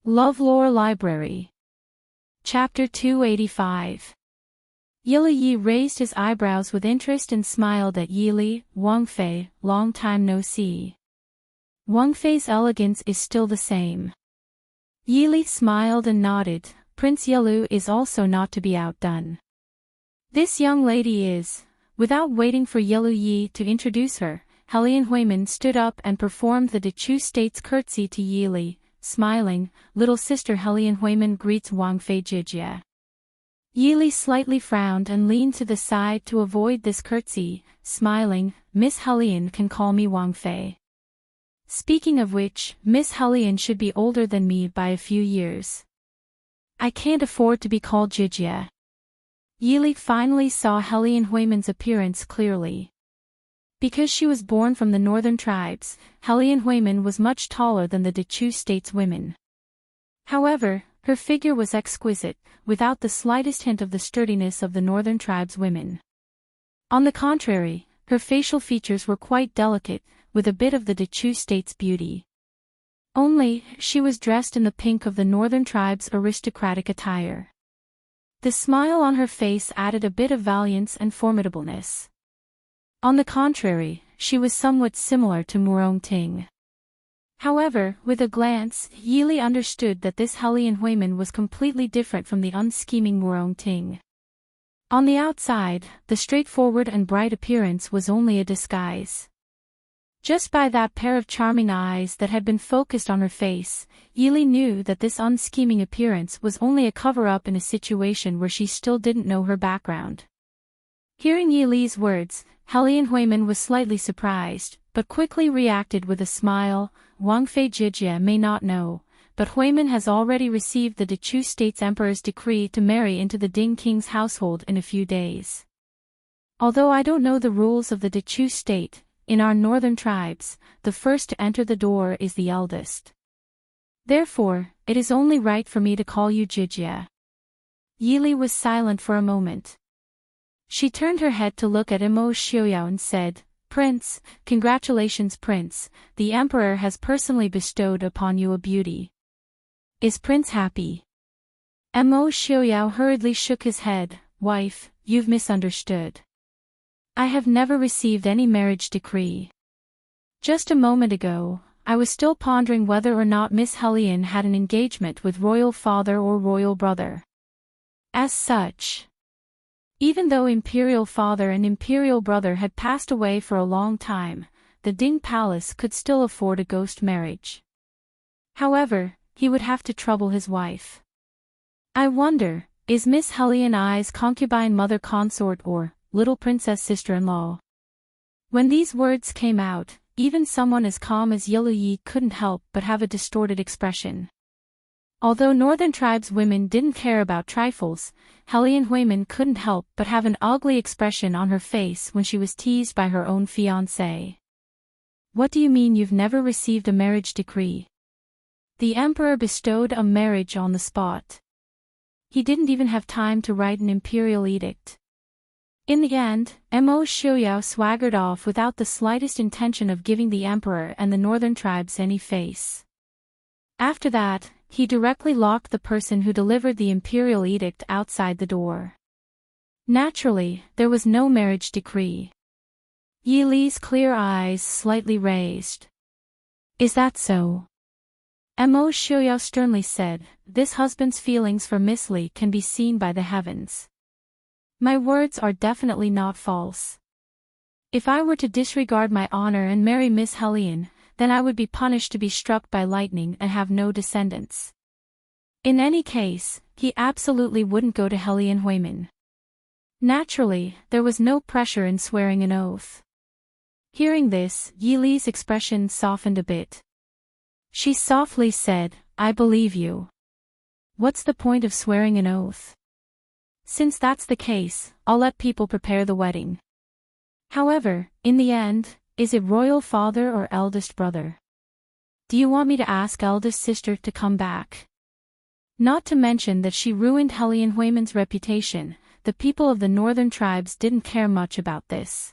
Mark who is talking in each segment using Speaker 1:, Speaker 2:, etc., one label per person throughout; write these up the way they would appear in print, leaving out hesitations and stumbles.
Speaker 1: LoveLore Library. Chapter 285. Yili Yi raised his eyebrows with interest and smiled at Yili. Wang Fei, long time no see. Wang Fei's elegance is still the same. Yili smiled and nodded. Prince Yilu is also not to be outdone. This young lady is. Without waiting for Yilu Yi to introduce her, Helian Huimin stood up and performed the Dechu State's curtsy to Yili. Smiling, little sister Helian Huimin greets Wang Fei Jijia. Yili slightly frowned and leaned to the side to avoid this curtsy, smiling, Miss Helian can call me Wang Fei. Speaking of which, Miss Helian should be older than me by a few years. I can't afford to be called Jijia. Yili finally saw Helian Huimin's appearance clearly. Because she was born from the northern tribes, Helian Huimin was much taller than the Dechu State's women. However, her figure was exquisite, without the slightest hint of the sturdiness of the northern tribes' women. On the contrary, her facial features were quite delicate, with a bit of the Dechu State's beauty. Only, she was dressed in the pink of the northern tribes' aristocratic attire. The smile on her face added a bit of valiance and formidableness. On the contrary, she was somewhat similar to Murong Ting. However, with a glance, Yili understood that this Helian Huimin was completely different from the unscheming Murong Ting. On the outside, the straightforward and bright appearance was only a disguise. Just by that pair of charming eyes that had been focused on her face, Yili knew that this unscheming appearance was only a cover-up in a situation where she still didn't know her background. Hearing Yili's words, Helian Huimin was slightly surprised, but quickly reacted with a smile. Wang Fei Jijia may not know, but Huimin has already received the Dechu State's emperor's decree to marry into the Ding King's household in a few days. Although I don't know the rules of the Dechu State, in our northern tribes, the first to enter the door is the eldest. Therefore, it is only right for me to call you Jijia. Yili was silent for a moment. She turned her head to look at Immerse Xiaoyao and said, Prince, congratulations Prince, the Emperor has personally bestowed upon you a beauty. Is Prince happy? Immerse Xiaoyao hurriedly shook his head. Wife, you've misunderstood. I have never received any marriage decree. Just a moment ago, I was still pondering whether or not Miss Helian had an engagement with royal father or royal brother. As such, even though imperial father and imperial brother had passed away for a long time, the Ding Palace could still afford a ghost marriage. However, he would have to trouble his wife. I wonder, is Miss Helian I's concubine mother consort or little princess sister-in-law? When these words came out, even someone as calm as Yilu Yi couldn't help but have a distorted expression. Although northern tribes women didn't care about trifles, Helian Huimin couldn't help but have an ugly expression on her face when she was teased by her own fiancé. What do you mean you've never received a marriage decree? The emperor bestowed a marriage on the spot. He didn't even have time to write an imperial edict. In the end, Immerse Xiaoyao swaggered off without the slightest intention of giving the emperor and the northern tribes any face. After that, he directly locked the person who delivered the imperial edict outside the door. Naturally, there was no marriage decree. Yili's clear eyes slightly raised. Is that so? Immerse Xiaoyao sternly said, this husband's feelings for Miss Li can be seen by the heavens. My words are definitely not false. If I were to disregard my honor and marry Miss Helian, then I would be punished to be struck by lightning and have no descendants. In any case, he absolutely wouldn't go to Helian Huimin. Naturally, there was no pressure in swearing an oath. Hearing this, Yili's expression softened a bit. She softly said, I believe you. What's the point of swearing an oath? Since that's the case, I'll let people prepare the wedding. However, in the end, is it royal father or eldest brother? Do you want me to ask eldest sister to come back? Not to mention that she ruined Helian Huimin's reputation, the people of the northern tribes didn't care much about this.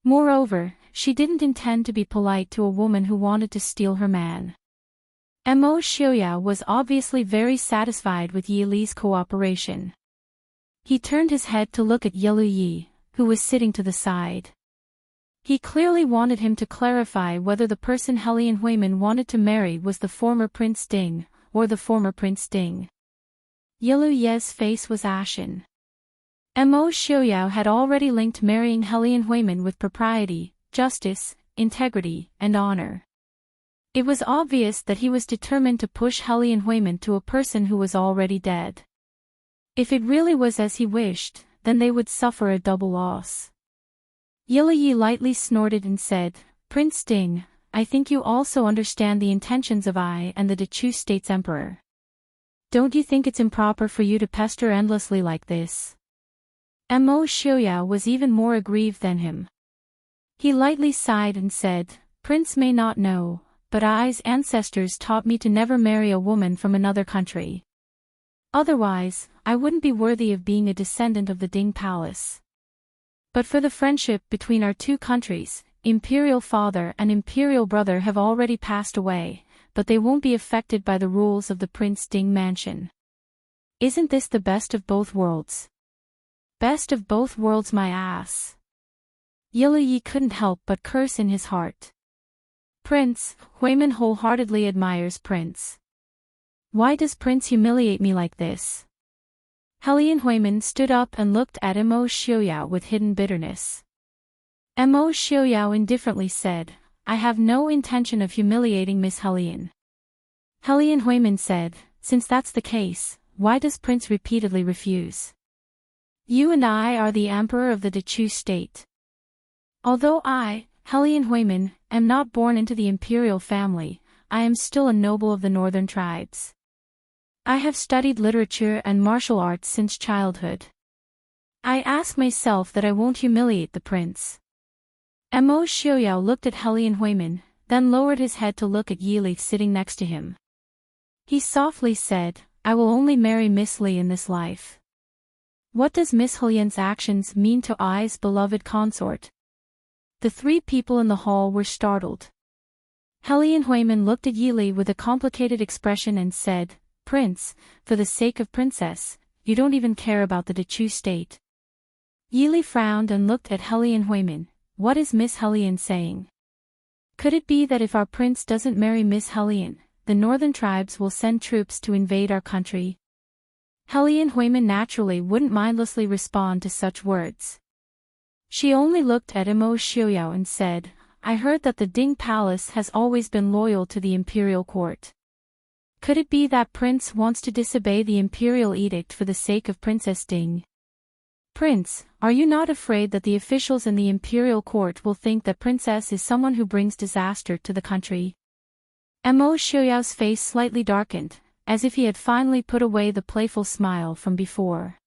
Speaker 1: Moreover, she didn't intend to be polite to a woman who wanted to steal her man. Mo Xiaoyao was obviously very satisfied with Yi Li's cooperation. He turned his head to look at Yi Yi, who was sitting to the side. He clearly wanted him to clarify whether the person Helian Huimin wanted to marry was the former Prince Ding, or the former Prince Ding. Yi Ye's face was ashen. Mo Xiaoyao had already linked marrying Helian Huimin with propriety, justice, integrity, and honor. It was obvious that he was determined to push Helian Huimin to a person who was already dead. If it really was as he wished, then they would suffer a double loss. Yi Yi lightly snorted and said, "Prince Ding, I think you also understand the intentions of I and the Dechu State's emperor. Don't you think it's improper for you to pester endlessly like this?" Mo Xiaoyao was even more aggrieved than him. He lightly sighed and said, "Prince may not know, but I's ancestors taught me to never marry a woman from another country. Otherwise, I wouldn't be worthy of being a descendant of the Ding Palace. But for the friendship between our two countries, Imperial Father and Imperial Brother have already passed away, but they won't be affected by the rules of the Prince Ding Mansion. Isn't this the best of both worlds? Best of both worlds, my ass." Yi Yi couldn't help but curse in his heart. Prince Huimin wholeheartedly admires Prince. Why does Prince humiliate me like this? Helian Huimin stood up and looked at Mo Xiaoyao with hidden bitterness. Mo Xiaoyao indifferently said, "I have no intention of humiliating Miss Helian." Helian Huimin said, "Since that's the case, why does Prince repeatedly refuse? You and I are the emperor of the Dechu state. Although I, Helian Huimin, am not born into the imperial family, I am still a noble of the northern tribes. I have studied literature and martial arts since childhood. I ask myself that I won't humiliate the prince." Mo Xiaoyao looked at Helian Huimin, then lowered his head to look at Yi Li sitting next to him. He softly said, "I will only marry Miss Li in this life." What does Miss Helian's actions mean to I's beloved consort? The three people in the hall were startled. Helian Huimin looked at Yi Li with a complicated expression and said, "Prince, for the sake of Princess, you don't even care about the Dechu state." Yi Li frowned and looked at Helian Huimin. What is Miss Helian saying? Could it be that if our prince doesn't marry Miss Helian, the northern tribes will send troops to invade our country? Helian Huimin naturally wouldn't mindlessly respond to such words. She only looked at Mo Xiaoyao and said, "I heard that the Ding Palace has always been loyal to the imperial court. Could it be that Prince wants to disobey the imperial edict for the sake of Princess Ding? Prince, are you not afraid that the officials in the imperial court will think that Princess is someone who brings disaster to the country?" Mo Xiaoyao's face slightly darkened, as if he had finally put away the playful smile from before.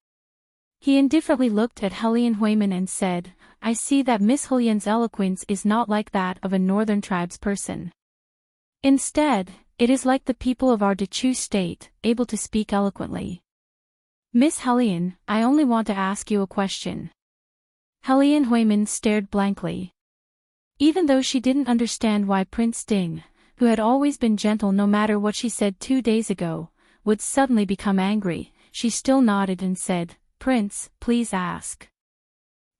Speaker 1: He indifferently looked at Helian Huimin and said, "I see that Miss Helian's eloquence is not like that of a northern tribes person. Instead, it is like the people of our Dechu state, able to speak eloquently. Miss Helian, I only want to ask you a question." Helian Huimin stared blankly. Even though she didn't understand why Prince Ding, who had always been gentle no matter what she said 2 days ago, would suddenly become angry, she still nodded and said, "Prince, please ask."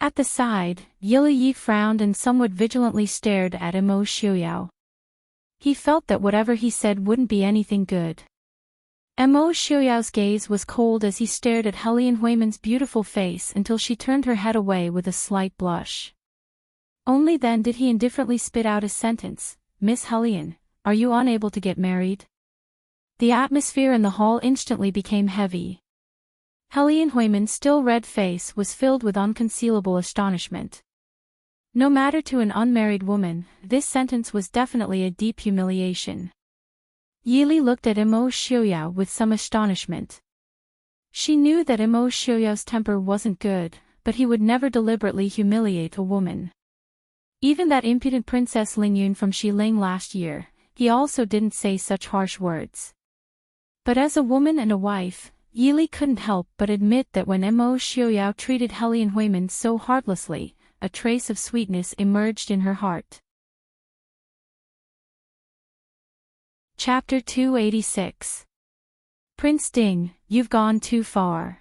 Speaker 1: At the side, Yi Li frowned and somewhat vigilantly stared at Mo Xiaoyao. He felt that whatever he said wouldn't be anything good. Mo Xiaoyao's gaze was cold as he stared at Helian Huimin's beautiful face until she turned her head away with a slight blush. Only then did he indifferently spit out a sentence, "Miss Helian, are you unable to get married?" The atmosphere in the hall instantly became heavy. Helian Huimin's still red face was filled with unconcealable astonishment. No matter to an unmarried woman, this sentence was definitely a deep humiliation. Yi Li looked at Mo Xiaoyao with some astonishment. She knew that Mo Xiaoyao's temper wasn't good, but he would never deliberately humiliate a woman. Even that impudent Princess Lingyun from Xiling last year, he also didn't say such harsh words. But as a woman and a wife, Yi Li couldn't help but admit that when Mo Xiaoyao treated Helian Huimin so heartlessly, a trace of sweetness emerged in her heart. Chapter 286. Prince Ding, you've gone too far.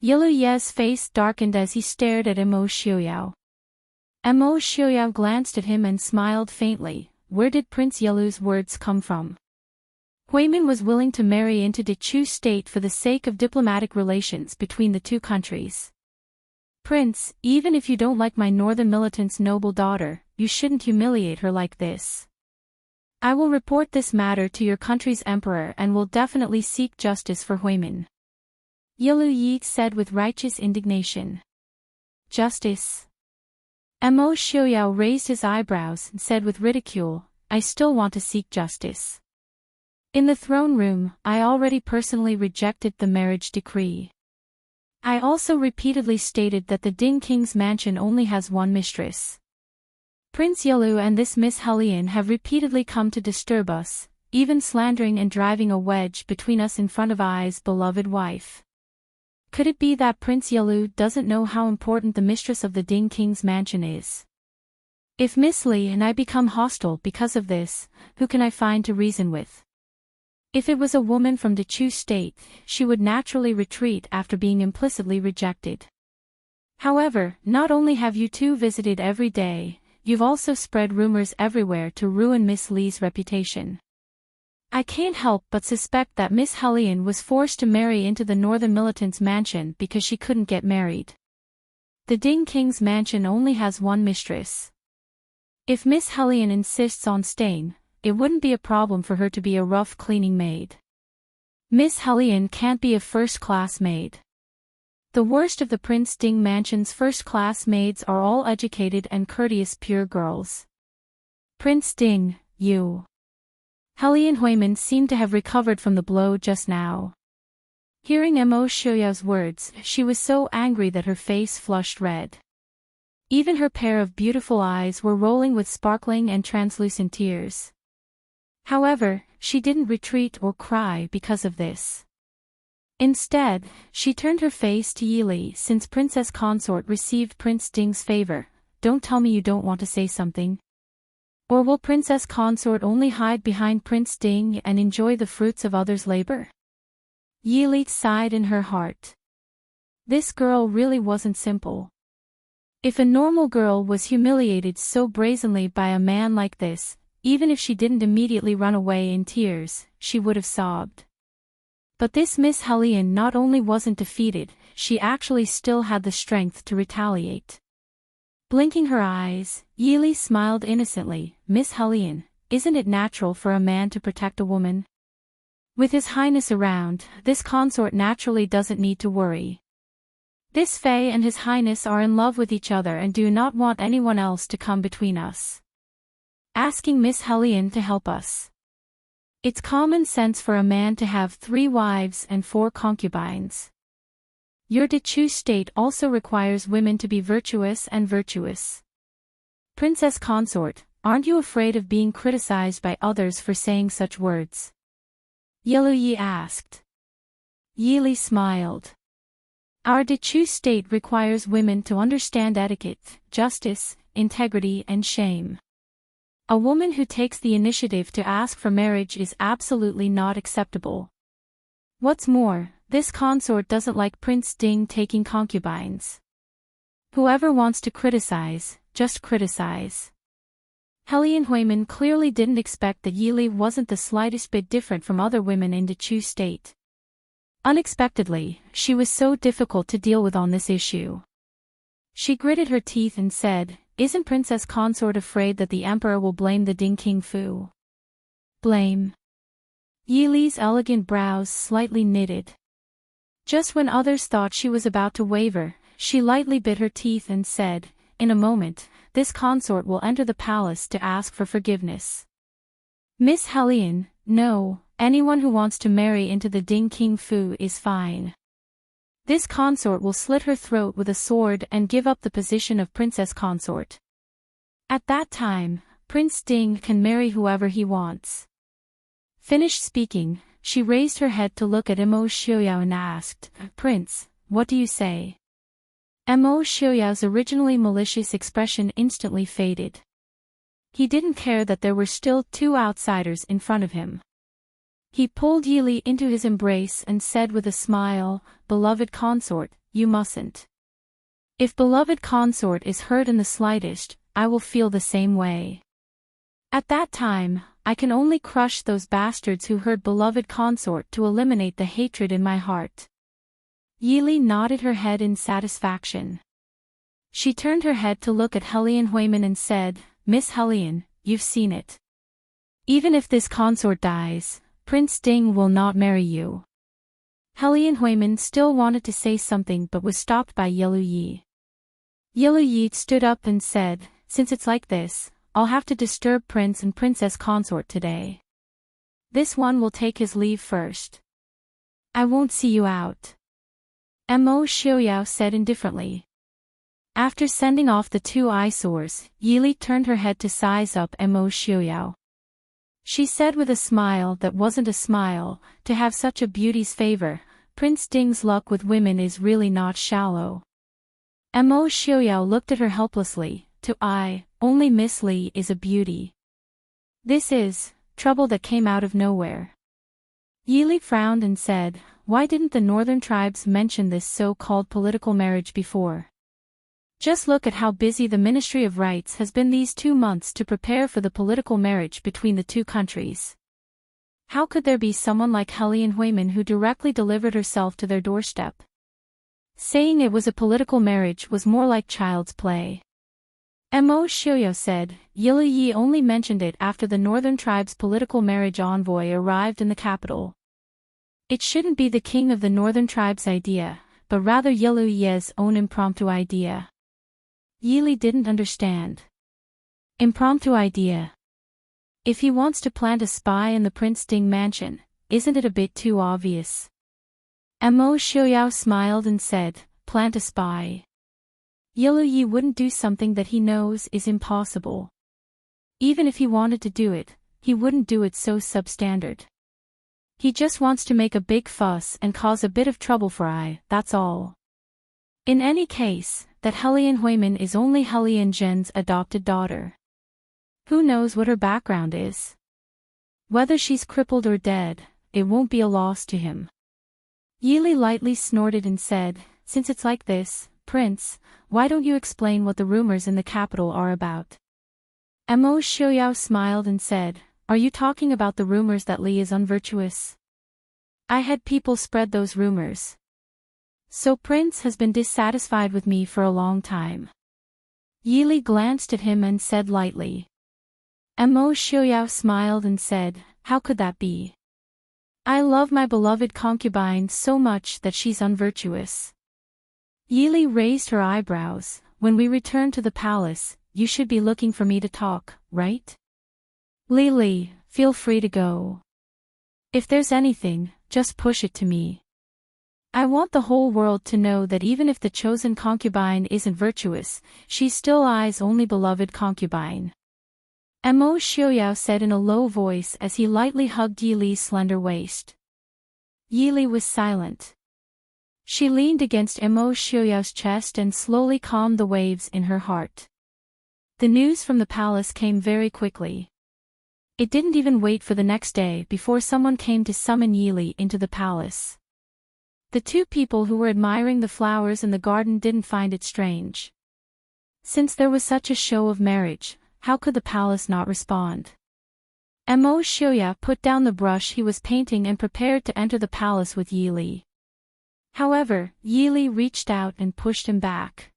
Speaker 1: Yilu Ye's face darkened as he stared at Emo Xiuyao. Emo Xiuyao glanced at him and smiled faintly. Where did Prince Yilu's words come from? Huimin was willing to marry into the Chu state for the sake of diplomatic relations between the two countries. Prince, even if you don't like my northern militant's noble daughter, you shouldn't humiliate her like this. I will report this matter to your country's emperor and will definitely seek justice for Huimin. Yilu Yi said with righteous indignation. Justice? Emo Xiuyao raised his eyebrows and said with ridicule, I still want to seek justice. In the throne room, I already personally rejected the marriage decree. I also repeatedly stated that the Ding King's mansion only has one mistress. Prince Yilu and this Miss Hellion have repeatedly come to disturb us, even slandering and driving a wedge between us in front of Ai's beloved wife. Could it be that Prince Yilu doesn't know how important the mistress of the Ding King's mansion is? If Miss Li and I become hostile because of this, who can I find to reason with? If it was a woman from the Chu state, she would naturally retreat after being implicitly rejected. However, not only have you two visited every day, you've also spread rumors everywhere to ruin Miss Li's reputation. I can't help but suspect that Miss Hellion was forced to marry into the northern militant's mansion because she couldn't get married. The Ding King's mansion only has one mistress. If Miss Hellion insists on staying, it wouldn't be a problem for her to be a rough cleaning maid. Miss Hellion can't be a first-class maid. The worst of the Prince Ding mansion's first-class maids are all educated and courteous pure girls. Prince Ding, you. Hellion Huimin seemed to have recovered from the blow just now. Hearing Emo Xiuyao's words, she was so angry that her face flushed red. Even her pair of beautiful eyes were rolling with sparkling and translucent tears. However, she didn't retreat or cry because of this. Instead, she turned her face to Yili. Since Princess Consort received Prince Ding's favor, don't tell me you don't want to say something. Or will Princess Consort only hide behind Prince Ding and enjoy the fruits of others' labor? Yili sighed in her heart. This girl really wasn't simple. If a normal girl was humiliated so brazenly by a man like this, even if she didn't immediately run away in tears, she would have sobbed. But this Miss Hellion not only wasn't defeated, she actually still had the strength to retaliate. Blinking her eyes, Yili smiled innocently. Miss Hellion, isn't it natural for a man to protect a woman? With His Highness around, this consort naturally doesn't need to worry. This Fae and His Highness are in love with each other and do not want anyone else to come between us. Asking Miss Hellion to help us. It's common sense for a man to have 3 wives and 4 concubines. Your De Chu state also requires women to be virtuous and virtuous. Princess Consort, aren't you afraid of being criticized by others for saying such words? Yilu Yi asked. Yili smiled. Our De Chu state requires women to understand etiquette, justice, integrity and shame. A woman who takes the initiative to ask for marriage is absolutely not acceptable. What's more, this consort doesn't like Prince Ding taking concubines. Whoever wants to criticize, just criticize. Hellion Huimin clearly didn't expect that Yili wasn't the slightest bit different from other women in the Chu state. Unexpectedly, she was so difficult to deal with on this issue. She gritted her teeth and said, isn't Princess Consort afraid that the Emperor will blame the Ding King Fu? Blame? Yili's elegant brows slightly knitted. Just when others thought she was about to waver, she lightly bit her teeth and said, in a moment, this consort will enter the palace to ask for forgiveness. Miss Hellion, no, anyone who wants to marry into the Ding King Fu is fine. This consort will slit her throat with a sword and give up the position of Princess Consort. At that time, Prince Ding can marry whoever he wants. Finished speaking, she raised her head to look at Emo Xiuyao and asked, Prince, what do you say? Emo Xiuyao's originally malicious expression instantly faded. He didn't care that there were still 2 outsiders in front of him. He pulled Yili into his embrace and said with a smile, "Beloved consort, you mustn't. If beloved consort is hurt in the slightest, I will feel the same way. At that time, I can only crush those bastards who hurt beloved consort to eliminate the hatred in my heart." Yili nodded her head in satisfaction. She turned her head to look at Hellion Huimin and said, "Miss Hellion, you've seen it. Even if this consort dies, Prince Ding will not marry you." Hellion Huimin still wanted to say something but was stopped by Yilu Yi. Yilu Yi stood up and said, "Since it's like this, I'll have to disturb Prince and Princess Consort today. This one will take his leave first. I won't see you out." Mo Xiaoyao said indifferently. After sending off the 2 eyesores, Yili turned her head to size up Mo Xiaoyao. She said with a smile that wasn't a smile, "To have such a beauty's favor, Prince Ding's luck with women is really not shallow." Mo Xiaoyao looked at her helplessly. Only Miss Li is a beauty. This is trouble that came out of nowhere." Yili frowned and said, "Why didn't the northern tribes mention this so-called political marriage before? Just look at how busy the Ministry of Rights has been these 2 months to prepare for the political marriage between the 2 countries. How could there be someone like Hellion Huimin who directly delivered herself to their doorstep? Saying it was a political marriage was more like child's play." Mo Xiaoyao said, "Yilu Yi only mentioned it after the northern tribe's political marriage envoy arrived in the capital. It shouldn't be the king of the northern tribe's idea, but rather Yilu Yi's own impromptu idea." Yili didn't understand. Impromptu idea. If he wants to plant a spy in the Prince Ding mansion, isn't it a bit too obvious? Mo Xiaoyao smiled and said, "Plant a spy. Yilu Yi wouldn't do something that he knows is impossible. Even if he wanted to do it, he wouldn't do it so substandard. He just wants to make a big fuss and cause a bit of trouble for that's all. In any case, that Hellion Huimin is only Hellion Zhen's adopted daughter. Who knows what her background is? Whether she's crippled or dead, it won't be a loss to him." Yili lightly snorted and said, "Since it's like this, Prince, why don't you explain what the rumors in the capital are about?" Mo Xiaoyao smiled and said, "Are you talking about the rumors that Li is unvirtuous? I had people spread those rumors. So Prince has been dissatisfied with me for a long time." Yili glanced at him and said lightly. Mo Xiaoyao smiled and said, "How could that be? I love my beloved concubine so much that she's unvirtuous." Yili raised her eyebrows. "When we return to the palace, you should be looking for me to talk, right? Li, feel free to go. If there's anything, just push it to me. I want the whole world to know that even if the chosen concubine isn't virtuous, she's still I's only beloved concubine." Mo Xiaoyao said in a low voice as he lightly hugged Yili's slender waist. Yili was silent. She leaned against Mo Xiaoyao's chest and slowly calmed the waves in her heart. The news from the palace came very quickly. It didn't even wait for the next day before someone came to summon Yili into the palace. The 2 people who were admiring the flowers in the garden didn't find it strange. Since there was such a show of marriage, how could the palace not respond? Mo Xiaoyao put down the brush he was painting and prepared to enter the palace with Yili. However, Yili reached out and pushed him back.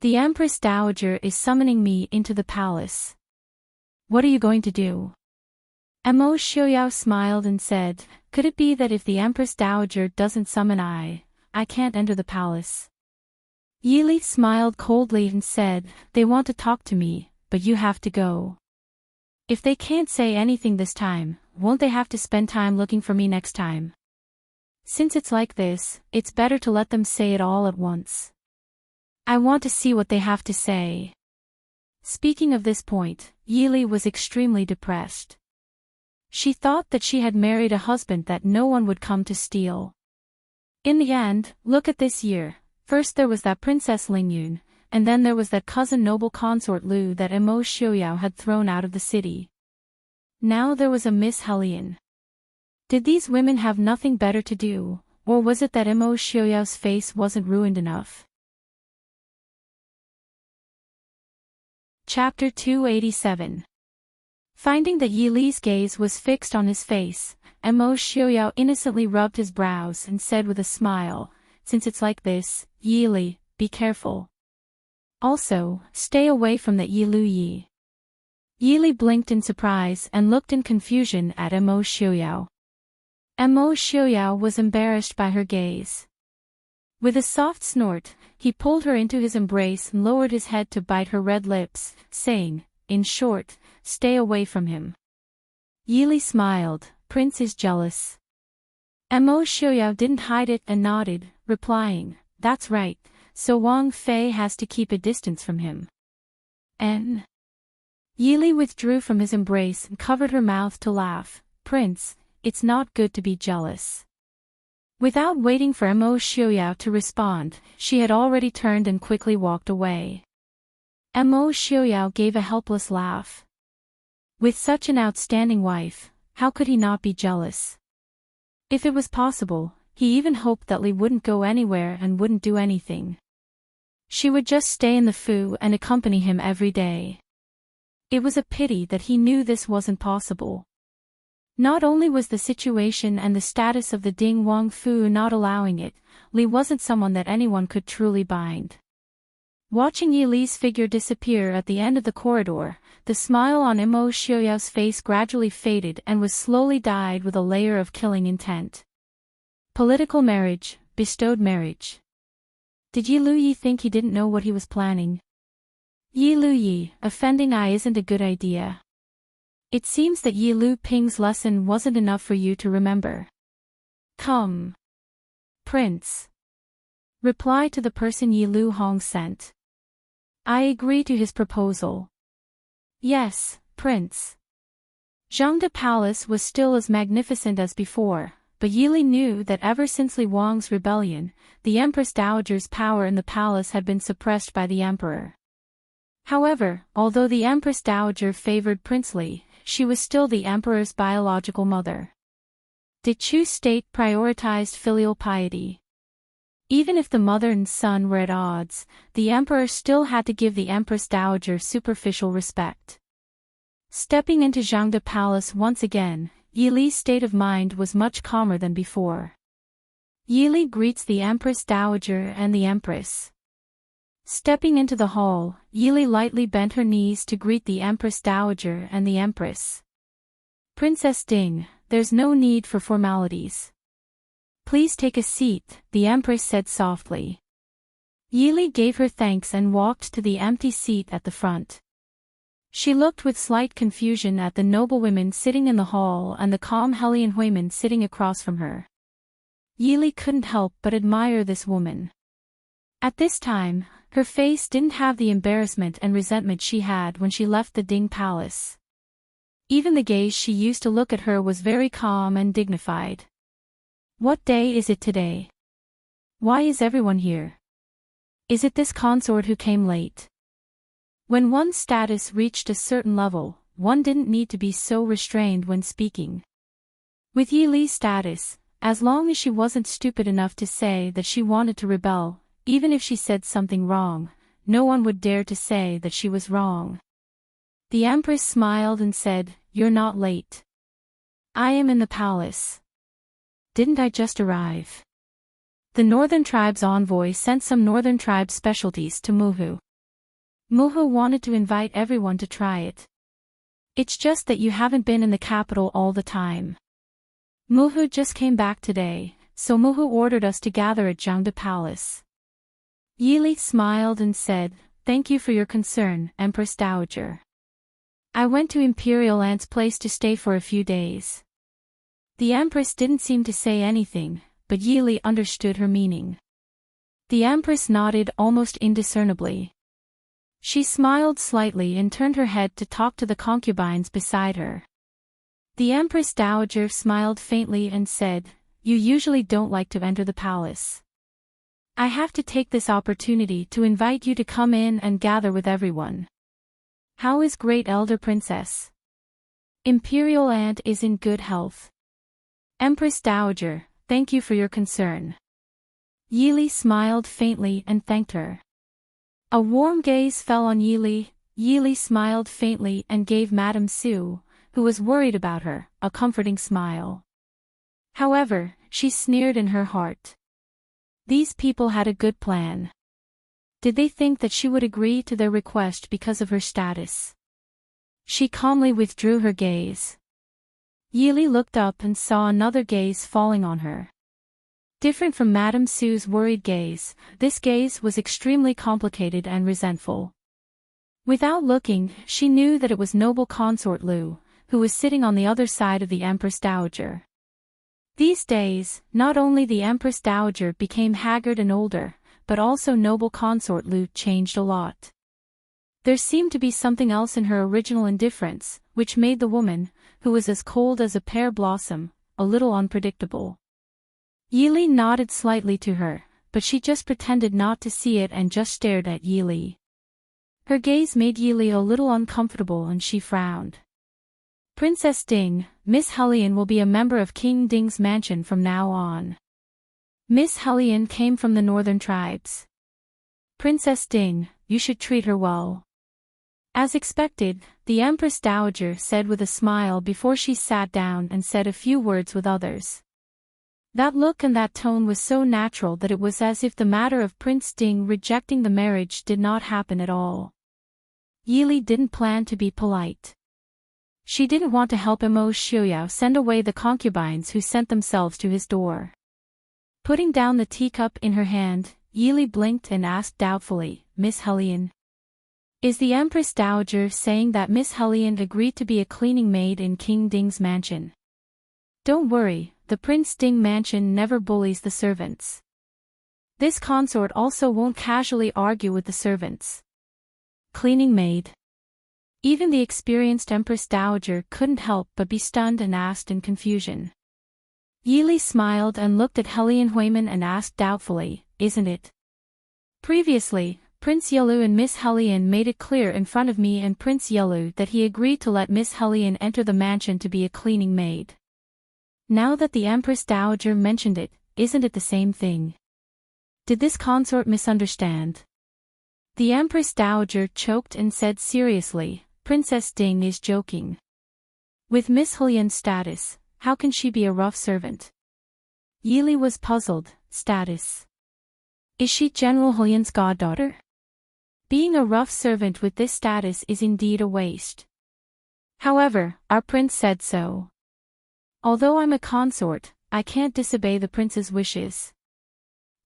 Speaker 1: "The Empress Dowager is summoning me into the palace. What are you going to do?" Mo Xiaoyao smiled and said, "Could it be that if the Empress Dowager doesn't summon I can't enter the palace?" Yili smiled coldly and said, "They want to talk to me, but you have to go. If they can't say anything this time, won't they have to spend time looking for me next time? Since it's like this, it's better to let them say it all at once. I want to see what they have to say." Speaking of this point, Yili was extremely depressed. She thought that she had married a husband that no one would come to steal. In the end, look at this year. First there was that Princess Lingyun, and then there was that cousin noble consort Lu that Emo Xiaoyao had thrown out of the city. Now there was a Miss Hellion. Did these women have nothing better to do, or was it that Emo Xiaoyao's face wasn't ruined enough? Chapter 287. Finding that Yi Li's gaze was fixed on his face, Emo Xiaoyao innocently rubbed his brows and said with a smile, "Since it's like this, Yi Li, be careful. Also, stay away from that Yi Lu Yi." Yi Li blinked in surprise and looked in confusion at Emo Xiaoyao. Emo Xiaoyao was embarrassed by her gaze. With a soft snort, he pulled her into his embrace and lowered his head to bite her red lips, saying, in short, "Stay away from him." Yi Li smiled, "Prince is jealous." Emo Xiaoyao didn't hide it and nodded, replying, "That's right, so Wang Fei has to keep a distance from him." And Yi Li withdrew from his embrace and covered her mouth to laugh, "Prince, it's not good to be jealous." Without waiting for Emo Xiaoyao to respond, she had already turned and quickly walked away. Emo Xiaoyao gave a helpless laugh. With such an outstanding wife, how could he not be jealous? If it was possible, he even hoped that Li wouldn't go anywhere and wouldn't do anything. She would just stay in the Fu and accompany him every day. It was a pity that he knew this wasn't possible. Not only was the situation and the status of the Ding Wang Fu not allowing it, Li wasn't someone that anyone could truly bind. Watching Yi Li's figure disappear at the end of the corridor, the smile on Emo Xiaoyao's face gradually faded and was slowly dyed with a layer of killing intent. Political marriage, bestowed marriage. Did Yi Lu Yi think he didn't know what he was planning? Yi Lu Yi, offending I isn't a good idea. It seems that Yi Lu Ping's lesson wasn't enough for you to remember. Come, Prince. Reply to the person Yi Lu Hong sent. I agree to his proposal. Yes, Prince. Zhangde Palace was still as magnificent as before, but Yi Li knew that ever since Li Wang's rebellion, the Empress Dowager's power in the palace had been suppressed by the Emperor. However, although the Empress Dowager favored Prince Li, she was still the Emperor's biological mother. The Chu state prioritized filial piety. Even if the mother and son were at odds, the Emperor still had to give the Empress Dowager superficial respect. Stepping into Zhangde Palace once again, Yi Li's state of mind was much calmer than before. Yi Li greets the Empress Dowager and the Empress. Stepping into the hall, Yi Li lightly bent her knees to greet the Empress Dowager and the Empress. Princess Ding, there's no need for formalities. Please take a seat, the Empress said softly. Yi Li gave her thanks and walked to the empty seat at the front. She looked with slight confusion at the noblewomen sitting in the hall and the calm Hellion Huiman sitting across from her. Yi Li couldn't help but admire this woman. At this time, her face didn't have the embarrassment and resentment she had when she left the Ding Palace. Even the gaze she used to look at her was very calm and dignified. What day is it today? Why is everyone here? Is it this consort who came late? When one's status reached a certain level, one didn't need to be so restrained when speaking. With Yi Li's status, as long as she wasn't stupid enough to say that she wanted to rebel, even if she said something wrong, no one would dare to say that she was wrong. The Empress smiled and said, "You're not late. I am in the palace. Didn't I just arrive?" The Northern Tribe's envoy sent some Northern Tribe specialties to Muhu. Muhu wanted to invite everyone to try it. It's just that you haven't been in the capital all the time. Muhu just came back today, so Muhu ordered us to gather at Zhangde Palace. Yi Li smiled and said, "Thank you for your concern, Empress Dowager. I went to Imperial Aunt's place to stay for a few days." The Empress didn't seem to say anything, but Yi Li understood her meaning. The Empress nodded almost indiscernibly. She smiled slightly and turned her head to talk to the concubines beside her. The Empress Dowager smiled faintly and said, "You usually don't like to enter the palace." I have to take this opportunity to invite you to come in and gather with everyone. How is Great Elder Princess? Imperial Aunt is in good health. Empress Dowager, thank you for your concern. Yili smiled faintly and thanked her. A warm gaze fell on Yili. Yili smiled faintly and gave Madame Sue, who was worried about her, a comforting smile. However, she sneered in her heart. These people had a good plan. Did they think that she would agree to their request because of her status? She calmly withdrew her gaze. Yili looked up and saw another gaze falling on her. Different from Madame Sue's worried gaze, this gaze was extremely complicated and resentful. Without looking, she knew that it was noble consort Lu, who was sitting on the other side of the Empress Dowager. These days, not only the Empress Dowager became haggard and older, but also noble consort Lu changed a lot. There seemed to be something else in her original indifference, which made the woman, who was as cold as a pear blossom, a little unpredictable. Yili nodded slightly to her, but she just pretended not to see it and just stared at Yili. Her gaze made Yili a little uncomfortable and she frowned. Princess Ding, Miss Hellion will be a member of King Ding's mansion from now on. Miss Hellion came from the northern tribes. Princess Ding, you should treat her well. As expected, the Empress Dowager said with a smile before she sat down and said a few words with others. That look and that tone was so natural that it was as if the matter of Prince Ding rejecting the marriage did not happen at all. Yili didn't plan to be polite. She didn't want to help Mo Xiuyao send away the concubines who sent themselves to his door. Putting down the teacup in her hand, Yili blinked and asked doubtfully, Miss Hellion? Is the Empress Dowager saying that Miss Hellion agreed to be a cleaning maid in King Ding's mansion? Don't worry, the Prince Ding mansion never bullies the servants. This consort also won't casually argue with the servants. Cleaning maid. Even the experienced Empress Dowager couldn't help but be stunned and asked in confusion. Yili smiled and looked at Hellion Huimin and asked doubtfully, isn't it? Previously, Prince Yelu and Miss Hellion made it clear in front of me and Prince Yelu that he agreed to let Miss Hellion enter the mansion to be a cleaning maid. Now that the Empress Dowager mentioned it, isn't it the same thing? Did this consort misunderstand? The Empress Dowager choked and said seriously, Princess Ding is joking. With Miss Hellion's status, how can she be a rough servant? Yili was puzzled. Status? Is she General Hellion's goddaughter? Being a rough servant with this status is indeed a waste. However, our prince said so. Although I'm a consort, I can't disobey the prince's wishes.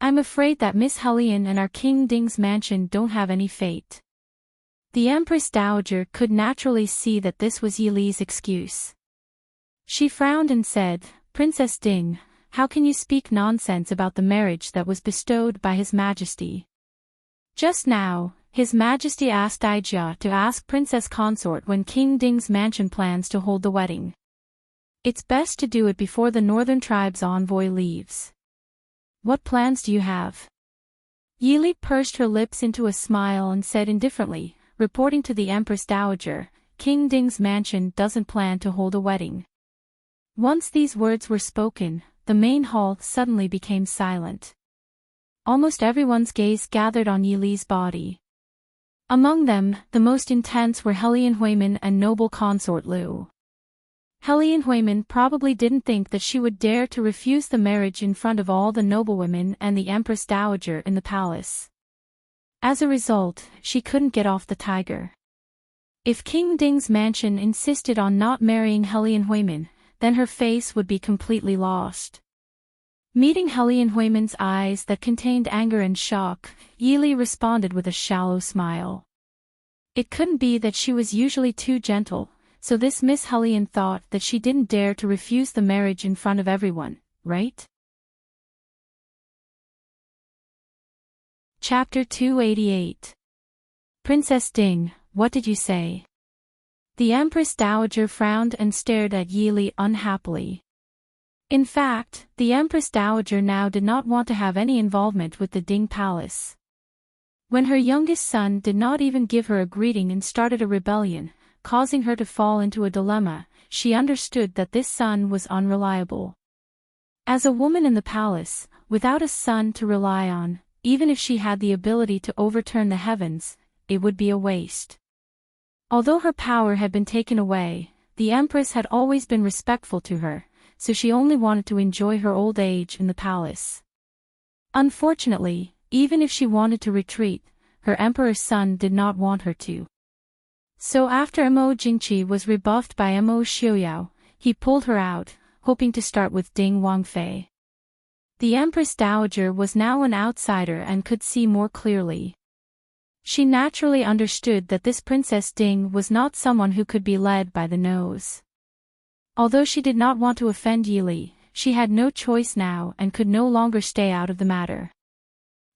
Speaker 1: I'm afraid that Miss Hellion and our King Ding's mansion don't have any fate. The Empress Dowager could naturally see that this was Yili's excuse. She frowned and said, Princess Ding, how can you speak nonsense about the marriage that was bestowed by His Majesty? Just now, His Majesty asked Aijia to ask Princess Consort when King Ding's mansion plans to hold the wedding. It's best to do it before the Northern Tribe's envoy leaves. What plans do you have? Yili pursed her lips into a smile and said indifferently, reporting to the Empress Dowager, King Ding's mansion doesn't plan to hold a wedding. Once these words were spoken, the main hall suddenly became silent. Almost everyone's gaze gathered on Yili's body. Among them, the most intense were Hellion Huimin and noble consort Lu. Hellion Huimin probably didn't think that she would dare to refuse the marriage in front of all the noblewomen and the Empress Dowager in the palace. As a result, she couldn't get off the tiger. If King Ding's mansion insisted on not marrying Hellion Huimin, then her face would be completely lost. Meeting Hellion Huimin's eyes that contained anger and shock, Yili responded with a shallow smile. It couldn't be that she was usually too gentle, so this Miss Hellion thought that she didn't dare to refuse the marriage in front of everyone, right? Chapter 288. Princess Ding, what did you say? The Empress Dowager frowned and stared at Yili unhappily. In fact, the Empress Dowager now did not want to have any involvement with the Ding Palace. When her youngest son did not even give her a greeting and started a rebellion, causing her to fall into a dilemma, she understood that this son was unreliable. As a woman in the palace, without a son to rely on, even if she had the ability to overturn the heavens, it would be a waste. Although her power had been taken away, the Empress had always been respectful to her, so she only wanted to enjoy her old age in the palace. Unfortunately, even if she wanted to retreat, her emperor's son did not want her to. So after Mo Jingqi was rebuffed by Mo Xiuyao, he pulled her out, hoping to start with Ding Wangfei. The Empress Dowager was now an outsider and could see more clearly. She naturally understood that this Princess Ding was not someone who could be led by the nose. Although she did not want to offend Yili, she had no choice now and could no longer stay out of the matter.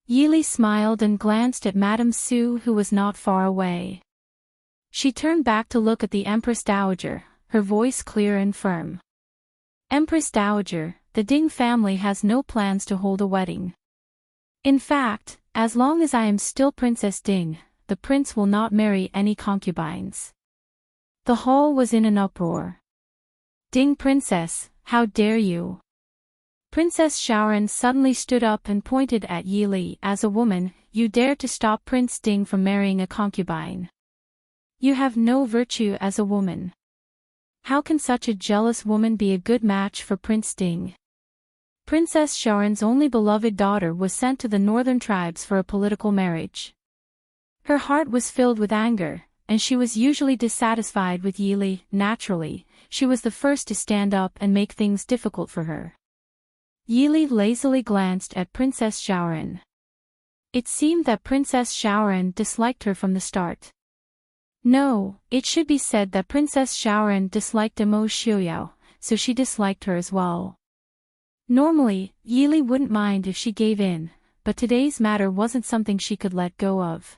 Speaker 1: Yili smiled and glanced at Madame Su, who was not far away. She turned back to look at the Empress Dowager, her voice clear and firm. Empress Dowager, the Ding family has no plans to hold a wedding. In fact, as long as I am still Princess Ding, the prince will not marry any concubines. The hall was in an uproar. Ding Princess, how dare you! Princess Xiaoran suddenly stood up and pointed at Yili. As a woman, you dare to stop Prince Ding from marrying a concubine. You have no virtue as a woman. How can such a jealous woman be a good match for Prince Ding? Princess Xiaoran's only beloved daughter was sent to the northern tribes for a political marriage. Her heart was filled with anger, and she was usually dissatisfied with Yili. Naturally, she was the first to stand up and make things difficult for her. Yili lazily glanced at Princess Xiaoran. It seemed that Princess Xiaoran disliked her from the start. No, it should be said that Princess Xiaoran disliked Mo Xiuyao, so she disliked her as well. Normally, Yili wouldn't mind if she gave in, but today's matter wasn't something she could let go of.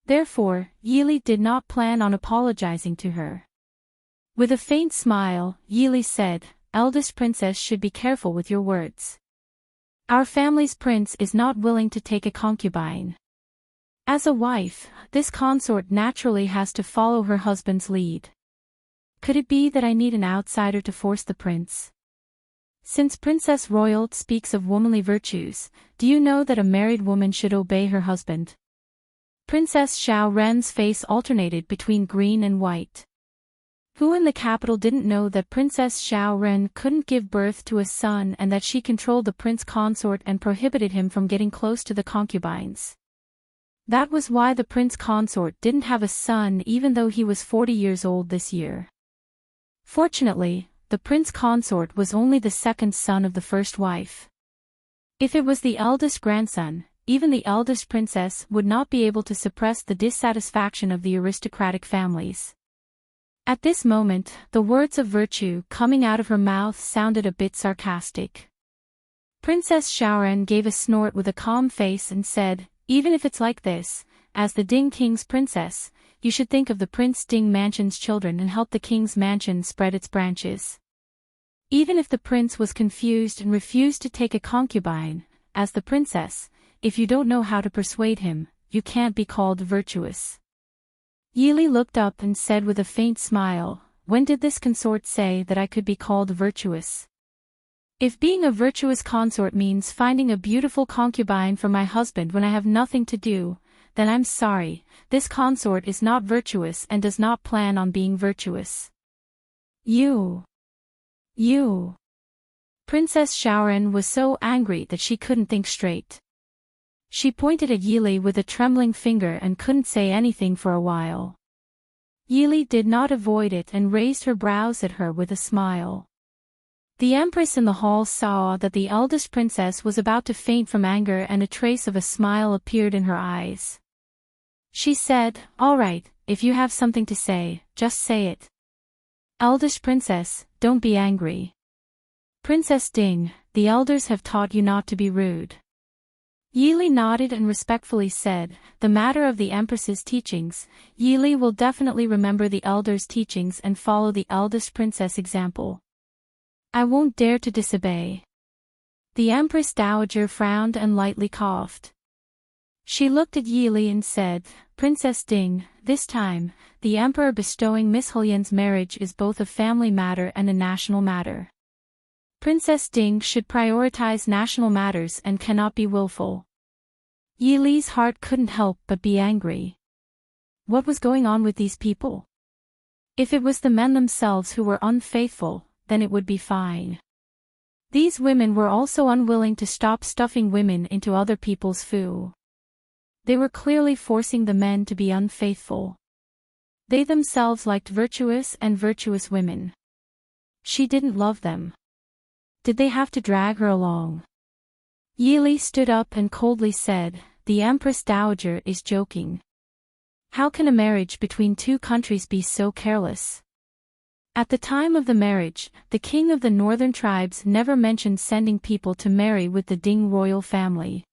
Speaker 1: Therefore, Yili did not plan on apologizing to her. With a faint smile, Yili said, "Eldest princess should be careful with your words. Our family's prince is not willing to take a concubine. As a wife, this consort naturally has to follow her husband's lead. Could it be that I need an outsider to force the prince? Since Princess Royal speaks of womanly virtues, do you know that a married woman should obey her husband?" Princess Xiao Ren's face alternated between green and white. Who in the capital didn't know that Princess Xiao Ren couldn't give birth to a son and that she controlled the prince consort and prohibited him from getting close to the concubines? That was why the prince consort didn't have a son even though he was 40 years old this year. Fortunately, the prince consort was only the second son of the first wife. If it was the eldest grandson, even the eldest princess would not be able to suppress the dissatisfaction of the aristocratic families. At this moment, the words of virtue coming out of her mouth sounded a bit sarcastic. Princess Xiaoran gave a snort with a calm face and said, "Even if it's like this, as the Ding King's princess, you should think of the Prince Ding Mansion's children and help the King's mansion spread its branches. Even if the prince was confused and refused to take a concubine, as the princess, if you don't know how to persuade him, you can't be called virtuous." Yili looked up and said with a faint smile, "When did this consort say that I could be called virtuous? If being a virtuous consort means finding a beautiful concubine for my husband when I have nothing to do, then I'm sorry, this consort is not virtuous and does not plan on being virtuous." You. Princess Xiaoran was so angry that she couldn't think straight. She pointed at Yili with a trembling finger and couldn't say anything for a while. Yili did not avoid it and raised her brows at her with a smile. The Empress in the hall saw that the eldest princess was about to faint from anger and a trace of a smile appeared in her eyes. She said, "All right, if you have something to say, just say it. Eldest princess, don't be angry. Princess Ding, the elders have taught you not to be rude." Yili nodded and respectfully said, "The matter of the Empress's teachings, Yili will definitely remember the elders' teachings and follow the eldest princess' example." I won't dare to disobey. The Empress Dowager frowned and lightly coughed. She looked at Yili and said, Princess Ding, this time, the Emperor bestowing Miss Helian's marriage is both a family matter and a national matter. Princess Ding should prioritize national matters and cannot be willful. Yili's heart couldn't help but be angry. What was going on with these people? If it was the men themselves who were unfaithful, then it would be fine. These women were also unwilling to stop stuffing women into other people's food. They were clearly forcing the men to be unfaithful. They themselves liked virtuous women. She didn't love them. Did they have to drag her along? Yili stood up and coldly said, the Empress Dowager is joking. How can a marriage between two countries be so careless? At the time of the marriage, the king of the northern tribes never mentioned sending people to marry with the Ding royal family.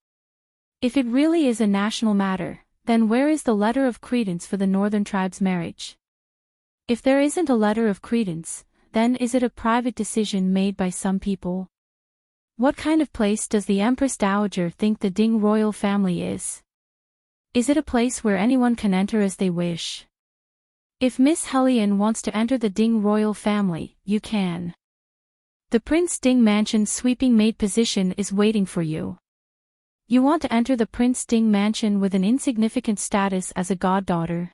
Speaker 1: If it really is a national matter, then where is the letter of credence for the northern tribes' marriage? If there isn't a letter of credence, then is it a private decision made by some people? What kind of place does the Empress Dowager think the Ding royal family is? Is it a place where anyone can enter as they wish? If Miss Helian wants to enter the Ding royal family, you can. The Prince Ding Mansion's sweeping maid position is waiting for you. You want to enter the Prince Ding Mansion with an insignificant status as a goddaughter.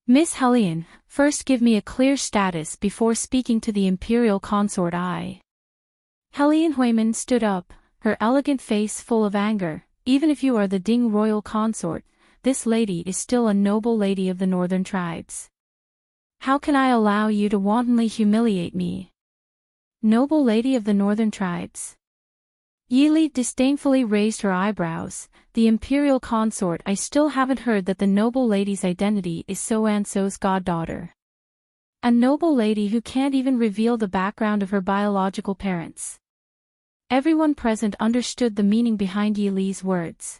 Speaker 1: Miss Helian, first give me a clear status before speaking to the imperial consort. Helian Huimin stood up, her elegant face full of anger. Even if you are the Ding royal consort, this lady is still a noble lady of the northern tribes. How can I allow you to wantonly humiliate me? Noble lady of the northern tribes. Yili disdainfully raised her eyebrows. The imperial consort. I still haven't heard that the noble lady's identity is so-and-so's goddaughter. A noble lady who can't even reveal the background of her biological parents. Everyone present understood the meaning behind Yili's words.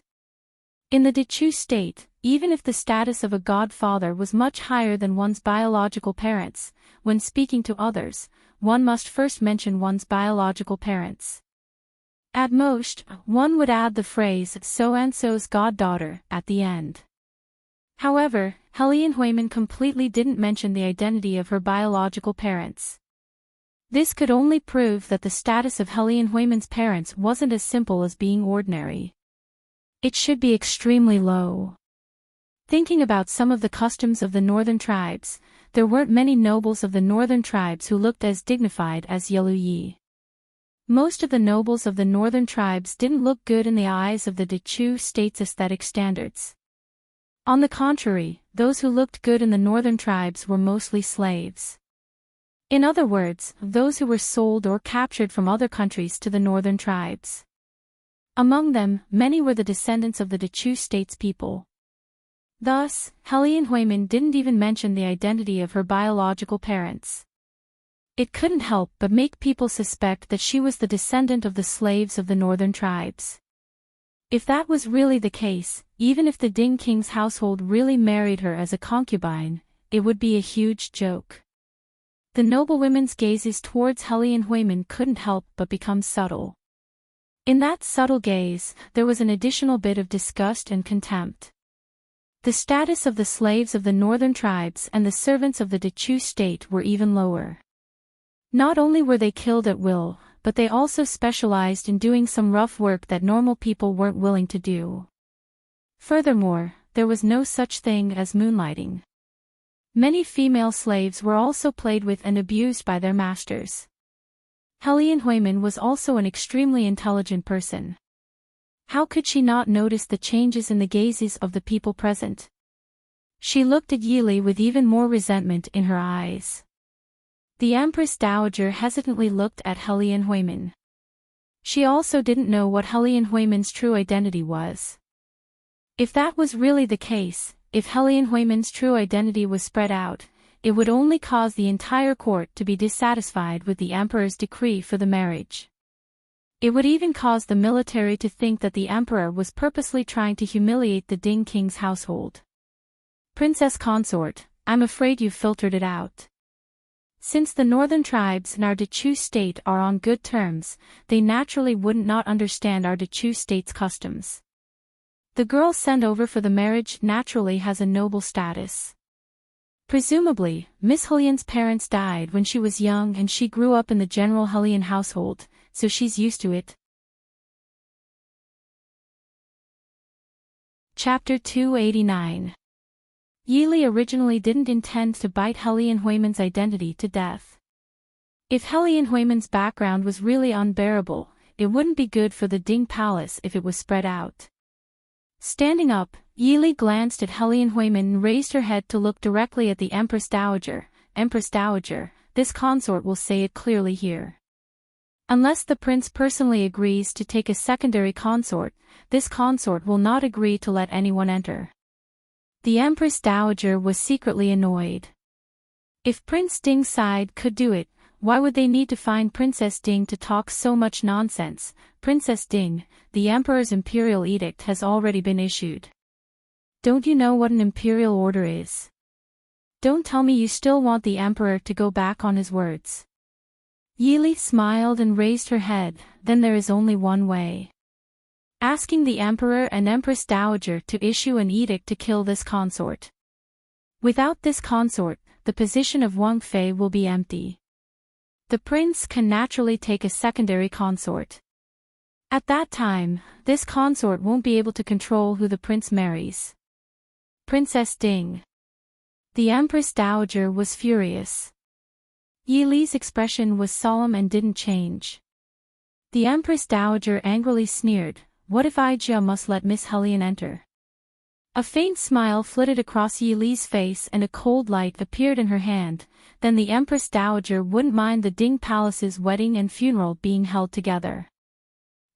Speaker 1: In the Dechu state, even if the status of a godfather was much higher than one's biological parents, when speaking to others, one must first mention one's biological parents. At most, one would add the phrase so-and-so's goddaughter at the end. However, Helian Huimin completely didn't mention the identity of her biological parents. This could only prove that the status of Helian Huimin's parents wasn't as simple as being ordinary. It should be extremely low. Thinking about some of the customs of the northern tribes, there weren't many nobles of the northern tribes who looked as dignified as Yelu Yi. Most of the nobles of the northern tribes didn't look good in the eyes of the Dechu state's aesthetic standards. On the contrary, those who looked good in the northern tribes were mostly slaves. In other words, those who were sold or captured from other countries to the northern tribes. Among them, many were the descendants of the Dechu state's people. Thus, Helian Huimin didn't even mention the identity of her biological parents. It couldn't help but make people suspect that she was the descendant of the slaves of the northern tribes. If that was really the case, even if the Ding king's household really married her as a concubine, it would be a huge joke. The noblewomen's gazes towards Helian Huimin couldn't help but become subtle. In that subtle gaze, there was an additional bit of disgust and contempt. The status of the slaves of the northern tribes and the servants of the Dechu state were even lower. Not only were they killed at will, but they also specialized in doing some rough work that normal people weren't willing to do. Furthermore, there was no such thing as moonlighting. Many female slaves were also played with and abused by their masters. Helian Huimin was also an extremely intelligent person. How could she not notice the changes in the gazes of the people present? She looked at Yili with even more resentment in her eyes. The Empress Dowager hesitantly looked at Helian Huimin. She also didn't know what Helian Huimin's true identity was. If that was really the case, if Helian Huimin's true identity was spread out, it would only cause the entire court to be dissatisfied with the emperor's decree for the marriage. It would even cause the military to think that the emperor was purposely trying to humiliate the Ding king's household. Princess consort, I'm afraid you've filtered it out. Since the northern tribes in our Dechu state are on good terms, they naturally wouldn't not understand our Dechu state's customs. The girl sent over for the marriage naturally has a noble status. Presumably, Miss Hellian's parents died when she was young and she grew up in the general Hellian household, so she's used to it. Chapter 289. Yili originally didn't intend to bite Hellian Huiman's identity to death. If Hellian Huiman's background was really unbearable, it wouldn't be good for the Ding Palace if it was spread out. Standing up, Yili glanced at Hellian Huiman and raised her head to look directly at the Empress Dowager. Empress Dowager, this consort will say it clearly here. Unless the prince personally agrees to take a secondary consort, this consort will not agree to let anyone enter. The Empress Dowager was secretly annoyed. If Prince Ding's side could do it, why would they need to find Princess Ding to talk so much nonsense? Princess Ding, the Emperor's imperial edict has already been issued. Don't you know what an imperial order is? Don't tell me you still want the Emperor to go back on his words. Yili smiled and raised her head. Then there is only one way. Asking the Emperor and Empress Dowager to issue an edict to kill this consort. Without this consort, the position of Wang Fei will be empty. The prince can naturally take a secondary consort. At that time, this consort won't be able to control who the prince marries. Princess Ding. The Empress Dowager was furious. Yili's expression was solemn and didn't change. The Empress Dowager angrily sneered, "What if Ijia must let Miss Hellian enter?" A faint smile flitted across Yili's face and a cold light appeared in her hand. Then the Empress Dowager wouldn't mind the Ding Palace's wedding and funeral being held together.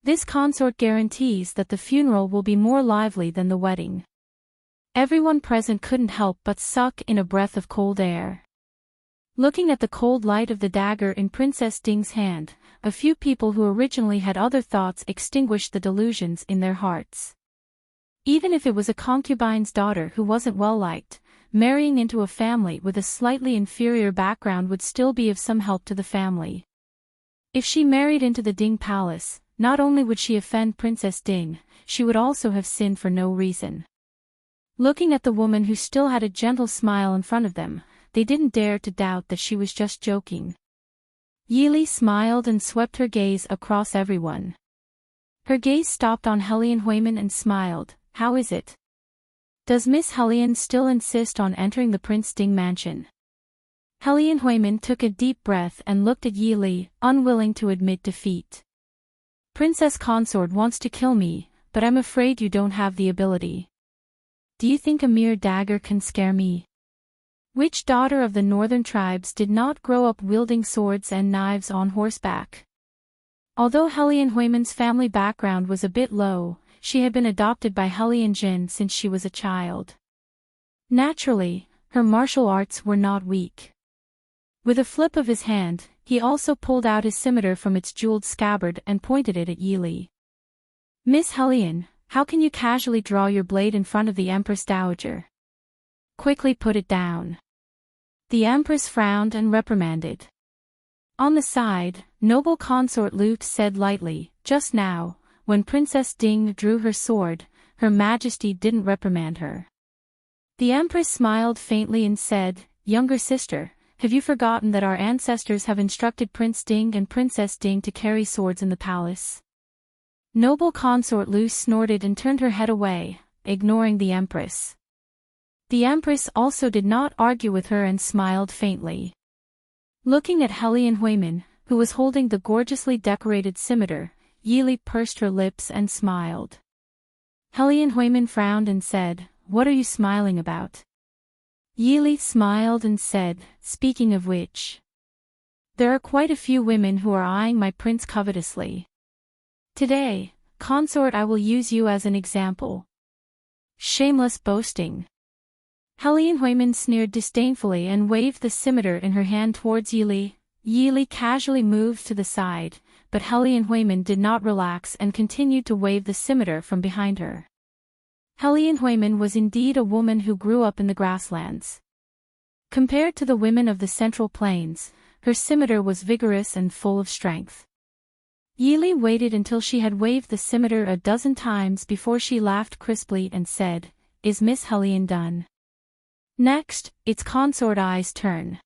Speaker 1: This consort guarantees that the funeral will be more lively than the wedding. Everyone present couldn't help but suck in a breath of cold air. Looking at the cold light of the dagger in Princess Ding's hand, a few people who originally had other thoughts extinguished the delusions in their hearts. Even if it was a concubine's daughter who wasn't well liked, marrying into a family with a slightly inferior background would still be of some help to the family. If she married into the Ding Palace, not only would she offend Princess Ding, she would also have sinned for no reason. Looking at the woman who still had a gentle smile in front of them, they didn't dare to doubt that she was just joking. Yili smiled and swept her gaze across everyone. Her gaze stopped on Hellian Huiman and smiled. "How is it? Does Miss Hellian still insist on entering the Prince Ding mansion?" Hellian Huiman took a deep breath and looked at Yili, unwilling to admit defeat. "Princess Consort wants to kill me, but I'm afraid you don't have the ability. Do you think a mere dagger can scare me?" Which daughter of the northern tribes did not grow up wielding swords and knives on horseback? Although Hellian Huiman's family background was a bit low, she had been adopted by Hellian Jin since she was a child. Naturally, her martial arts were not weak. With a flip of his hand, he also pulled out his scimitar from its jeweled scabbard and pointed it at Yili. "Miss Hellian, how can you casually draw your blade in front of the Empress Dowager? Quickly put it down." The Empress frowned and reprimanded. On the side, noble consort Lu said lightly, "Just now, when Princess Ding drew her sword, Her Majesty didn't reprimand her." The Empress smiled faintly and said, "Younger sister, have you forgotten that our ancestors have instructed Prince Ding and Princess Ding to carry swords in the palace?" Noble consort Lu snorted and turned her head away, ignoring the Empress. The Empress also did not argue with her and smiled faintly. Looking at Hellian Huiman, who was holding the gorgeously decorated scimitar, Yili pursed her lips and smiled. Hellian Huiman frowned and said, "What are you smiling about?" Yili smiled and said, "Speaking of which, there are quite a few women who are eyeing my prince covetously. Today, consort, I will use you as an example." Shameless boasting. Hellian Huiman sneered disdainfully and waved the scimitar in her hand towards Yili. Yili casually moved to the side, but Hellian Huiman did not relax and continued to wave the scimitar from behind her. Hellian Huiman was indeed a woman who grew up in the grasslands. Compared to the women of the Central Plains, her scimitar was vigorous and full of strength. Yili waited until she had waved the scimitar a dozen times before she laughed crisply and said, "Is Miss Hellion done?" Next, its consort Ai's turn.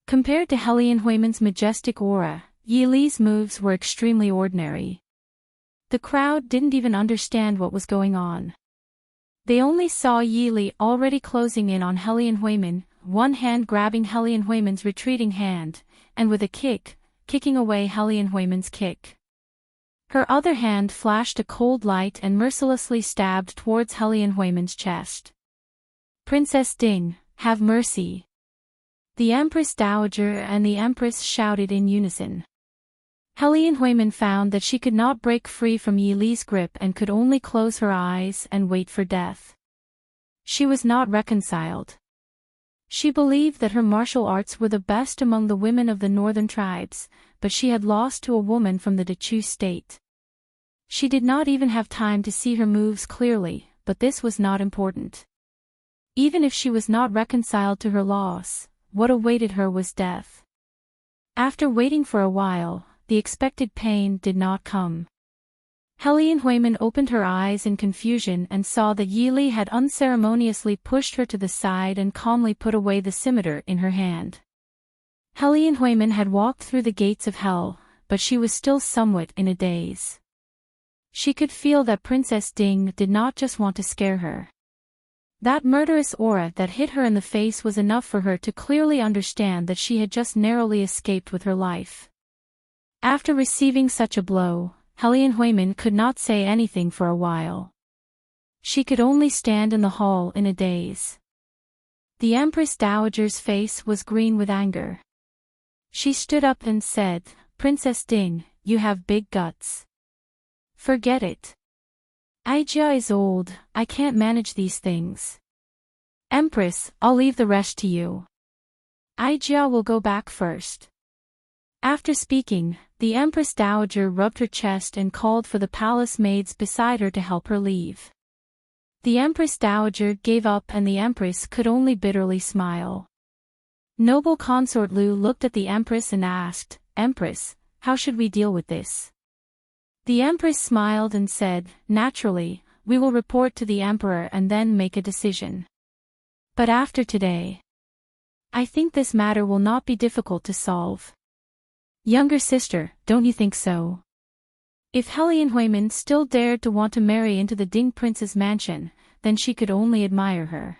Speaker 1: Compared to Hellion majestic aura, Yili's moves were extremely ordinary. The crowd didn't even understand what was going on. They only saw Yili already closing in on Hellion, one hand grabbing Hellion retreating hand, and with a kick, kicking away Hellion kick. Her other hand flashed a cold light and mercilessly stabbed towards Hellion chest. "Princess Ding, have mercy!" The Empress Dowager and the Empress shouted in unison. Hellion found that she could not break free from Yili's grip and could only close her eyes and wait for death. She was not reconciled. She believed that her martial arts were the best among the women of the northern tribes, but she had lost to a woman from the Dechu state. She did not even have time to see her moves clearly, but this was not important. Even if she was not reconciled to her loss, what awaited her was death. After waiting for a while, the expected pain did not come. Hellion opened her eyes in confusion and saw that Yili had unceremoniously pushed her to the side and calmly put away the scimitar in her hand. Hellion had walked through the gates of hell, but she was still somewhat in a daze. She could feel that Princess Ding did not just want to scare her. That murderous aura that hit her in the face was enough for her to clearly understand that she had just narrowly escaped with her life. After receiving such a blow, Hellion could not say anything for a while. She could only stand in the hall in a daze. The Empress Dowager's face was green with anger. She stood up and said, "Princess Ding, you have big guts. Forget it. Aijia is old, I can't manage these things. Empress, I'll leave the rest to you. Aijia will go back first." After speaking, the Empress Dowager rubbed her chest and called for the palace maids beside her to help her leave. The Empress Dowager gave up and the Empress could only bitterly smile. Noble Consort Lu looked at the Empress and asked, "Empress, how should we deal with this?" The Empress smiled and said, "Naturally, we will report to the Emperor and then make a decision. But after today, I think this matter will not be difficult to solve." "Younger sister, don't you think so?" If Hellion still dared to want to marry into the Ding Prince's mansion, then she could only admire her.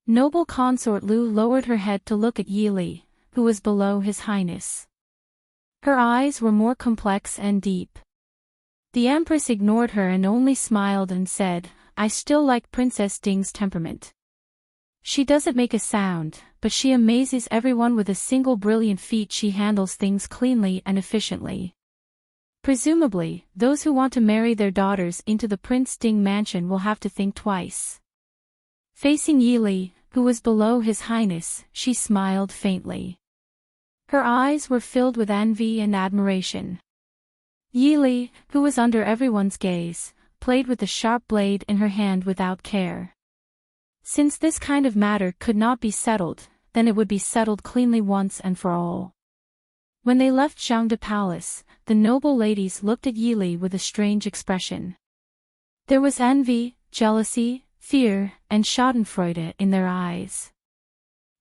Speaker 1: Noble Consort Lu lowered her head to look at Yili, who was below His Highness. Her eyes were more complex and deep. The Empress ignored her and only smiled and said, "I still like Princess Ding's temperament. She doesn't make a sound, but she amazes everyone with a single brilliant feat. She handles things cleanly and efficiently. Presumably, those who want to marry their daughters into the Prince Ding mansion will have to think twice." Facing Yili, who was below His Highness, she smiled faintly. Her eyes were filled with envy and admiration. Yili, who was under everyone's gaze, played with the sharp blade in her hand without care. Since this kind of matter could not be settled, then it would be settled cleanly once and for all. When they left Zhangde Palace, the noble ladies looked at Yili with a strange expression. There was envy, jealousy, fear, and schadenfreude in their eyes.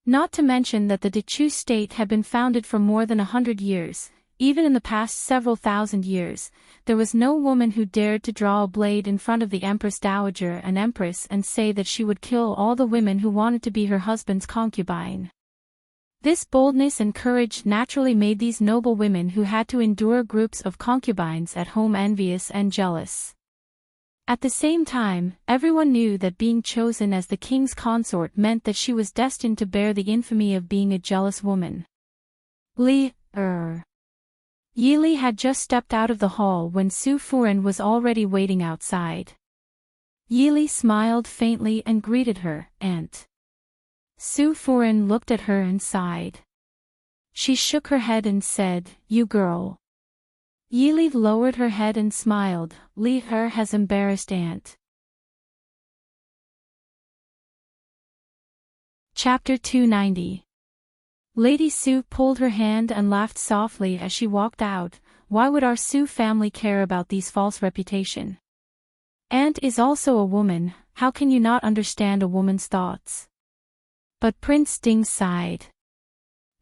Speaker 1: Not to mention that the Dechu state had been founded for more than 100 years. Even in the past several thousand years, there was no woman who dared to draw a blade in front of the Empress Dowager and Empress and say that she would kill all the women who wanted to be her husband's concubine. This boldness and courage naturally made these noble women who had to endure groups of concubines at home envious and jealous. At the same time, everyone knew that being chosen as the king's consort meant that she was destined to bear the infamy of being a jealous woman. Yili had just stepped out of the hall when Su Furen was already waiting outside. Yili smiled faintly and greeted her, "Aunt." Su Furen looked at her and sighed. She shook her head and said, "You girl." Yili lowered her head and smiled, "Li Her has embarrassed Aunt." Chapter 290. Lady Sue pulled her hand and laughed softly as she walked out. Why would our Sue family care about these false reputation? Aunt is also a woman, how can you not understand a woman's thoughts? But Prince Ding sighed.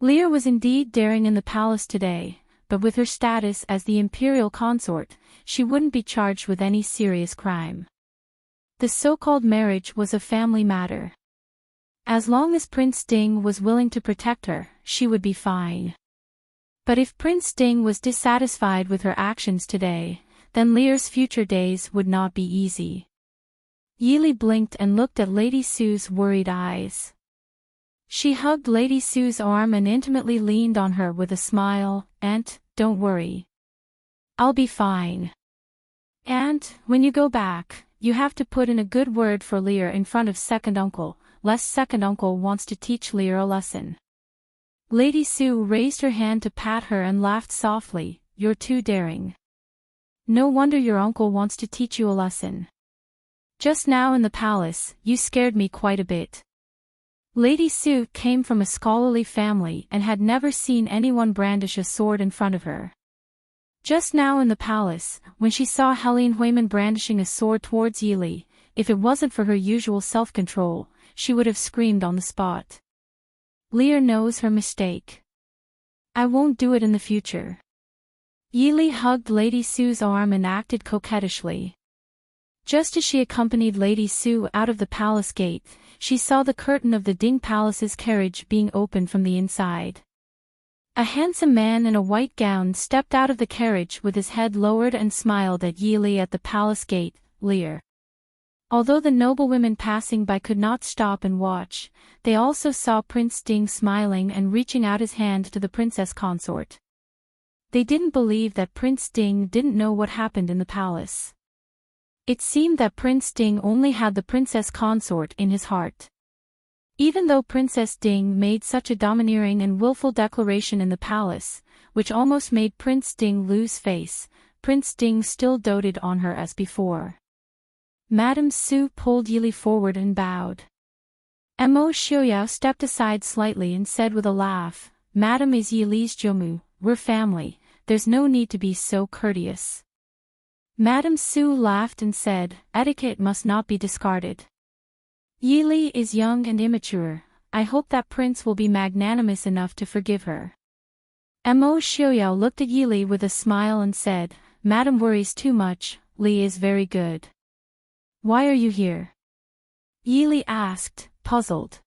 Speaker 1: Lear was indeed daring in the palace today, but with her status as the imperial consort, she wouldn't be charged with any serious crime. The so-called marriage was a family matter. As long as Prince Ding was willing to protect her, she would be fine. But if Prince Ding was dissatisfied with her actions today, then Lear's future days would not be easy. Yili blinked and looked at Lady Sue's worried eyes. She hugged Lady Sue's arm and intimately leaned on her with a smile. Aunt, don't worry. I'll be fine. Aunt, when you go back, you have to put in a good word for Lear in front of second uncle, lest second uncle wants to teach Lear a lesson. Lady Sue raised her hand to pat her and laughed softly. You're too daring. No wonder your uncle wants to teach you a lesson. Just now in the palace, you scared me quite a bit. Lady Sue came from a scholarly family and had never seen anyone brandish a sword in front of her. Just now in the palace, when she saw Heartwarming brandishing a sword towards Yili, if it wasn't for her usual self-control, she would have screamed on the spot. Lear knows her mistake. I won't do it in the future. Yili hugged Lady Sue's arm and acted coquettishly. Just as she accompanied Lady Sue out of the palace gate, she saw the curtain of the Ding Palace's carriage being opened from the inside. A handsome man in a white gown stepped out of the carriage with his head lowered and smiled at Yili at the palace gate. Lear. Although the noblewomen passing by could not stop and watch, they also saw Prince Ding smiling and reaching out his hand to the princess consort. They didn't believe that Prince Ding didn't know what happened in the palace. It seemed that Prince Ding only had the princess consort in his heart. Even though Princess Ding made such a domineering and willful declaration in the palace, which almost made Prince Ding lose face, Prince Ding still doted on her as before. Madame Sue pulled Yili forward and bowed. Mo Xiaoyao stepped aside slightly and said with a laugh, Madame is Yili's Jomu, we're family, there's no need to be so courteous. Madame Sue laughed and said, etiquette must not be discarded. Yili is young and immature, I hope that prince will be magnanimous enough to forgive her. Mo Xiaoyao looked at Yili with a smile and said, Madame worries too much, Li is very good. Why are you here? Yili asked, puzzled.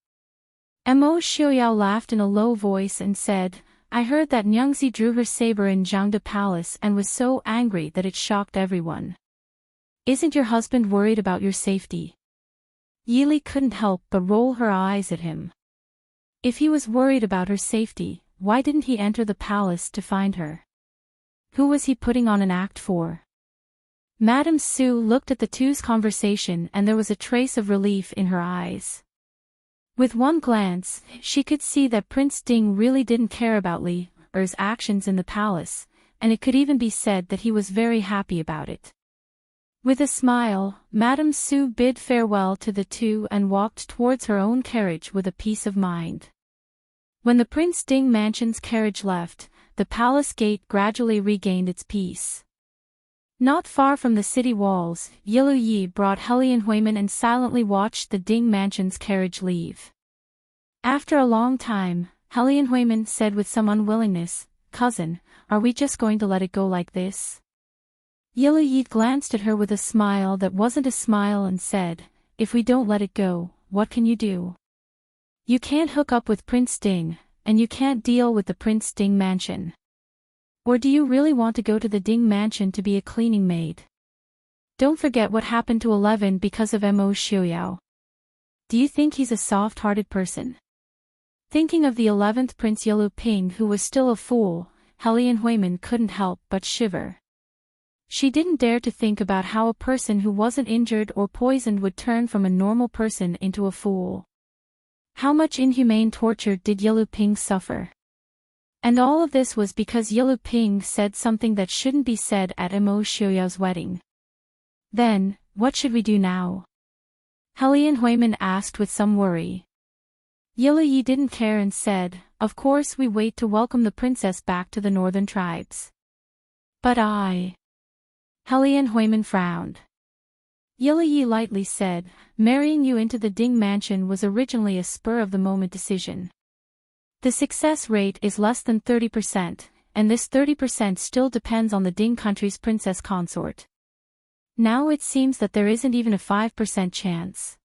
Speaker 1: Mo Xiaoyao laughed in a low voice and said, I heard that Nyingzi drew her saber in Zhangde Palace and was so angry that it shocked everyone. Isn't your husband worried about your safety? Yili couldn't help but roll her eyes at him. If he was worried about her safety, why didn't he enter the palace to find her? Who was he putting on an act for? Madame Sue looked at the two's conversation and there was a trace of relief in her eyes. With one glance, she could see that Prince Ding really didn't care about Li's actions in the palace, and it could even be said that he was very happy about it. With a smile, Madame Sue bid farewell to the two and walked towards her own carriage with a peace of mind. When the Prince Ding mansion's carriage left, the palace gate gradually regained its peace. Not far from the city walls, Yilu Yi brought Heartwarming and silently watched the Ding mansion's carriage leave. After a long time, Heartwarming said with some unwillingness, Cousin, are we just going to let it go like this? Yilu Yi glanced at her with a smile that wasn't a smile and said, If we don't let it go, what can you do? You can't hook up with Prince Ding, and you can't deal with the Prince Ding mansion. Or do you really want to go to the Ding mansion to be a cleaning maid? Don't forget what happened to 11 because of Mo Xiaoyao. Do you think he's a soft-hearted person? Thinking of the 11th Prince Yilu Ping who was still a fool, Heartwarming couldn't help but shiver. She didn't dare to think about how a person who wasn't injured or poisoned would turn from a normal person into a fool. How much inhumane torture did Yilu Ping suffer? And all of this was because Yilu Ping said something that shouldn't be said at Mo Xiaoyao's wedding. Then, what should we do now? Heartwarming asked with some worry. Yi didn't care and said, "Of course we wait to welcome the princess back to the northern tribes." "But I..." Huimin frowned. Yi lightly said, "Marrying you into the Ding mansion was originally a spur-of-the-moment decision. The success rate is less than 30%, and this 30% still depends on the Ding country's princess consort. Now it seems that there isn't even a 5% chance.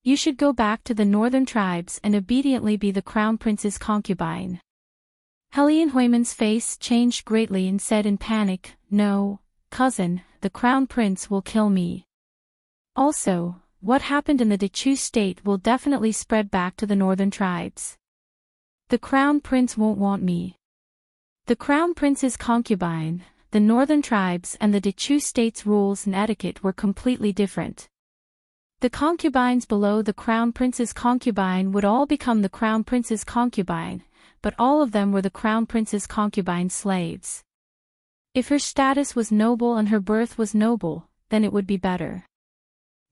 Speaker 1: You should go back to the northern tribes and obediently be the crown prince's concubine." Huimin's face changed greatly and said in panic, "No, cousin, the crown prince will kill me. Also, what happened in the Dechu state will definitely spread back to the northern tribes. The crown prince won't want me. The crown prince's concubine, the northern tribes and the Dechu state's rules and etiquette were completely different. The concubines below the crown prince's concubine would all become the crown prince's concubine, but all of them were the crown prince's concubine slaves. If her status was noble and her birth was noble, then it would be better.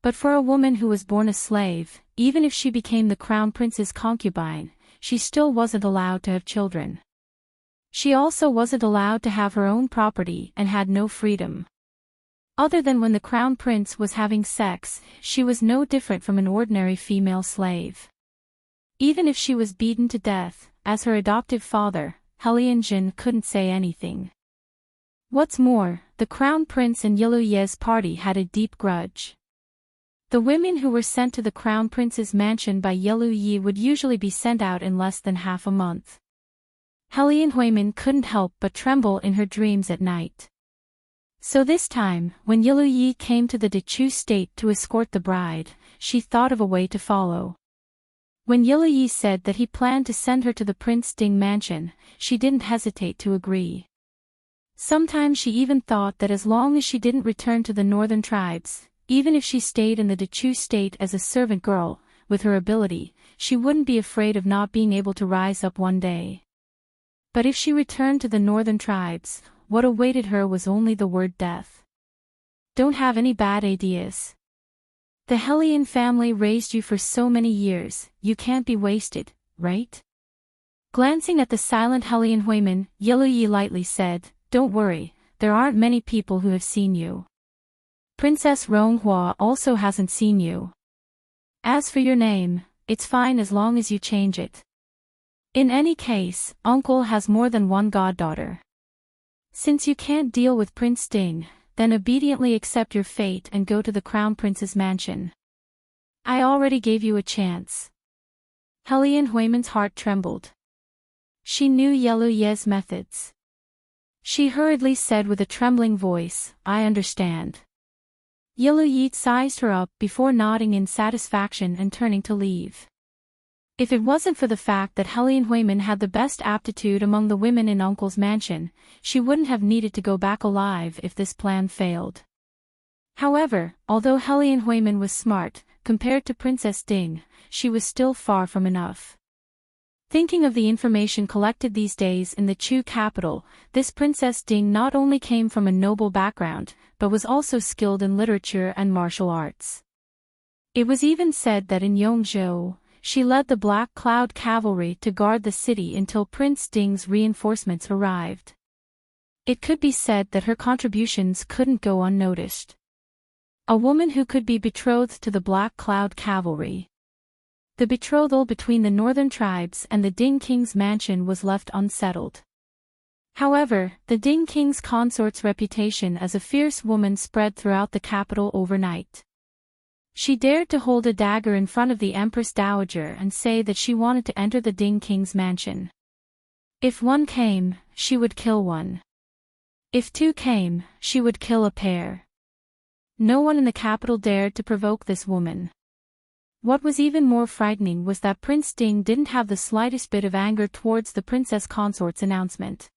Speaker 1: But for a woman who was born a slave, even if she became the crown prince's concubine, she still wasn't allowed to have children. She also wasn't allowed to have her own property and had no freedom. Other than when the crown prince was having sex, she was no different from an ordinary female slave. Even if she was beaten to death, as her adoptive father, Jin couldn't say anything. What's more, the crown prince and Yiluye's party had a deep grudge. The women who were sent to the crown prince's mansion by Yi would usually be sent out in less than half a month. Huimin couldn't help but tremble in her dreams at night. So this time, when Yi came to the Dechu state to escort the bride, she thought of a way to follow. When Yi said that he planned to send her to the Prince Ding mansion, she didn't hesitate to agree. Sometimes she even thought that as long as she didn't return to the northern tribes, even if she stayed in the Dechu state as a servant girl, with her ability, she wouldn't be afraid of not being able to rise up one day. But if she returned to the northern tribes, what awaited her was only the word death. Don't have any bad ideas. The Hellion family raised you for so many years, you can't be wasted, right? Glancing at the silent Huimin, Yi lightly said, "Don't worry, there aren't many people who have seen you. Princess Ronghua also hasn't seen you. As for your name, it's fine as long as you change it. In any case, uncle has more than one goddaughter. Since you can't deal with Prince Ding, then obediently accept your fate and go to the crown prince's mansion. I already gave you a chance." Huimin's heart trembled. She knew Yiluye's methods. She hurriedly said with a trembling voice, "I understand." Yiluye sized her up before nodding in satisfaction and turning to leave. If it wasn't for the fact that Huimin had the best aptitude among the women in Uncle's mansion, she wouldn't have needed to go back alive if this plan failed. However, although Huimin was smart, compared to Princess Ding, she was still far from enough. Thinking of the information collected these days in the Chu capital, this Princess Ding not only came from a noble background, but was also skilled in literature and martial arts. It was even said that in Yongzhou, she led the Black Cloud Cavalry to guard the city until Prince Ding's reinforcements arrived. It could be said that her contributions couldn't go unnoticed. A woman who could be betrothed to the Black Cloud Cavalry. The betrothal between the northern tribes and the Ding King's mansion was left unsettled. However, the Ding King's consort's reputation as a fierce woman spread throughout the capital overnight. She dared to hold a dagger in front of the Empress Dowager and say that she wanted to enter the Ding King's mansion. If one came, she would kill one. If two came, she would kill a pair. No one in the capital dared to provoke this woman. What was even more frightening was that Prince Ding didn't have the slightest bit of anger towards the princess consort's announcement.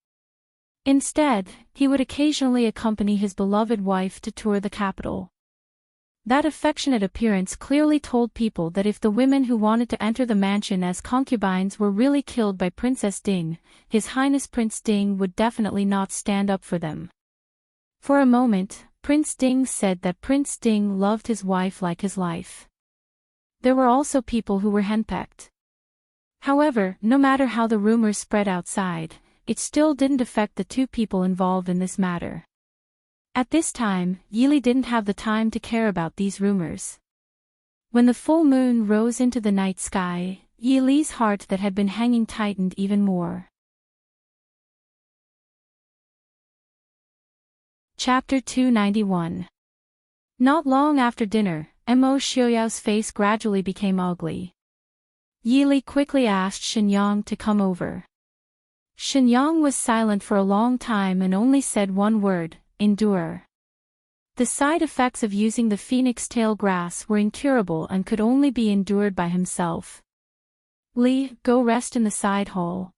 Speaker 1: Instead, he would occasionally accompany his beloved wife to tour the capital. That affectionate appearance clearly told people that if the women who wanted to enter the mansion as concubines were really killed by Princess Ding, His Highness Prince Ding would definitely not stand up for them. For a moment, Prince Ding said that Prince Ding loved his wife like his life. There were also people who were henpecked. However, no matter how the rumors spread outside, it still didn't affect the two people involved in this matter. At this time, Yili didn't have the time to care about these rumors. When the full moon rose into the night sky, Yili's heart that had been hanging tightened even more. Chapter 291. Not long after dinner, Mo Xiaoyao's face gradually became ugly. Yili quickly asked Shenyang to come over. Shenyang was silent for a long time and only said one word, endure. The side effects of using the phoenix tail grass were incurable and could only be endured by himself. Li, go rest in the side hall.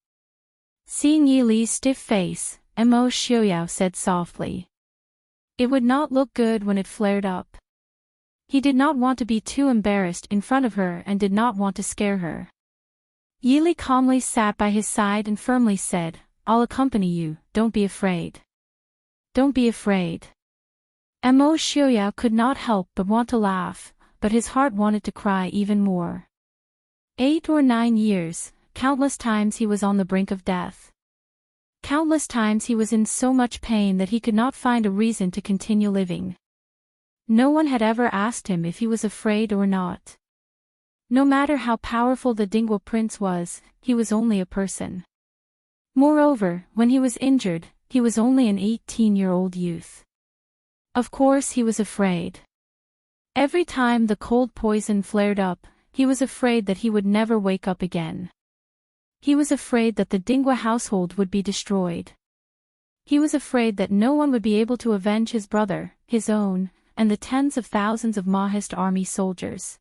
Speaker 1: Seeing Yi Li's stiff face, Mo Xiaoyao said softly. It would not look good when it flared up. He did not want to be too embarrassed in front of her and did not want to scare her. Yi Li calmly sat by his side and firmly said, I'll accompany you, don't be afraid. Don't be afraid. Mo Xiaoyao could not help but want to laugh, but his heart wanted to cry even more. 8 or 9 years, countless times he was on the brink of death. Countless times he was in so much pain that he could not find a reason to continue living. No one had ever asked him if he was afraid or not. No matter how powerful the Dingguo prince was, he was only a person. Moreover, when he was injured, he was only an 18-year-old youth. Of course he was afraid. Every time the cold poison flared up, he was afraid that he would never wake up again. He was afraid that the Dingguo household would be destroyed. He was afraid that no one would be able to avenge his brother, his own, and the tens of thousands of Mahist army soldiers.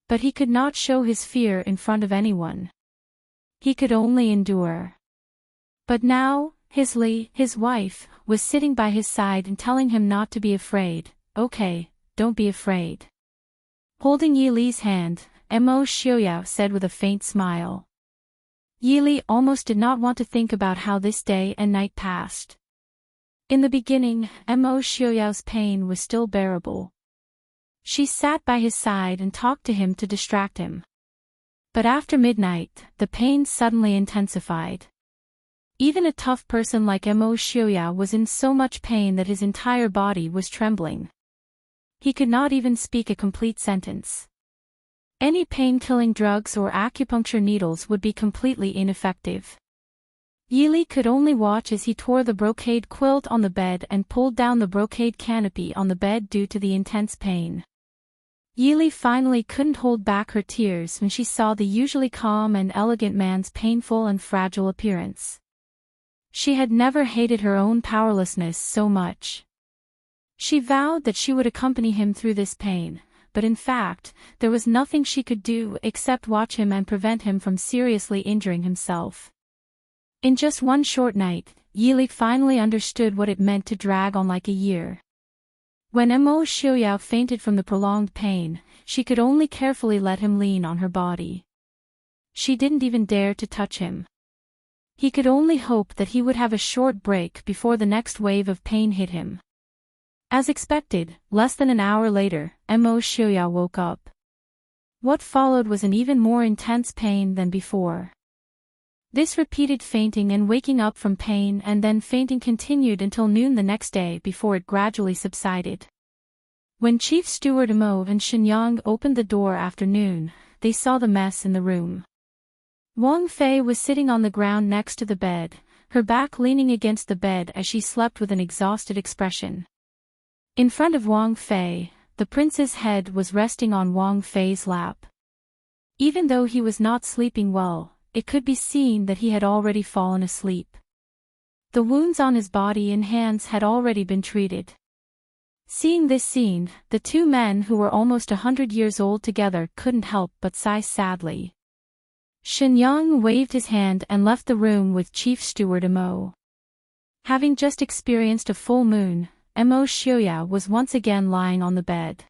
Speaker 1: But he could not show his fear in front of anyone. He could only endure. But now, his Li, his wife, was sitting by his side and telling him not to be afraid. Okay, don't be afraid. Holding Yi Li's hand, Mo Xiaoyao said with a faint smile. Yi Li almost did not want to think about how this day and night passed. In the beginning, Mo Xiaoyao's pain was still bearable. She sat by his side and talked to him to distract him. But after midnight, the pain suddenly intensified. Even a tough person like Mo Xiaoyao was in so much pain that his entire body was trembling. He could not even speak a complete sentence. Any pain-killing drugs or acupuncture needles would be completely ineffective. Yi Li could only watch as he tore the brocade quilt on the bed and pulled down the brocade canopy on the bed due to the intense pain. Yi Li finally couldn't hold back her tears when she saw the usually calm and elegant man's painful and fragile appearance. She had never hated her own powerlessness so much. She vowed that she would accompany him through this pain, but in fact, there was nothing she could do except watch him and prevent him from seriously injuring himself. In just one short night, Yi Li finally understood what it meant to drag on like a year. When Mo Xiaoyao fainted from the prolonged pain, she could only carefully let him lean on her body. She didn't even dare to touch him. He could only hope that he would have a short break before the next wave of pain hit him. As expected, less than an hour later, Mo Xiaoyao woke up. What followed was an even more intense pain than before. This repeated fainting and waking up from pain and then fainting continued until noon the next day before it gradually subsided. When Chief Steward Mo and Shenyang opened the door after noon, they saw the mess in the room. Wang Fei was sitting on the ground next to the bed, her back leaning against the bed as she slept with an exhausted expression. In front of Wang Fei, the prince's head was resting on Wang Fei's lap. Even though he was not sleeping well, it could be seen that he had already fallen asleep. The wounds on his body and hands had already been treated. Seeing this scene, the two men who were almost 100 years old together couldn't help but sigh sadly. Shenyang waved his hand and left the room with Chief Steward Mo. Having just experienced a full moon, Mo Xiaoyao was once again lying on the bed.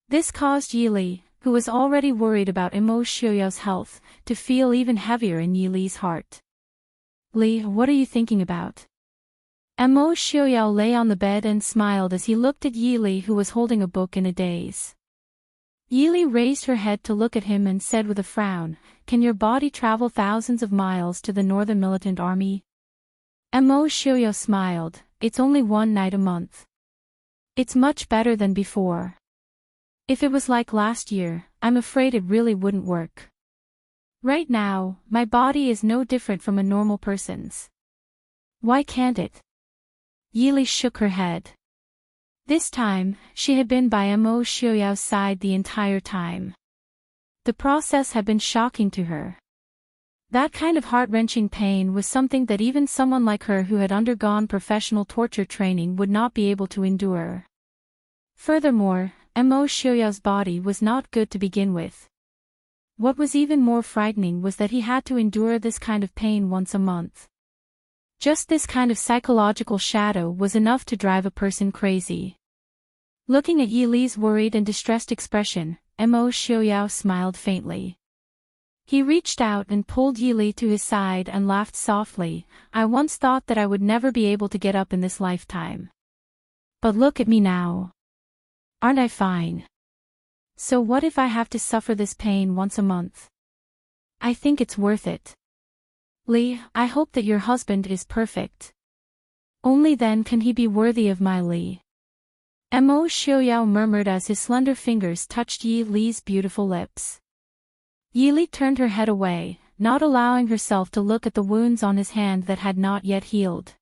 Speaker 1: This caused Yi Li, who was already worried about Mo Xiaoyao's health, to feel even heavier in Yi Li's heart. Li, what are you thinking about? Mo Xiaoyao lay on the bed and smiled as he looked at Yi Li, who was holding a book in a daze. Yili raised her head to look at him and said with a frown, "Can your body travel thousands of miles to the northern militant army?" Mo Xiuyao smiled, "It's only one night a month. It's much better than before. If it was like last year, I'm afraid it really wouldn't work. Right now, my body is no different from a normal person's." "Why can't it?" Yili shook her head. This time, she had been by Mo Xiuyao's side the entire time. The process had been shocking to her. That kind of heart-wrenching pain was something that even someone like her who had undergone professional torture training would not be able to endure. Furthermore, Mo Xiuyao's body was not good to begin with. What was even more frightening was that he had to endure this kind of pain once a month. Just this kind of psychological shadow was enough to drive a person crazy. Looking at Yili's worried and distressed expression, Mo Xiuyao smiled faintly. He reached out and pulled Yili to his side and laughed softly. "I once thought that I would never be able to get up in this lifetime. But look at me now. Aren't I fine? So what if I have to suffer this pain once a month? I think it's worth it. Li, I hope that your husband is perfect. Only then can he be worthy of my Li." Mo Xiuyao murmured as his slender fingers touched Yi Li's beautiful lips. Yili turned her head away, not allowing herself to look at the wounds on his hand that had not yet healed.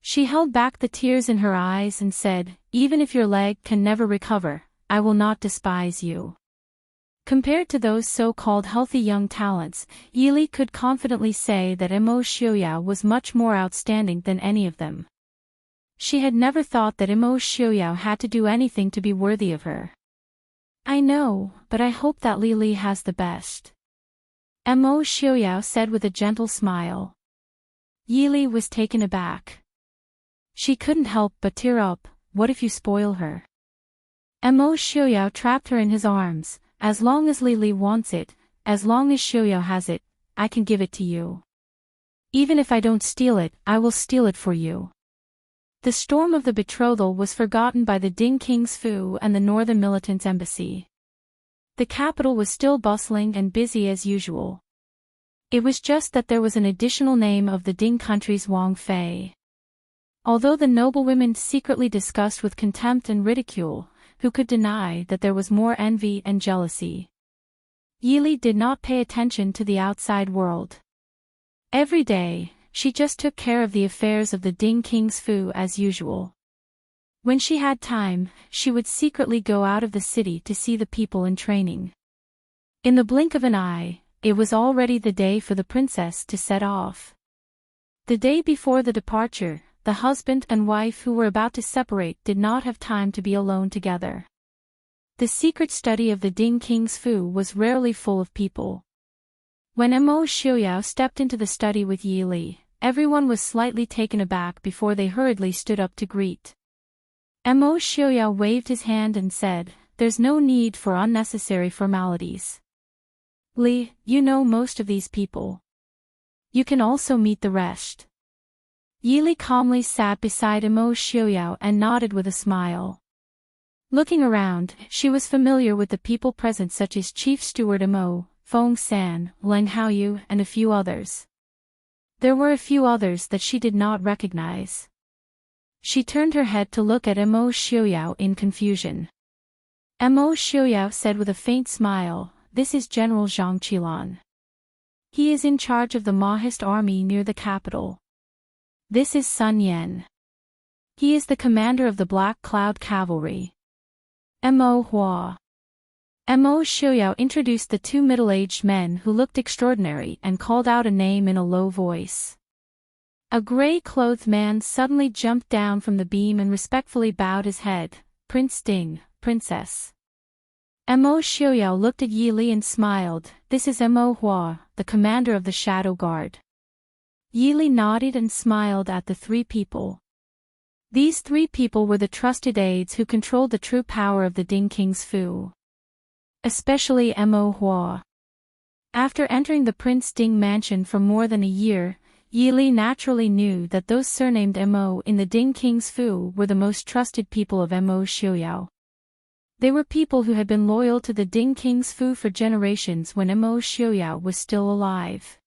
Speaker 1: She held back the tears in her eyes and said, "Even if your leg can never recover, I will not despise you." Compared to those so-called healthy young talents, Yili could confidently say that Mo Xiuyao was much more outstanding than any of them. She had never thought that Mo Xiuyao had to do anything to be worthy of her. "I know, but I hope that Li has the best," Mo Xiuyao said with a gentle smile. Yili was taken aback. She couldn't help but tear up. "What if you spoil her?" Mo Xiuyao trapped her in his arms. "As long as Li wants it, as long as Xiuyao has it, I can give it to you. Even if I don't steal it, I will steal it for you." The storm of the betrothal was forgotten by the Ding King's Fu and the northern militants' embassy. The capital was still bustling and busy as usual. It was just that there was an additional name of the Ding country's Wang Fei. Although the noblewomen secretly discussed with contempt and ridicule, who could deny that there was more envy and jealousy? Yili did not pay attention to the outside world. Every day, she just took care of the affairs of the Ding King's Fu as usual. When she had time, she would secretly go out of the city to see the people in training. In the blink of an eye, it was already the day for the princess to set off. The day before the departure, the husband and wife who were about to separate did not have time to be alone together. The secret study of the Ding King's Fu was rarely full of people. When Mo Xiuyao stepped into the study with Yili, everyone was slightly taken aback before they hurriedly stood up to greet. Mo Xiuyao waved his hand and said, "There's no need for unnecessary formalities. Li, you know most of these people. You can also meet the rest." Yili calmly sat beside Mo Xiuyao and nodded with a smile. Looking around, she was familiar with the people present such as Chief Steward Mo, Feng San, Leng Haoyu and a few others. There were a few others that she did not recognize. She turned her head to look at Mo Xiuyao in confusion. Mo Xiuyao said with a faint smile, "This is General Zhang Qilan. He is in charge of the Maoist army near the capital. This is Sun Yan. He is the commander of the Black Cloud Cavalry. Mo Hua." Mo Xiuyao introduced the two middle-aged men who looked extraordinary and called out a name in a low voice. A gray-clothed man suddenly jumped down from the beam and respectfully bowed his head. "Prince Ding, Princess." Mo Xiuyao looked at Yili and smiled. "This is Mo Hua, the commander of the Shadow Guard." Yili nodded and smiled at the three people. These three people were the trusted aides who controlled the true power of the Ding King's Fu. Especially Mo Hua. After entering the Prince Ding mansion for more than a year, Yili naturally knew that those surnamed Mo in the Ding King's Fu were the most trusted people of Mo Xiuyao. They were people who had been loyal to the Ding King's Fu for generations when Mo Xiuyao was still alive.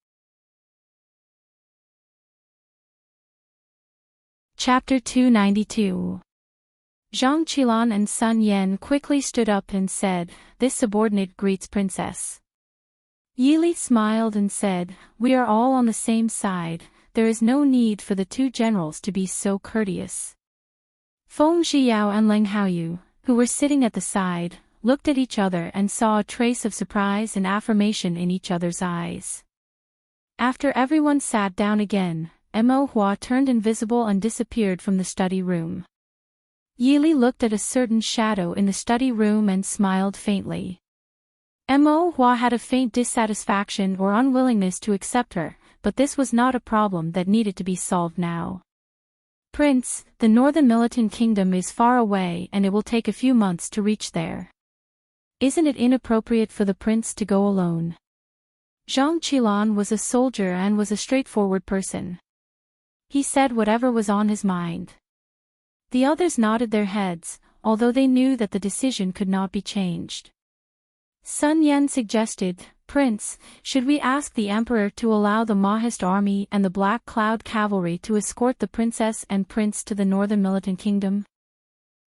Speaker 1: Chapter 292. Zhang Qilan and Sun Yan quickly stood up and said, "This subordinate greets Princess." Yili smiled and said, "We are all on the same side, there is no need for the two generals to be so courteous." Feng Zhiyao and Leng Haoyu, who were sitting at the side, looked at each other and saw a trace of surprise and affirmation in each other's eyes. After everyone sat down again, Mo Hua turned invisible and disappeared from the study room. Yili looked at a certain shadow in the study room and smiled faintly. Mo Hua had a faint dissatisfaction or unwillingness to accept her, but this was not a problem that needed to be solved now. "Prince, the Northern Militant Kingdom is far away and it will take a few months to reach there. Isn't it inappropriate for the prince to go alone?" Zhang Qilan was a soldier and was a straightforward person. He said whatever was on his mind. The others nodded their heads, although they knew that the decision could not be changed. Sun Yan suggested, "Prince, should we ask the emperor to allow the Mahist army and the Black Cloud cavalry to escort the princess and prince to the Northern Militant Kingdom?"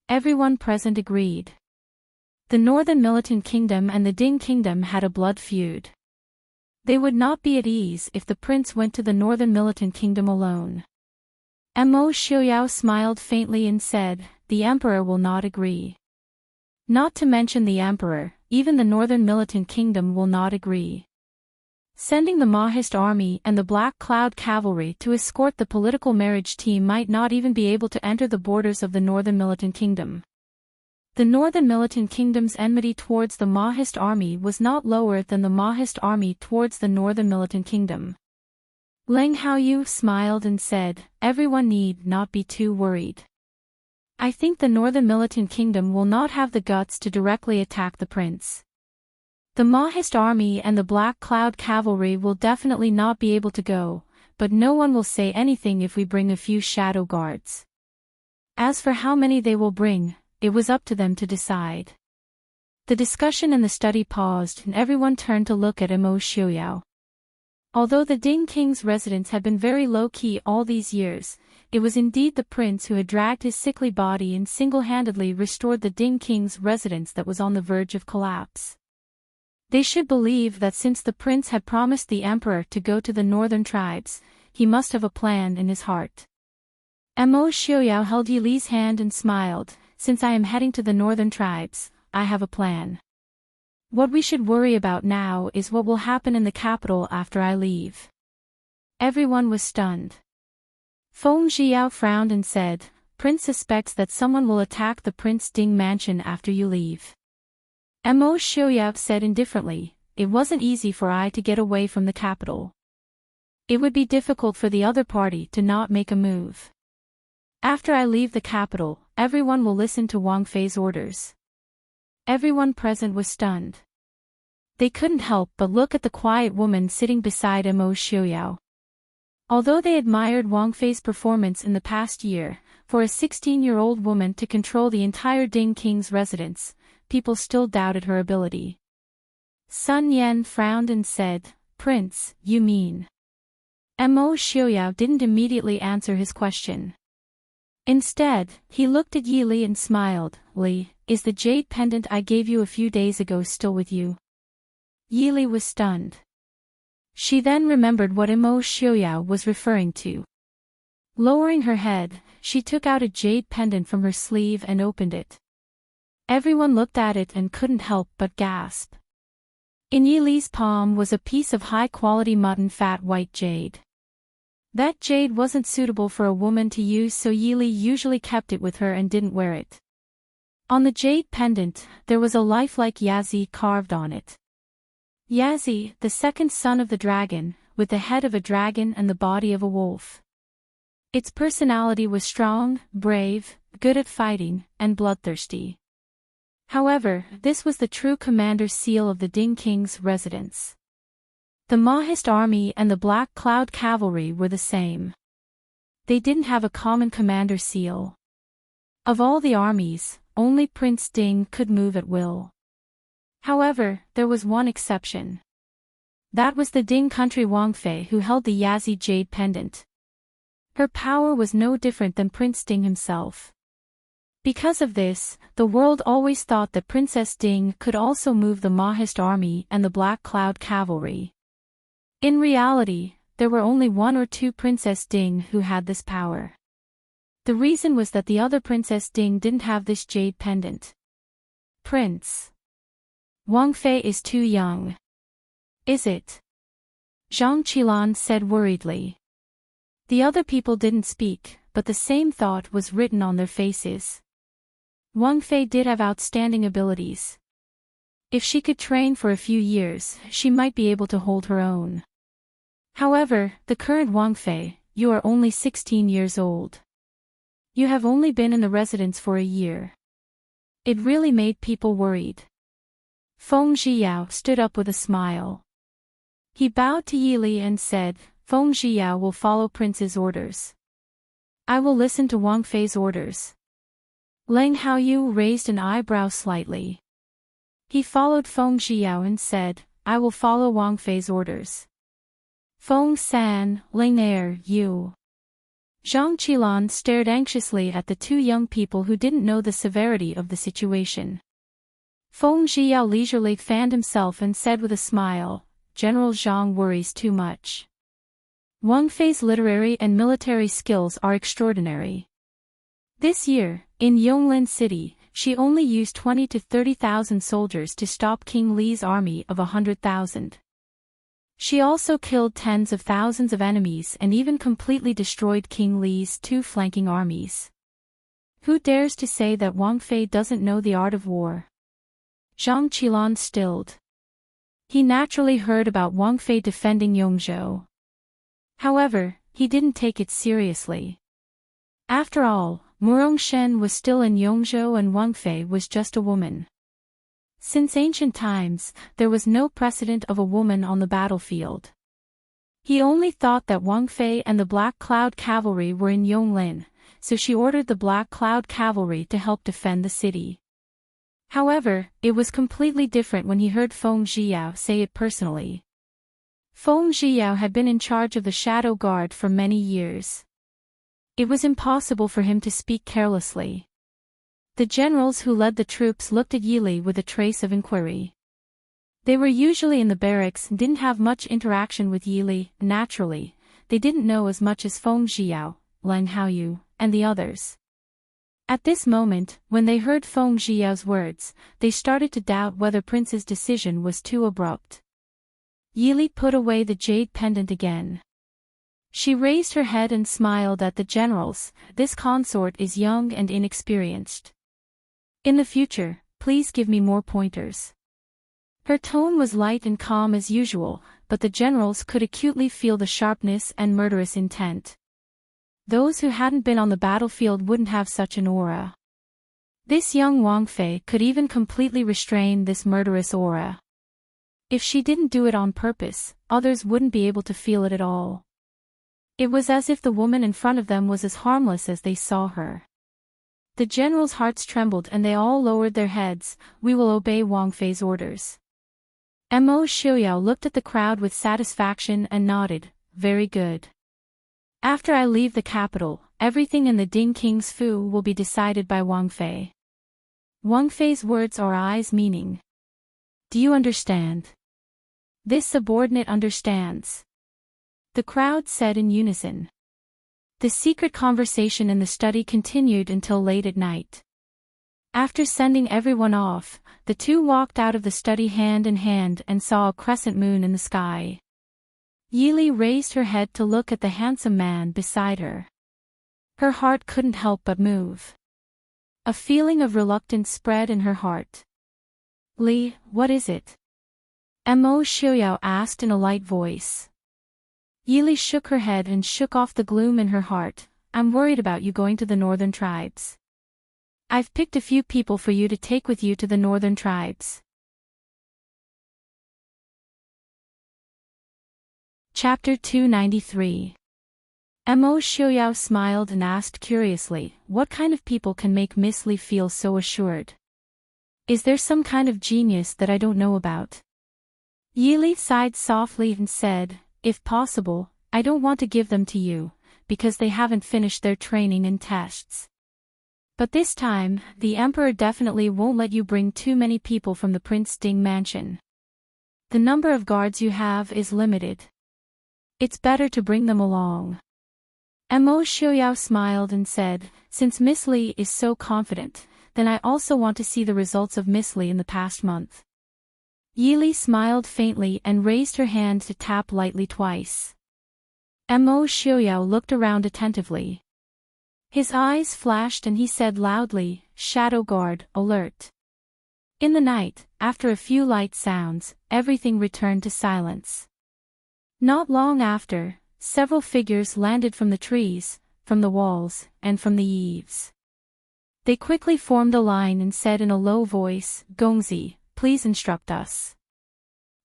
Speaker 1: Everyone present agreed. The Northern Militant Kingdom and the Ding Kingdom had a blood feud. They would not be at ease if the prince went to the Northern Militant Kingdom alone. Mo Xiuyao smiled faintly and said, "The emperor will not agree. Not to mention the emperor, even the Northern Militant Kingdom will not agree. Sending the Mahist army and the Black Cloud cavalry to escort the political marriage team might not even be able to enter the borders of the Northern Militant Kingdom." The Northern Militant Kingdom's enmity towards the Mahist army was not lower than the Mahist army towards the Northern Militant Kingdom. Leng Haoyu smiled and said, "Everyone need not be too worried. I think the Northern Militant Kingdom will not have the guts to directly attack the prince. The Mahist army and the Black Cloud cavalry will definitely not be able to go, but no one will say anything if we bring a few shadow guards. As for how many they will bring, it was up to them to decide." The discussion in the study paused and everyone turned to look at Mo Xiuyao. Although the Ding King's residence had been very low-key all these years, it was indeed the prince who had dragged his sickly body and single-handedly restored the Ding King's residence that was on the verge of collapse. They should believe that since the prince had promised the emperor to go to the northern tribes, he must have a plan in his heart. Mo Xiuyao held Yili's hand and smiled, "Since I am heading to the northern tribes, I have a plan. What we should worry about now is what will happen in the capital after I leave." Everyone was stunned. Feng Zhiyao frowned and said, "Prince suspects that someone will attack the Prince Ding mansion after you leave." Mo Xiuyao said indifferently, "It wasn't easy for I to get away from the capital. It would be difficult for the other party to not make a move. After I leave the capital, everyone will listen to Wang Fei's orders." Everyone present was stunned. They couldn't help but look at the quiet woman sitting beside Mo Xiuyao. Although they admired Wang Fei's performance in the past year, for a 16-year-old woman to control the entire Ding King's residence, people still doubted her ability. Sun Yan frowned and said, "Prince, you mean?" Mo Xiuyao didn't immediately answer his question. Instead, he looked at Yili and smiled. "Li, is the jade pendant I gave you a few days ago still with you?" Yili was stunned. She then remembered what Mo Xiuyao was referring to. Lowering her head, she took out a jade pendant from her sleeve and opened it. Everyone looked at it and couldn't help but gasp. In Yili's palm was a piece of high-quality mutton fat white jade. That jade wasn't suitable for a woman to use, so Yili usually kept it with her and didn't wear it. On the jade pendant, there was a lifelike Yazi carved on it. Yazi, the second son of the dragon, with the head of a dragon and the body of a wolf. Its personality was strong, brave, good at fighting, and bloodthirsty. However, this was the true commander's seal of the Ding King's residence. The Mahist army and the Black Cloud cavalry were the same. They didn't have a common commander seal. Of all the armies, only Prince Ding could move at will. However, there was one exception. That was the Ding country Wangfei who held the Yazi jade pendant. Her power was no different than Prince Ding himself. Because of this, the world always thought that Princess Ding could also move the Mahist army and the Black Cloud cavalry. In reality, there were only one or two Princess Ding who had this power. The reason was that the other Princess Ding didn't have this jade pendant. Prince Wangfei is too young. Is it? Zhang Qilan said worriedly. The other people didn't speak, but the same thought was written on their faces. Wangfei did have outstanding abilities. If she could train for a few years, she might be able to hold her own. However, the current Wangfei, you are only 16 years old. You have only been in the residence for a year. It really made people worried. Feng Zhiyao stood up with a smile. He bowed to Yili and said, Feng Zhiyao will follow Prince's orders. I will listen to Wangfei's orders. Leng Haoyu raised an eyebrow slightly. He followed Feng Zhiyao and said, I will follow Wangfei's orders. Feng San, Ling you. Zhang Qilan stared anxiously at the two young people who didn't know the severity of the situation. Feng Zhiyao leisurely fanned himself and said with a smile, General Zhang worries too much. Wangfei's literary and military skills are extraordinary. This year, in Yonglin City, she only used 20 to 30,000 soldiers to stop King Li's army of 100,000. She also killed tens of thousands of enemies and even completely destroyed King Li's two flanking armies. Who dares to say that Wangfei doesn't know the art of war? Zhang Qilan stilled. He naturally heard about Wangfei defending Yongzhou. However, he didn't take it seriously. After all, Murong was still in Yongzhou and Wangfei was just a woman. Since ancient times, there was no precedent of a woman on the battlefield. He only thought that Wangfei and the Black Cloud cavalry were in Yonglin, so she ordered the Black Cloud cavalry to help defend the city. However, it was completely different when he heard Feng Zhiyao say it personally. Feng Zhiyao had been in charge of the Shadow Guard for many years. It was impossible for him to speak carelessly. The generals who led the troops looked at Yili with a trace of inquiry. They were usually in the barracks and didn't have much interaction with Yili. Naturally, they didn't know as much as Feng Zhiyao, Leng Haoyu, and the others. At this moment, when they heard Feng Zhiyao's words, they started to doubt whether Prince's decision was too abrupt. Yili put away the jade pendant again. She raised her head and smiled at the generals. This consort is young and inexperienced. In the future, please give me more pointers. Her tone was light and calm as usual, but the generals could acutely feel the sharpness and murderous intent. Those who hadn't been on the battlefield wouldn't have such an aura. This young Wangfei could even completely restrain this murderous aura. If she didn't do it on purpose, others wouldn't be able to feel it at all. It was as if the woman in front of them was as harmless as they saw her. The generals' hearts trembled and they all lowered their heads. We will obey Wangfei's orders. Mo Xiuyao looked at the crowd with satisfaction and nodded, very good. After I leave the capital, everything in the Ding King's Fu will be decided by Wangfei. Wangfei's words are eyes meaning. Do you understand? This subordinate understands. The crowd said in unison. The secret conversation in the study continued until late at night. After sending everyone off, the two walked out of the study hand in hand and saw a crescent moon in the sky. Yili raised her head to look at the handsome man beside her. Her heart couldn't help but move. A feeling of reluctance spread in her heart. Li, what is it? Mo Xiuyao asked in a light voice. Yili shook her head and shook off the gloom in her heart. I'm worried about you going to the northern tribes. I've picked a few people for you to take with you to the northern tribes. Chapter 293. Mo Xiaoyao smiled and asked curiously, what kind of people can make Miss Li feel so assured? Is there some kind of genius that I don't know about? Yili sighed softly and said, if possible, I don't want to give them to you, because they haven't finished their training and tests. But this time, the Emperor definitely won't let you bring too many people from the Prince Ding mansion. The number of guards you have is limited. It's better to bring them along. Mo Xiaoyao smiled and said, since Miss Li is so confident, then I also want to see the results of Miss Li in the past month. Yili smiled faintly and raised her hand to tap lightly twice. Mo Xiaoyao looked around attentively. His eyes flashed and he said loudly, Shadow Guard, alert. In the night, after a few light sounds, everything returned to silence. Not long after, several figures landed from the trees, from the walls, and from the eaves. They quickly formed a line and said in a low voice, Gongzi, please instruct us.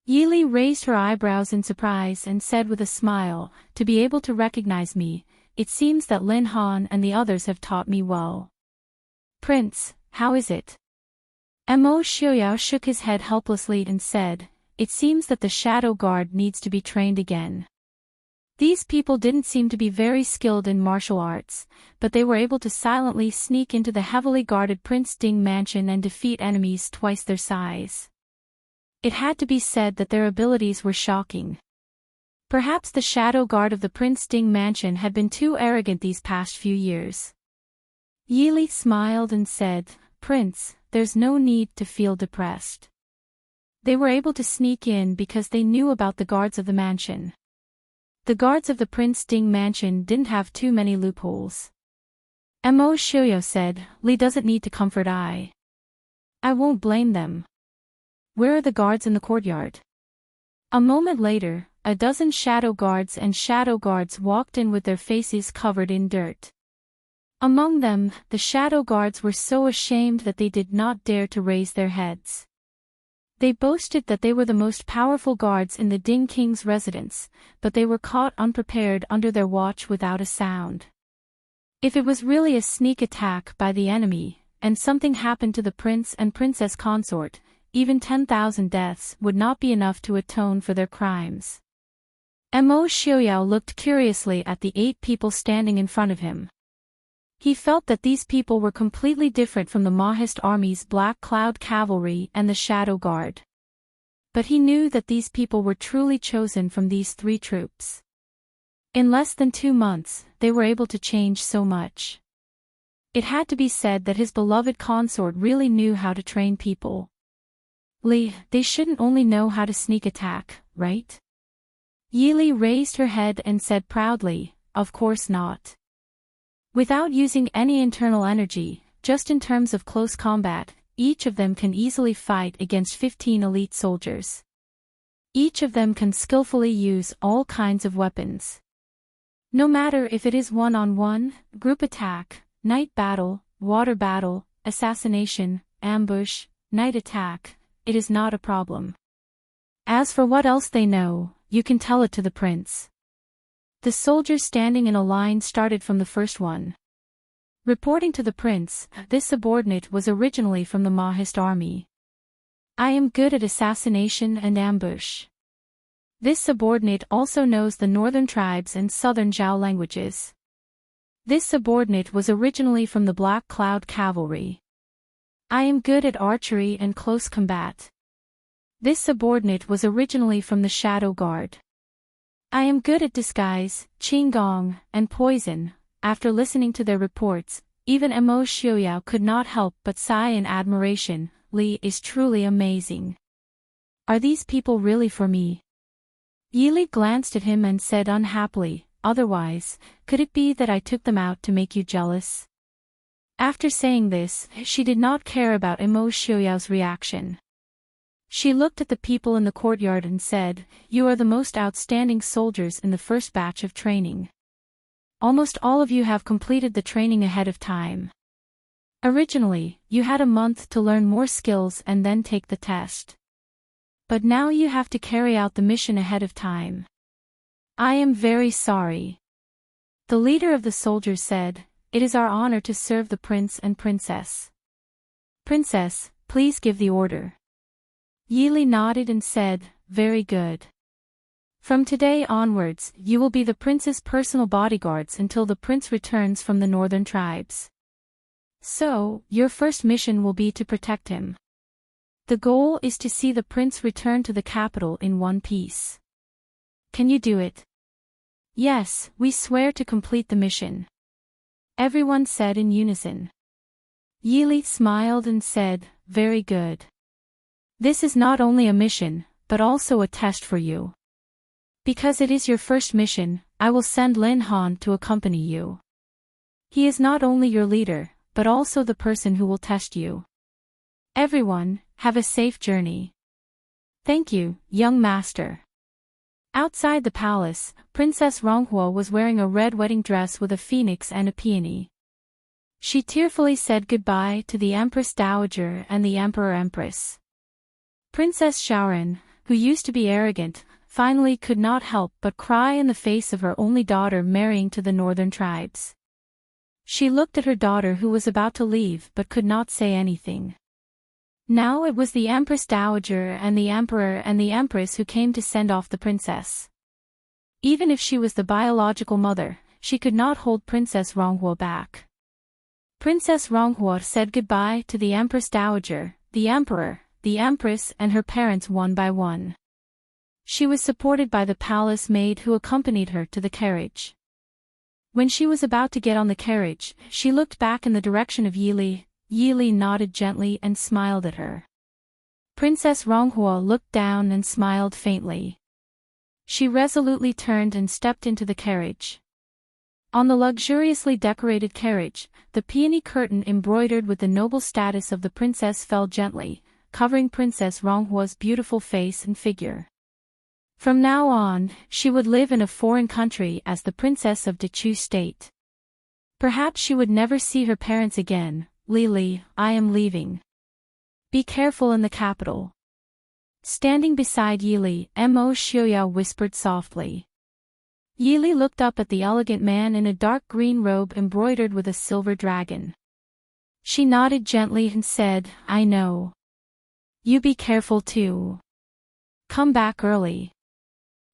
Speaker 1: Yili raised her eyebrows in surprise and said with a smile, to be able to recognize me, it seems that Lin Han and the others have taught me well. Prince, how is it? Mo Xiaoyao shook his head helplessly and said, it seems that the Shadow Guard needs to be trained again. These people didn't seem to be very skilled in martial arts, but they were able to silently sneak into the heavily guarded Prince Ding mansion and defeat enemies twice their size. It had to be said that their abilities were shocking. Perhaps the Shadow Guard of the Prince Ding mansion had been too arrogant these past few years. Yili smiled and said, Prince, there's no need to feel depressed. They were able to sneak in because they knew about the guards of the mansion. The guards of the Prince Ding mansion didn't have too many loopholes. Mo Xiaoyao said, Li doesn't need to comfort I won't blame them. Where are the guards in the courtyard? A moment later, a dozen shadow guards walked in with their faces covered in dirt. Among them, the shadow guards were so ashamed that they did not dare to raise their heads. They boasted that they were the most powerful guards in the Ding King's residence, but they were caught unprepared under their watch without a sound. If it was really a sneak attack by the enemy, and something happened to the prince and princess consort, even 10,000 deaths would not be enough to atone for their crimes. Mo Xiaoyao looked curiously at the 8 people standing in front of him. He felt that these people were completely different from the Mahist army's Black Cloud Cavalry and the Shadow Guard. But he knew that these people were truly chosen from these 3 troops. In less than 2 months, they were able to change so much. It had to be said that his beloved consort really knew how to train people. Li, they shouldn't only know how to sneak attack, right? Yili raised her head and said proudly, of course not. Without using any internal energy, just in terms of close combat, each of them can easily fight against 15 elite soldiers. Each of them can skillfully use all kinds of weapons. No matter if it is one-on-one, group attack, night battle, water battle, assassination, ambush, night attack, it is not a problem. As for what else they know, you can tell it to the prince. The soldiers standing in a line started from the first one. Reporting to the prince, this subordinate was originally from the Mahist army. I am good at assassination and ambush. This subordinate also knows the northern tribes and southern Zhao languages. This subordinate was originally from the Black Cloud Cavalry. I am good at archery and close combat. This subordinate was originally from the Shadow Guard. I am good at disguise, qinggong, and poison. After listening to their reports, even Mo Xiaoyao could not help but sigh in admiration. Li is truly amazing. Are these people really for me? Yili glanced at him and said unhappily, otherwise, could it be that I took them out to make you jealous? After saying this, she did not care about Mo Xiaoyao's reaction. She looked at the people in the courtyard and said, you are the most outstanding soldiers in the first batch of training. Almost all of you have completed the training ahead of time. Originally, you had a month to learn more skills and then take the test. But now you have to carry out the mission ahead of time. I am very sorry. The leader of the soldiers said, "It is our honor to serve the prince and princess." "Princess, please give the order." Yili nodded and said, "Very good. From today onwards, you will be the prince's personal bodyguards until the prince returns from the northern tribes. So, your first mission will be to protect him. The goal is to see the prince return to the capital in one piece. Can you do it?" "Yes, we swear to complete the mission," everyone said in unison. Yili smiled and said, "Very good. This is not only a mission, but also a test for you. Because it is your first mission, I will send Lin Han to accompany you. He is not only your leader, but also the person who will test you. Everyone, have a safe journey." "Thank you, young master." Outside the palace, Princess Ronghua was wearing a red wedding dress with a phoenix and a peony. She tearfully said goodbye to the Empress Dowager and the Emperor-Empress. Princess Shaoran, who used to be arrogant, finally could not help but cry in the face of her only daughter marrying to the northern tribes. She looked at her daughter who was about to leave but could not say anything. Now it was the Empress Dowager and the Emperor and the Empress who came to send off the princess. Even if she was the biological mother, she could not hold Princess Ronghua back. Princess Ronghua said goodbye to the Empress Dowager, the Emperor, the Empress and her parents one by one. She was supported by the palace maid who accompanied her to the carriage. When she was about to get on the carriage, she looked back in the direction of Yili. Yili nodded gently and smiled at her. Princess Ronghua looked down and smiled faintly. She resolutely turned and stepped into the carriage. On the luxuriously decorated carriage, the peony curtain embroidered with the noble status of the princess fell gently, covering Princess Ronghua's beautiful face and figure. From now on, she would live in a foreign country as the princess of Dechu State. Perhaps she would never see her parents again. "Lili, I am leaving. Be careful in the capital." Standing beside Yili, Mo Xiaoyao whispered softly. Yili looked up at the elegant man in a dark green robe embroidered with a silver dragon. She nodded gently and said, "I know. You be careful too. Come back early."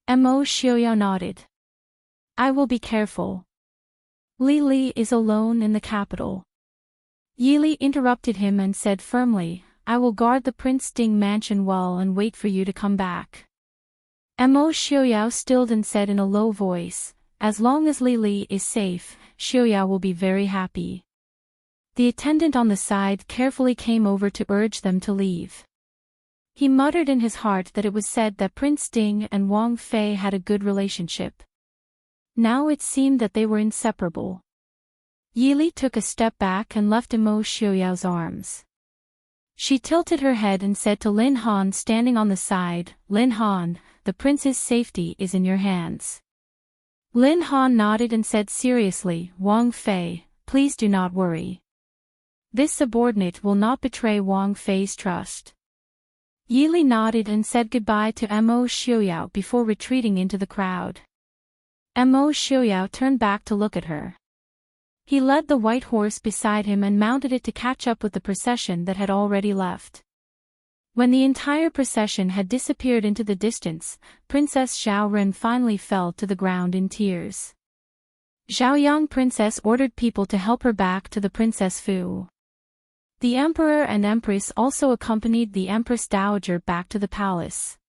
Speaker 1: Mo Xiaoyao nodded. "I will be careful." Lili is alone in the capital. Yili interrupted him and said firmly, "I will guard the Prince Ding mansion well and wait for you to come back." Mo Xiaoyao stilled and said in a low voice, "As long as Lili is safe, Xiaoyao will be very happy." The attendant on the side carefully came over to urge them to leave. He muttered in his heart that it was said that Prince Ding and Wang Fei had a good relationship. Now it seemed that they were inseparable. Yili took a step back and left Mo Xiaoyao's arms. She tilted her head and said to Lin Han standing on the side, "Lin Han, the prince's safety is in your hands." Lin Han nodded and said seriously, "Wang Fei, please do not worry. This subordinate will not betray Wang Fei's trust." Yili nodded and said goodbye to Mo Xiaoyao before retreating into the crowd. Mo Xiaoyao turned back to look at her. He led the white horse beside him and mounted it to catch up with the procession that had already left. When the entire procession had disappeared into the distance, Princess Xiaoren finally fell to the ground in tears. Xiaoyang Princess ordered people to help her back to the Princess Fu. The Emperor and Empress also accompanied the Empress Dowager back to the palace.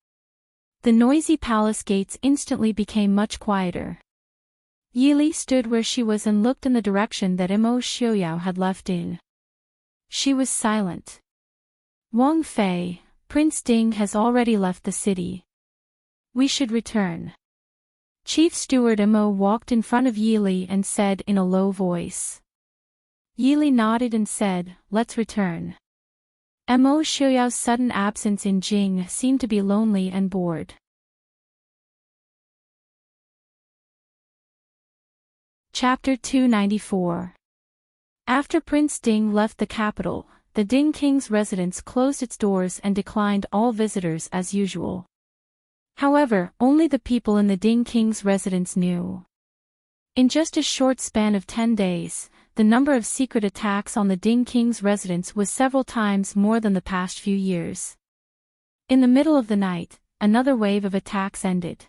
Speaker 1: The noisy palace gates instantly became much quieter. Yili stood where she was and looked in the direction that Mo Xiaoyao had left in. She was silent. "Wang Fei, Prince Ding has already left the city. We should return." Chief Steward Mo walked in front of Yili and said in a low voice. Yili nodded and said, "Let's return." Mo Xiaoyao's sudden absence in Jing seemed to be lonely and bored. Chapter 294. After Prince Ding left the capital, the Ding King's residence closed its doors and declined all visitors as usual. However, only the people in the Ding King's residence knew. In just a short span of 10 days, the number of secret attacks on the Ding King's residence was several times more than the past few years. In the middle of the night, another wave of attacks ended.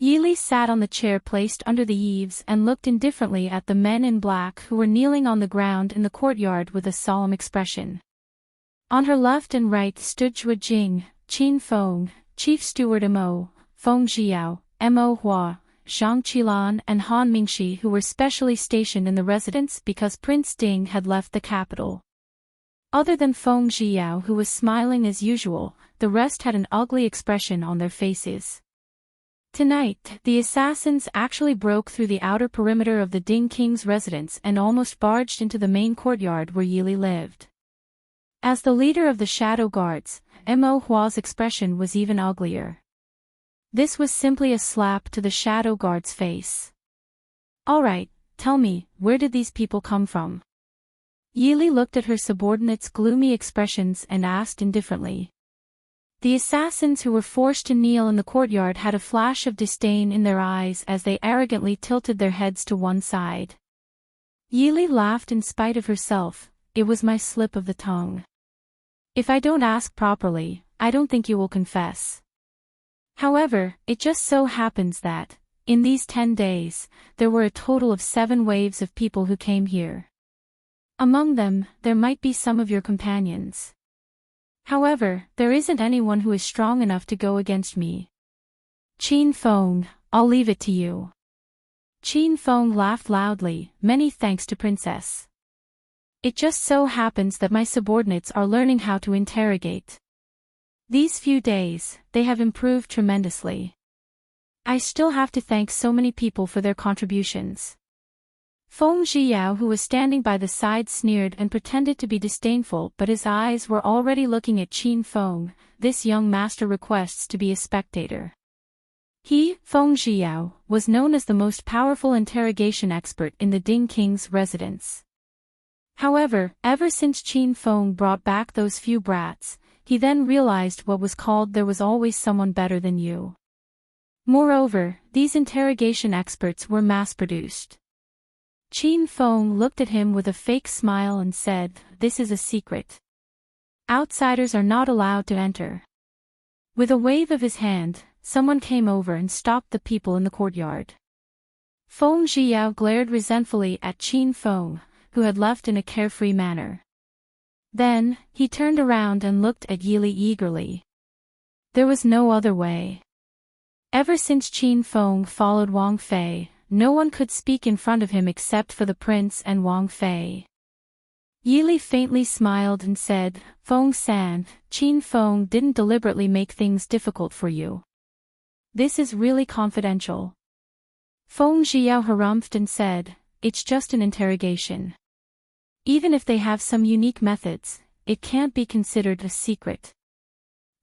Speaker 1: Yili sat on the chair placed under the eaves and looked indifferently at the men in black who were kneeling on the ground in the courtyard with a solemn expression. On her left and right stood Zhua Jing, Qin Feng, Chief Steward Mo, Feng Xiao, Mo Hua, Zhang Qilan and Han Mingxi, who were specially stationed in the residence because Prince Ding had left the capital. Other than Feng Xiao, who was smiling as usual, the rest had an ugly expression on their faces. Tonight, the assassins actually broke through the outer perimeter of the Ding King's residence and almost barged into the main courtyard where Yili lived. As the leader of the Shadow Guards, Mo Hua's expression was even uglier. This was simply a slap to the Shadow Guard's face. "All right, tell me, where did these people come from?" Yili looked at her subordinates' gloomy expressions and asked indifferently. The assassins who were forced to kneel in the courtyard had a flash of disdain in their eyes as they arrogantly tilted their heads to one side. Yili laughed in spite of herself. "It was my slip of the tongue. If I don't ask properly, I don't think you will confess." However, it just so happens that, in these 10 days, there were a total of 7 waves of people who came here. Among them, there might be some of your companions. However, there isn't anyone who is strong enough to go against me. Qin Feng, I'll leave it to you. Qin Feng laughed loudly. "Many thanks to Princess. It just so happens that my subordinates are learning how to interrogate. These few days, they have improved tremendously. I still have to thank so many people for their contributions." Feng Xiao, who was standing by the side, sneered and pretended to be disdainful, but his eyes were already looking at Qin Feng. "This young master requests to be a spectator." He, Feng Xiao, was known as the most powerful interrogation expert in the Ding King's residence. However, ever since Qin Feng brought back those few brats, he then realized what was called "there was always someone better than you." Moreover, these interrogation experts were mass-produced. Qin Feng looked at him with a fake smile and said, "This is a secret. Outsiders are not allowed to enter." With a wave of his hand, someone came over and stopped the people in the courtyard. Feng Xiao glared resentfully at Qin Feng, who had left in a carefree manner. Then, he turned around and looked at Yili eagerly. There was no other way. Ever since Qin Feng followed Wang Fei, no one could speak in front of him except for the prince and Wang Fei. Yili faintly smiled and said, "Feng San, Qin Feng didn't deliberately make things difficult for you. This is really confidential." Feng Xiao harumphed and said, "It's just an interrogation. Even if they have some unique methods, it can't be considered a secret."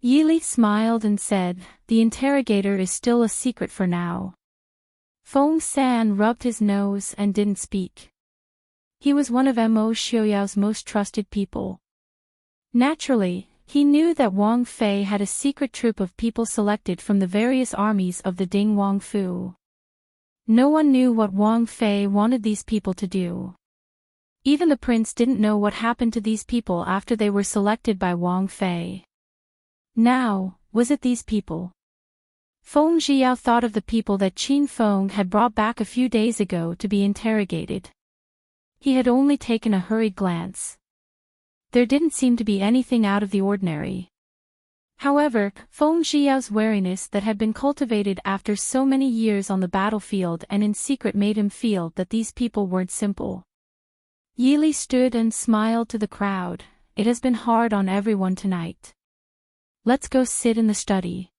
Speaker 1: Yili smiled and said, "The interrogator is still a secret for now." Feng San rubbed his nose and didn't speak. He was one of Mo Xiaoyao's most trusted people. Naturally, he knew that Wang Fei had a secret troop of people selected from the various armies of the Ding Wang Fu. No one knew what Wang Fei wanted these people to do. Even the prince didn't know what happened to these people after they were selected by Wang Fei. Now, was it these people? Feng Xiao thought of the people that Qin Feng had brought back a few days ago to be interrogated. He had only taken a hurried glance. There didn't seem to be anything out of the ordinary. However, Feng Xiao's wariness that had been cultivated after so many years on the battlefield and in secret made him feel that these people weren't simple. Yili stood and smiled to the crowd. "It has been hard on everyone tonight. Let's go sit in the study."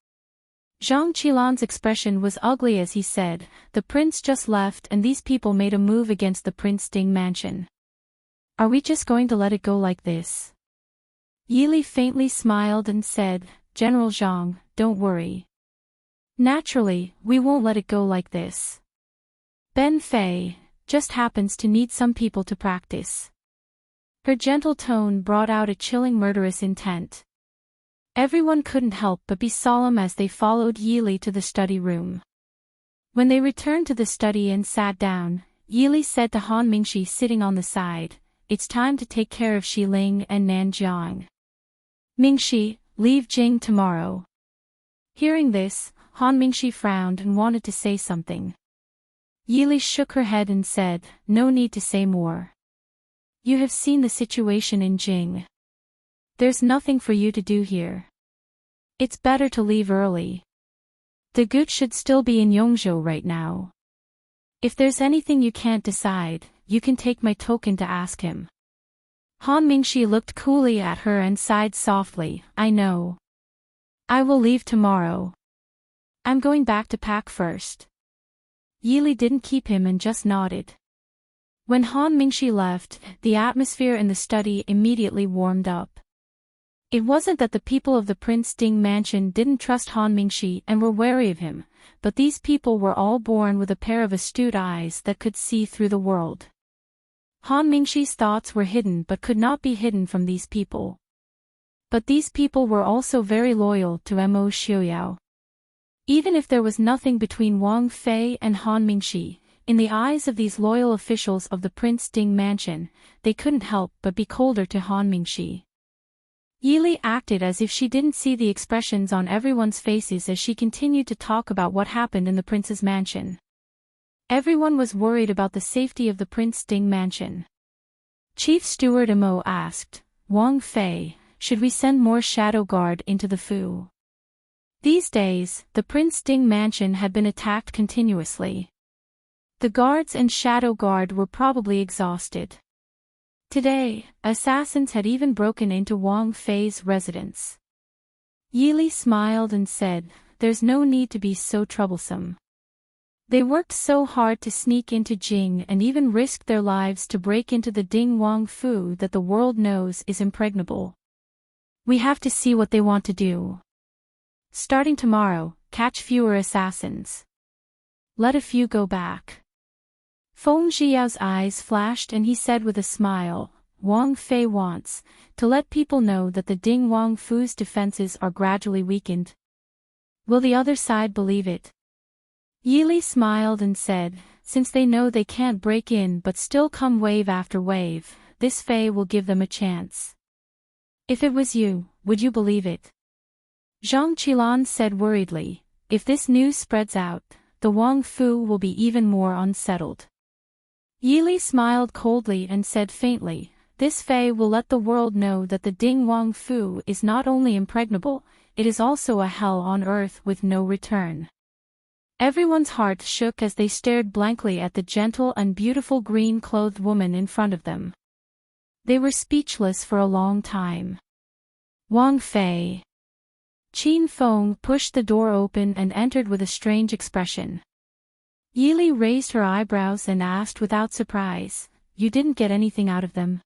Speaker 1: Zhang Qilan's expression was ugly as he said, "The prince just left and these people made a move against the Prince Ding mansion. Are we just going to let it go like this?" Yili faintly smiled and said, "General Zhang, don't worry. Naturally, we won't let it go like this. Ben Fei just happens to need some people to practice." Her gentle tone brought out a chilling murderous intent. Everyone couldn't help but be solemn as they followed Yili to the study room. When they returned to the study and sat down, Yili said to Han Mingxi sitting on the side, "It's time to take care of Xiling and Nanjiang. Mingxi, leave Jing tomorrow." Hearing this, Han Mingxi frowned and wanted to say something. Yili shook her head and said, "No need to say more. You have seen the situation in Jing. There's nothing for you to do here. It's better to leave early. The Gut should still be in Yongzhou right now. If there's anything you can't decide, you can take my token to ask him." Han Mingxi looked coolly at her and sighed softly, "I know. I will leave tomorrow. I'm going back to pack first." Yili didn't keep him and just nodded. When Han Mingxi left, the atmosphere in the study immediately warmed up. It wasn't that the people of the Prince Ding mansion didn't trust Han Mingxi and were wary of him, but these people were all born with a pair of astute eyes that could see through the world. Han Mingxi's thoughts were hidden but could not be hidden from these people. But these people were also very loyal to Mo Xiuyao. Even if there was nothing between Wang Fei and Han Mingxi, in the eyes of these loyal officials of the Prince Ding mansion, they couldn't help but be colder to Han Mingxi. Yili acted as if she didn't see the expressions on everyone's faces as she continued to talk about what happened in the prince's mansion. Everyone was worried about the safety of the Prince Ding mansion. Chief Steward Mo asked, "Wang Fei, should we send more shadow guard into the Fu?" These days, the Prince Ding mansion had been attacked continuously. The guards and shadow guard were probably exhausted. Today, assassins had even broken into Wang Fei's residence. Yili smiled and said, "There's no need to be so troublesome. They worked so hard to sneak into Jing and even risked their lives to break into the Ding Wang Fu that the world knows is impregnable. We have to see what they want to do. Starting tomorrow, catch fewer assassins. Let a few go back." Feng Zhiyao's eyes flashed and he said with a smile, "Wang Fei wants to let people know that the Ding Wang Fu's defenses are gradually weakened. Will the other side believe it?" Yili smiled and said, "Since they know they can't break in but still come wave after wave, this Fei will give them a chance." "If it was you, would you believe it?" Zhang Qilan said worriedly, "If this news spreads out, the Wang Fu will be even more unsettled." Yili smiled coldly and said faintly, "This Fei will let the world know that the Ding Wang Fu is not only impregnable, it is also a hell on earth with no return." Everyone's heart shook as they stared blankly at the gentle and beautiful green-clothed woman in front of them. They were speechless for a long time. Wang Fei. Qin Feng pushed the door open and entered with a strange expression. Yili raised her eyebrows and asked without surprise, "You didn't get anything out of them?"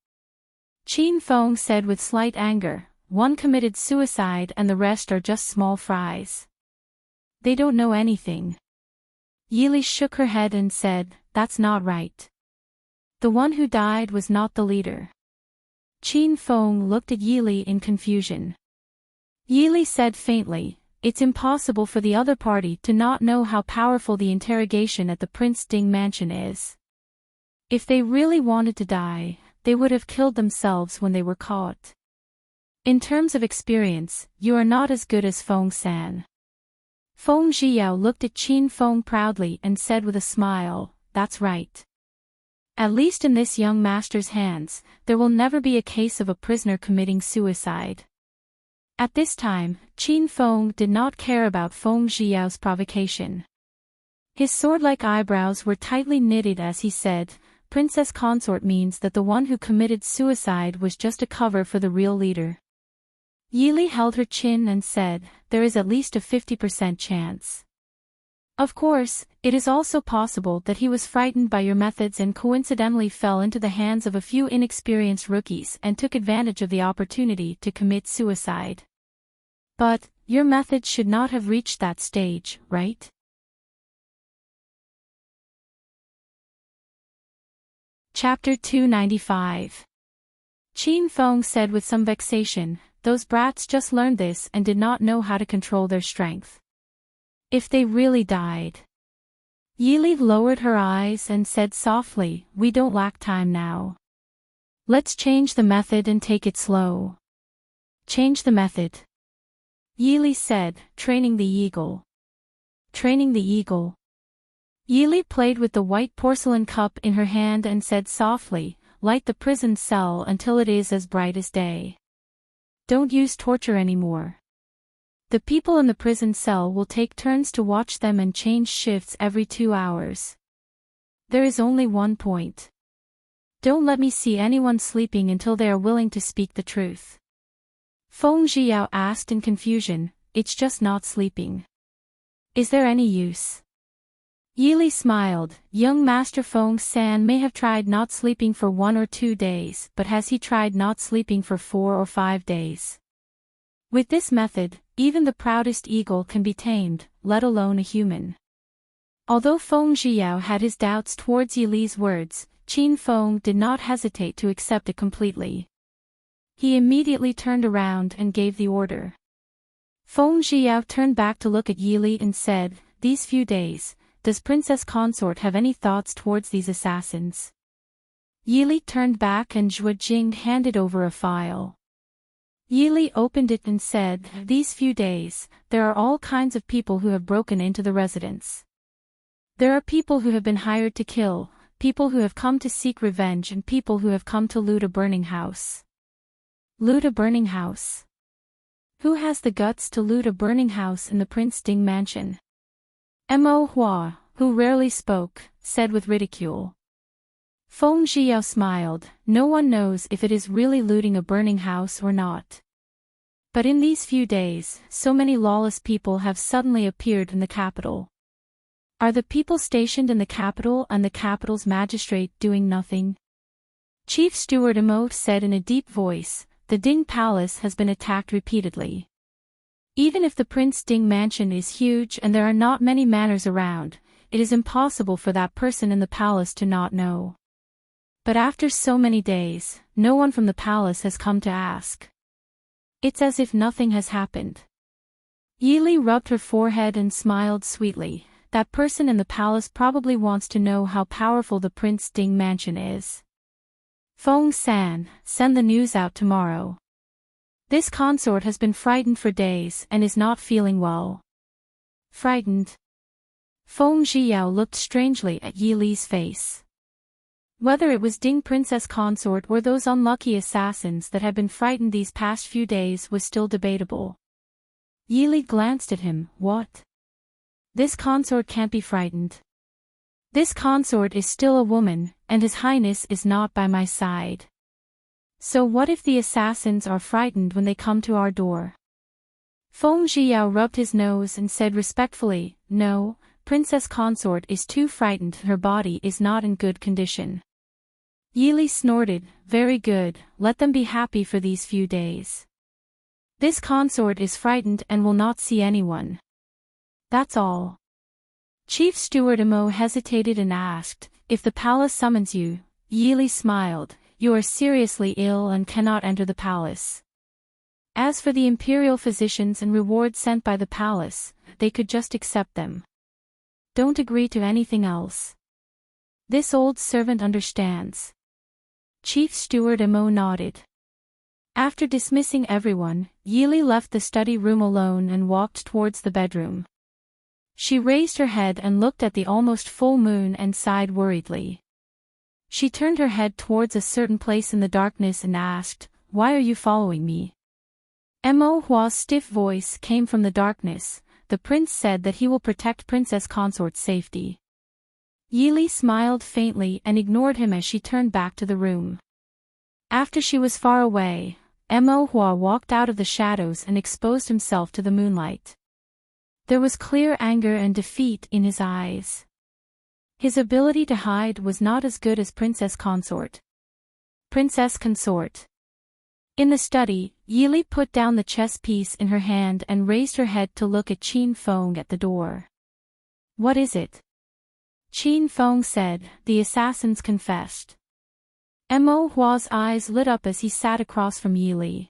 Speaker 1: Qin Feng said with slight anger, "One committed suicide and the rest are just small fries. They don't know anything." Yili shook her head and said, "That's not right. The one who died was not the leader." Qin Feng looked at Yili in confusion. Yili said faintly, "It's impossible for the other party to not know how powerful the interrogation at the Prince Ding mansion is. If they really wanted to die, they would have killed themselves when they were caught. In terms of experience, you are not as good as Feng San." Feng Zhiyao looked at Qin Feng proudly and said with a smile, "That's right. At least in this young master's hands, there will never be a case of a prisoner committing suicide." At this time, Qin Feng did not care about Feng Zhiyao's provocation. His sword-like eyebrows were tightly knitted as he said, "Princess consort means that the one who committed suicide was just a cover for the real leader." Yili held her chin and said, "There is at least a 50% chance. Of course, it is also possible that he was frightened by your methods and coincidentally fell into the hands of a few inexperienced rookies and took advantage of the opportunity to commit suicide. But, your methods should not have reached that stage, right?" Chapter 295. Qin Feng said with some vexation, "Those brats just learned this and did not know how to control their strength. If they really died, Yili lowered her eyes and said softly, "We don't lack time now. Let's change the method and take it slow." "Change the method," Yili said, training the eagle. Training the eagle. Yili played with the white porcelain cup in her hand and said softly, "Light the prison cell until it is as bright as day. Don't use torture anymore. The people in the prison cell will take turns to watch them and change shifts every 2 hours. There is only one point. Don't let me see anyone sleeping until they are willing to speak the truth." Feng Zhiyao asked in confusion, "It's just not sleeping. Is there any use?" Yili smiled. "Young Master Feng San may have tried not sleeping for 1 or 2 days, but has he tried not sleeping for 4 or 5 days? With this method, even the proudest eagle can be tamed, let alone a human." Although Feng Zhiyao had his doubts towards Yili's words, Qin Feng did not hesitate to accept it completely. He immediately turned around and gave the order. Feng Zhiyao turned back to look at Yili and said, "These few days, does Princess Consort have any thoughts towards these assassins?" Yili turned back and Zhuo Jing handed over a file. Yili opened it and said, "These few days, there are all kinds of people who have broken into the residence. There are people who have been hired to kill, people who have come to seek revenge and people who have come to loot a burning house." Loot a burning house? Who has the guts to loot a burning house in the Prince Ding mansion? Mo Hua, who rarely spoke, said with ridicule. Feng Zhiyao smiled. No one knows if it is really looting a burning house or not. But in these few days, so many lawless people have suddenly appeared in the capital. Are the people stationed in the capital and the capital's magistrate doing nothing? Chief Steward Mo said in a deep voice, "The Ding Palace has been attacked repeatedly. Even if the Prince Ding mansion is huge and there are not many manors around, it is impossible for that person in the palace to not know. But after so many days, no one from the palace has come to ask. It's as if nothing has happened." Yili rubbed her forehead and smiled sweetly. That person in the palace probably wants to know how powerful the Prince Ding mansion is. Feng San, send the news out tomorrow. This consort has been frightened for days and is not feeling well. Frightened? Feng Zhiyao looked strangely at Yili's face. Whether it was Ding Princess Consort or those unlucky assassins that had been frightened these past few days was still debatable. Yili glanced at him. "What? This consort can't be frightened. This consort is still a woman, and His Highness is not by my side. So what if the assassins are frightened when they come to our door?" Feng Zhiyao rubbed his nose and said respectfully, "No, Princess Consort is too frightened, her body is not in good condition." Yili snorted, "Very good, let them be happy for these few days. This consort is frightened and will not see anyone. That's all." Chief Steward Mo hesitated and asked, "If the palace summons you?" Yili smiled, "You are seriously ill and cannot enter the palace. As for the imperial physicians and rewards sent by the palace, they could just accept them. Don't agree to anything else. This old servant understands." Chief Steward Mo nodded. After dismissing everyone, Yili left the study room alone and walked towards the bedroom. She raised her head and looked at the almost full moon and sighed worriedly. She turned her head towards a certain place in the darkness and asked, "Why are you following me?" Mo Hua's stiff voice came from the darkness. "The prince said that he will protect Princess Consort's safety." Yili smiled faintly and ignored him as she turned back to the room. After she was far away, Mo Hua walked out of the shadows and exposed himself to the moonlight. There was clear anger and defeat in his eyes. His ability to hide was not as good as Princess Consort. Princess Consort. In the study, Yili put down the chess piece in her hand and raised her head to look at Qin Feng at the door. "What is it?" Qin Feng said, "The assassins confessed." Mo Hua's eyes lit up as he sat across from Yili.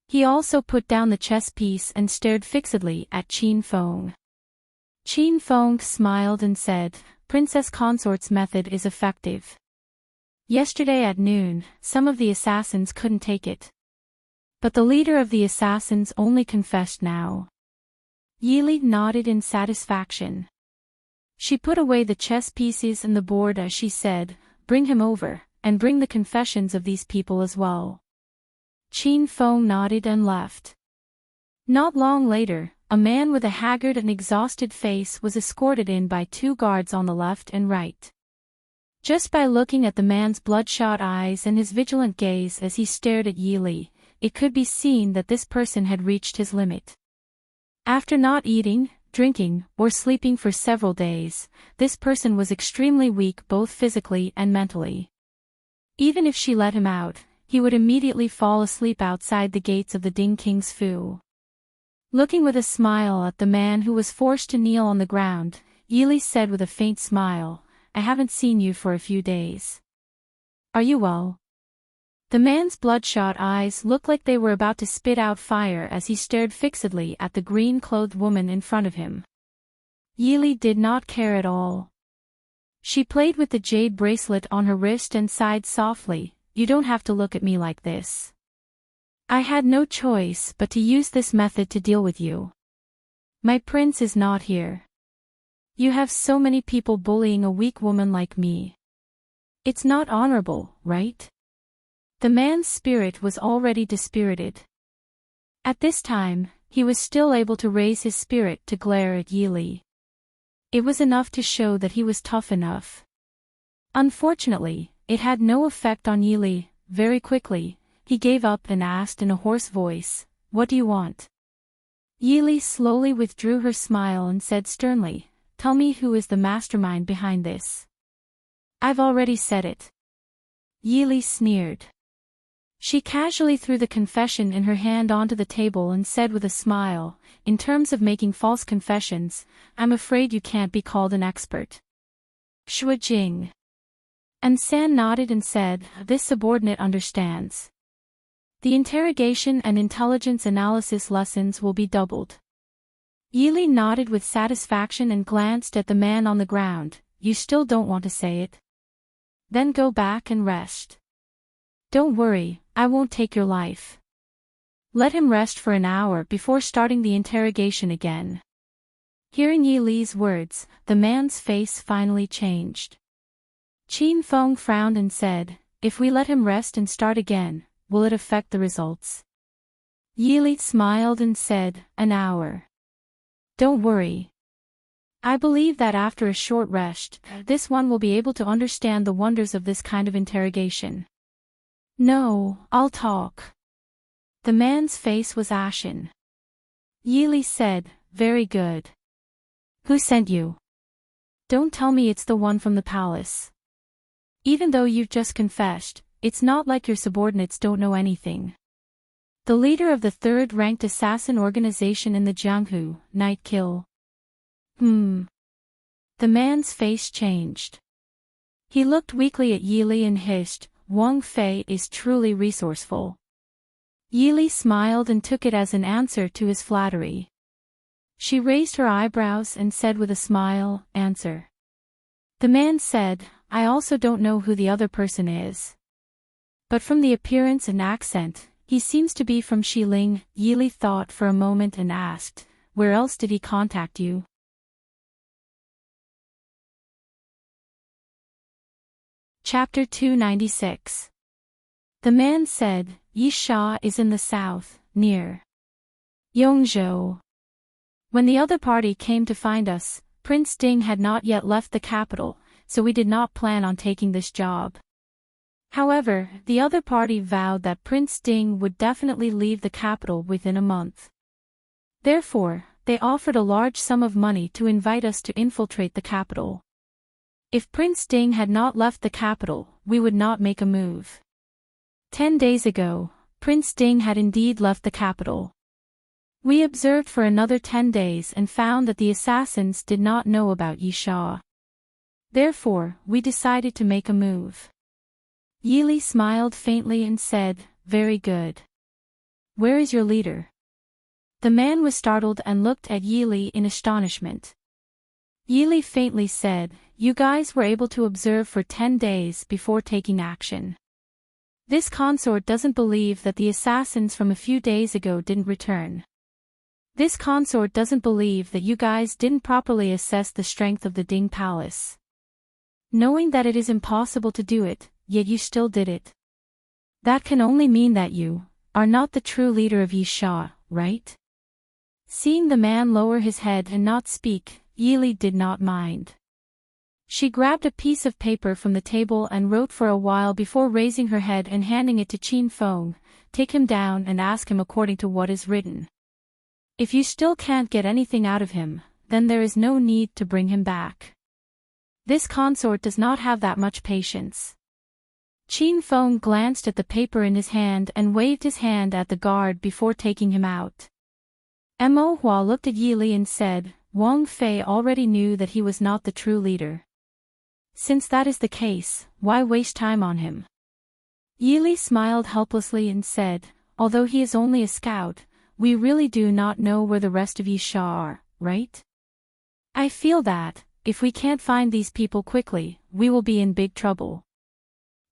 Speaker 1: He also put down the chess piece and stared fixedly at Qin Feng. Qin Feng smiled and said, Princess Consort's method is effective. Yesterday at noon, some of the assassins couldn't take it. But the leader of the assassins only confessed now. Yili nodded in satisfaction. She put away the chess pieces and the board as she said, bring him over, and bring the confessions of these people as well. Qin Feng nodded and left. Not long later, a man with a haggard and exhausted face was escorted in by 2 guards on the left and right. Just by looking at the man's bloodshot eyes and his vigilant gaze as he stared at Yili, it could be seen that this person had reached his limit. After not eating, drinking, or sleeping for several days, this person was extremely weak both physically and mentally. Even if she let him out, he would immediately fall asleep outside the gates of the Ding King's Fu. Looking with a smile at the man who was forced to kneel on the ground, Yili said with a faint smile, I haven't seen you for a few days. Are you well? The man's bloodshot eyes looked like they were about to spit out fire as he stared fixedly at the green-clothed woman in front of him. Yili did not care at all. She played with the jade bracelet on her wrist and sighed softly, you don't have to look at me like this. I had no choice but to use this method to deal with you. My prince is not here. You have so many people bullying a weak woman like me. It's not honorable, right? The man's spirit was already dispirited. At this time, he was still able to raise his spirit to glare at Yili. It was enough to show that he was tough enough. Unfortunately, it had no effect on Yili. Very quickly, he gave up and asked in a hoarse voice, what do you want? Yili slowly withdrew her smile and said sternly, tell me who is the mastermind behind this. I've already said it. Yili sneered. She casually threw the confession in her hand onto the table and said with a smile, in terms of making false confessions, I'm afraid you can't be called an expert. Shui Jing. And San nodded and said, this subordinate understands. The interrogation and intelligence analysis lessons will be doubled. Yili nodded with satisfaction and glanced at the man on the ground, you still don't want to say it? Then go back and rest. Don't worry, I won't take your life. Let him rest for an hour before starting the interrogation again. Hearing Yili's words, the man's face finally changed. Qin Feng frowned and said, if we let him rest and start again, will it affect the results? Yili smiled and said, an hour. Don't worry. I believe that after a short rest, this one will be able to understand the wonders of this kind of interrogation. No, I'll talk. The man's face was ashen. Yili said, very good. Who sent you? Don't tell me it's the one from the palace. Even though you've just confessed, it's not like your subordinates don't know anything. The leader of the 3rd-ranked assassin organization in the Jianghu, Night Kill. The man's face changed. He looked weakly at Yili and hissed, Wang Fei is truly resourceful. Yili smiled and took it as an answer to his flattery. She raised her eyebrows and said with a smile, answer. The man said, I also don't know who the other person is. But from the appearance and accent, he seems to be from Xiling. Yili thought for a moment and asked, where else did he contact you? Chapter 296. The man said, Yisha is in the south, near Yongzhou. When the other party came to find us, Prince Ding had not yet left the capital, so we did not plan on taking this job. However, the other party vowed that Prince Ding would definitely leave the capital within a month. Therefore, they offered a large sum of money to invite us to infiltrate the capital. If Prince Ding had not left the capital, we would not make a move. 10 days ago, Prince Ding had indeed left the capital. We observed for another 10 days and found that the assassins did not know about Yisha. Therefore, we decided to make a move. Yili smiled faintly and said, very good. Where is your leader? The man was startled and looked at Yili in astonishment. Yili faintly said, "You guys were able to observe for 10 days before taking action. This consort doesn't believe that the assassins from a few days ago didn't return. This consort doesn't believe that you guys didn't properly assess the strength of the Ding Palace. Knowing that it is impossible to do it, yet you still did it. That can only mean that you are not the true leader of Yisha, right?" Seeing the man lower his head and not speak, Yili did not mind. She grabbed a piece of paper from the table and wrote for a while before raising her head and handing it to Qin Feng. "Take him down and ask him according to what is written. If you still can't get anything out of him, then there is no need to bring him back. This consort does not have that much patience." Qin Feng glanced at the paper in his hand and waved his hand at the guard before taking him out. Mo Hua looked at Yili and said, "Wang Fei already knew that he was not the true leader. Since that is the case, why waste time on him?" Yili smiled helplessly and said, "Although he is only a scout, we really do not know where the rest of Yisha are, right? I feel that, if we can't find these people quickly, we will be in big trouble."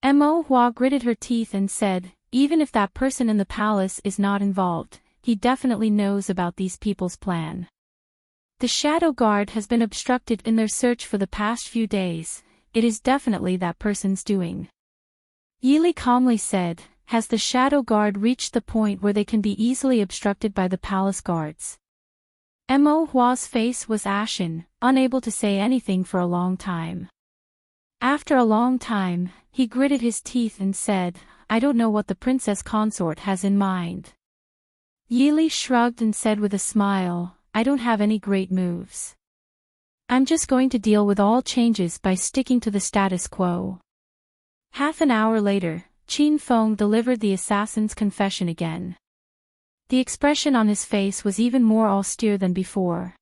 Speaker 1: Mo Hua gritted her teeth and said, "Even if that person in the palace is not involved, he definitely knows about these people's plan. The Shadow Guard has been obstructed in their search for the past few days. It is definitely that person's doing." Yili calmly said, "Has the Shadow Guard reached the point where they can be easily obstructed by the palace guards?" Mo Hua's face was ashen, unable to say anything for a long time. After a long time, he gritted his teeth and said, "I don't know what the princess consort has in mind." Yili shrugged and said with a smile, "I don't have any great moves. I'm just going to deal with all changes by sticking to the status quo." Half an hour later, Qin Feng delivered the assassin's confession again. The expression on his face was even more austere than before.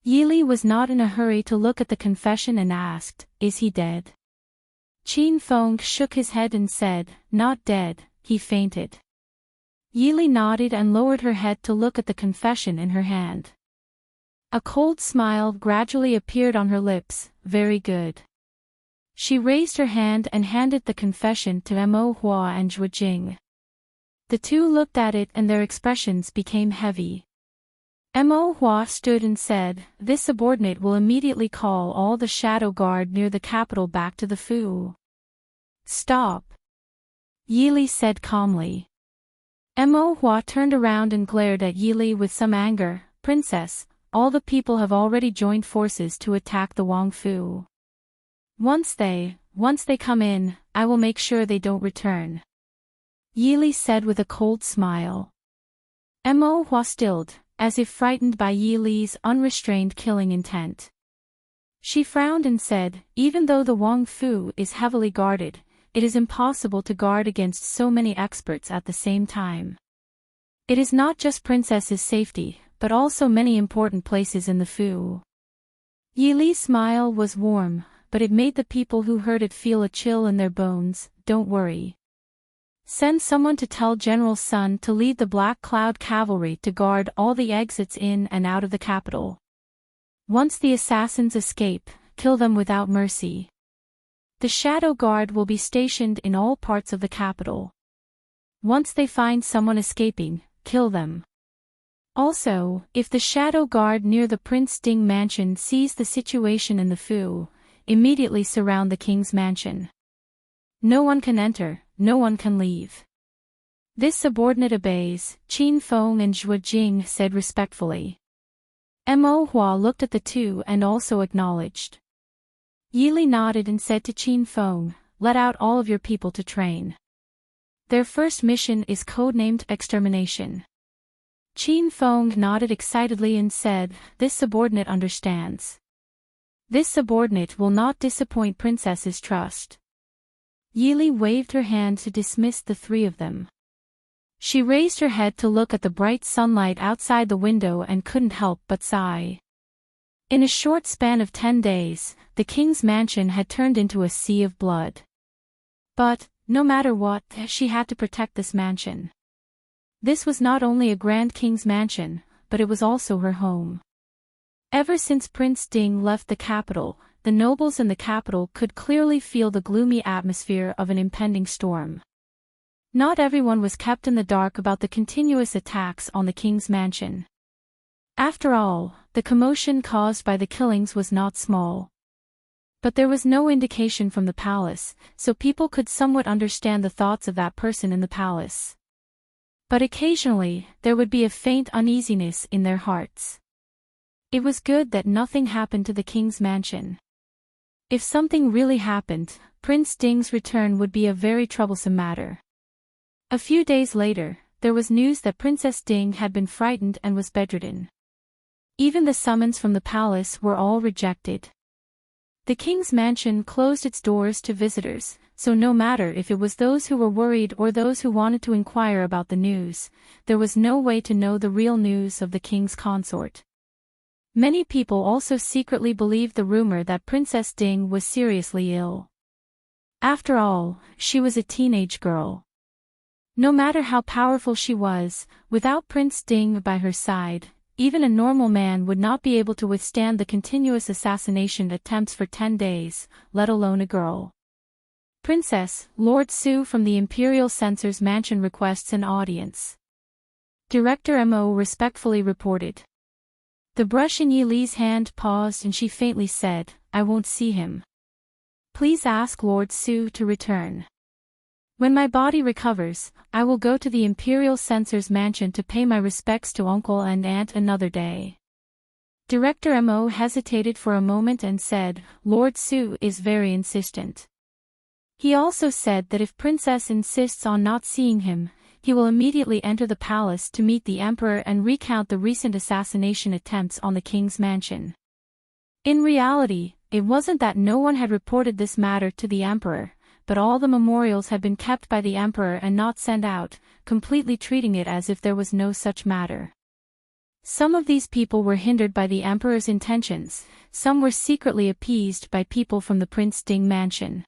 Speaker 1: Yili was not in a hurry to look at the confession and asked, "Is he dead?" Qin Feng shook his head and said, "Not dead, he fainted." Yili nodded and lowered her head to look at the confession in her hand. A cold smile gradually appeared on her lips. "Very good." She raised her hand and handed the confession to Mo Hua and Zhuo Jing. The two looked at it and their expressions became heavy. Mo Hua stood and said, "This subordinate will immediately call all the Shadow Guard near the capital back to the Fu." "Stop," Yili said calmly. Mo Hua turned around and glared at Yili with some anger. "Princess, all the people have already joined forces to attack the Wang Fu. Once they come in, I will make sure they don't return," Yili said with a cold smile. Mo Hua stilled, as if frightened by Yili's unrestrained killing intent. She frowned and said, "Even though the Wang Fu is heavily guarded, it is impossible to guard against so many experts at the same time. It is not just Princess's safety, but also many important places in the Fu." Yili's smile was warm, but it made the people who heard it feel a chill in their bones. "Don't worry. Send someone to tell General Sun to lead the Black Cloud Cavalry to guard all the exits in and out of the capital. Once the assassins escape, kill them without mercy. The Shadow Guard will be stationed in all parts of the capital. Once they find someone escaping, kill them. Also, if the Shadow Guard near the Prince Ding mansion sees the situation in the Fu, immediately surround the king's mansion. No one can enter, no one can leave." "This subordinate obeys," Qin Feng and Zhuo Jing said respectfully. Mo Hua looked at the two and also acknowledged. Yili nodded and said to Qin Feng, "Let out all of your people to train. Their first mission is codenamed Extermination." Qin Feng nodded excitedly and said, "This subordinate understands. This subordinate will not disappoint Princess's trust." Yili waved her hand to dismiss the three of them. She raised her head to look at the bright sunlight outside the window and couldn't help but sigh. In a short span of 10 days, the king's mansion had turned into a sea of blood. But, no matter what, she had to protect this mansion. This was not only a grand king's mansion, but it was also her home. Ever since Prince Ding left the capital, the nobles in the capital could clearly feel the gloomy atmosphere of an impending storm. Not everyone was kept in the dark about the continuous attacks on the king's mansion. After all, the commotion caused by the killings was not small. But there was no indication from the palace, so people could somewhat understand the thoughts of that person in the palace. But occasionally, there would be a faint uneasiness in their hearts. It was good that nothing happened to the king's mansion. If something really happened, Prince Ding's return would be a very troublesome matter. A few days later, there was news that Princess Ding had been frightened and was bedridden. Even the summons from the palace were all rejected. The king's mansion closed its doors to visitors, so no matter if it was those who were worried or those who wanted to inquire about the news, there was no way to know the real news of the king's consort. Many people also secretly believed the rumor that Princess Ding was seriously ill. After all, she was a teenage girl. No matter how powerful she was, without Prince Ding by her side, even a normal man would not be able to withstand the continuous assassination attempts for 10 days, let alone a girl. Princess, Lord Su from the Imperial Censor's mansion requests an audience. Director Mo respectfully reported. The brush in Yi Li's hand paused and she faintly said, I won't see him. Please ask Lord Su to return. When my body recovers, I will go to the Imperial Censor's mansion to pay my respects to uncle and aunt another day. Director Mo hesitated for a moment and said, Lord Su is very insistent. He also said that if Princess insists on not seeing him, he will immediately enter the palace to meet the emperor and recount the recent assassination attempts on the king's mansion. In reality, it wasn't that no one had reported this matter to the emperor, but all the memorials had been kept by the emperor and not sent out, completely treating it as if there was no such matter. Some of these people were hindered by the emperor's intentions, some were secretly appeased by people from the Prince Ding mansion.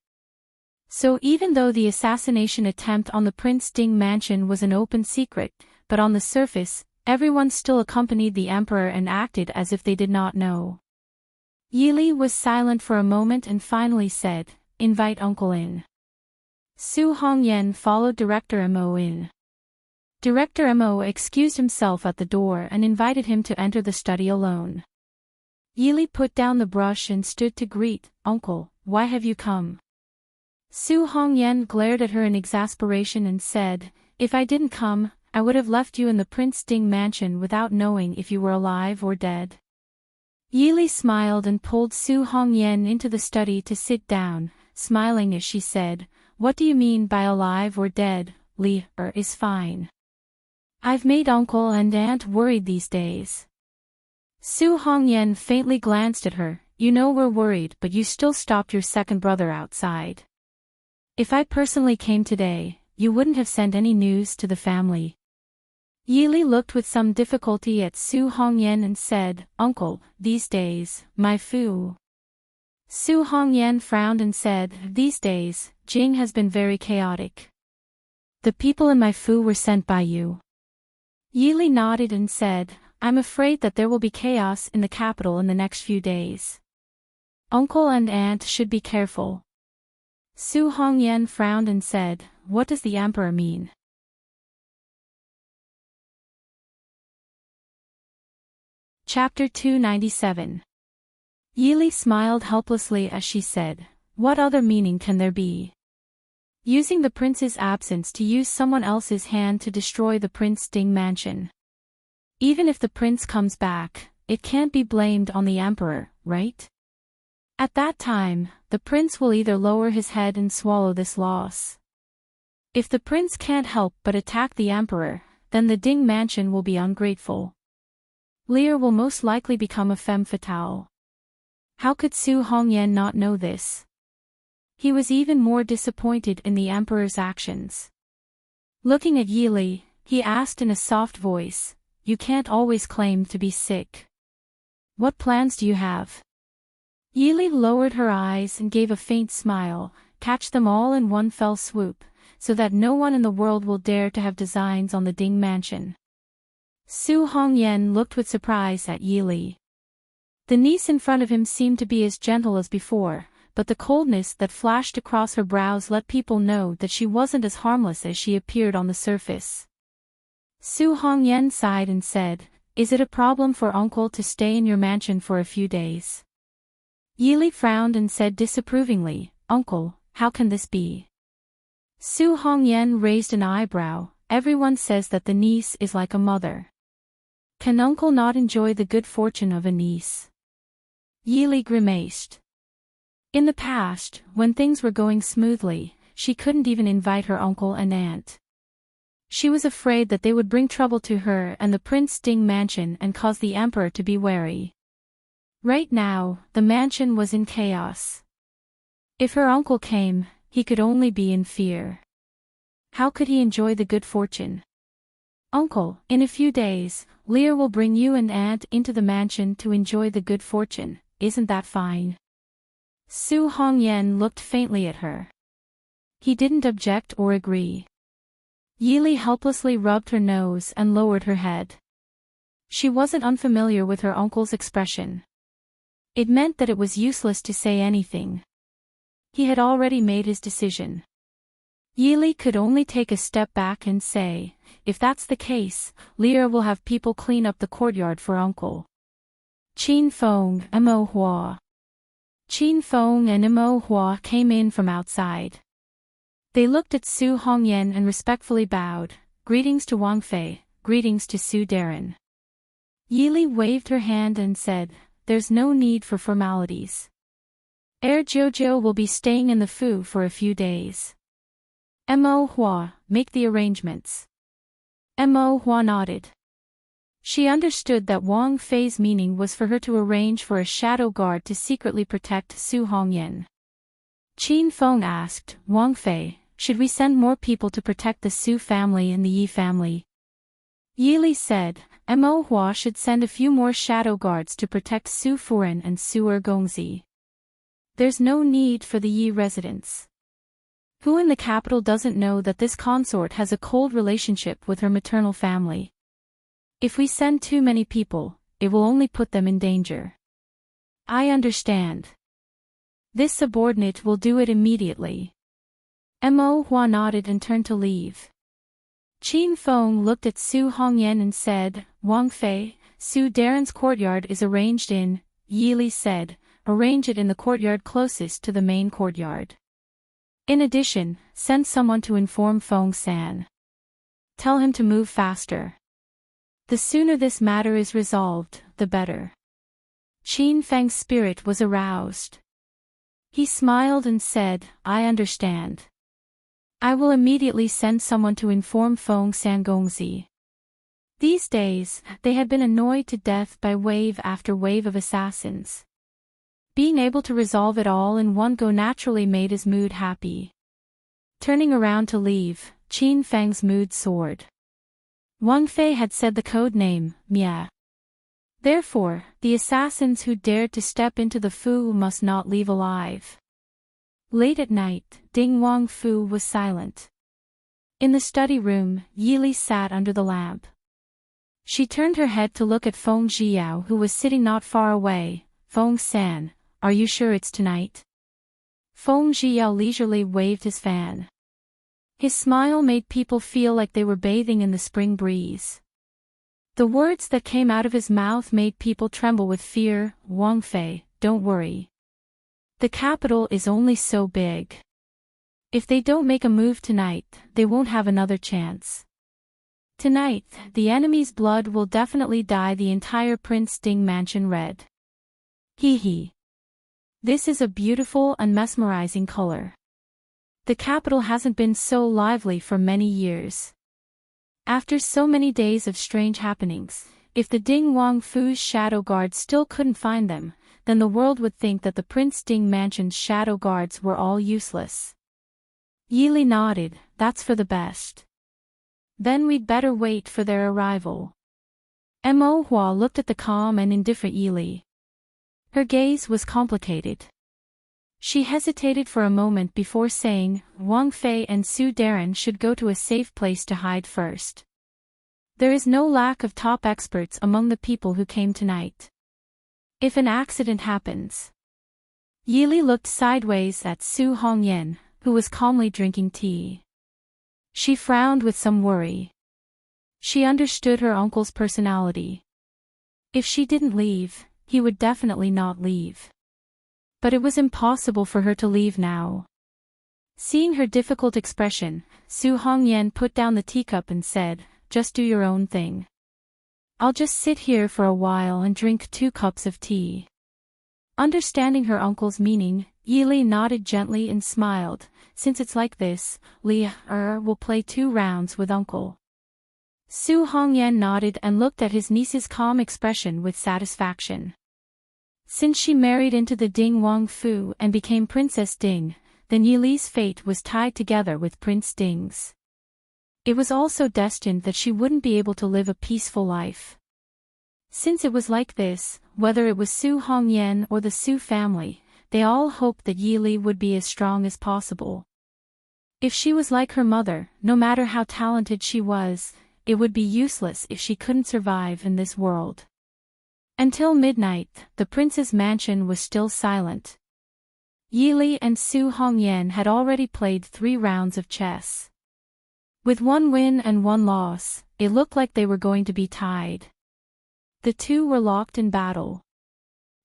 Speaker 1: So even though the assassination attempt on the Prince Ding mansion was an open secret, but on the surface, everyone still accompanied the emperor and acted as if they did not know. Yi Li was silent for a moment and finally said, Invite uncle in. Su Hongyan followed Director Mo in. Director Mo excused himself at the door and invited him to enter the study alone. Yi Li put down the brush and stood to greet, Uncle, why have you come? Su Hongyan glared at her in exasperation and said, If I didn't come, I would have left you in the Prince Ding mansion without knowing if you were alive or dead. Yi Li smiled and pulled Su Hongyan into the study to sit down, smiling as she said, What do you mean by alive or dead? Li is fine. I've made uncle and aunt worried these days. Su Hongyan faintly glanced at her, You know we're worried but you still stopped your second brother outside. If I personally came today, you wouldn't have sent any news to the family. Yi Li looked with some difficulty at Su Hongyan and said, Uncle, these days, my fu. Su Hongyan frowned and said, These days, Jing has been very chaotic. The people in my fu were sent by you. Yi Li nodded and said, I'm afraid that there will be chaos in the capital in the next few days. Uncle and aunt should be careful. Su Hongyan frowned and said, What does the emperor mean? Chapter 297. Yi Li smiled helplessly as she said, What other meaning can there be? Using the prince's absence to use someone else's hand to destroy the Prince Ding mansion. Even if the prince comes back, it can't be blamed on the emperor, right? At that time, the prince will either lower his head and swallow this loss. If the prince can't help but attack the emperor, then the Ding mansion will be ungrateful. Lear will most likely become a femme fatale. How could Su Hongyan not know this? He was even more disappointed in the emperor's actions. Looking at Yi Li, he asked in a soft voice, You can't always claim to be sick. What plans do you have? Yi Li lowered her eyes and gave a faint smile, catch them all in one fell swoop, so that no one in the world will dare to have designs on the Ding mansion. Su Hongyan looked with surprise at Yi Li. The niece in front of him seemed to be as gentle as before, but the coldness that flashed across her brows let people know that she wasn't as harmless as she appeared on the surface. Su Hongyan sighed and said, "Is it a problem for uncle to stay in your mansion for a few days?" Yili frowned and said disapprovingly, "Uncle, how can this be?" Su Hongyan raised an eyebrow. "Everyone says that the niece is like a mother. Can uncle not enjoy the good fortune of a niece?" Yili grimaced. In the past, when things were going smoothly, she couldn't even invite her uncle and aunt. She was afraid that they would bring trouble to her and the Prince Ding mansion and cause the emperor to be wary. Right now, the mansion was in chaos. If her uncle came, he could only be in fear. How could he enjoy the good fortune? "Uncle, in a few days, Lear will bring you and aunt into the mansion to enjoy the good fortune. Isn't that fine?" Su Hongyan looked faintly at her. He didn't object or agree. Yili helplessly rubbed her nose and lowered her head. She wasn't unfamiliar with her uncle's expression. It meant that it was useless to say anything. He had already made his decision. Yili could only take a step back and say, "If that's the case, Lear will have people clean up the courtyard for uncle." Qin Feng and Mo Hua. Qin Feng and Mo Hua came in from outside. They looked at Su Hongyan and respectfully bowed. "Greetings to Wang Fei, greetings to Su Darren." Yili waved her hand and said, "There's no need for formalities. Jojo will be staying in the Fu for a few days. Mo Hua, make the arrangements." Mo Hua nodded. She understood that Wang Fei's meaning was for her to arrange for a shadow guard to secretly protect Su Hongyan. Qin Feng asked, "Wang Fei, should we send more people to protect the Su family and the Yi family?" Yili said, "Mo Hua should send a few more shadow guards to protect Su Furen and Su Gongzi. There's no need for the Yi residents. Who in the capital doesn't know that this consort has a cold relationship with her maternal family? If we send too many people, it will only put them in danger." "I understand. This subordinate will do it immediately." Mo Hua nodded and turned to leave. Qin Feng looked at Su Hongyan and said, "Wang Fei, Su Darren's courtyard is arranged in." Yili said, "Arrange it in the courtyard closest to the main courtyard. In addition, send someone to inform Feng San. Tell him to move faster. The sooner this matter is resolved, the better." Qin Feng's spirit was aroused. He smiled and said, "I understand. I will immediately send someone to inform Feng San Gongzi." These days, they had been annoyed to death by wave after wave of assassins. Being able to resolve it all in one go naturally made his mood happy. Turning around to leave, Qin Feng's mood soared. Wang Fei had said the code name, Mia. Therefore, the assassins who dared to step into the Fu must not leave alive. Late at night, Ding Wang Fu was silent. In the study room, Yili sat under the lamp. She turned her head to look at Feng Jiao who was sitting not far away. "Feng San, are you sure it's tonight?" Feng Jiao leisurely waved his fan. His smile made people feel like they were bathing in the spring breeze. The words that came out of his mouth made people tremble with fear. "Wang Fei, don't worry. The capital is only so big. If they don't make a move tonight, they won't have another chance. Tonight, the enemy's blood will definitely dye the entire Prince Ding mansion red. Hee hee. This is a beautiful and mesmerizing color. The capital hasn't been so lively for many years. After so many days of strange happenings, if the Ding Wang Fu's shadow guards still couldn't find them, then the world would think that the Prince Ding mansion's shadow guards were all useless." Yili nodded, "That's for the best. Then we'd better wait for their arrival." Mo Hua looked at the calm and indifferent Yili. Her gaze was complicated. She hesitated for a moment before saying, "Wang Fei and Su Darren should go to a safe place to hide first. There is no lack of top experts among the people who came tonight. If an accident happens. Yili looked sideways at Su Hongyan, who was calmly drinking tea. She frowned with some worry. She understood her uncle's personality. If she didn't leave, he would definitely not leave. But it was impossible for her to leave now. Seeing her difficult expression, Su Hongyan put down the teacup and said, "Just do your own thing. I'll just sit here for a while and drink 2 cups of tea." Understanding her uncle's meaning, Yili nodded gently and smiled. "Since it's like this, will play 2 rounds with uncle." Su Hongyan nodded and looked at his niece's calm expression with satisfaction. Since she married into the Ding Wangfu and became Princess Ding, then Yili's fate was tied together with Prince Ding's. It was also destined that she wouldn't be able to live a peaceful life. Since it was like this, whether it was Su Hongyan or the Su family, they all hoped that Yili would be as strong as possible. If she was like her mother, no matter how talented she was, it would be useless if she couldn't survive in this world. Until midnight, the prince's mansion was still silent. Yili and Su Hongyan had already played 3 rounds of chess. With 1 win and 1 loss, it looked like they were going to be tied. The 2 were locked in battle.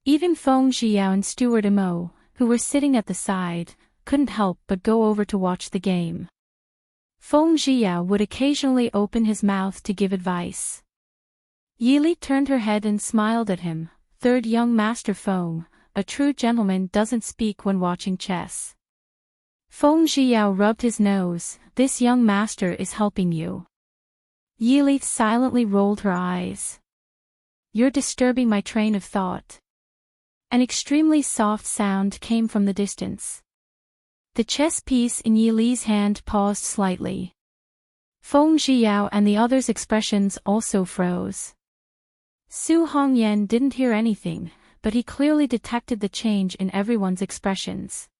Speaker 1: Even Feng Zhiyao and Steward Imo, who were sitting at the side, couldn't help but go over to watch the game. Feng Zhiyao would occasionally open his mouth to give advice. Yili turned her head and smiled at him. "Third young master Feng, a true gentleman doesn't speak when watching chess." Feng Zhiyao rubbed his nose. "This young master is helping you." Yili silently rolled her eyes. "You're disturbing my train of thought." An extremely soft sound came from the distance. The chess piece in Yili's hand paused slightly. Feng Zhiyao and the others' expressions also froze. Su Hongyan didn't hear anything, but he clearly detected the change in everyone's expressions.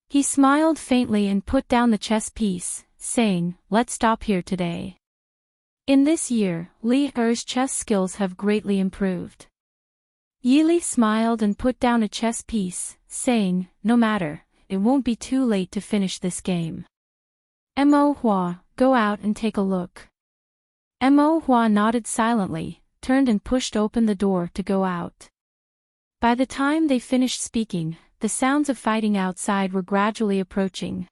Speaker 1: He smiled faintly and put down the chess piece, saying, "Let's stop here today. In this year, Li Er's chess skills have greatly improved." Yili smiled and put down a chess piece, saying, "No matter, it won't be too late to finish this game. Mo Hua, go out and take a look." Mo Hua nodded silently, turned and pushed open the door to go out. By the time they finished speaking, the sounds of fighting outside were gradually approaching.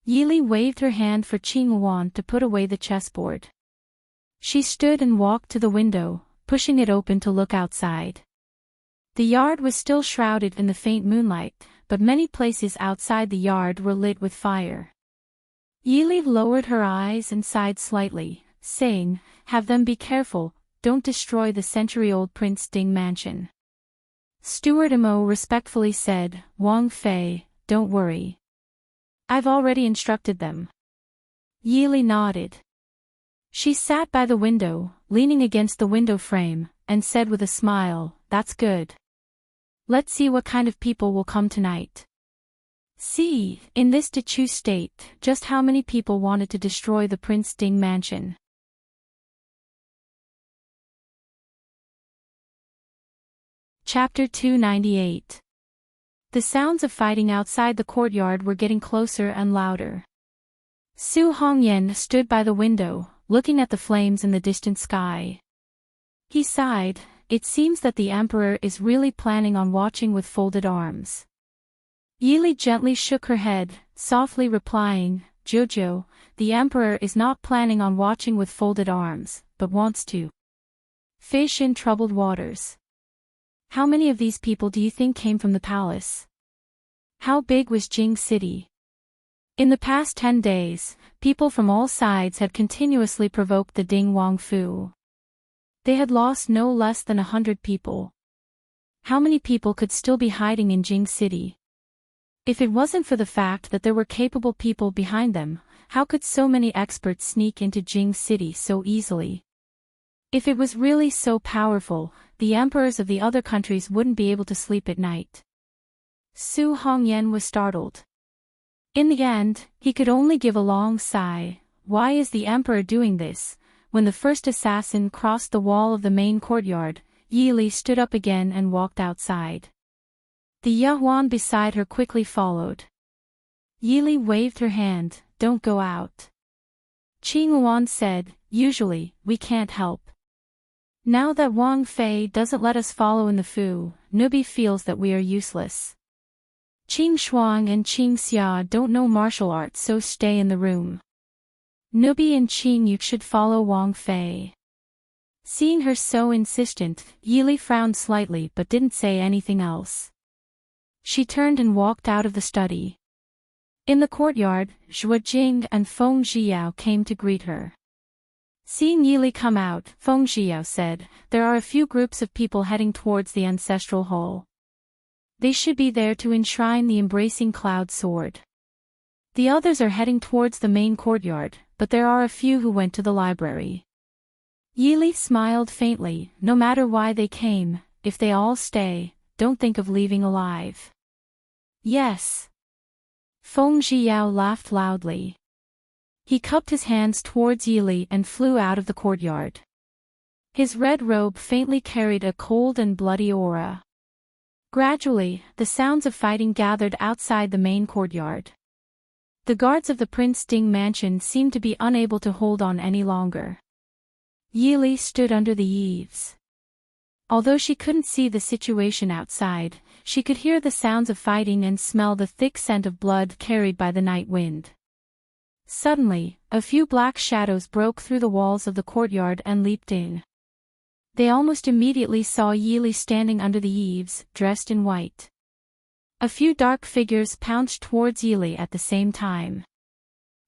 Speaker 1: Yili waved her hand for Qing Wan to put away the chessboard. She stood and walked to the window, pushing it open to look outside. The yard was still shrouded in the faint moonlight, but many places outside the yard were lit with fire. Yili lowered her eyes and sighed slightly, saying, "Have them be careful, don't destroy the century-old Prince Ding mansion." Steward Imo respectfully said, "Wang Fei, don't worry. I've already instructed them." Yili nodded. She sat by the window, leaning against the window frame, and said with a smile, "That's good. Let's see what kind of people will come tonight." See, in this Dechu state, just how many people wanted to destroy the Prince Ding mansion. Chapter 298. The sounds of fighting outside the courtyard were getting closer and louder. Su Hongyan stood by the window, looking at the flames in the distant sky. He sighed. It seems that the emperor is really planning on watching with folded arms. Yili gently shook her head, softly replying, "Jojo, the emperor is not planning on watching with folded arms, but wants to fish in troubled waters." "How many of these people do you think came from the palace? How big was Jing City?" In the past 10 days, people from all sides had continuously provoked the Ding Wangfu. They had lost no less than 100 people. How many people could still be hiding in Jing City? If it wasn't for the fact that there were capable people behind them, how could so many experts sneak into Jing City so easily? If it was really so powerful, the emperors of the other countries wouldn't be able to sleep at night. Su Hongyan was startled. In the end, he could only give a long sigh. Why is the emperor doing this? When the first assassin crossed the wall of the main courtyard, Yili stood up again and walked outside. The Yahuan beside her quickly followed. Yili waved her hand, "Don't go out." Qinghuan said, "Usually, we can't help. Now that Wang Fei doesn't let us follow in the Fu, Nubi feels that we are useless. Qing Shuang and Qing Xia don't know martial arts, so stay in the room. Nubi and Qing Yu should follow Wang Fei." Seeing her so insistent, Yili frowned slightly but didn't say anything else. She turned and walked out of the study. In the courtyard, Zhua Jing and Feng Zhiyao came to greet her. Seeing Yili come out, Feng Zhiyao said, "There are a few groups of people heading towards the ancestral hall. They should be there to enshrine the embracing cloud sword. The others are heading towards the main courtyard, but there are a few who went to the library." Yili smiled faintly. "No matter why they came, if they all stay, don't think of leaving alive." "Yes." Feng Zhiyao laughed loudly. He cupped his hands towards Yili and flew out of the courtyard. His red robe faintly carried a cold and bloody aura. Gradually, the sounds of fighting gathered outside the main courtyard. The guards of the Prince Ding mansion seemed to be unable to hold on any longer. Yili stood under the eaves. Although she couldn't see the situation outside, she could hear the sounds of fighting and smell the thick scent of blood carried by the night wind. Suddenly, a few black shadows broke through the walls of the courtyard and leaped in. They almost immediately saw Yili standing under the eaves, dressed in white. A few dark figures pounced towards Yili at the same time.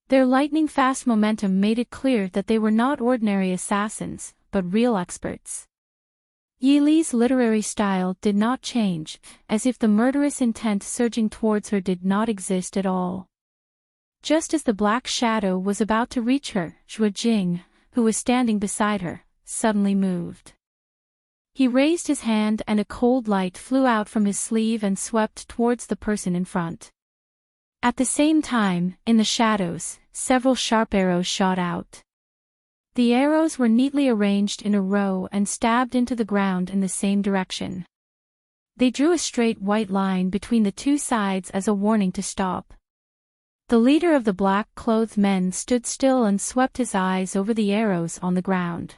Speaker 1: Their lightning-fast momentum made it clear that they were not ordinary assassins, but real experts. Yili's literary style did not change, as if the murderous intent surging towards her did not exist at all. Just as the black shadow was about to reach her, Zhua Jing, who was standing beside her, suddenly moved. He raised his hand and a cold light flew out from his sleeve and swept towards the person in front. At the same time, in the shadows, several sharp arrows shot out. The arrows were neatly arranged in a row and stabbed into the ground in the same direction. They drew a straight white line between the two sides as a warning to stop. The leader of the black-clothed men stood still and swept his eyes over the arrows on the ground.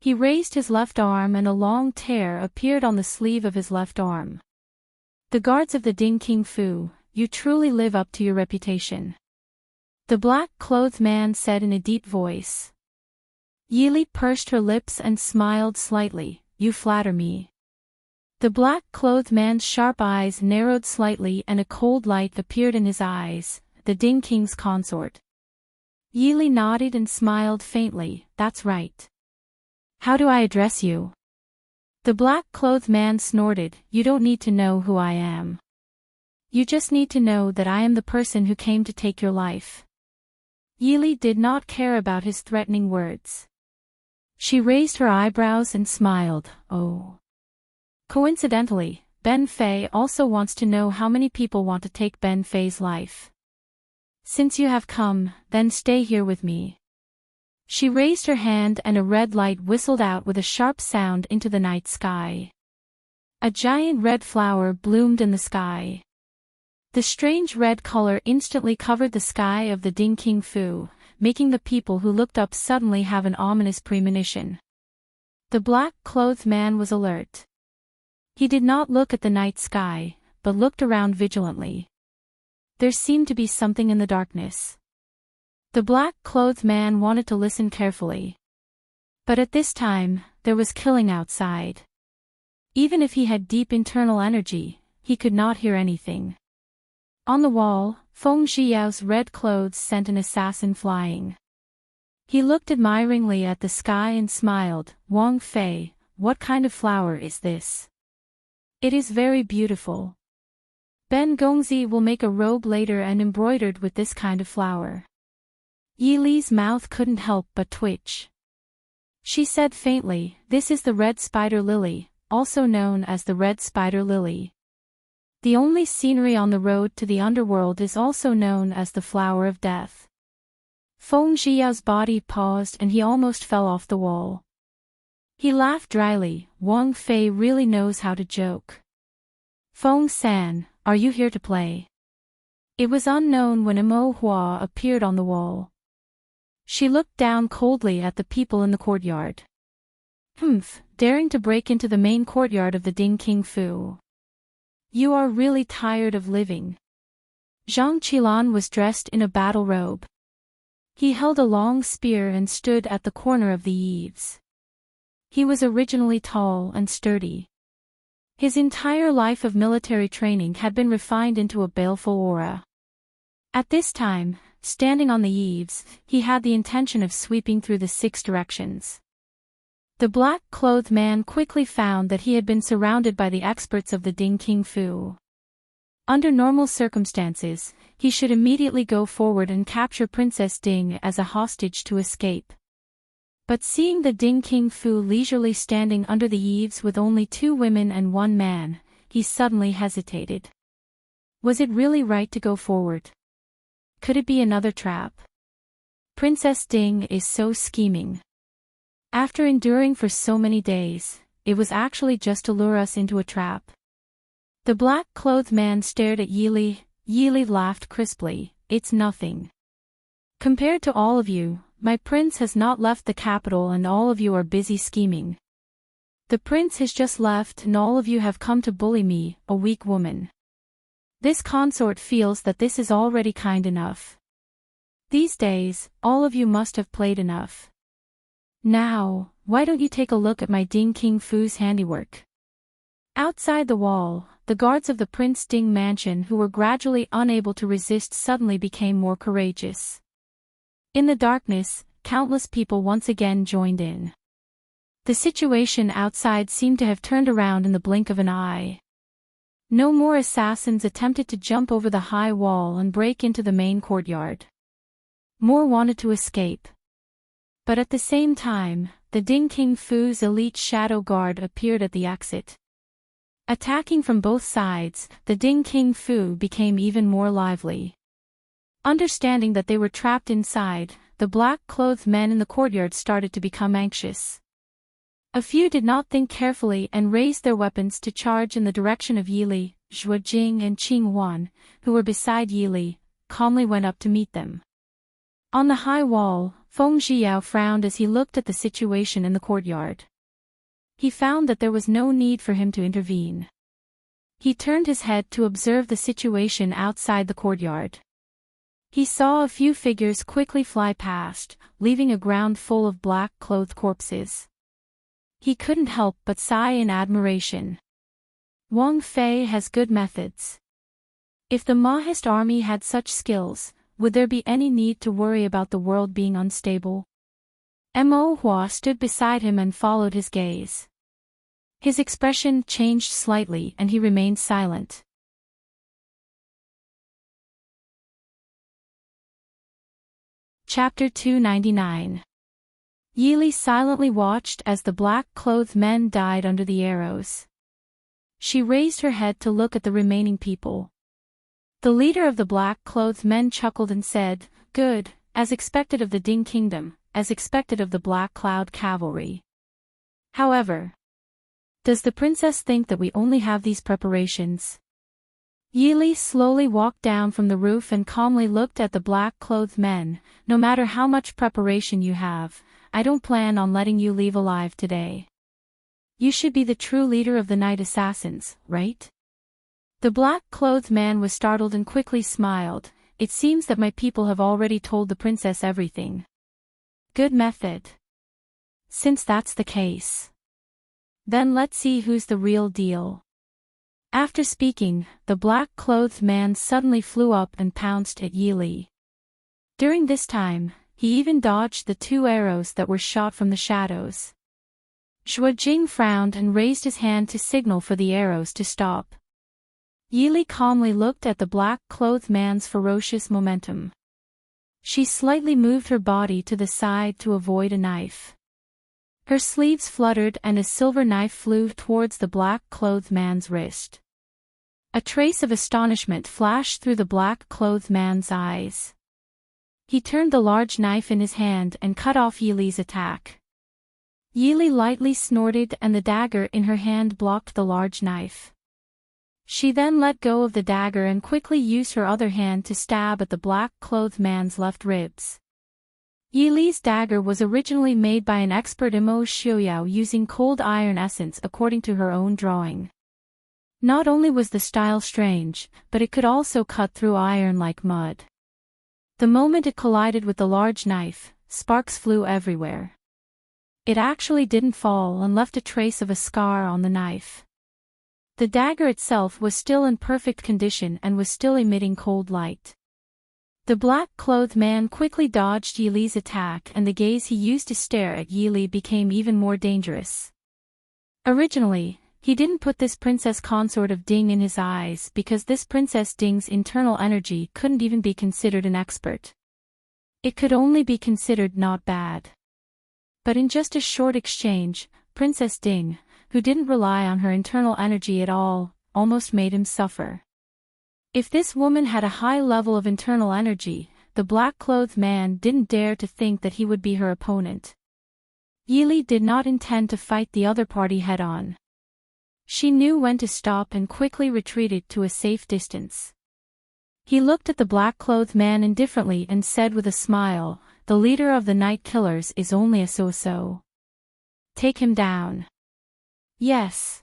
Speaker 1: He raised his left arm and a long tear appeared on the sleeve of his left arm. "The guards of the Ding King Fu, you truly live up to your reputation," the black-clothed man said in a deep voice. Yili pursed her lips and smiled slightly. "You flatter me." The black-clothed man's sharp eyes narrowed slightly and a cold light appeared in his eyes. "The Ding King's consort." Yili nodded and smiled faintly. "That's right. How do I address you?" The black-clothed man snorted. "You don't need to know who I am. You just need to know that I am the person who came to take your life." Yili did not care about his threatening words. She raised her eyebrows and smiled. "Oh." Coincidentally, Ben Fei also wants to know how many people want to take Ben Fei's life. "Since you have come, then stay here with me." She raised her hand and a red light whistled out with a sharp sound into the night sky. A giant red flower bloomed in the sky. The strange red color instantly covered the sky of the Ding King Fu, making the people who looked up suddenly have an ominous premonition. The black-clothed man was alert. He did not look at the night sky, but looked around vigilantly. There seemed to be something in the darkness. The black-clothed man wanted to listen carefully. But at this time, there was killing outside. Even if he had deep internal energy, he could not hear anything. On the wall, Feng Zhiyao's red clothes sent an assassin flying. He looked admiringly at the sky and smiled. "Wang Fei, what kind of flower is this?" "It is very beautiful. Ben Gongzi will make a robe later and embroidered with this kind of flower." Yili's mouth couldn't help but twitch. She said faintly, "This is the red spider lily, also known as the red spider lily. The only scenery on the road to the underworld is also known as the flower of death." Feng Zhiyao's body paused and he almost fell off the wall. He laughed dryly. Wang Fei really knows how to joke. Feng-san, are you here to play? It was unknown when Imo Hua appeared on the wall. She looked down coldly at the people in the courtyard. Daring to break into the main courtyard of the Ding King Fu. You are really tired of living. Zhang Qilan was dressed in a battle robe. He held a long spear and stood at the corner of the eaves. He was originally tall and sturdy. His entire life of military training had been refined into a baleful aura. At this time, standing on the eaves, he had the intention of sweeping through the 6 directions. The black-clothed man quickly found that he had been surrounded by the experts of the Ding King Fu. Under normal circumstances, he should immediately go forward and capture Princess Ding as a hostage to escape. But seeing the Ding King Fu leisurely standing under the eaves with only 2 women and 1 man, he suddenly hesitated. Was it really right to go forward? Could it be another trap? Princess Ding is so scheming. After enduring for so many days, it was actually just to lure us into a trap. The black-clothed man stared at Yi Li. Yi Li laughed crisply. It's nothing. Compared to all of you, my prince has not left the capital and all of you are busy scheming. The prince has just left and all of you have come to bully me, a weak woman. This consort feels that this is already kind enough. These days, all of you must have played enough. Now, why don't you take a look at my Ding King Fu's handiwork? Outside the wall, the guards of the Prince Ding mansion who were gradually unable to resist suddenly became more courageous. In the darkness, countless people once again joined in. The situation outside seemed to have turned around in the blink of an eye. No more assassins attempted to jump over the high wall and break into the main courtyard. More wanted to escape. But at the same time, the Ding King Fu's elite shadow guard appeared at the exit. Attacking from both sides, the Ding King Fu became even more lively. Understanding that they were trapped inside, the black-clothed men in the courtyard started to become anxious. A few did not think carefully and raised their weapons to charge in the direction of Yi Li. Zhuo Jing and Qing Wan, who were beside Yi Li, calmly went up to meet them. On the high wall, Feng Zhiyao frowned as he looked at the situation in the courtyard. He found that there was no need for him to intervene. He turned his head to observe the situation outside the courtyard. He saw a few figures quickly fly past, leaving a ground full of black-clothed corpses. He couldn't help but sigh in admiration. Wang Fei has good methods. If the Mahist army had such skills, would there be any need to worry about the world being unstable? Mo Hua stood beside him and followed his gaze. His expression changed slightly and he remained silent. Chapter 299. Yi Li silently watched as the black-clothed men died under the arrows. She raised her head to look at the remaining people. The leader of the black-clothed men chuckled and said, "Good, as expected of the Ding Kingdom, as expected of the Black Cloud Cavalry. However, does the princess think that we only have these preparations?" Yi Li slowly walked down from the roof and calmly looked at the black-clothed men. "No matter how much preparation you have, I don't plan on letting you leave alive today. You should be the true leader of the night assassins, right?" The black-clothed man was startled and quickly smiled. "It seems that my people have already told the princess everything. Good method. Since that's the case, then let's see who's the real deal." After speaking, the black-clothed man suddenly flew up and pounced at Yi Li. During this time, he even dodged the 2 arrows that were shot from the shadows. Zhuo Jing frowned and raised his hand to signal for the arrows to stop. Yi Li calmly looked at the black-clothed man's ferocious momentum. She slightly moved her body to the side to avoid a knife. Her sleeves fluttered and a silver knife flew towards the black-clothed man's wrist. A trace of astonishment flashed through the black-clothed man's eyes. He turned the large knife in his hand and cut off Yi Li's attack. Yili lightly snorted and the dagger in her hand blocked the large knife. She then let go of the dagger and quickly used her other hand to stab at the black-clothed man's left ribs. Yili's dagger was originally made by an expert Immerse Xiaoyao using cold iron essence according to her own drawing. Not only was the style strange, but it could also cut through iron like mud. The moment it collided with the large knife, sparks flew everywhere. It actually didn't fall and left a trace of a scar on the knife. The dagger itself was still in perfect condition and was still emitting cold light. The black-clothed man quickly dodged Yili's attack and the gaze he used to stare at Yili became even more dangerous. Originally, he didn't put this princess consort of Ding in his eyes because this princess Ding's internal energy couldn't even be considered an expert. It could only be considered not bad. But in just a short exchange, Princess Ding, who didn't rely on her internal energy at all, almost made him suffer. If this woman had a high level of internal energy, the black-clothed man didn't dare to think that he would be her opponent. Yili did not intend to fight the other party head-on. She knew when to stop and quickly retreated to a safe distance. He looked at the black-clothed man indifferently and said with a smile, "The leader of the Night Killers is only a so-so. Take him down." "Yes."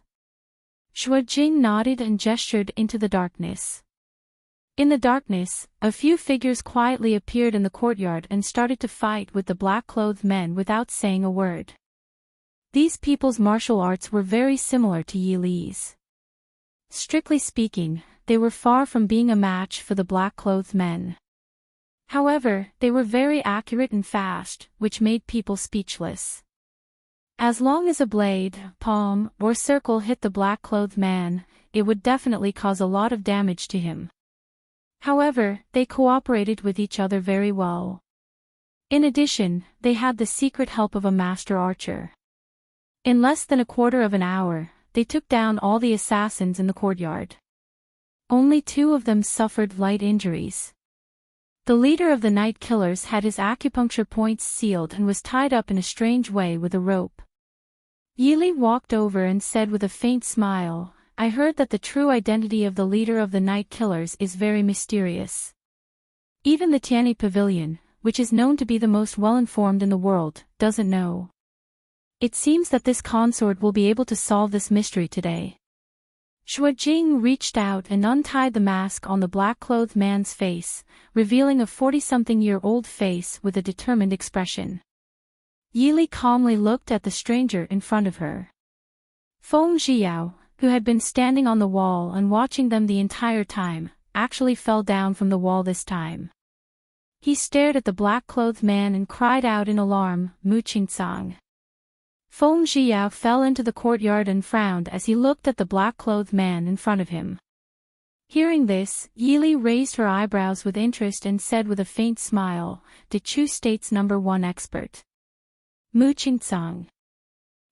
Speaker 1: Shuojing nodded and gestured into the darkness. In the darkness, a few figures quietly appeared in the courtyard and started to fight with the black-clothed men without saying a word. These people's martial arts were very similar to Yili's. Strictly speaking, they were far from being a match for the black-clothed men. However, they were very accurate and fast, which made people speechless. As long as a blade, palm, or circle hit the black-clothed man, it would definitely cause a lot of damage to him. However, they cooperated with each other very well. In addition, they had the secret help of a master archer. In less than a quarter of an hour, they took down all the assassins in the courtyard. Only 2 of them suffered light injuries. The leader of the Night Killers had his acupuncture points sealed and was tied up in a strange way with a rope. Yili walked over and said with a faint smile, "I heard that the true identity of the leader of the Night Killers is very mysterious. Even the Tianyi Pavilion, which is known to be the most well-informed in the world, doesn't know. It seems that this consort will be able to solve this mystery today." Shuojing reached out and untied the mask on the black-clothed man's face, revealing a 40-something-year-old face with a determined expression. Yili calmly looked at the stranger in front of her. Feng Zhiyao, who had been standing on the wall and watching them the entire time, actually fell down from the wall this time. He stared at the black-clothed man and cried out in alarm, "Mu Qingsang." Feng Zhiyao fell into the courtyard and frowned as he looked at the black-clothed man in front of him. Hearing this, Yili raised her eyebrows with interest and said with a faint smile, "The Chu State's #1 expert. Mu Qingsang.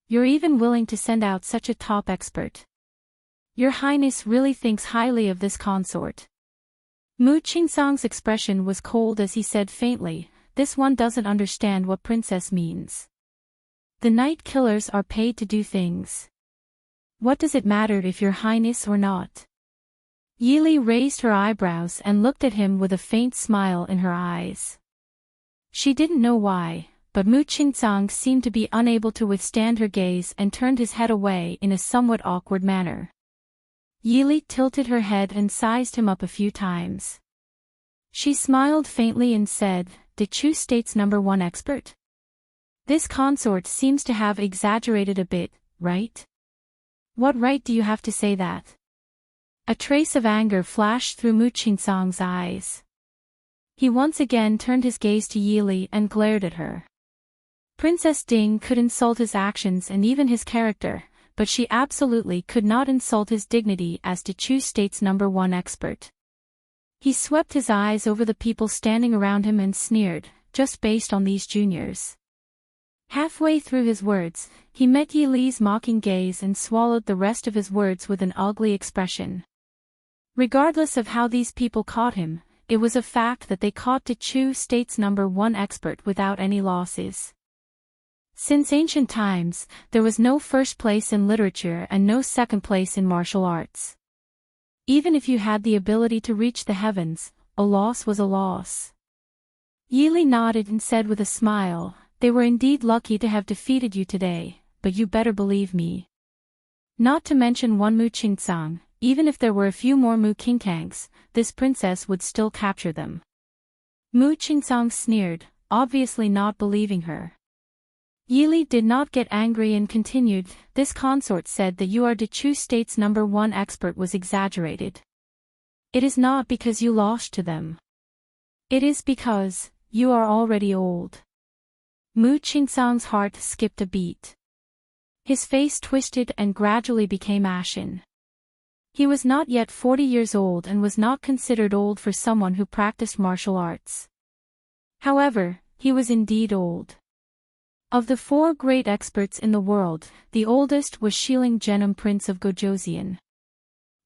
Speaker 1: You're even willing to send out such a top expert. Your Highness really thinks highly of this consort." Mu Qingsang's expression was cold as he said faintly, "This one doesn't understand what princess means. The Night Killers are paid to do things. What does it matter if Your Highness or not?" Yili raised her eyebrows and looked at him with a faint smile in her eyes. She didn't know why, but Mu Qingsang seemed to be unable to withstand her gaze and turned his head away in a somewhat awkward manner. Yili tilted her head and sized him up a few times. She smiled faintly and said, "The Chu State's #1 expert? This consort seems to have exaggerated a bit, right? What right do you have to say that?" A trace of anger flashed through Mu Qingsang's eyes. He once again turned his gaze to Yili and glared at her. Princess Ding could insult his actions and even his character, but she absolutely could not insult his dignity as the Chu State's #1 expert. He swept his eyes over the people standing around him and sneered, "Just based on these juniors." Halfway through his words, he met Yili's mocking gaze and swallowed the rest of his words with an ugly expression. Regardless of how these people caught him, it was a fact that they caught the Chu State's #1 expert without any losses. Since ancient times, there was no first place in literature and no second place in martial arts. Even if you had the ability to reach the heavens, a loss was a loss. Yili nodded and said with a smile, "They were indeed lucky to have defeated you today, but you better believe me. Not to mention one Mu Qingsang, even if there were a few more Mu Qingkangs, this princess would still capture them." Mu Qingsang sneered, obviously not believing her. Yili did not get angry and continued, "This consort said that you are Dechu State's #1 expert was exaggerated. It is not because you lost to them. It is because you are already old." Mu Qingsang's heart skipped a beat. His face twisted and gradually became ashen. He was not yet 40 years old and was not considered old for someone who practiced martial arts. However, he was indeed old. Of the 4 great experts in the world, the oldest was Shiling Genom, Prince of Gojoseon.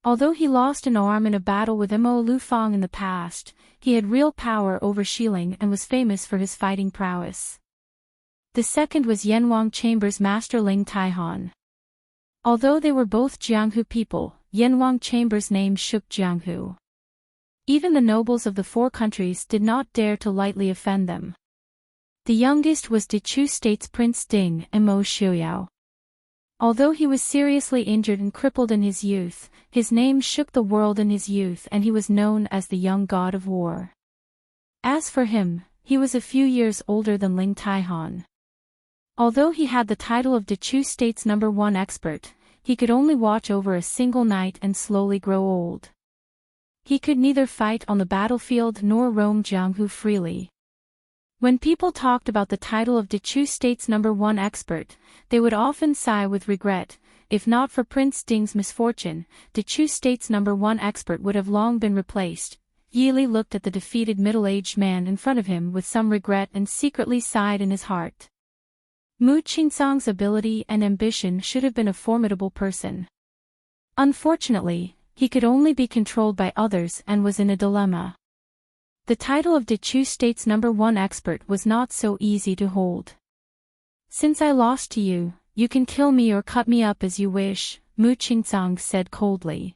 Speaker 1: Although he lost an arm in a battle with Mo Lufang in the past, he had real power over Shiling and was famous for his fighting prowess. The second was Yanwang Chamber's master Ling Taihan. Although they were both Jianghu people, Yanwang Chamber's name shook Jianghu. Even the nobles of the 4 countries did not dare to lightly offend them. The youngest was Dechu State's Prince Ding and Mo Xiuyao. Although he was seriously injured and crippled in his youth, his name shook the world in his youth and he was known as the young god of war. As for him, he was a few years older than Ling Taihan. Although he had the title of Dechu State's #1 expert, he could only watch over a single night and slowly grow old. He could neither fight on the battlefield nor roam Jianghu freely. When people talked about the title of Dechu State's #1 expert, they would often sigh with regret. If not for Prince Ding's misfortune, Dechu State's #1 expert would have long been replaced. Yili looked at the defeated middle-aged man in front of him with some regret and secretly sighed in his heart. Mu Qingsang's ability and ambition should have been a formidable person. Unfortunately, he could only be controlled by others and was in a dilemma. The title of Dechu State's #1 expert was not so easy to hold. "Since I lost to you, you can kill me or cut me up as you wish," Mu Qingsang said coldly.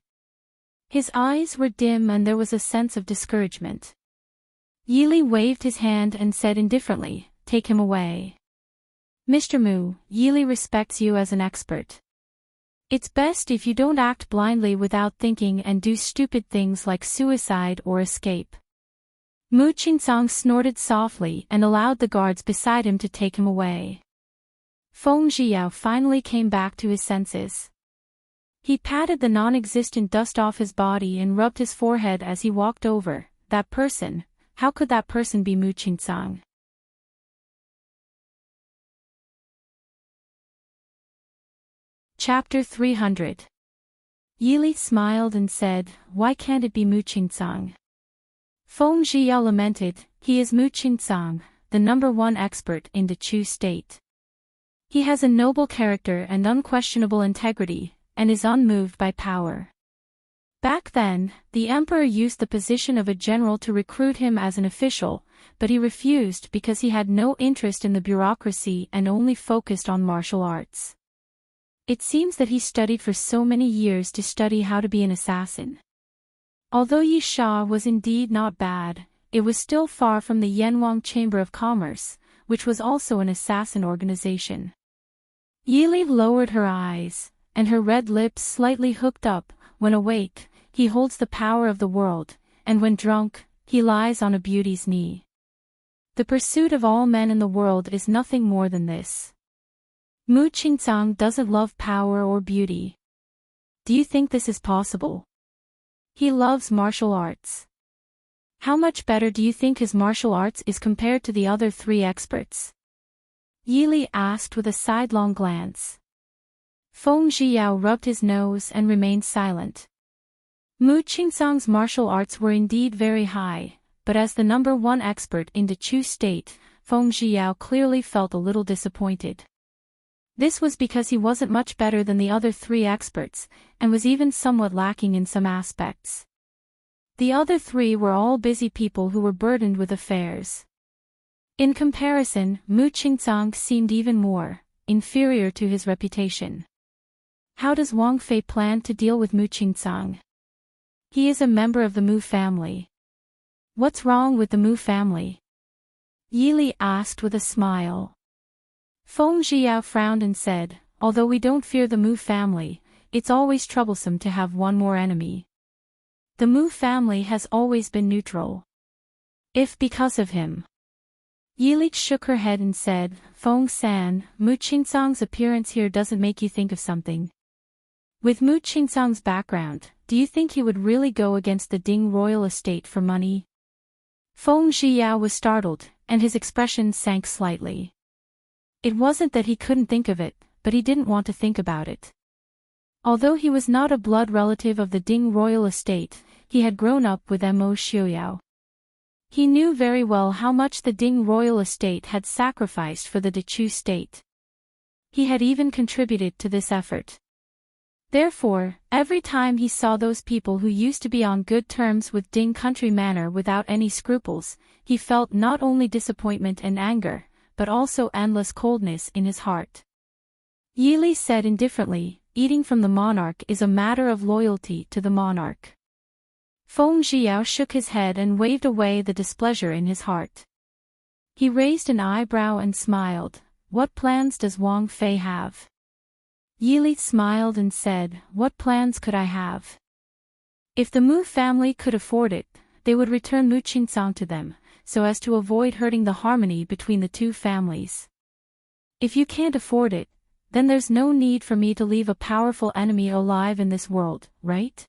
Speaker 1: His eyes were dim and there was a sense of discouragement. Yili waved his hand and said indifferently, "Take him away. Mr. Mu, Yili respects you as an expert. It's best if you don't act blindly without thinking and do stupid things like suicide or escape." Mu Qingsang snorted softly and allowed the guards beside him to take him away. Feng Zhiyao finally came back to his senses. He patted the non-existent dust off his body and rubbed his forehead as he walked over. That person, how could that person be Mu Qingsang? Chapter 300. Yili smiled and said, "Why can't it be Mu Qingsang?" Feng Zhiyao lamented, "He is Mu Qingsang, the #1 expert in Dechu State. He has a noble character and unquestionable integrity, and is unmoved by power. Back then, the emperor used the position of a general to recruit him as an official, but he refused because he had no interest in the bureaucracy and only focused on martial arts. It seems that he studied for so many years to study how to be an assassin. Although Yi Sha was indeed not bad, it was still far from the Yanwang Chamber of Commerce, which was also an assassin organization." Yili lowered her eyes, and her red lips slightly hooked up. "When awake, he holds the power of the world, and when drunk, he lies on a beauty's knee. The pursuit of all men in the world is nothing more than this. Mu Qingsang doesn't love power or beauty. Do you think this is possible? He loves martial arts. How much better do you think his martial arts is compared to the other 3 experts?" Yili asked with a sidelong glance. Feng Zhiyao rubbed his nose and remained silent. Mu Qingsang's martial arts were indeed very high, but as the #1 expert in Dechu State, Feng Zhiyao clearly felt a little disappointed. This was because he wasn't much better than the other 3 experts, and was even somewhat lacking in some aspects. The other 3 were all busy people who were burdened with affairs. In comparison, Mu Qingzang seemed even more inferior to his reputation. How does Wang Fei plan to deal with Mu Qingzang? He is a member of the Mu family. What's wrong with the Mu family? Yi Li asked with a smile. Feng Zhiyao frowned and said, although we don't fear the Mu family, it's always troublesome to have one more enemy. The Mu family has always been neutral. If because of him. Yi Li shook her head and said, Feng San, Mu Qingzang's appearance here doesn't make you think of something. With Mu Qingzang's background, do you think he would really go against the Ding royal estate for money? Feng Zhiyao was startled, and his expression sank slightly. It wasn't that he couldn't think of it, but he didn't want to think about it. Although he was not a blood relative of the Ding royal estate, he had grown up with Mo Xiuyao. He knew very well how much the Ding royal estate had sacrificed for the Dechu state. He had even contributed to this effort. Therefore, every time he saw those people who used to be on good terms with Ding country manor without any scruples, he felt not only disappointment and anger, but also endless coldness in his heart. Yi Li said indifferently, eating from the monarch is a matter of loyalty to the monarch. Feng Zhiyao shook his head and waved away the displeasure in his heart. He raised an eyebrow and smiled. What plans does Wang Fei have? Yi Li smiled and said, what plans could I have? If the Mu family could afford it, they would return Mu Qingzang to them, so as to avoid hurting the harmony between the two families. If you can't afford it, then there's no need for me to leave a powerful enemy alive in this world, right?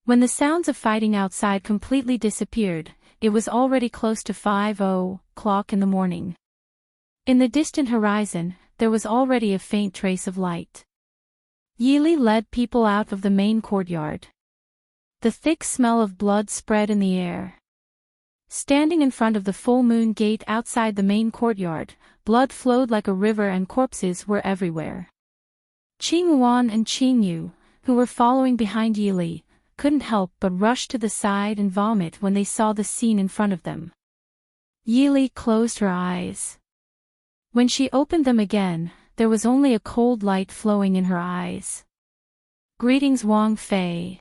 Speaker 1: When the sounds of fighting outside completely disappeared, it was already close to 5:00 in the morning. In the distant horizon, there was already a faint trace of light. Yi Li led people out of the main courtyard. The thick smell of blood spread in the air. Standing in front of the full moon gate outside the main courtyard, blood flowed like a river and corpses were everywhere. Qing Wan and Qing Yu, who were following behind Yi Li, couldn't help but rush to the side and vomit when they saw the scene in front of them. Yi Li closed her eyes. When she opened them again, there was only a cold light flowing in her eyes. Greetings, Wang Fei.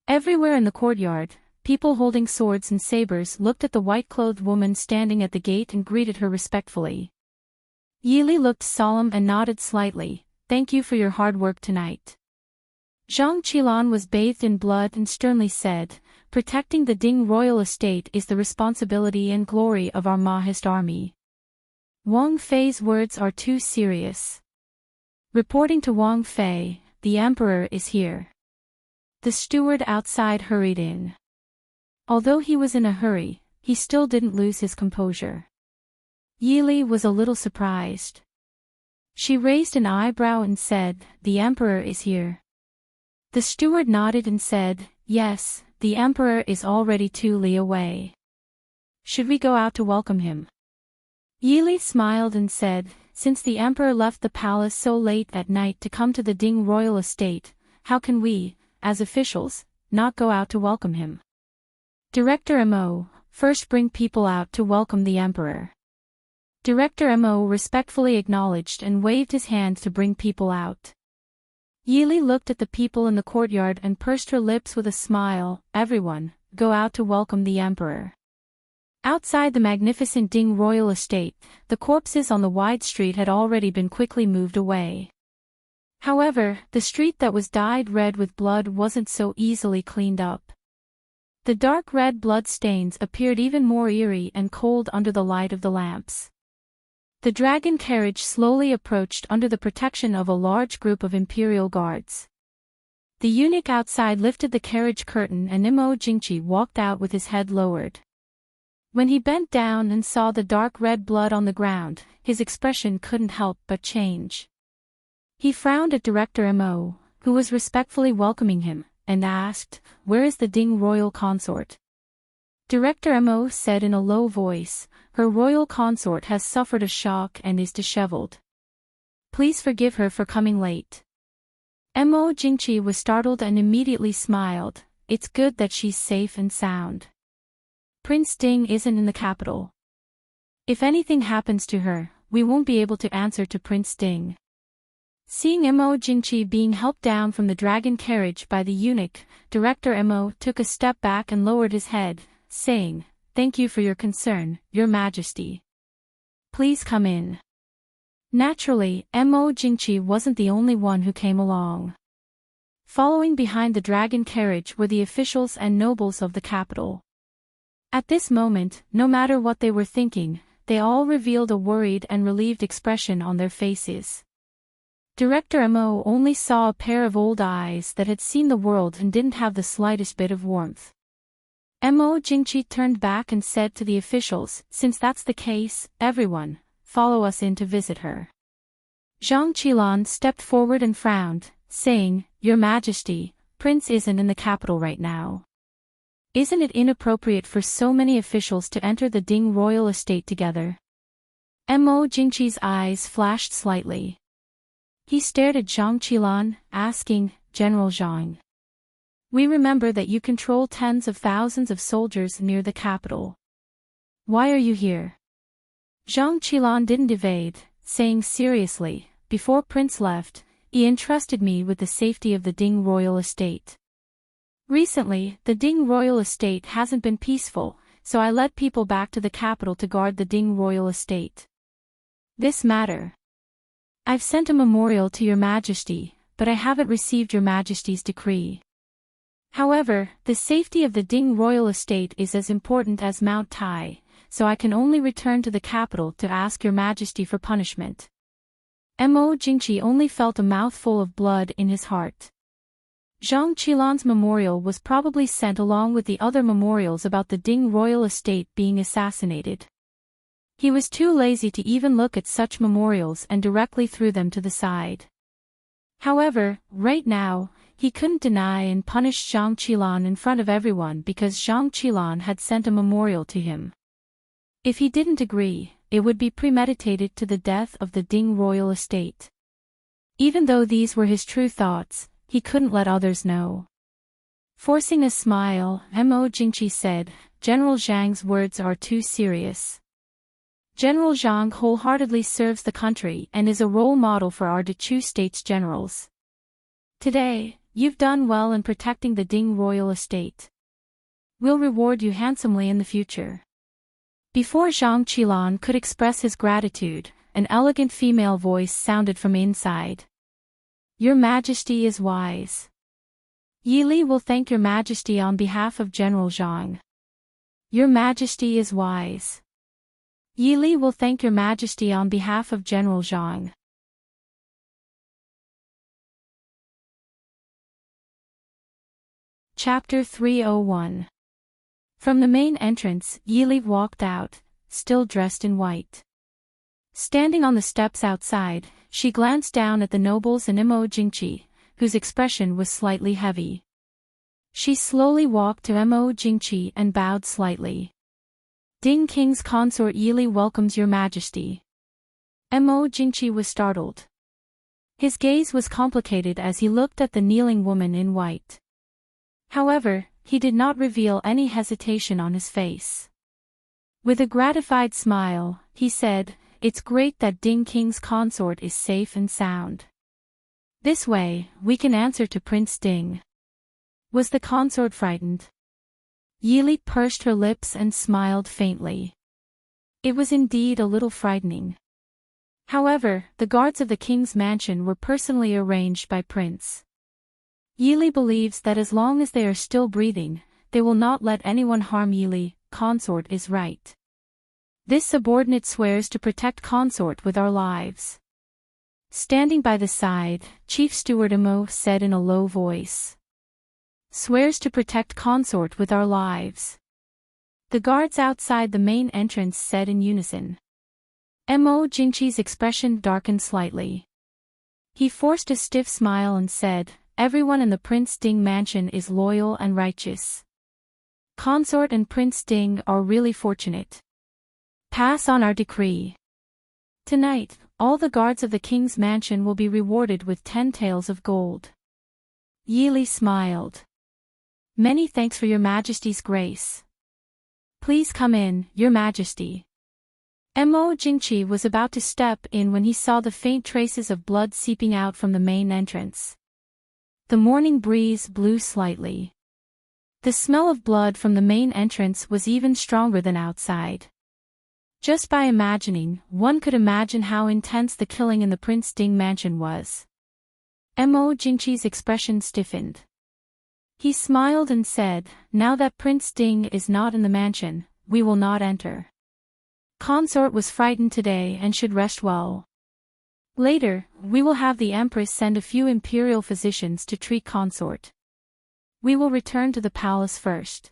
Speaker 1: Everywhere in the courtyard, people holding swords and sabers looked at the white-clothed woman standing at the gate and greeted her respectfully. Yi Li looked solemn and nodded slightly. Thank you for your hard work tonight. Zhang Qilan was bathed in blood and sternly said, protecting the Ding royal estate is the responsibility and glory of our Mahist army. Wang Fei's words are too serious. Reporting to Wang Fei, the emperor is here. The steward outside hurried in. Although he was in a hurry, he still didn't lose his composure. Yi Li was a little surprised. She raised an eyebrow and said, the emperor is here. The steward nodded and said, yes, the emperor is already 2 li away. Should we go out to welcome him? Yi Li smiled and said, since the emperor left the palace so late at night to come to the Ding royal estate, how can we, as officials, not go out to welcome him? Director Mo, first bring people out to welcome the emperor. Director Mo respectfully acknowledged and waved his hand to bring people out. Yi Li looked at the people in the courtyard and pursed her lips with a smile. Everyone, go out to welcome the emperor. Outside the magnificent Ding royal estate, the corpses on the wide street had already been quickly moved away. However, the street that was dyed red with blood wasn't so easily cleaned up. The dark red blood stains appeared even more eerie and cold under the light of the lamps. The dragon carriage slowly approached under the protection of a large group of imperial guards. The eunuch outside lifted the carriage curtain and Imo Jingqi walked out with his head lowered. When he bent down and saw the dark red blood on the ground, his expression couldn't help but change. He frowned at Director Imo, who was respectfully welcoming him, and asked, where is the Ding royal consort? Director Imo said in a low voice, her royal consort has suffered a shock and is disheveled. Please forgive her for coming late. Mo Jingqi was startled and immediately smiled. It's good that she's safe and sound. Prince Ding isn't in the capital. If anything happens to her, we won't be able to answer to Prince Ding. Seeing Mo Jingqi being helped down from the dragon carriage by the eunuch, Director Mo took a step back and lowered his head, saying, "Thank you for your concern, Your Majesty. Please come in." Naturally, Mo Jingqi wasn't the only one who came along. Following behind the dragon carriage were the officials and nobles of the capital. At this moment, no matter what they were thinking, they all revealed a worried and relieved expression on their faces. Director Mo only saw a pair of old eyes that had seen the world and didn't have the slightest bit of warmth. Mo Jingqi turned back and said to the officials, "Since that's the case, everyone, follow us in to visit her." Zhang Qilan stepped forward and frowned, saying, "Your Majesty, Prince isn't in the capital right now. Isn't it inappropriate for so many officials to enter the Ding royal estate together?" Mo Jingqi's eyes flashed slightly. He stared at Zhang Qilan, asking, "General Zhang, we remember that you control tens of thousands of soldiers near the capital. Why are you here?" Zhang Qilan didn't evade, saying seriously, "Before Prince left, he entrusted me with the safety of the Ding royal estate. Recently, the Ding royal estate hasn't been peaceful, so I led people back to the capital to guard the Ding royal estate. This matter. I've sent a memorial to Your Majesty, but I haven't received Your Majesty's decree. However, the safety of the Ding royal estate is as important as Mount Tai, so I can only return to the capital to ask Your Majesty for punishment." Mo Jingqi only felt a mouthful of blood in his heart. Zhang Qilan's memorial was probably sent along with the other memorials about the Ding royal estate being assassinated. He was too lazy to even look at such memorials and directly threw them to the side. However, right now, he couldn't deny and punish Zhang Qilan in front of everyone because Zhang Qilan had sent a memorial to him. If he didn't agree, it would be premeditated to the death of the Ding royal estate. Even though these were his true thoughts, he couldn't let others know. Forcing a smile, Mo Jingqi said, "General Zhang's words are too serious. General Zhang wholeheartedly serves the country and is a role model for our Dechu state's generals. Today, you've done well in protecting the Ding royal estate. We'll reward you handsomely in the future." Before Zhang Qilan could express his gratitude, an elegant female voice sounded from inside. "Your Majesty is wise. Yi Li will thank Your Majesty on behalf of General Zhang. Your Majesty is wise. Yi Li will thank Your Majesty on behalf of General Zhang." Chapter 301. From the main entrance, Yi Li walked out, still dressed in white. Standing on the steps outside, she glanced down at the nobles and Mo Jingqi, whose expression was slightly heavy. She slowly walked to Mo Jingqi and bowed slightly. "Ding King's consort Yi Li welcomes Your Majesty." Mo Jingqi was startled. His gaze was complicated as he looked at the kneeling woman in white. However, he did not reveal any hesitation on his face. With a gratified smile, he said, "It's great that Ding King's consort is safe and sound. This way, we can answer to Prince Ding." Was the consort frightened? Yi Li pursed her lips and smiled faintly. It was indeed a little frightening. However, the guards of the king's mansion were personally arranged by Prince. Yi Li believes that as long as they are still breathing, they will not let anyone harm Yi Li. Consort is right. This subordinate swears to protect consort with our lives. Standing by the side, Chief Steward Mo said in a low voice. Swears to protect consort with our lives. The guards outside the main entrance said in unison. Mo Jingqi's expression darkened slightly. He forced a stiff smile and said, "Everyone in the Prince Ding mansion is loyal and righteous. Consort and Prince Ding are really fortunate. Pass on our decree. Tonight, all the guards of the king's mansion will be rewarded with 10 taels of gold." Yi Li smiled. "Many thanks for Your Majesty's grace. Please come in, Your Majesty." Mo Jingqi was about to step in when he saw the faint traces of blood seeping out from the main entrance. The morning breeze blew slightly. The smell of blood from the main entrance was even stronger than outside. Just by imagining, one could imagine how intense the killing in the Prince Ding mansion was. Mo Jingqi's expression stiffened. He smiled and said, "Now that Prince Ding is not in the mansion, we will not enter. Consort was frightened today and should rest well. Later, we will have the Empress send a few imperial physicians to treat Consort. We will return to the palace first.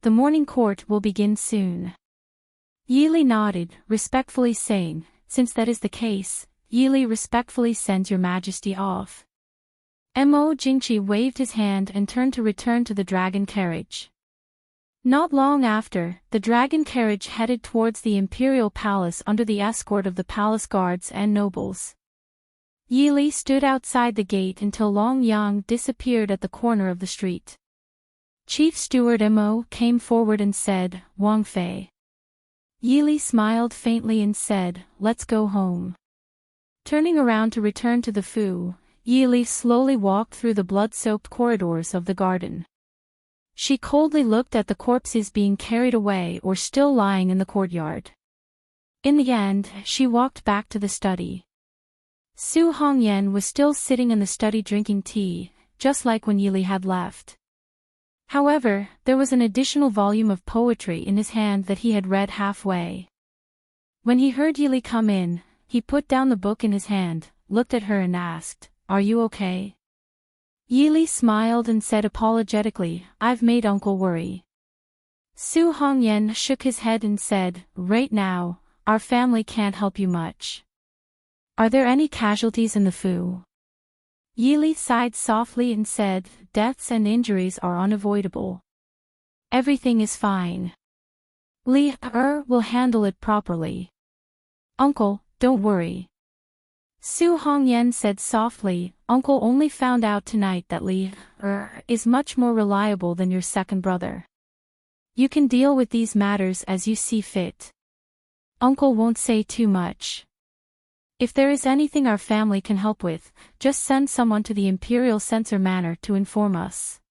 Speaker 1: The morning court will begin soon." Yili nodded, respectfully saying, "Since that is the case, Yili respectfully sends your majesty off." Mo Jingqi waved his hand and turned to return to the dragon carriage. Not long after, the dragon carriage headed towards the imperial palace under the escort of the palace guards and nobles. Yili stood outside the gate until Long Yang disappeared at the corner of the street. Chief Steward Mo came forward and said, "Wang Fei." Yili smiled faintly and said, "Let's go home." Turning around to return to the Fu, Yili slowly walked through the blood-soaked corridors of the garden. She coldly looked at the corpses being carried away or still lying in the courtyard. In the end, she walked back to the study. Su Hongyan was still sitting in the study drinking tea, just like when Yili had left. However, there was an additional volume of poetry in his hand that he had read halfway. When he heard Yili come in, he put down the book in his hand, looked at her and asked, "Are you okay?" Yili smiled and said apologetically, "I've made Uncle worry." Su Hongyan shook his head and said, "Right now, our family can't help you much. Are there any casualties in the Fu?" Yili sighed softly and said, "Deaths and injuries are unavoidable. Everything is fine. Li will handle it properly. Uncle, don't worry." Su Hongyan said softly, "Uncle only found out tonight that Li is much more reliable than your second brother. You can deal with these matters as you see fit. Uncle won't say too much. If there is anything our family can help with, just send someone to the Imperial Censor Manor to inform us."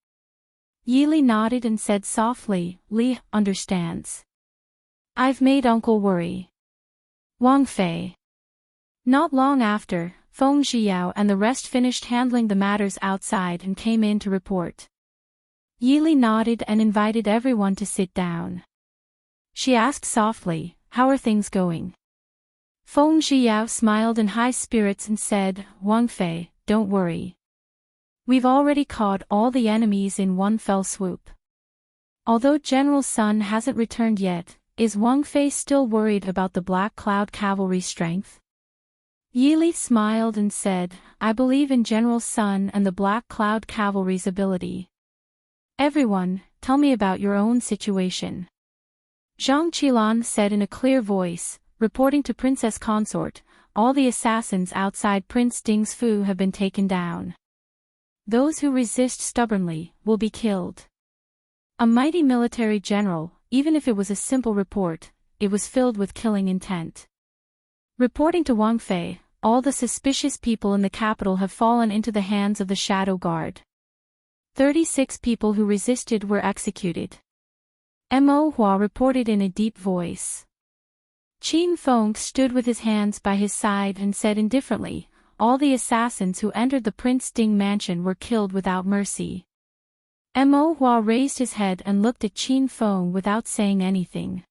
Speaker 1: Yili nodded and said softly, "Li understands. I've made Uncle worry." Wang Fei. Not long after, Feng Zhiyao and the rest finished handling the matters outside and came in to report. Yili nodded and invited everyone to sit down. She asked softly, "How are things going?" Feng Zhiyao smiled in high spirits and said, "Wang Fei, don't worry. We've already caught all the enemies in one fell swoop. Although General Sun hasn't returned yet, is Wang Fei still worried about the Black Cloud Cavalry's strength?" Yili smiled and said, "I believe in General Sun and the Black Cloud Cavalry's ability. Everyone, tell me about your own situation." Zhang Qilan said in a clear voice, reporting to Princess Consort, "All the assassins outside Prince Ding's Fu have been taken down. Those who resist stubbornly will be killed." A mighty military general, even if it was a simple report, it was filled with killing intent. Reporting to Wang Fei, all the suspicious people in the capital have fallen into the hands of the Shadow Guard. 36 people who resisted were executed. Mo Hua reported in a deep voice. Qin Feng stood with his hands by his side and said indifferently, "All the assassins who entered the Prince Ding mansion were killed without mercy." Mo Hua raised his head and looked at Qin Feng without saying anything.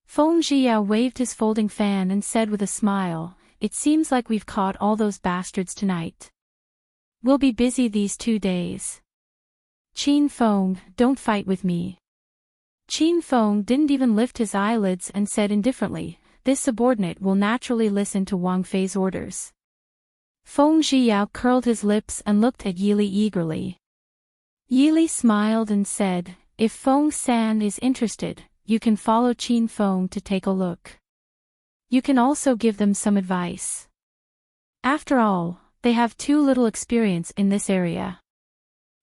Speaker 1: Feng Zhiyao waved his folding fan and said with a smile, "It seems like we've caught all those bastards tonight. We'll be busy these 2 days. Qin Feng, don't fight with me." Qin Feng didn't even lift his eyelids and said indifferently, "This subordinate will naturally listen to Wang Fei's orders." Feng Zhiyao curled his lips and looked at Yili eagerly. Yili smiled and said, "If Feng San is interested, you can follow Qin Feng to take a look. You can also give them some advice. After all, they have too little experience in this area."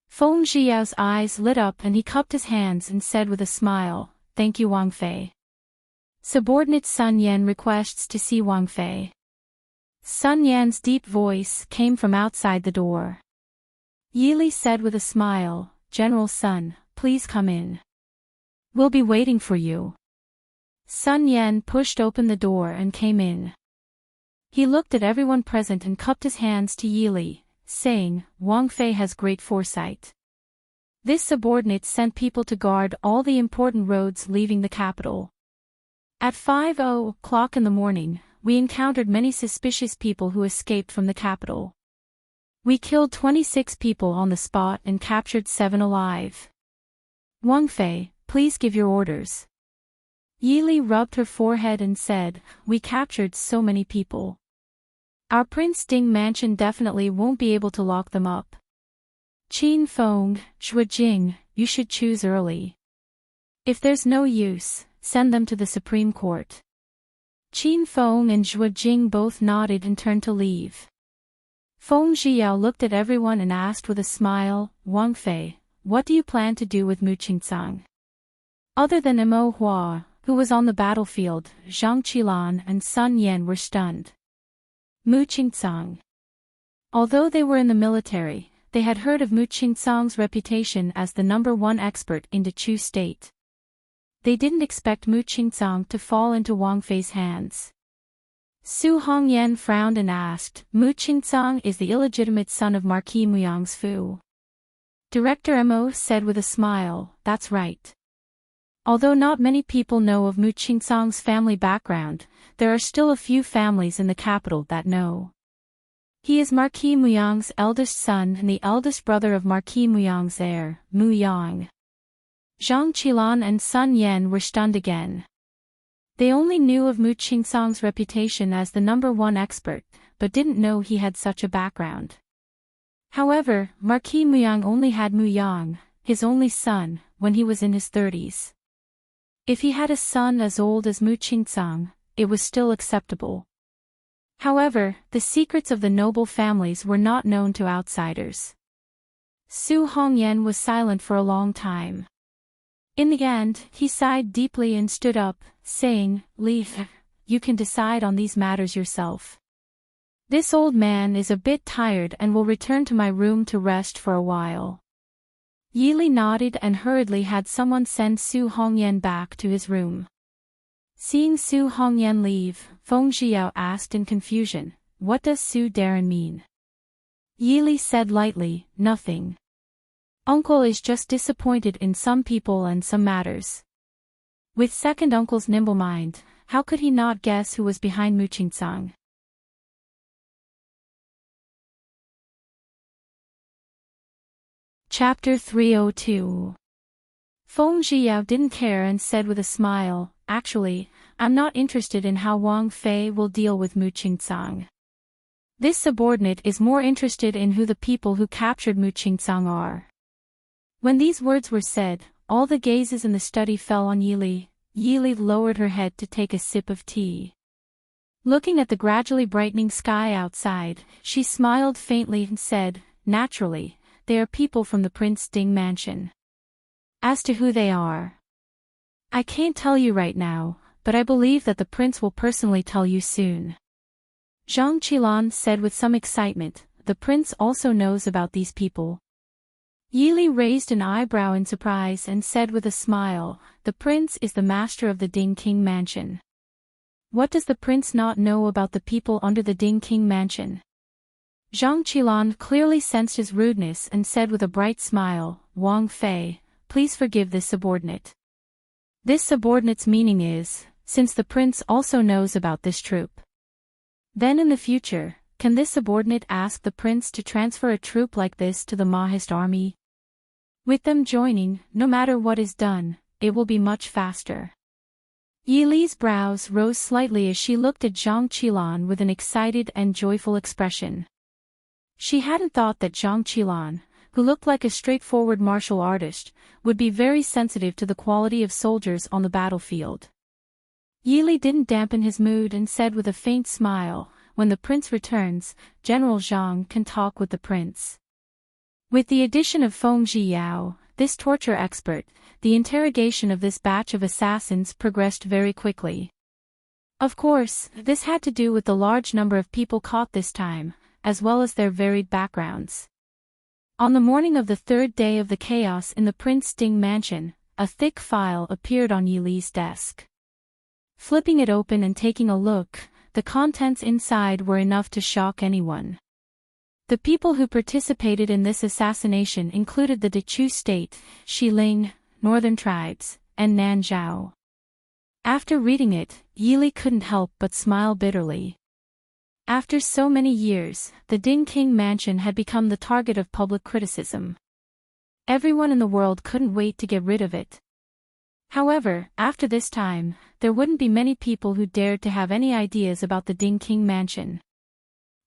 Speaker 1: Feng Zhiyao's eyes lit up and he cupped his hands and said with a smile, "Thank you Wang Fei." Subordinate Sun Yan requests to see Wang Fei. Sun Yan's deep voice came from outside the door. Yili said with a smile, General Sun, please come in. We'll be waiting for you. Sun Yan pushed open the door and came in. He looked at everyone present and cupped his hands to Yili, saying, Wang Fei has great foresight. This subordinate sent people to guard all the important roads leaving the capital. At 5:00 in the morning, we encountered many suspicious people who escaped from the capital. We killed 26 people on the spot and captured 7 alive. Wang Fei, please give your orders. Yili rubbed her forehead and said, we captured so many people. Our Prince Ding mansion definitely won't be able to lock them up. Qin Feng, Zhuo Jing, you should choose early. If there's no use, send them to the Supreme Court. Qin Feng and Zhuo Jing both nodded and turned to leave. Feng Zhiyao looked at everyone and asked with a smile, Wang Fei, what do you plan to do with Mu Qingcang? Other than Mo Hua, who was on the battlefield, Zhang Qilan and Sun Yan were stunned. Mu Qingcang. Although they were in the military, they had heard of Mu Qingcang's reputation as the #1 expert in the Chu state. They didn't expect Mu Qingcang to fall into Wang Fei's hands. Su Hongyan frowned and asked, Mu Qingcang is the illegitimate son of Marquis Muyang's Fu. Director Mo said with a smile, that's right. Although not many people know of Mu Qingcang's family background, there are still a few families in the capital that know. He is Marquis Muyang's eldest son and the eldest brother of Marquis Muyang's heir, Mu Yang. Zhang Qilan and Sun Yan were stunned again. They only knew of Mu Qingcang's reputation as the #1 expert, but didn't know he had such a background. However, Marquis Muyang only had Mu Yang, his only son, when he was in his 30s. If he had a son as old as Mu Qingcang, it was still acceptable. However, the secrets of the noble families were not known to outsiders. Su Hongyan was silent for a long time. In the end, he sighed deeply and stood up, saying, Li, you can decide on these matters yourself. This old man is a bit tired and will return to my room to rest for a while. Yili nodded and hurriedly had someone send Su Hongyan back to his room. Seeing Su Hongyan leave, Feng Zhiyao asked in confusion, what does Su Darren mean? Yili said lightly, nothing. Uncle is just disappointed in some people and some matters. With second uncle's nimble mind, how could he not guess who was behind Mu Qingcang? Chapter 302. Feng Zhiyao didn't care and said with a smile, actually, I'm not interested in how Wang Fei will deal with Mu Qingcang. This subordinate is more interested in who the people who captured Mu Qingcang are. When these words were said, all the gazes in the study fell on Yili. Yili lowered her head to take a sip of tea. Looking at the gradually brightening sky outside, she smiled faintly and said, naturally, they are people from the Prince Ding mansion. As to who they are, I can't tell you right now, but I believe that the prince will personally tell you soon. Zhang Qilan said with some excitement, the prince also knows about these people. Yili raised an eyebrow in surprise and said with a smile, the prince is the master of the Ding King mansion. What does the prince not know about the people under the Ding King mansion? Zhang Qilan clearly sensed his rudeness and said with a bright smile, Wang Fei, please forgive this subordinate. This subordinate's meaning is, since the prince also knows about this troop. Then in the future, can this subordinate ask the prince to transfer a troop like this to the Mahist army? With them joining, no matter what is done, it will be much faster. Yili's brows rose slightly as she looked at Zhang Qilan with an excited and joyful expression. She hadn't thought that Zhang Qilan, who looked like a straightforward martial artist, would be very sensitive to the quality of soldiers on the battlefield. Yili didn't dampen his mood and said with a faint smile, when the prince returns, General Zhang can talk with the prince. With the addition of Feng Zhiyao, this torture expert, the interrogation of this batch of assassins progressed very quickly. Of course, this had to do with the large number of people caught this time, as well as their varied backgrounds. On the morning of the third day of the chaos in the Prince Ding mansion, a thick file appeared on Yili's desk. Flipping it open and taking a look, the contents inside were enough to shock anyone. The people who participated in this assassination included the Dechu state, Xiling, northern tribes, and Nanzhao. After reading it, Yili couldn't help but smile bitterly. After so many years, the Ding King mansion had become the target of public criticism. Everyone in the world couldn't wait to get rid of it. However, after this time, there wouldn't be many people who dared to have any ideas about the Ding King mansion.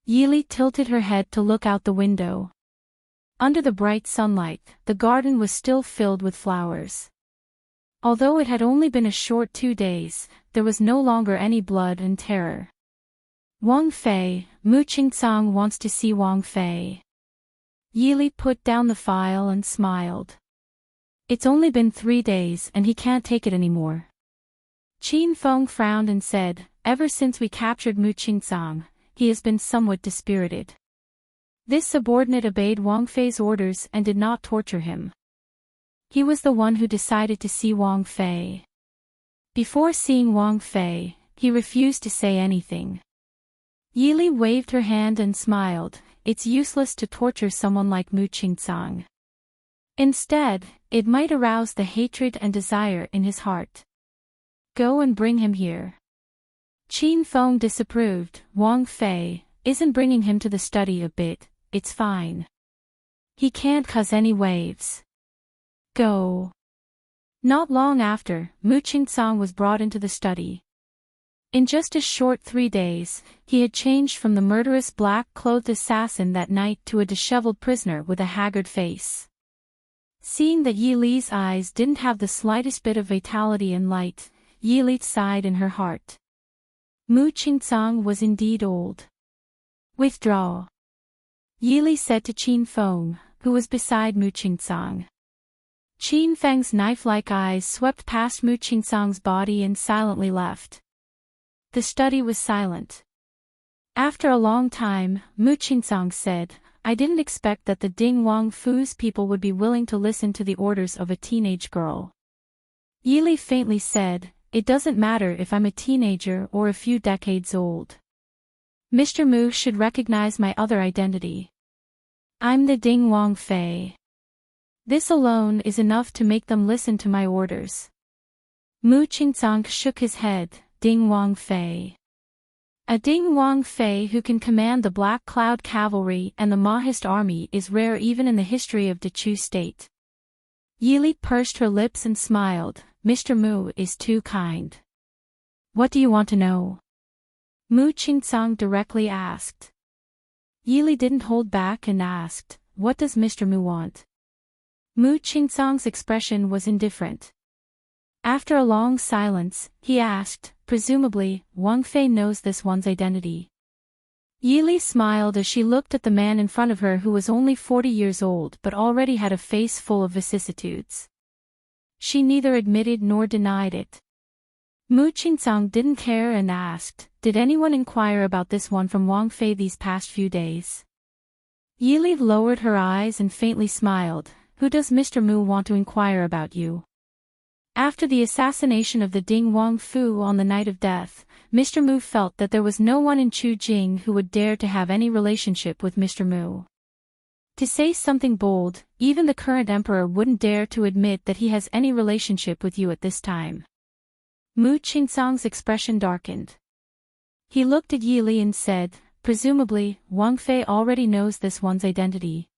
Speaker 1: Yili tilted her head to look out the window. Under the bright sunlight, the garden was still filled with flowers. Although it had only been a short 2 days, there was no longer any blood and terror. Wang Fei, Mu Qingcang wants to see Wang Fei. Yili put down the file and smiled. It's only been 3 days and he can't take it anymore. Qin Feng frowned and said, ever since we captured Mu Qingcang, he has been somewhat dispirited. This subordinate obeyed Wang Fei's orders and did not torture him. He was the one who decided to see Wang Fei. Before seeing Wang Fei, he refused to say anything. Yili waved her hand and smiled. It's useless to torture someone like Mu Qingcang. Instead, it might arouse the hatred and desire in his heart. Go and bring him here. Qin Feng disapproved. Wang Fei isn't bringing him to the study a bit, it's fine. He can't cause any waves. Go. Not long after, Mu Qingcang was brought into the study. In just a short 3 days, he had changed from the murderous black-clothed assassin that night to a disheveled prisoner with a haggard face. Seeing that Yili's eyes didn't have the slightest bit of vitality and light, Yili sighed in her heart. Mu Qingcang was indeed old. Withdraw. Yili said to Qin Feng, who was beside Mu Qingcang. Qin Feng's knife-like eyes swept past Mu Qingcang's body and silently left. The study was silent. After a long time, Mu Qingcang said, I didn't expect that the Ding Wang Fu's people would be willing to listen to the orders of a teenage girl. Yili faintly said, it doesn't matter if I'm a teenager or a few decades old. Mr. Mu should recognize my other identity. I'm the Ding Wang Fei. This alone is enough to make them listen to my orders. Mu Qingcang shook his head. Ding Wang Fei. A Ding Wang Fei who can command the Black Cloud Cavalry and the Mahist army is rare even in the history of Dechu state. Yili pursed her lips and smiled. Mr. Mu is too kind. What do you want to know? Mu Qingcang directly asked. Yili didn't hold back and asked, what does Mr. Mu want? Mu Qingcang's expression was indifferent. After a long silence, he asked, presumably, Wang Fei knows this one's identity. Yili smiled as she looked at the man in front of her who was only 40 years old but already had a face full of vicissitudes. She neither admitted nor denied it. Mu Qingcang didn't care and asked, did anyone inquire about this one from Wang Fei these past few days? Yili lowered her eyes and faintly smiled. Who does Mr. Mu want to inquire about you? After the assassination of the Ding Wang Fu on the night of death, Mr. Mu felt that there was no one in Chujing who would dare to have any relationship with Mr. Mu. To say something bold, even the current emperor wouldn't dare to admit that he has any relationship with you at this time. Mu Qingcang's expression darkened. He looked at Yili and said, presumably, Wang Fei already knows this one's identity.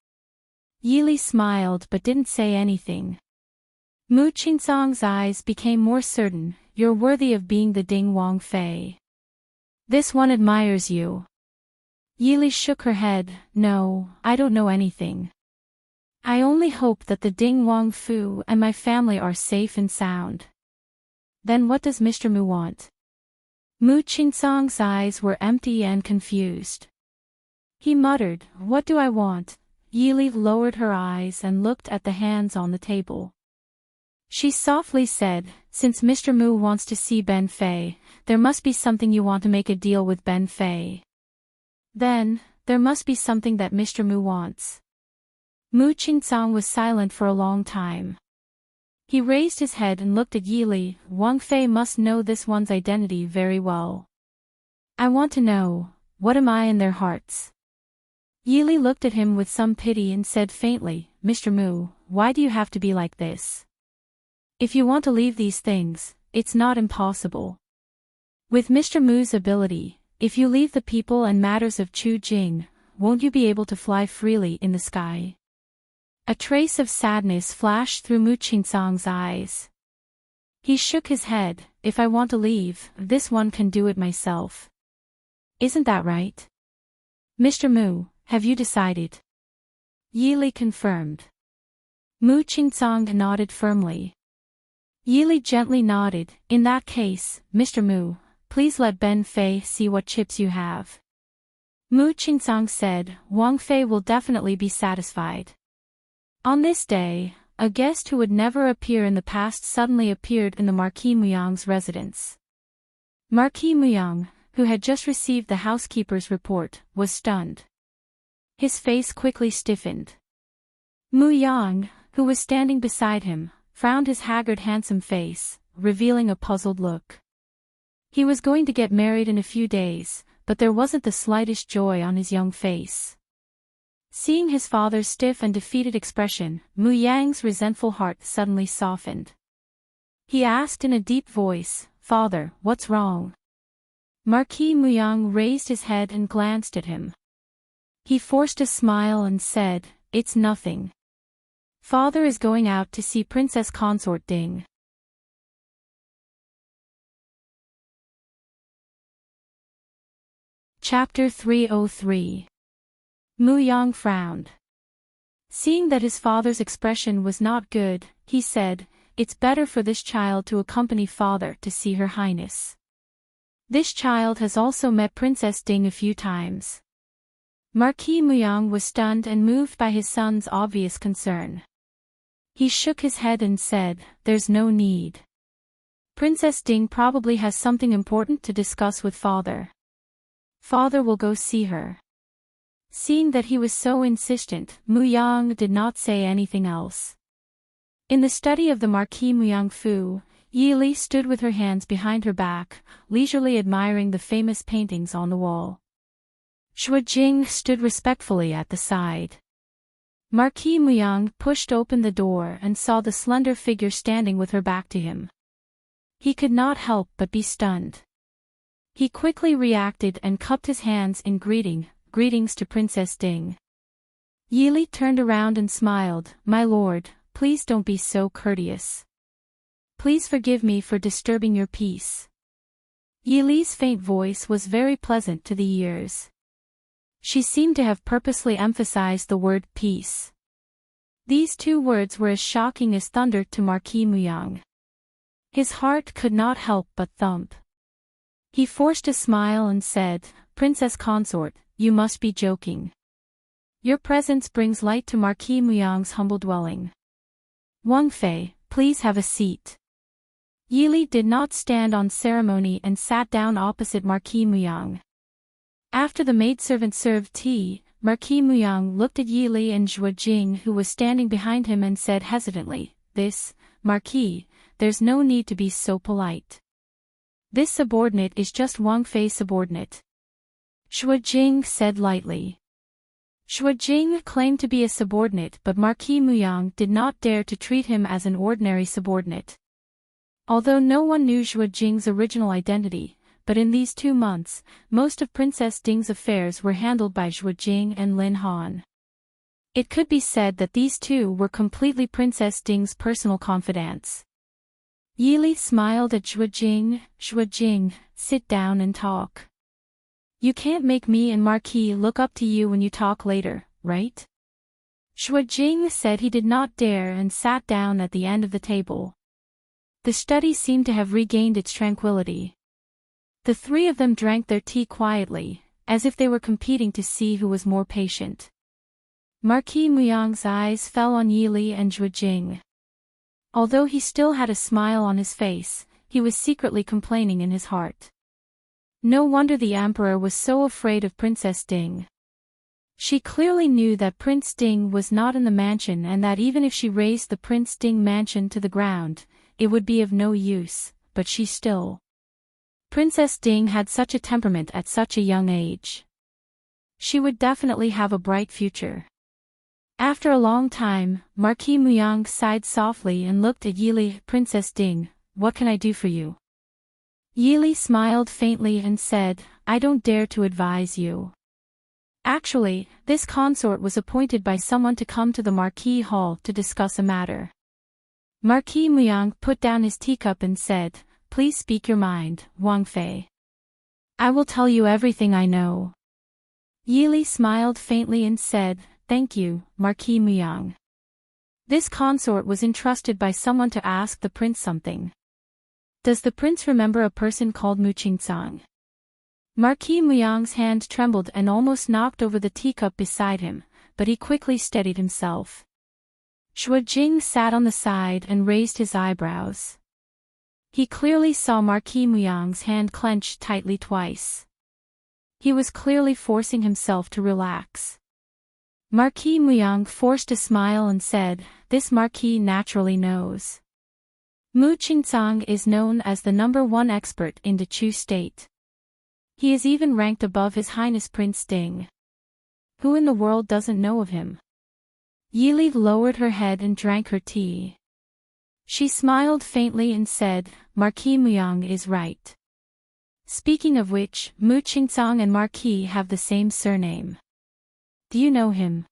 Speaker 1: Yili smiled but didn't say anything. Mu Qingcang's eyes became more certain. You're worthy of being the Ding Wang Fei. This one admires you. Yili shook her head. No, I don't know anything. I only hope that the Ding Wang Fu and my family are safe and sound. Then what does Mr. Mu want? Mu Qingcang's eyes were empty and confused. He muttered, what do I want? Yili lowered her eyes and looked at the hands on the table. She softly said, "Since Mr. Mu wants to see Ben Fei, there must be something you want to make a deal with Ben Fei. Then, there must be something that Mr. Mu wants." Mu Qingsong was silent for a long time. He raised his head and looked at Yili. Wang Fei must know this one's identity very well. "I want to know, what am I in their hearts?" Yili looked at him with some pity and said faintly, "Mr. Mu, why do you have to be like this? If you want to leave these things, it's not impossible. With Mr. Mu's ability, if you leave the people and matters of Chu Jing, won't you be able to fly freely in the sky?" A trace of sadness flashed through Mu Qingsong's eyes. He shook his head. "If I want to leave, this one can do it myself. Isn't that right? Mr. Mu, have you decided?" Yili confirmed. Mu Qingsong nodded firmly. Yili gently nodded. "In that case, Mr. Mu, please let Ben Fei see what chips you have." Mu Qingsong said, "Wang Fei will definitely be satisfied." On this day, a guest who would never appear in the past suddenly appeared in the Marquis Muyang's residence. Marquis Muyang, who had just received the housekeeper's report, was stunned. His face quickly stiffened. Muyang, who was standing beside him, frowned his haggard handsome face, revealing a puzzled look. He was going to get married in a few days, but there wasn't the slightest joy on his young face. Seeing his father's stiff and defeated expression, Mu Yang's resentful heart suddenly softened. He asked in a deep voice, "Father, what's wrong?" Marquis Muyang raised his head and glanced at him. He forced a smile and said, "It's nothing. Father is going out to see Princess Consort Ding." Chapter 303. Mu Yang frowned. Seeing that his father's expression was not good, he said, "It's better for this child to accompany father to see Her Highness. This child has also met Princess Ding a few times." Marquis Muyang was stunned and moved by his son's obvious concern. He shook his head and said, "There's no need. Princess Ding probably has something important to discuss with father. Father will go see her." Seeing that he was so insistent, Mu Yang did not say anything else. In the study of the Marquis Muyang Fu, Yili stood with her hands behind her back, leisurely admiring the famous paintings on the wall. Xue Jing stood respectfully at the side. Marquis Muyang pushed open the door and saw the slender figure standing with her back to him. He could not help but be stunned. He quickly reacted and cupped his hands in greetings to Princess Ding. Yili turned around and smiled, "My lord, please don't be so courteous. Please forgive me for disturbing your peace." Yili's faint voice was very pleasant to the ears. She seemed to have purposely emphasized the word peace. These two words were as shocking as thunder to Marquis Muyang. His heart could not help but thump. He forced a smile and said, "Princess Consort, you must be joking. Your presence brings light to Marquis Muyang's humble dwelling. Wang Fei, please have a seat." Yili did not stand on ceremony and sat down opposite Marquis Muyang. After the maidservant served tea, Marquis Muyang looked at Yili and Xue Jing, who was standing behind him, and said hesitantly, Marquis, there's no need to be so polite. This subordinate is just Wang Fei's subordinate." Xue Jing said lightly. Xue Jing claimed to be a subordinate, but Marquis Muyang did not dare to treat him as an ordinary subordinate. Although no one knew Xue Jing's original identity, but in these 2 months, most of Princess Ding's affairs were handled by Xue Jing and Lin Han. It could be said that these two were completely Princess Ding's personal confidants. Yili smiled at Xue Jing. "Xue Jing, sit down and talk. You can't make me and Marquis look up to you when you talk later, right?" Xue Jing said he did not dare and sat down at the end of the table. The study seemed to have regained its tranquility. The three of them drank their tea quietly, as if they were competing to see who was more patient. Marquis Muyang's eyes fell on Yili and Zhuijing. Although he still had a smile on his face, he was secretly complaining in his heart. No wonder the emperor was so afraid of Princess Ding. She clearly knew that Prince Ding was not in the mansion and that even if she razed the Prince Ding mansion to the ground, it would be of no use, but she still. Princess Ding had such a temperament at such a young age. She would definitely have a bright future. After a long time, Marquis Muyang sighed softly and looked at Yili. Princess Ding, what can I do for you? Yili smiled faintly and said, I don't dare to advise you. Actually, this consort was appointed by someone to come to the Marquis Hall to discuss a matter. Marquis Muyang put down his teacup and said, Please speak your mind, Wang Fei. I will tell you everything I know. Yili smiled faintly and said, Thank you, Marquis Muyang. This consort was entrusted by someone to ask the prince something. Does the prince remember a person called Mu Qingcang? Marquis Muyang's hand trembled and almost knocked over the teacup beside him, but he quickly steadied himself. Zhuijing sat on the side and raised his eyebrows. He clearly saw Marquis Muyang's hand clench tightly twice. He was clearly forcing himself to relax. Marquis Muyang forced a smile and said, This Marquis naturally knows. Mu Qingcang is known as the #1 expert in the Chu state. He is even ranked above His Highness Prince Ding. Who in the world doesn't know of him? Yili lowered her head and drank her tea. She smiled faintly and said, Marquis Muyang is right. Speaking of which, Mu Qingcang and Marquis have the same surname. Do you know him?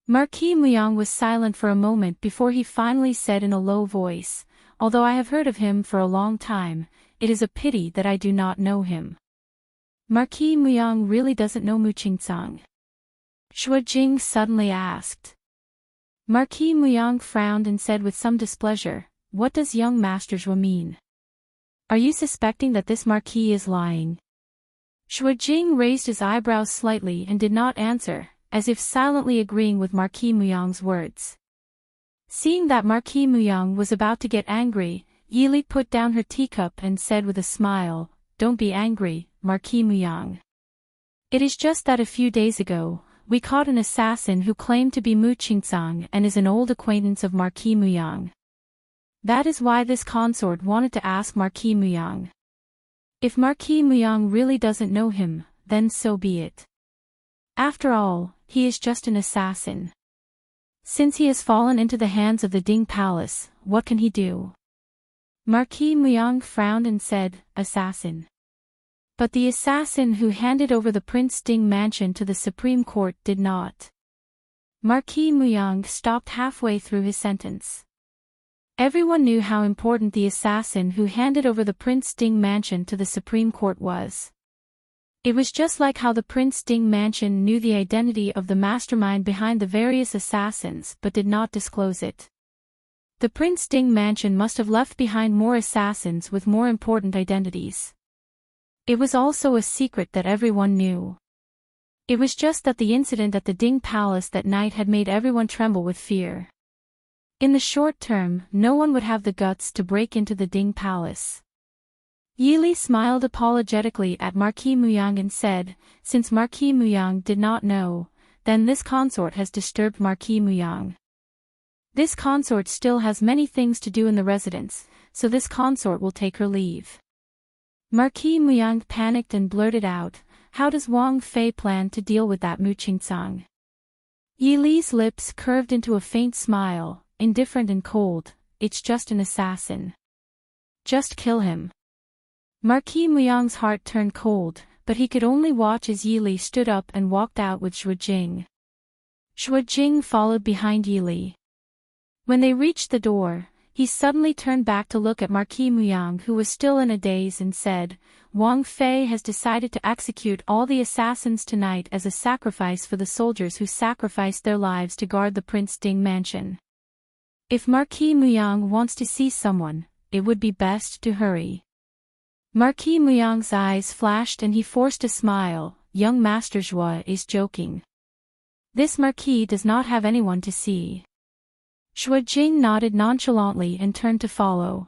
Speaker 1: Marquis Muyang was silent for a moment before he finally said in a low voice, Although I have heard of him for a long time, it is a pity that I do not know him. Marquis Muyang really doesn't know Mu Qingcang? Zhuijing suddenly asked. Marquis Muyang frowned and said with some displeasure, What does young Master Zhua mean? Are you suspecting that this Marquis is lying? Zhuijing raised his eyebrows slightly and did not answer, as if silently agreeing with Marquis Muyang's words. Seeing that Marquis Muyang was about to get angry, Yili put down her teacup and said with a smile, Don't be angry, Marquis Muyang. It is just that a few days ago, we caught an assassin who claimed to be Mu Qingcang and is an old acquaintance of Marquis Muyang. That is why this consort wanted to ask Marquis Muyang. If Marquis Muyang really doesn't know him, then so be it. After all, he is just an assassin. Since he has fallen into the hands of the Ding Palace, what can he do? Marquis Muyang frowned and said, Assassin. But the assassin who handed over the Prince Ding mansion to the Supreme Court did not. Marquis Muyang stopped halfway through his sentence. Everyone knew how important the assassin who handed over the Prince Ding mansion to the Supreme Court was. It was just like how the Prince Ding mansion knew the identity of the mastermind behind the various assassins but did not disclose it. The Prince Ding mansion must have left behind more assassins with more important identities. It was also a secret that everyone knew. It was just that the incident at the Ding Palace that night had made everyone tremble with fear. In the short term, no one would have the guts to break into the Ding Palace. Yili smiled apologetically at Marquis Muyang and said, Since Marquis Muyang did not know, then this consort has disturbed Marquis Muyang. This consort still has many things to do in the residence, so this consort will take her leave. Marquis Muyang panicked and blurted out, How does Wang Fei plan to deal with that Mu Qingcang? Yili's lips curved into a faint smile, indifferent and cold, It's just an assassin. Just kill him. Marquis Muyang's heart turned cold, but he could only watch as Yili stood up and walked out with Zhuijing. Zhuijing followed behind Yili. When they reached the door, he suddenly turned back to look at Marquis Muyang, who was still in a daze, and said, Wang Fei has decided to execute all the assassins tonight as a sacrifice for the soldiers who sacrificed their lives to guard the Prince Ding mansion. If Marquis Muyang wants to see someone, it would be best to hurry. Marquis Muyang's eyes flashed and he forced a smile, Young Master Zhua is joking. This marquis does not have anyone to see. Shuo Jing nodded nonchalantly and turned to follow.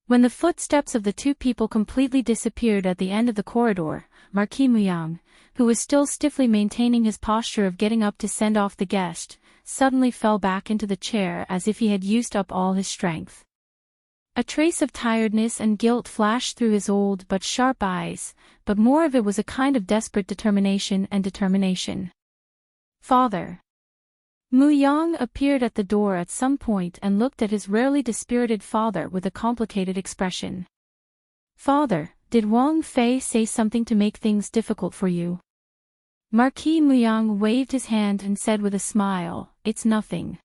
Speaker 1: When the footsteps of the two people completely disappeared at the end of the corridor, Marquis Muyang, who was still stiffly maintaining his posture of getting up to send off the guest, suddenly fell back into the chair as if he had used up all his strength. A trace of tiredness and guilt flashed through his old but sharp eyes, but more of it was a kind of desperate determination. Father. Muyang appeared at the door at some point and looked at his rarely dispirited father with a complicated expression. Father, did Wang Fei say something to make things difficult for you? Marquis Muyang waved his hand and said with a smile, it's nothing.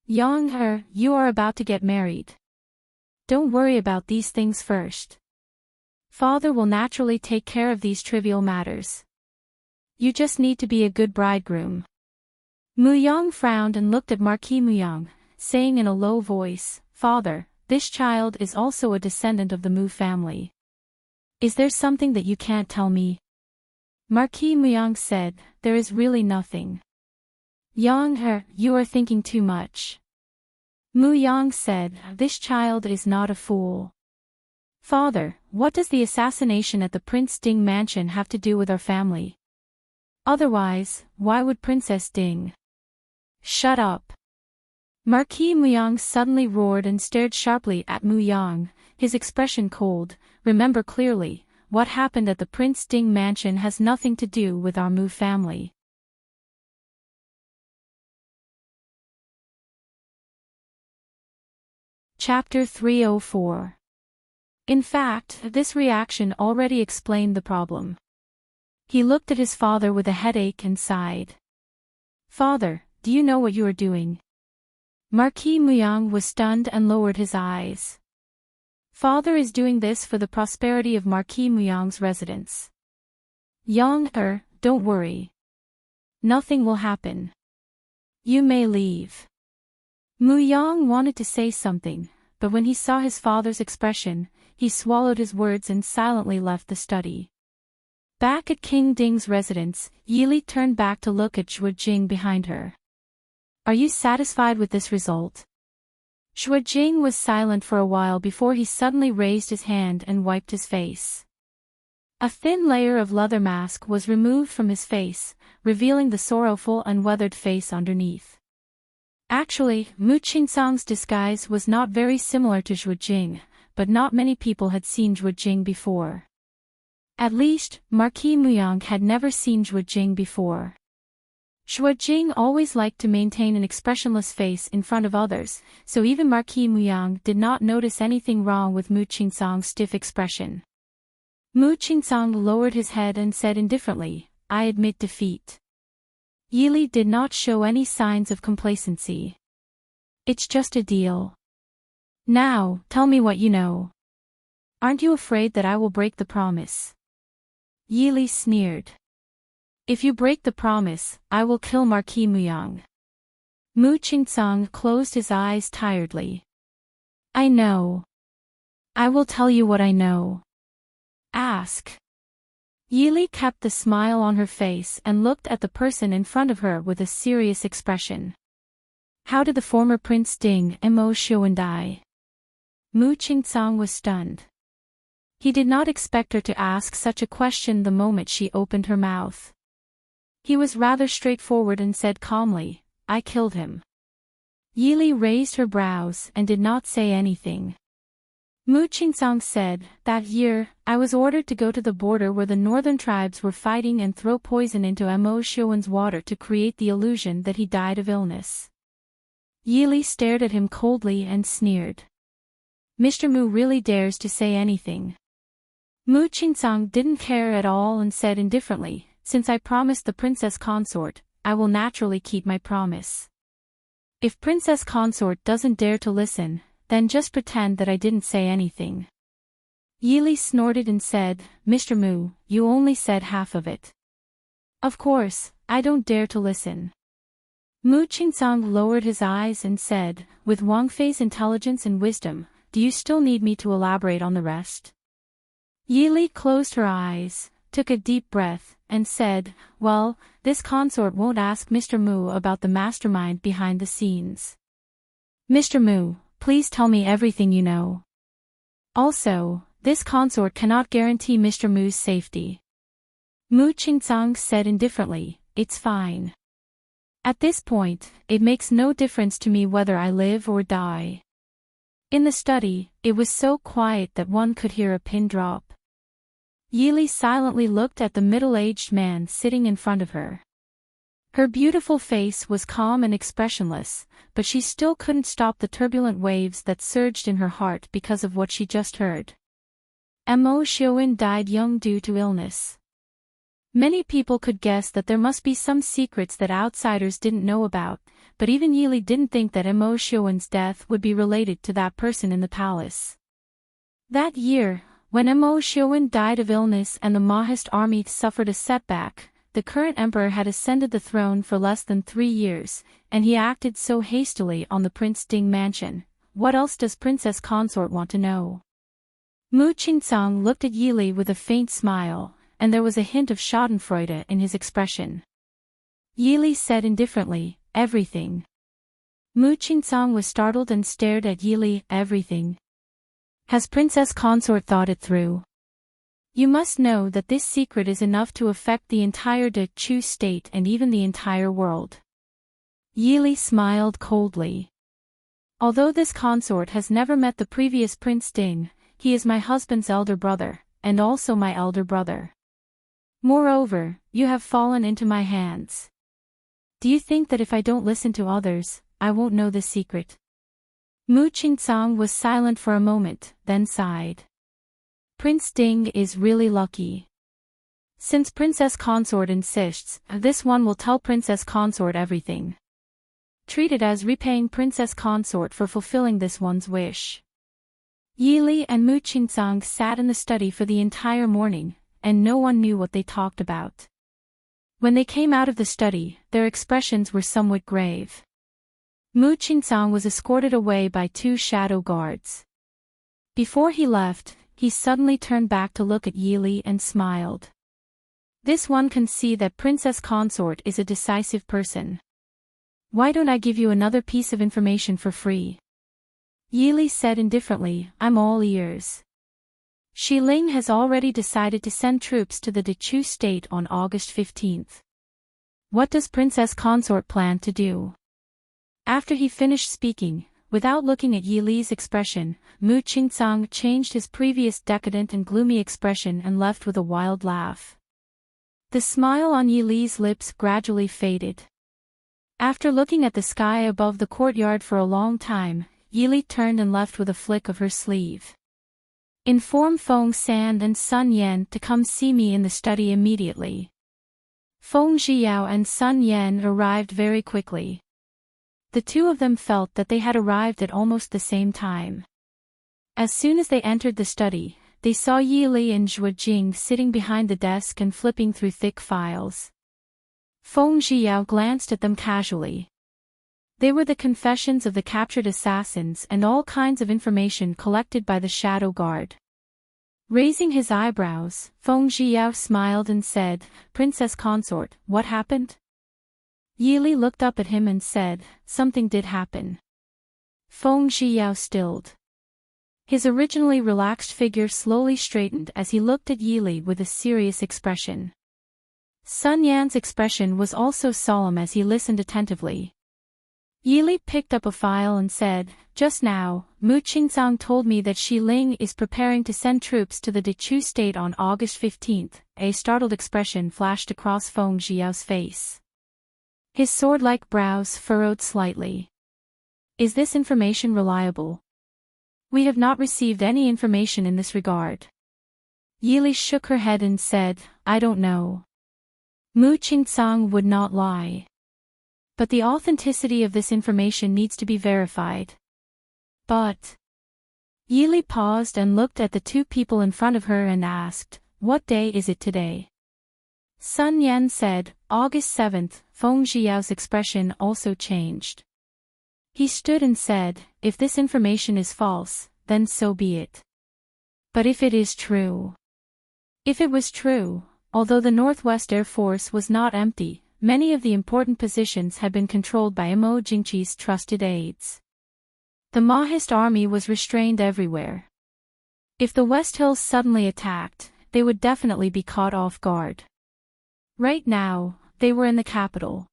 Speaker 1: Yang you are about to get married. Don't worry about these things first. Father will naturally take care of these trivial matters. You just need to be a good bridegroom. Muyang frowned and looked at Marquis Muyang, saying in a low voice, Father, this child is also a descendant of the Mu family. Is there something that you can't tell me? Marquis Muyang said, there is really nothing. Yang you are thinking too much. Muyang said, this child is not a fool. Father, what does the assassination at the Prince Ding mansion have to do with our family? Otherwise, why would Princess Ding? Shut up. Marquis Muyang suddenly roared and stared sharply at Muyang, his expression cold. Remember clearly, what happened at the Prince Ding mansion has nothing to do with our Mu family. Chapter 304. In fact, this reaction already explained the problem. He looked at his father with a headache and sighed. Father, do you know what you are doing? Marquis Muyang was stunned and lowered his eyes. Father is doing this for the prosperity of Marquis Muyang's residence. Yang don't worry. Nothing will happen. You may leave. Muyang wanted to say something, but when he saw his father's expression, he swallowed his words and silently left the study. Back at King Ding's residence, Yili turned back to look at Shuo Jing behind her. Are you satisfied with this result? Shuo Jing was silent for a while before he suddenly raised his hand and wiped his face. A thin layer of leather mask was removed from his face, revealing the sorrowful and weathered face underneath. Actually, Mu Qingsang's disguise was not very similar to Shuo Jing, but not many people had seen Shuo Jing before. At least, Marquis Muyang had never seen Shuo Jing before. Shuo Jing always liked to maintain an expressionless face in front of others, so even Marquis Muyang did not notice anything wrong with Mu Qingsang's stiff expression. Mu Qingsang lowered his head and said indifferently, I admit defeat. Yili did not show any signs of complacency. It's just a deal. Now, tell me what you know. Aren't you afraid that I will break the promise? Yili sneered. If you break the promise, I will kill Marquis Muyang. Mu Qingsang closed his eyes tiredly. I know. I will tell you what I know. Ask. Yili kept the smile on her face and looked at the person in front of her with a serious expression. How did the former Prince Ding Mo Xiuan die? Mu Qingsang was stunned. He did not expect her to ask such a question the moment she opened her mouth. He was rather straightforward and said calmly, I killed him. Yili raised her brows and did not say anything. Mu Qingsang said, that year, I was ordered to go to the border where the northern tribes were fighting and throw poison into Mo Xiuan's water to create the illusion that he died of illness. Yili stared at him coldly and sneered. Mr. Mu really dares to say anything. Mu Qingsang didn't care at all and said indifferently, since I promised the princess consort, I will naturally keep my promise. If princess consort doesn't dare to listen, then just pretend that I didn't say anything. Yili snorted and said, Mr. Mu, you only said half of it. Of course, I don't dare to listen. Mu Qingsang lowered his eyes and said, with Wang Fei's intelligence and wisdom, do you still need me to elaborate on the rest? Yili closed her eyes, took a deep breath, and said, "Well, this consort won't ask Mr. Mu about the mastermind behind the scenes. Mr. Mu, please tell me everything you know. Also, this consort cannot guarantee Mr. Mu's safety." Mu Qingzang said indifferently, "It's fine. At this point, it makes no difference to me whether I live or die." In the study, it was so quiet that one could hear a pin drop. Yili silently looked at the middle-aged man sitting in front of her. Her beautiful face was calm and expressionless, but she still couldn't stop the turbulent waves that surged in her heart because of what she just heard. Mo Xiuwen died young due to illness. Many people could guess that there must be some secrets that outsiders didn't know about, but even Yili didn't think that Mo Xiuwen's death would be related to that person in the palace. That year, when Mo Xiuwen died of illness and the Mahist army suffered a setback, the current emperor had ascended the throne for less than 3 years, and he acted so hastily on the Prince Ding mansion. What else does Princess Consort want to know? Mu Qingzang looked at Yili with a faint smile, and there was a hint of schadenfreude in his expression. Yili said indifferently, "Everything." Mu Qingzang was startled and stared at Yili. "Everything? Has Princess Consort thought it through? You must know that this secret is enough to affect the entire De Chu state and even the entire world." Yili smiled coldly. "Although this consort has never met the previous Prince Ding, he is my husband's elder brother, and also my elder brother. Moreover, you have fallen into my hands. Do you think that if I don't listen to others, I won't know the secret?" Mu Qingzang was silent for a moment, then sighed. "Prince Ding is really lucky. Since Princess Consort insists, this one will tell Princess Consort everything. Treat it as repaying Princess Consort for fulfilling this one's wish." Yili and Mu Qingzang sat in the study for the entire morning, and no one knew what they talked about. When they came out of the study, their expressions were somewhat grave. Mu Qingzang was escorted away by 2 shadow guards. Before he left, he suddenly turned back to look at Yili and smiled. "This one can see that Princess Consort is a decisive person. Why don't I give you another piece of information for free?" Yili said indifferently, "I'm all ears." Shi Ling has already decided to send troops to the De Chu state on August 15th. What does Princess Consort plan to do? After he finished speaking, without looking at Yili's expression, Mu Qingzang changed his previous decadent and gloomy expression and left with a wild laugh. The smile on Yili's lips gradually faded. After looking at the sky above the courtyard for a long time, Yili turned and left with a flick of her sleeve. "Inform Feng San and Sun Yan to come see me in the study immediately." Feng Zhiyao and Sun Yan arrived very quickly. The two of them felt that they had arrived at almost the same time. As soon as they entered the study, they saw Yili and Zhuo Jing sitting behind the desk and flipping through thick files. Feng Zhiyao glanced at them casually. They were the confessions of the captured assassins and all kinds of information collected by the Shadow Guard. Raising his eyebrows, Feng Zhiyao smiled and said, "Princess Consort, what happened?" Yili looked up at him and said, "Something did happen." Feng Zhiyao stilled. His originally relaxed figure slowly straightened as he looked at Yili with a serious expression. Sun Yan's expression was also solemn as he listened attentively. Yili picked up a file and said, "Just now, Mu Qingzang told me that Shi Ling is preparing to send troops to the De Chu state on August 15th. A startled expression flashed across Feng Zhiyao's face. His sword-like brows furrowed slightly. "Is this information reliable?" "We have not received any information in this regard." Yili shook her head and said, "I don't know." Mu Qingzang would not lie. But the authenticity of this information needs to be verified. But Yili paused and looked at the two people in front of her and asked, "What day is it today?" Sun Yan said, "August 7th. Feng Zhiyao's expression also changed. He stood and said, "If this information is false, then so be it. But if it is true..." If it was true, although the Northwest Air Force was not empty, many of the important positions had been controlled by Imo Jingqi's trusted aides. The Mahist army was restrained everywhere. If the West Hills suddenly attacked, they would definitely be caught off guard. Right now, they were in the capital.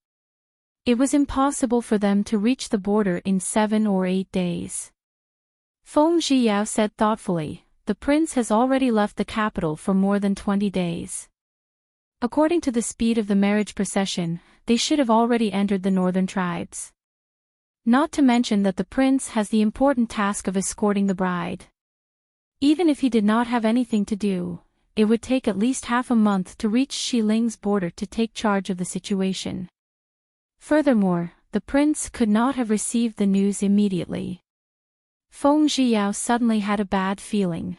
Speaker 1: It was impossible for them to reach the border in 7 or 8 days. Feng Zhiyao said thoughtfully, the prince has already left the capital for more than 20 days. According to the speed of the marriage procession, they should have already entered the northern tribes. Not to mention that the prince has the important task of escorting the bride. Even if he did not have anything to do, it would take at least half a month to reach Shiling's border to take charge of the situation. Furthermore, the prince could not have received the news immediately. Feng Zhiyao suddenly had a bad feeling.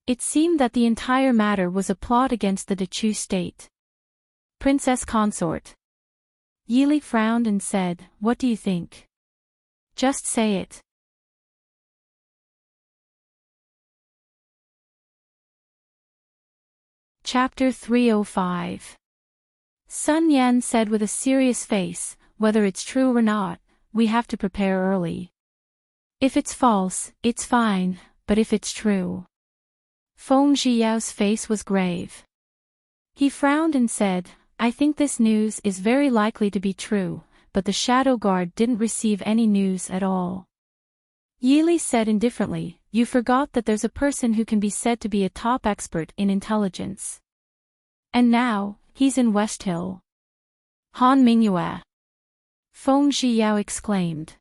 Speaker 1: It seemed that the entire matter was a plot against the Dechu state. Princess consort. Yili frowned and said, "What do you think? Just say it." Chapter 305. Sun Yan said with a serious face, "Whether it's true or not, we have to prepare early. If it's false, it's fine, but if it's true." Feng Zhiyao's face was grave. He frowned and said, "I think this news is very likely to be true, but the Shadow Guard didn't receive any news at all." Yili said indifferently, "You forgot that there's a person who can be said to be a top expert in intelligence. And now, he's in West Hill." "Han Mingyue!" Feng Zhiyao exclaimed.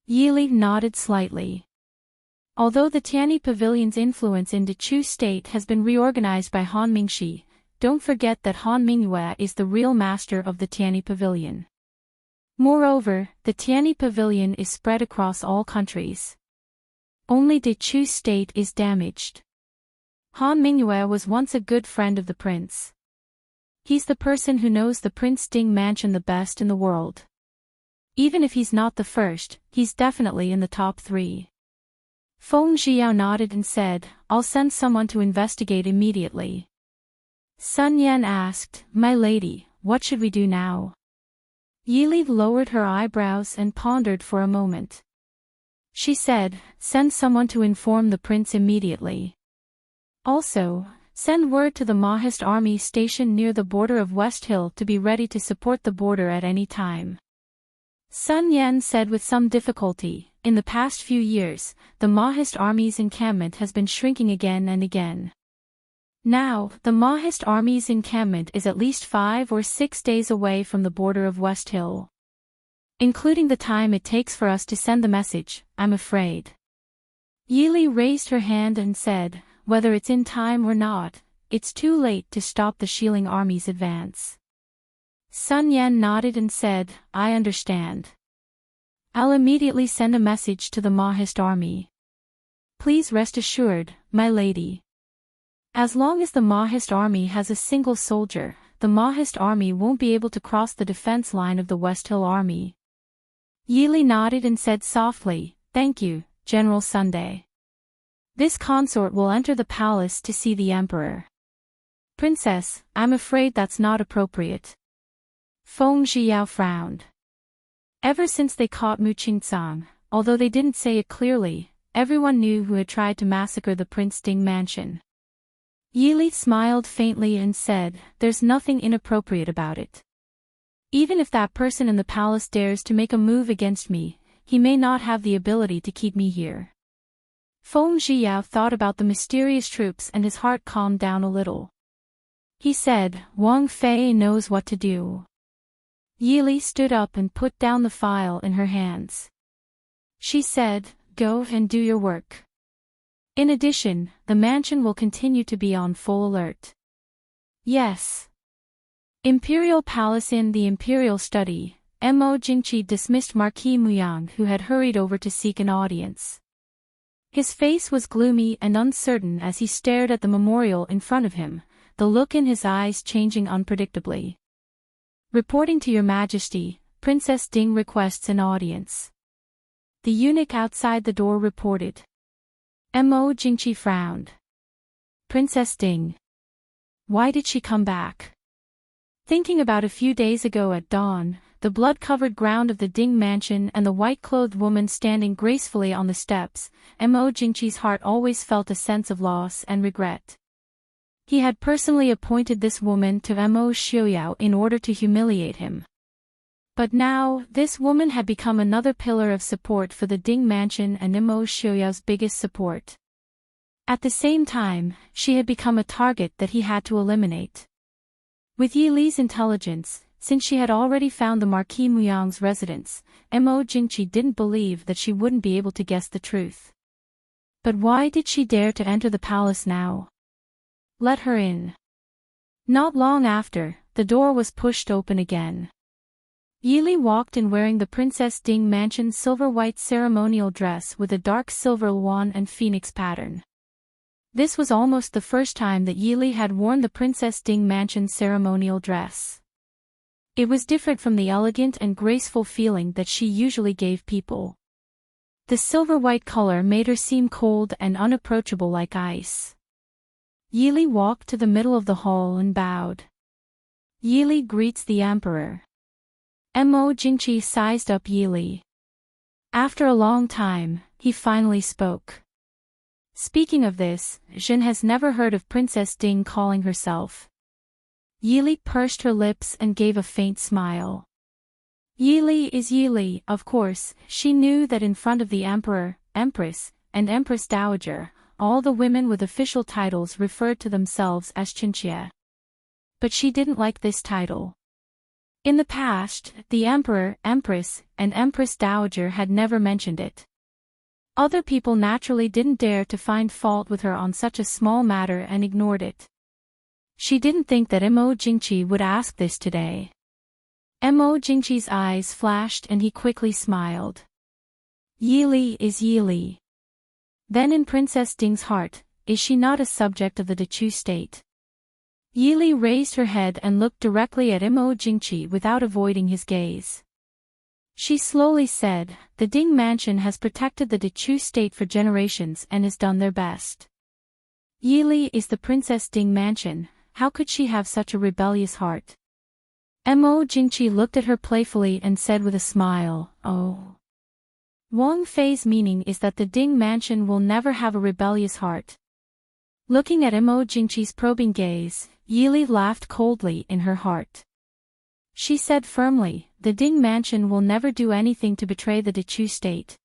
Speaker 1: Yili nodded slightly. Although the Tianyi Pavilion's influence in Dechu State has been reorganized by Han Mingxi, don't forget that Han Mingyue is the real master of the Tianyi Pavilion. Moreover, the Tianyi Pavilion is spread across all countries. Only Dechu State is damaged. Han Mingyue was once a good friend of the prince. He's the person who knows the Prince Ding mansion the best in the world. Even if he's not the first, he's definitely in the top 3. Feng Zhiyao nodded and said, "I'll send someone to investigate immediately." Sun Yan asked, "My lady, what should we do now?" Yili lowered her eyebrows and pondered for a moment. She said, "Send someone to inform the prince immediately. Also, send word to the Mahist army stationed near the border of West Hill to be ready to support the border at any time." Sun Yan said with some difficulty, "In the past few years, the Mahist army's encampment has been shrinking again and again. Now, the Mahist army's encampment is at least 5 or 6 days away from the border of West Hill. Including the time it takes for us to send the message, I'm afraid." Yili raised her hand and said, "Whether it's in time or not, it's too late to stop the Shiling army's advance." Sun Yan nodded and said, "I understand. I'll immediately send a message to the Mahist army. Please rest assured, my lady. As long as the Mahist army has a single soldier, the Mahist army won't be able to cross the defense line of the West Hill army." Yili nodded and said softly, "Thank you, General Sunday. This consort will enter the palace to see the emperor." "Princess, I'm afraid that's not appropriate." Feng Zhiyao frowned. Ever since they caught Mu Qingcang, although they didn't say it clearly, everyone knew who had tried to massacre the Prince Ding mansion. Yili smiled faintly and said, "There's nothing inappropriate about it. Even if that person in the palace dares to make a move against me, he may not have the ability to keep me here." Feng Zhiyao thought about the mysterious troops and his heart calmed down a little. He said, "Wang Fei knows what to do." Yili stood up and put down the file in her hands. She said, "Go and do your work. In addition, the mansion will continue to be on full alert." "Yes." Imperial Palace. In the Imperial Study, Mo Jingqi dismissed Marquis Muyang, who had hurried over to seek an audience. His face was gloomy and uncertain as he stared at the memorial in front of him, the look in his eyes changing unpredictably. "Reporting to Your Majesty, Princess Ding requests an audience." The eunuch outside the door reported. Mo Jingqi frowned. "Princess Ding. Why did she come back? Thinking about a few days ago at dawn, the blood-covered ground of the Ding mansion and the white-clothed woman standing gracefully on the steps, Mo Jingqi's heart always felt a sense of loss and regret. He had personally appointed this woman to Mo Xiaoyao in order to humiliate him. But now, this woman had become another pillar of support for the Ding mansion and Mo Xiaoyao's biggest support. At the same time, she had become a target that he had to eliminate. With Yi Li's intelligence, since she had already found the Marquis Muyang's residence, Mo Jingqi didn't believe that she wouldn't be able to guess the truth. But why did she dare to enter the palace now? Let her in. Not long after, the door was pushed open again. Yi Li walked in wearing the Princess Ding mansion's silver-white ceremonial dress with a dark silver swan and phoenix pattern. This was almost the first time that Yi Li had worn the Princess Ding mansion's ceremonial dress. It was different from the elegant and graceful feeling that she usually gave people. The silver-white color made her seem cold and unapproachable like ice. Yi Li walked to the middle of the hall and bowed. Yi Li greets the emperor. Mo Jingqi sized up Yi Li. After a long time, he finally spoke. Speaking of this, Zhen has never heard of Princess Ding calling herself. Yi Li pursed her lips and gave a faint smile. Yi Li is Yi Li, of course. She knew that in front of the emperor, empress, and empress dowager, all the women with official titles referred to themselves as Qinxie. But she didn't like this title. In the past, the emperor, empress, and empress dowager had never mentioned it. Other people naturally didn't dare to find fault with her on such a small matter and ignored it. She didn't think that Mo Jingqi would ask this today. Mo Jingqi's eyes flashed and he quickly smiled. Yi Li is Yi Li. Then in Princess Ding's heart, is she not a subject of the Dechu state? Yi Li raised her head and looked directly at Mo Jingqi without avoiding his gaze. She slowly said, the Ding mansion has protected the Dechu state for generations and has done their best. Yi Li is the Princess Ding mansion, how could she have such a rebellious heart? Mo Jingqi looked at her playfully and said with a smile, oh. Wang Fei's meaning is that the Ding mansion will never have a rebellious heart. Looking at Mo Jingqi's probing gaze, Yi Li laughed coldly in her heart. She said firmly, the Ding mansion will never do anything to betray the Dechu state.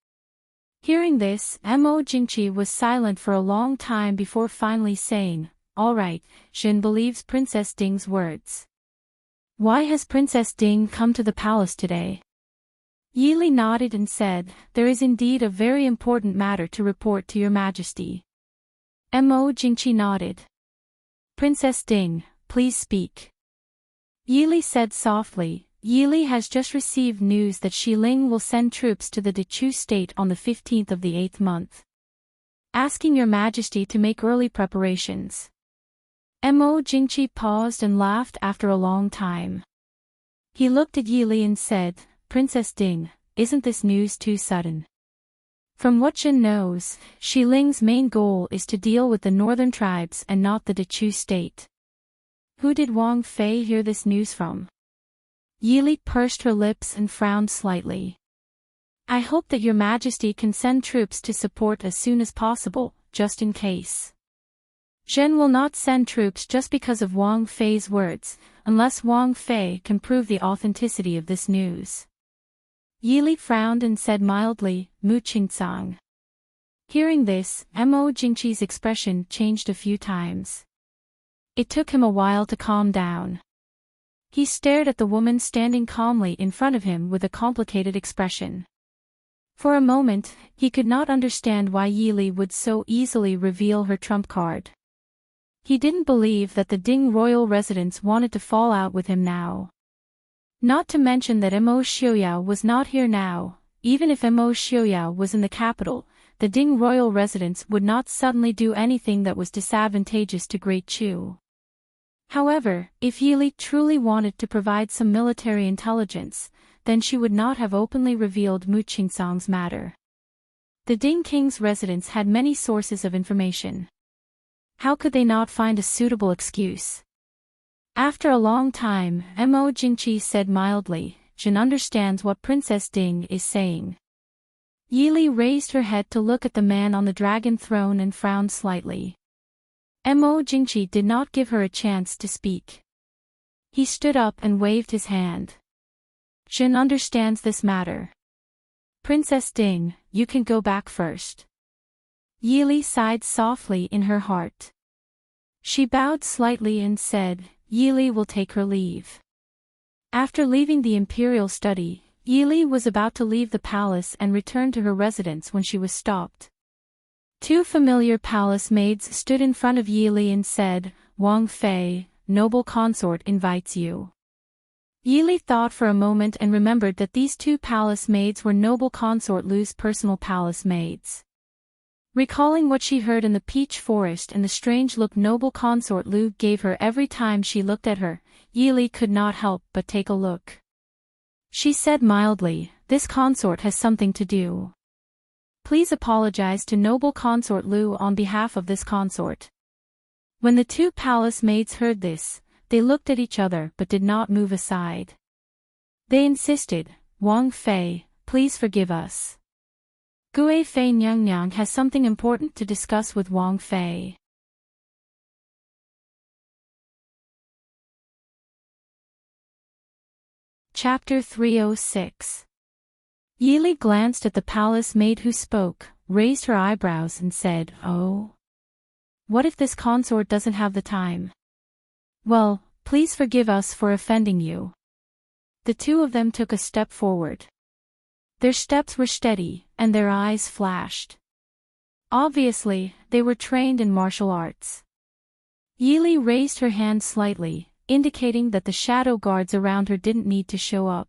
Speaker 1: Hearing this, Mo Jingqi was silent for a long time before finally saying, all right, Xin believes Princess Ding's words. Why has Princess Ding come to the palace today? Yi Li nodded and said, there is indeed a very important matter to report to your majesty. Mo Jingqi nodded. Princess Ding, please speak. Yi Li said softly, Yi Li has just received news that Xi Ling will send troops to the Dechu state on the 15th of the 8th month. Asking your majesty to make early preparations. Mo Jingqi paused and laughed after a long time. He looked at Yi Li and said, Princess Ding, isn't this news too sudden? From what Jin knows, Xi Ling's main goal is to deal with the northern tribes and not the Dechu state. Who did Wang Fei hear this news from? Yi Li pursed her lips and frowned slightly. I hope that your majesty can send troops to support as soon as possible, just in case. Zhen will not send troops just because of Wang Fei's words, unless Wang Fei can prove the authenticity of this news. Yi Li frowned and said mildly, Mu Qingcang. Hearing this, Mo Jingqi's expression changed a few times. It took him a while to calm down. He stared at the woman standing calmly in front of him with a complicated expression. For a moment, he could not understand why Yi Li would so easily reveal her trump card. He didn't believe that the Ding royal residents wanted to fall out with him now. Not to mention that Mo Xiaoyao was not here now. Even if Mo Xiaoyao was in the capital, the Ding royal residents would not suddenly do anything that was disadvantageous to Great Chu. However, if Yi Li truly wanted to provide some military intelligence, then she would not have openly revealed Mu Qingcang's matter. The Ding king's residents had many sources of information. How could they not find a suitable excuse? After a long time, Mo Jingqi said mildly, Jin understands what Princess Ding is saying. Yili raised her head to look at the man on the dragon throne and frowned slightly. Mo Jingqi did not give her a chance to speak. He stood up and waved his hand. Jin understands this matter. Princess Ding, you can go back first. Yili sighed softly in her heart. She bowed slightly and said, Yili will take her leave. After leaving the imperial study, Yili was about to leave the palace and return to her residence when she was stopped. Two familiar palace maids stood in front of Yili and said, Wang Fei, noble consort invites you. Yili thought for a moment and remembered that these two palace maids were noble consort Lu's personal palace maids. Recalling what she heard in the peach forest and the strange look noble consort Lu gave her every time she looked at her, Yili could not help but take a look. She said mildly, this consort has something to do. Please apologize to noble consort Lu on behalf of this consort. When the two palace maids heard this, they looked at each other but did not move aside. They insisted, Wang Fei, please forgive us. Gue Fei Nyang has something important to discuss with Wang Fei. Chapter 306. Yili glanced at the palace maid who spoke, raised her eyebrows and said, Oh. What if this consort doesn't have the time? Well, please forgive us for offending you. The two of them took a step forward. Their steps were steady, and their eyes flashed. Obviously, they were trained in martial arts. Yili raised her hand slightly, indicating that the shadow guards around her didn't need to show up.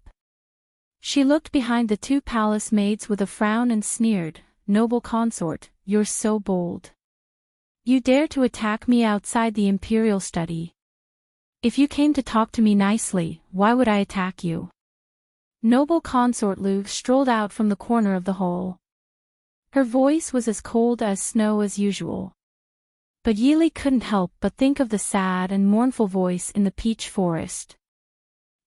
Speaker 1: She looked behind the two palace maids with a frown and sneered, Noble consort, you're so bold. You dare to attack me outside the imperial study. If you came to talk to me nicely, why would I attack you? Noble consort Lu strolled out from the corner of the hole. Her voice was as cold as snow as usual. But Yili couldn't help but think of the sad and mournful voice in the peach forest.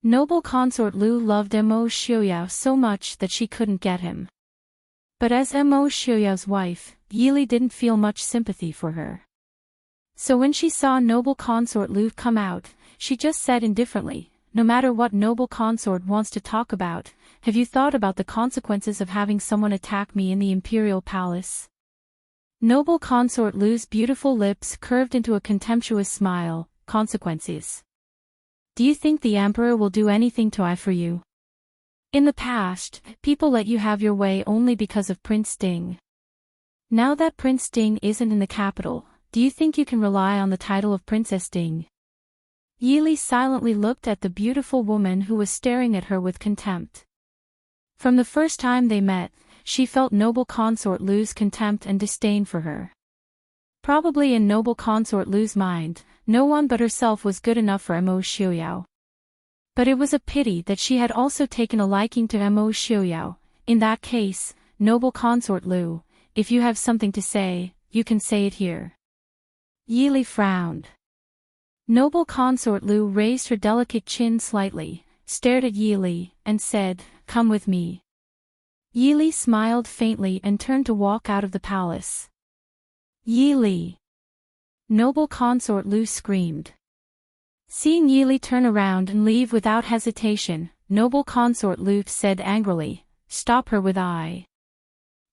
Speaker 1: Noble consort Lu loved Mo Xiuyao so much that she couldn't get him. But as Mo Xiuyao's wife, Yili didn't feel much sympathy for her. So when she saw noble consort Lu come out, she just said indifferently, no matter what noble consort wants to talk about, have you thought about the consequences of having someone attack me in the imperial palace? Noble consort Lu's beautiful lips curved into a contemptuous smile. Consequences. Do you think the emperor will do anything to I for you? In the past, people let you have your way only because of Prince Ding. Now that Prince Ding isn't in the capital, do you think you can rely on the title of Princess Ding? Yili silently looked at the beautiful woman who was staring at her with contempt. From the first time they met, she felt noble consort Lu's contempt and disdain for her. Probably in noble consort Lu's mind, no one but herself was good enough for Mo Xiuyao. But it was a pity that she had also taken a liking to Mo Xiuyao. In that case, noble consort Lu, if you have something to say, you can say it here. Yili frowned. Noble consort Lu raised her delicate chin slightly, stared at Yili, and said, Come with me. Yili smiled faintly and turned to walk out of the palace. Yili! Noble consort Lu screamed. Seeing Yili turn around and leave without hesitation, noble consort Lu said angrily, Stop her with I.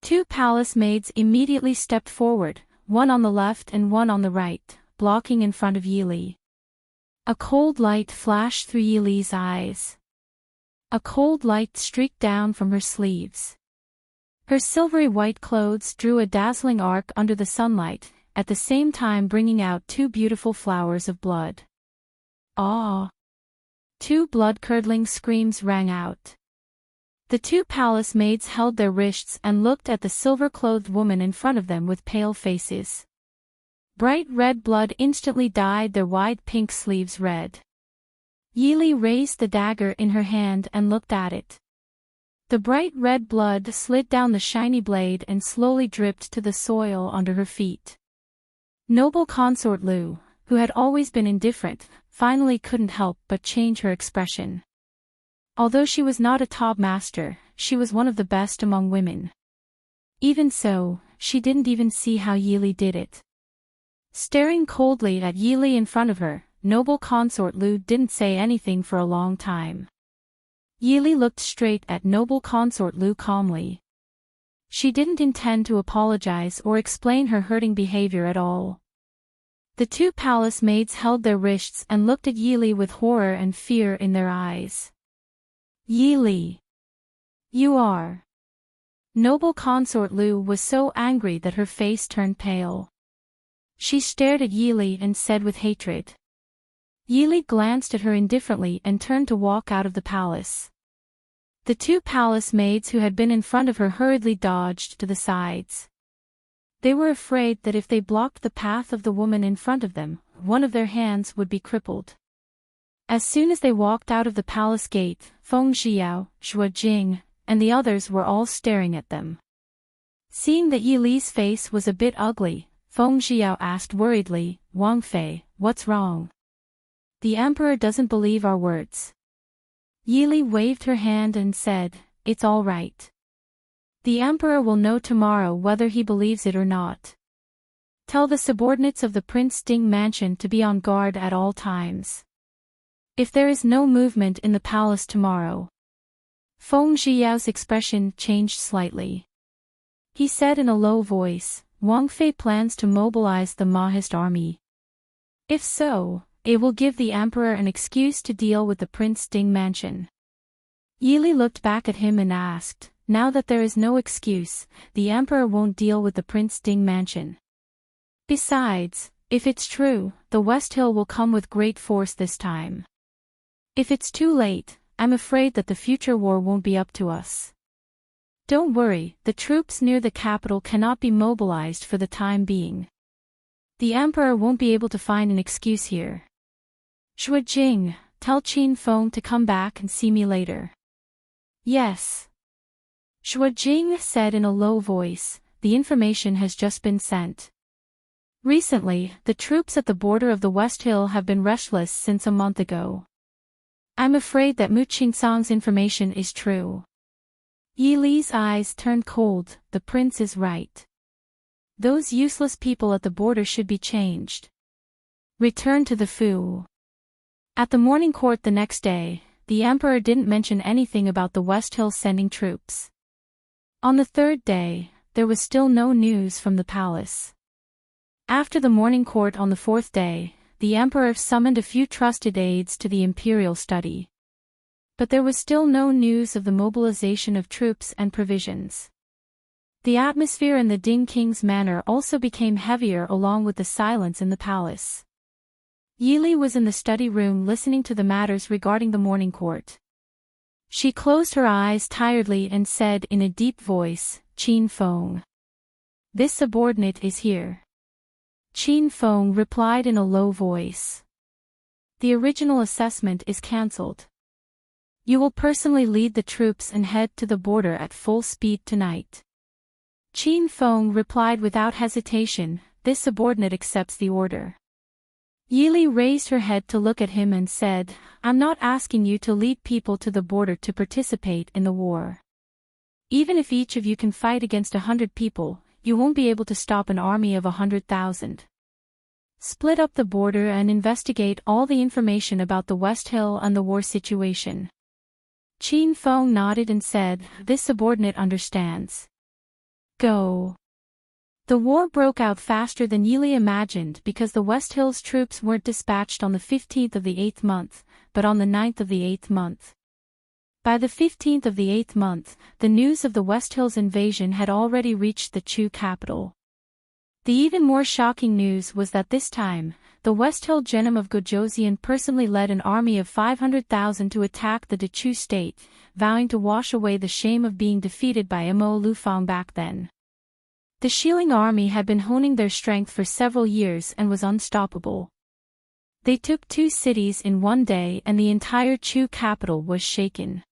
Speaker 1: Two palace maids immediately stepped forward, one on the left and one on the right, blocking in front of Yili. A cold light flashed through Yili's eyes. A cold light streaked down from her sleeves. Her silvery white clothes drew a dazzling arc under the sunlight, at the same time bringing out two beautiful flowers of blood. Ah! Two blood-curdling screams rang out. The two palace maids held their wrists and looked at the silver-clothed woman in front of them with pale faces. Bright red blood instantly dyed their wide pink sleeves red. Yili raised the dagger in her hand and looked at it. The bright red blood slid down the shiny blade and slowly dripped to the soil under her feet. Noble consort Lu, who had always been indifferent, finally couldn't help but change her expression. Although she was not a top master, she was one of the best among women. Even so, she didn't even see how Yili did it. Staring coldly at Yili in front of her, noble consort Lu didn't say anything for a long time. Yili looked straight at noble consort Lu calmly. She didn't intend to apologize or explain her hurting behavior at all. The two palace maids held their wrists and looked at Yili with horror and fear in their eyes. Yili! You are... Noble consort Lu was so angry that her face turned pale. She stared at Yili and said with hatred. Yili glanced at her indifferently and turned to walk out of the palace. The two palace maids who had been in front of her hurriedly dodged to the sides. They were afraid that if they blocked the path of the woman in front of them, one of their hands would be crippled. As soon as they walked out of the palace gate, Feng Xiao, Xue Jing, and the others were all staring at them. Seeing that Yili's face was a bit ugly, Feng Xiao asked worriedly, Wang Fei, what's wrong? The emperor doesn't believe our words. Yili waved her hand and said, it's all right. The emperor will know tomorrow whether he believes it or not. Tell the subordinates of the Prince Ding mansion to be on guard at all times. If there is no movement in the palace tomorrow. Feng Xiao's expression changed slightly. He said in a low voice, Wang Fei plans to mobilize the Mahist army. If so, it will give the emperor an excuse to deal with the Prince Ding mansion. Yili looked back at him and asked, now that there is no excuse, the emperor won't deal with the Prince Ding mansion. Besides, if it's true, the West Hill will come with great force this time. If it's too late, I'm afraid that the future war won't be up to us. Don't worry, the troops near the capital cannot be mobilized for the time being. The emperor won't be able to find an excuse here. Xue Jing, tell Qin Feng to come back and see me later. Yes. Xue Jing said in a low voice, the information has just been sent. Recently, the troops at the border of the West Hill have been restless since a month ago. I'm afraid that Mu Qingsang's information is true. Yili's eyes turned cold, the prince is right. Those useless people at the border should be changed. Return to the Fu. At the morning court the next day, the emperor didn't mention anything about the West Hill sending troops. On the third day, there was still no news from the palace. After the morning court on the fourth day, the emperor summoned a few trusted aides to the imperial study. But there was still no news of the mobilization of troops and provisions. The atmosphere in the Ding King's manor also became heavier along with the silence in the palace. Yili was in the study room listening to the matters regarding the morning court. She closed her eyes tiredly and said in a deep voice, Qin Feng. This subordinate is here. Qin Feng replied in a low voice. The original assessment is cancelled. You will personally lead the troops and head to the border at full speed tonight. Qin Feng replied without hesitation, this subordinate accepts the order. Yili raised her head to look at him and said, I'm not asking you to lead people to the border to participate in the war. Even if each of you can fight against 100 people, you won't be able to stop an army of 100,000. Split up the border and investigate all the information about the West Hill and the war situation. Qin Feng nodded and said, this subordinate understands. Go. The war broke out faster than Yili imagined because the West Hill's troops weren't dispatched on the 15th of the 8th month, but on the 9th of the 8th month. By the 15th of the 8th month, the news of the West Hill's invasion had already reached the Chu capital. The even more shocking news was that this time, the West Hill Genom of Gojoseon personally led an army of 500,000 to attack the Dechu state, vowing to wash away the shame of being defeated by Mo Lufang back then. The Shiling army had been honing their strength for several years and was unstoppable. They took 2 cities in one day and the entire Chu capital was shaken.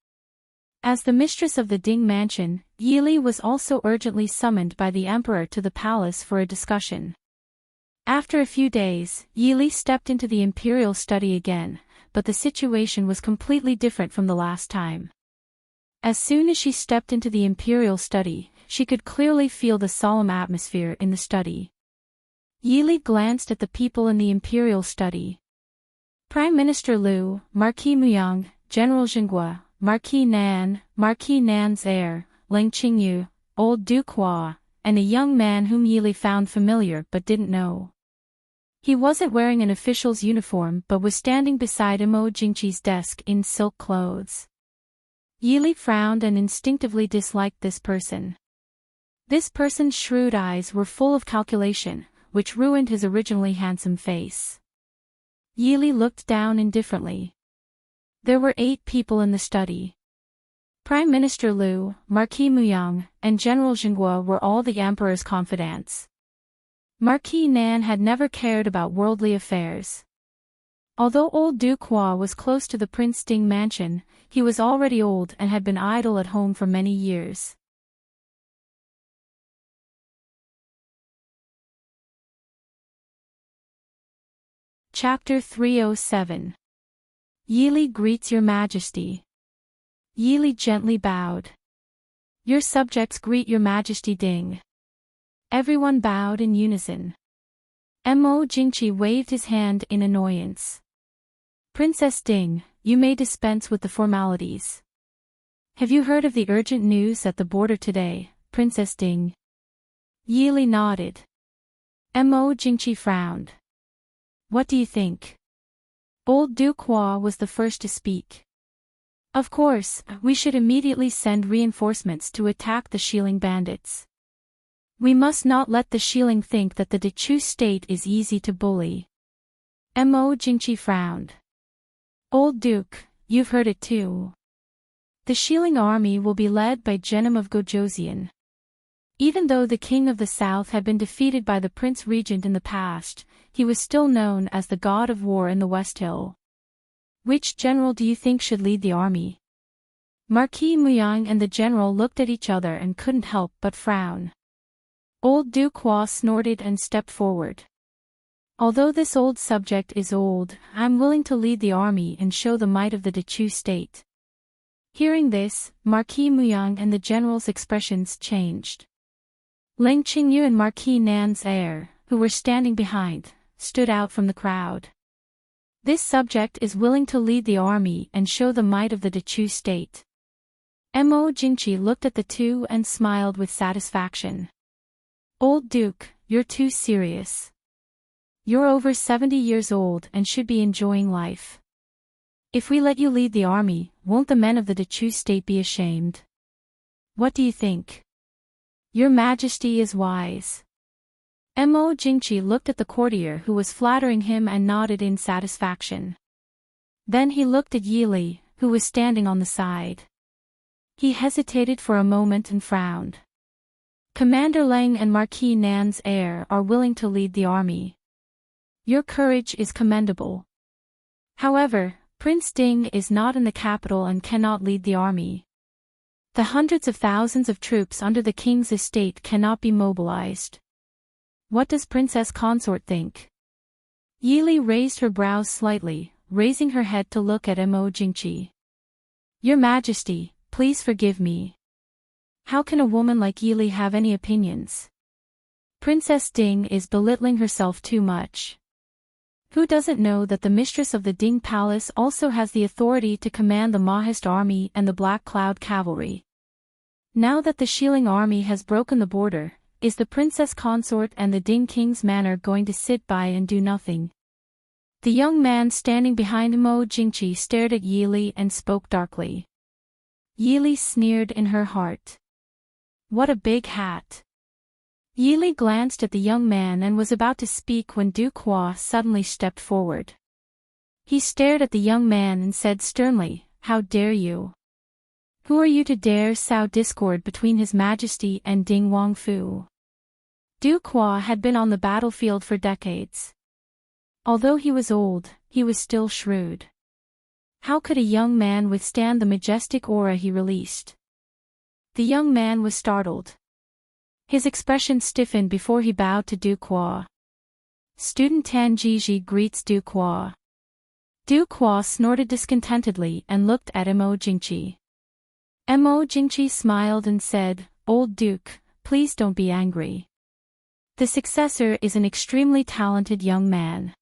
Speaker 1: As the mistress of the Ding mansion, Yili was also urgently summoned by the emperor to the palace for a discussion. After a few days, Yili stepped into the imperial study again, but the situation was completely different from the last time. As soon as she stepped into the imperial study, she could clearly feel the solemn atmosphere in the study. Yili glanced at the people in the imperial study. Prime Minister Liu, Marquis Muyang, General Jinghua, Marquis Nan, Marquis Nan's heir, Ling Qingyu, Old Duke Hua, and a young man whom Yili found familiar but didn't know. He wasn't wearing an official's uniform but was standing beside Imo Jingqi's desk in silk clothes. Yili frowned and instinctively disliked this person. This person's shrewd eyes were full of calculation, which ruined his originally handsome face. Yili looked down indifferently. There were 8 people in the study. Prime Minister Liu, Marquis Muyang, and General Jinghua were all the emperor's confidants. Marquis Nan had never cared about worldly affairs. Although old Duke Hua was close to the Prince Ding mansion, he was already old and had been idle at home for many years. Chapter 307. Yili greets Your Majesty. Yili gently bowed. Your subjects greet Your Majesty Ding. Everyone bowed in unison. Mo Jingqi waved his hand in annoyance. Princess Ding, you may dispense with the formalities. Have you heard of the urgent news at the border today, Princess Ding? Yili nodded. Mo Jingqi frowned. What do you think? Old Duke Hua was the first to speak. Of course, we should immediately send reinforcements to attack the Shilling bandits. We must not let the Shilling think that the Dechu state is easy to bully. Mo Jingqi frowned. Old Duke, you've heard it too. The Shilling army will be led by Genom of Gojoseon. Even though the king of the south had been defeated by the prince regent in the past, he was still known as the god of war in the West Hill. Which general do you think should lead the army? Marquis Muyang and the general looked at each other and couldn't help but frown. Old Duke Hua snorted and stepped forward. Although this old subject is old, I'm willing to lead the army and show the might of the Dechu state. Hearing this, Marquis Muyang and the general's expressions changed. Ling Qingyu and Marquis Nan's heir, who were standing behind, stood out from the crowd. This subject is willing to lead the army and show the might of the Dechu state. Mo Jingqi looked at the two and smiled with satisfaction. Old Duke, you're too serious. You're over 70 years old and should be enjoying life. If we let you lead the army, won't the men of the Dechu state be ashamed? What do you think? Your Majesty is wise. Mo Jingqi looked at the courtier who was flattering him and nodded in satisfaction. Then he looked at Yili, who was standing on the side. He hesitated for a moment and frowned. Commander Leng and Marquis Nan's heir are willing to lead the army. Your courage is commendable. However, Prince Ding is not in the capital and cannot lead the army. The hundreds of thousands of troops under the king's estate cannot be mobilized. What does Princess Consort think? Yili raised her brows slightly, raising her head to look at Mo Jingqi. Your Majesty, please forgive me. How can a woman like Yili have any opinions? Princess Ding is belittling herself too much. Who doesn't know that the mistress of the Ding Palace also has the authority to command the Mahist army and the Black Cloud cavalry? Now that the Shilling army has broken the border, is the princess consort and the Ding King's manor going to sit by and do nothing? The young man standing behind Mo Jingqi stared at Yili and spoke darkly. Yili sneered in her heart. What a big hat. Yili glanced at the young man and was about to speak when Duke Hua suddenly stepped forward. He stared at the young man and said sternly, How dare you? Who are you to dare sow discord between His Majesty and Ding Wangfu? Duke Hua had been on the battlefield for decades. Although he was old, he was still shrewd. How could a young man withstand the majestic aura he released? The young man was startled. His expression stiffened before he bowed to Duke Hua. Student Tan Jiji greets Du Qua. Du Qua snorted discontentedly and looked at Mo Jingqi. Mo Jingqi smiled and said, "Old Duke, please don't be angry. The successor is an extremely talented young man.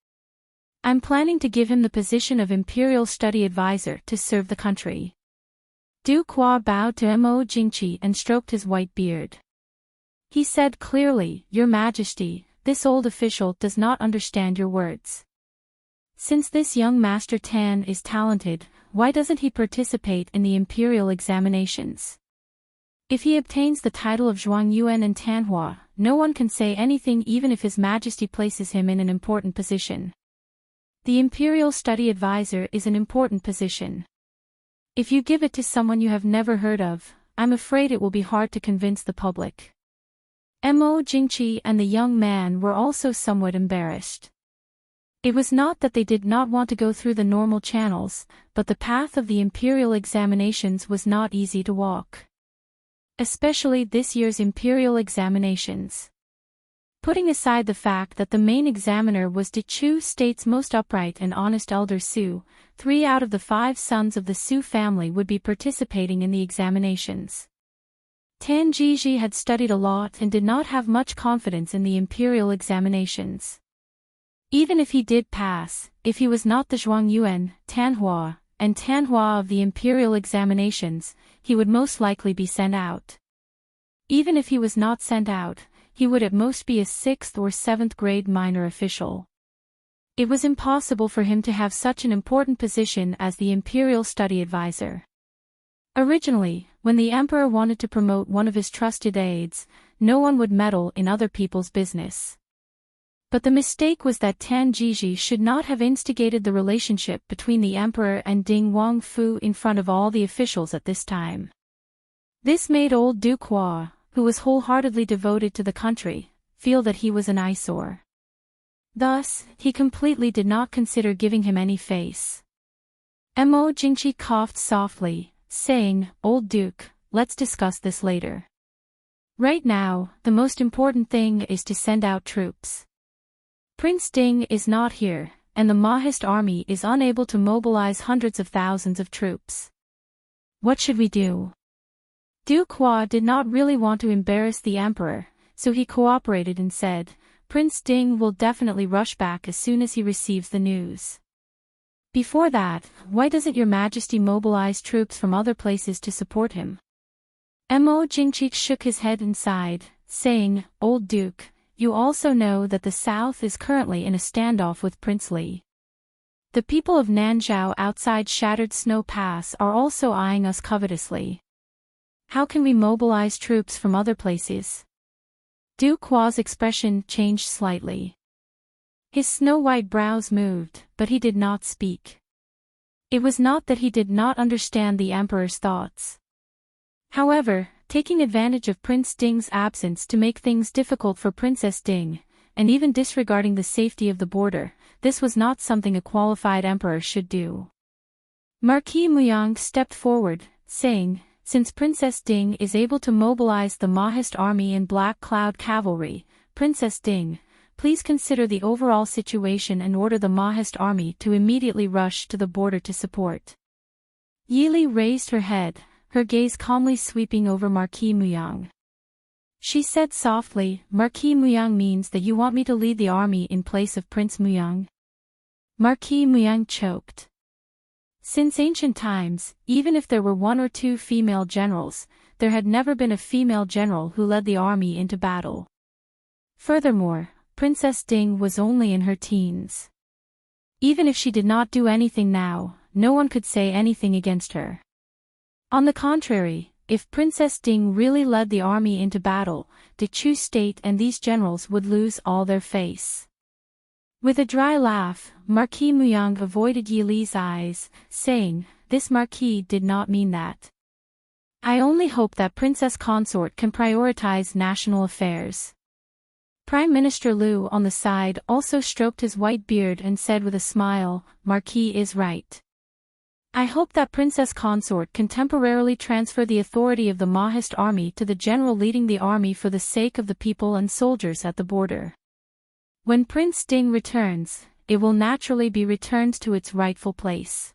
Speaker 1: I'm planning to give him the position of Imperial Study Advisor to serve the country." Du Qua bowed to Mo Jingqi and stroked his white beard. He said clearly, "Your Majesty, this old official does not understand your words. Since this young Master Tan is talented, why doesn't he participate in the imperial examinations? If he obtains the title of Zhuang Yuan and Tanhua, no one can say anything even if His Majesty places him in an important position. The Imperial Study Advisor is an important position. If you give it to someone you have never heard of, I'm afraid it will be hard to convince the public." Mo Jingqi and the young man were also somewhat embarrassed. It was not that they did not want to go through the normal channels, but the path of the imperial examinations was not easy to walk. Especially this year's imperial examinations. Putting aside the fact that the main examiner was De Chu State's most upright and honest elder Su, 3 out of the 5 sons of the Su family would be participating in the examinations. Tan Jiji had studied a lot and did not have much confidence in the imperial examinations. Even if he did pass, if he was not the Zhuang Yuan, Tanhua, and Tanhua of the imperial examinations, he would most likely be sent out. Even if he was not sent out, he would at most be a 6th or 7th grade minor official. It was impossible for him to have such an important position as the Imperial Study Advisor. Originally, when the Emperor wanted to promote one of his trusted aides, no one would meddle in other people's business. But the mistake was that Tan Jiji should not have instigated the relationship between the Emperor and Ding Wangfu in front of all the officials at this time. This made old Du Qua, who was wholeheartedly devoted to the country, feel that he was an eyesore. Thus, he completely did not consider giving him any face. Mo Jingqi coughed softly, saying, "Old Duke, let's discuss this later. Right now, the most important thing is to send out troops. Prince Ding is not here, and the Mahist army is unable to mobilize hundreds of thousands of troops. What should we do?" Du Qua did not really want to embarrass the Emperor, so he cooperated and said, "Prince Ding will definitely rush back as soon as he receives the news. Before that, why doesn't Your Majesty mobilize troops from other places to support him?" Mo Jingqi shook his head and sighed, saying, "Old Duke, you also know that the South is currently in a standoff with Prince Li. The people of Nanzhao outside Shattered Snow Pass are also eyeing us covetously. How can we mobilize troops from other places?" Du Qua's expression changed slightly. His snow-white brows moved, but he did not speak. It was not that he did not understand the Emperor's thoughts. However, taking advantage of Prince Ding's absence to make things difficult for Princess Ding, and even disregarding the safety of the border, this was not something a qualified emperor should do. Marquis Muyang stepped forward, saying, "Since Princess Ding is able to mobilize the Mahist army and Black Cloud cavalry, Princess Ding, please consider the overall situation and order the Mahist army to immediately rush to the border to support." Yili raised her head, her gaze calmly sweeping over Marquis Muyang. She said softly, "Marquis Muyang means that you want me to lead the army in place of Prince Muyang?" Marquis Muyang choked. Since ancient times, even if there were 1 or 2 female generals, there had never been a female general who led the army into battle. Furthermore, Princess Ding was only in her teens. Even if she did not do anything now, no one could say anything against her. On the contrary, if Princess Ding really led the army into battle, De Chu State and these generals would lose all their face. With a dry laugh, Marquis Muyang avoided Yi Li's eyes, saying, "This Marquis did not mean that. I only hope that Princess Consort can prioritize national affairs." Prime Minister Liu on the side also stroked his white beard and said with a smile, "Marquis is right. I hope that Princess Consort can temporarily transfer the authority of the Mahist army to the general leading the army for the sake of the people and soldiers at the border." When Prince Ding returns, it will naturally be returned to its rightful place.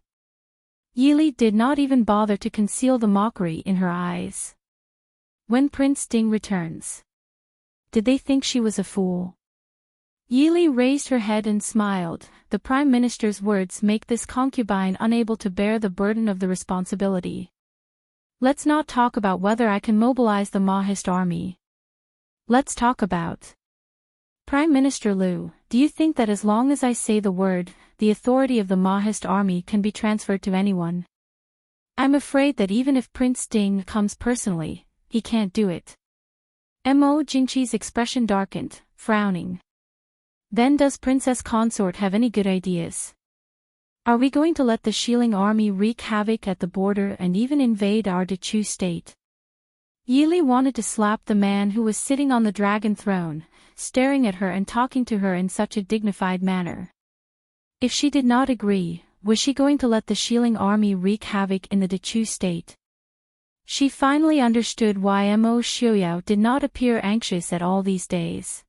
Speaker 1: Yili did not even bother to conceal the mockery in her eyes. When Prince Ding returns. Did they think she was a fool? Yili raised her head and smiled. The Prime Minister's words make this concubine unable to bear the burden of the responsibility. Let's not talk about whether I can mobilize the Mahist army. Let's talk about. Prime Minister Liu, do you think that as long as I say the word, the authority of the Mahist army can be transferred to anyone? I'm afraid that even if Prince Ding comes personally, he can't do it. Mo Jingqi's expression darkened, frowning. Then does Princess Consort have any good ideas? Are we going to let the Shilling army wreak havoc at the border and even invade our Dechu state? Yili wanted to slap the man who was sitting on the dragon throne, staring at her and talking to her in such a dignified manner. If she did not agree, was she going to let the Shilling army wreak havoc in the Dechu state? She finally understood why Mo Xiuyao did not appear anxious at all these days.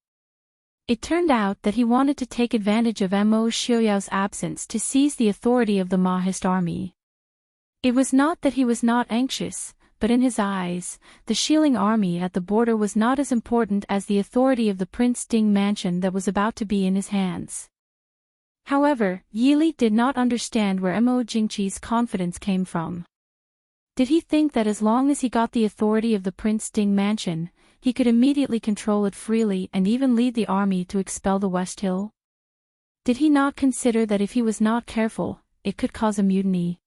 Speaker 1: It turned out that he wanted to take advantage of Mo Xiuyao's absence to seize the authority of the Mahist army. It was not that he was not anxious, but in his eyes, the Shilling army at the border was not as important as the authority of the Prince Ding mansion that was about to be in his hands. However, Yili did not understand where Mo Jingqi's confidence came from. Did he think that as long as he got the authority of the Prince Ding mansion, he could immediately control it freely and even lead the army to expel the West Hill? Did he not consider that if he was not careful, it could cause a mutiny?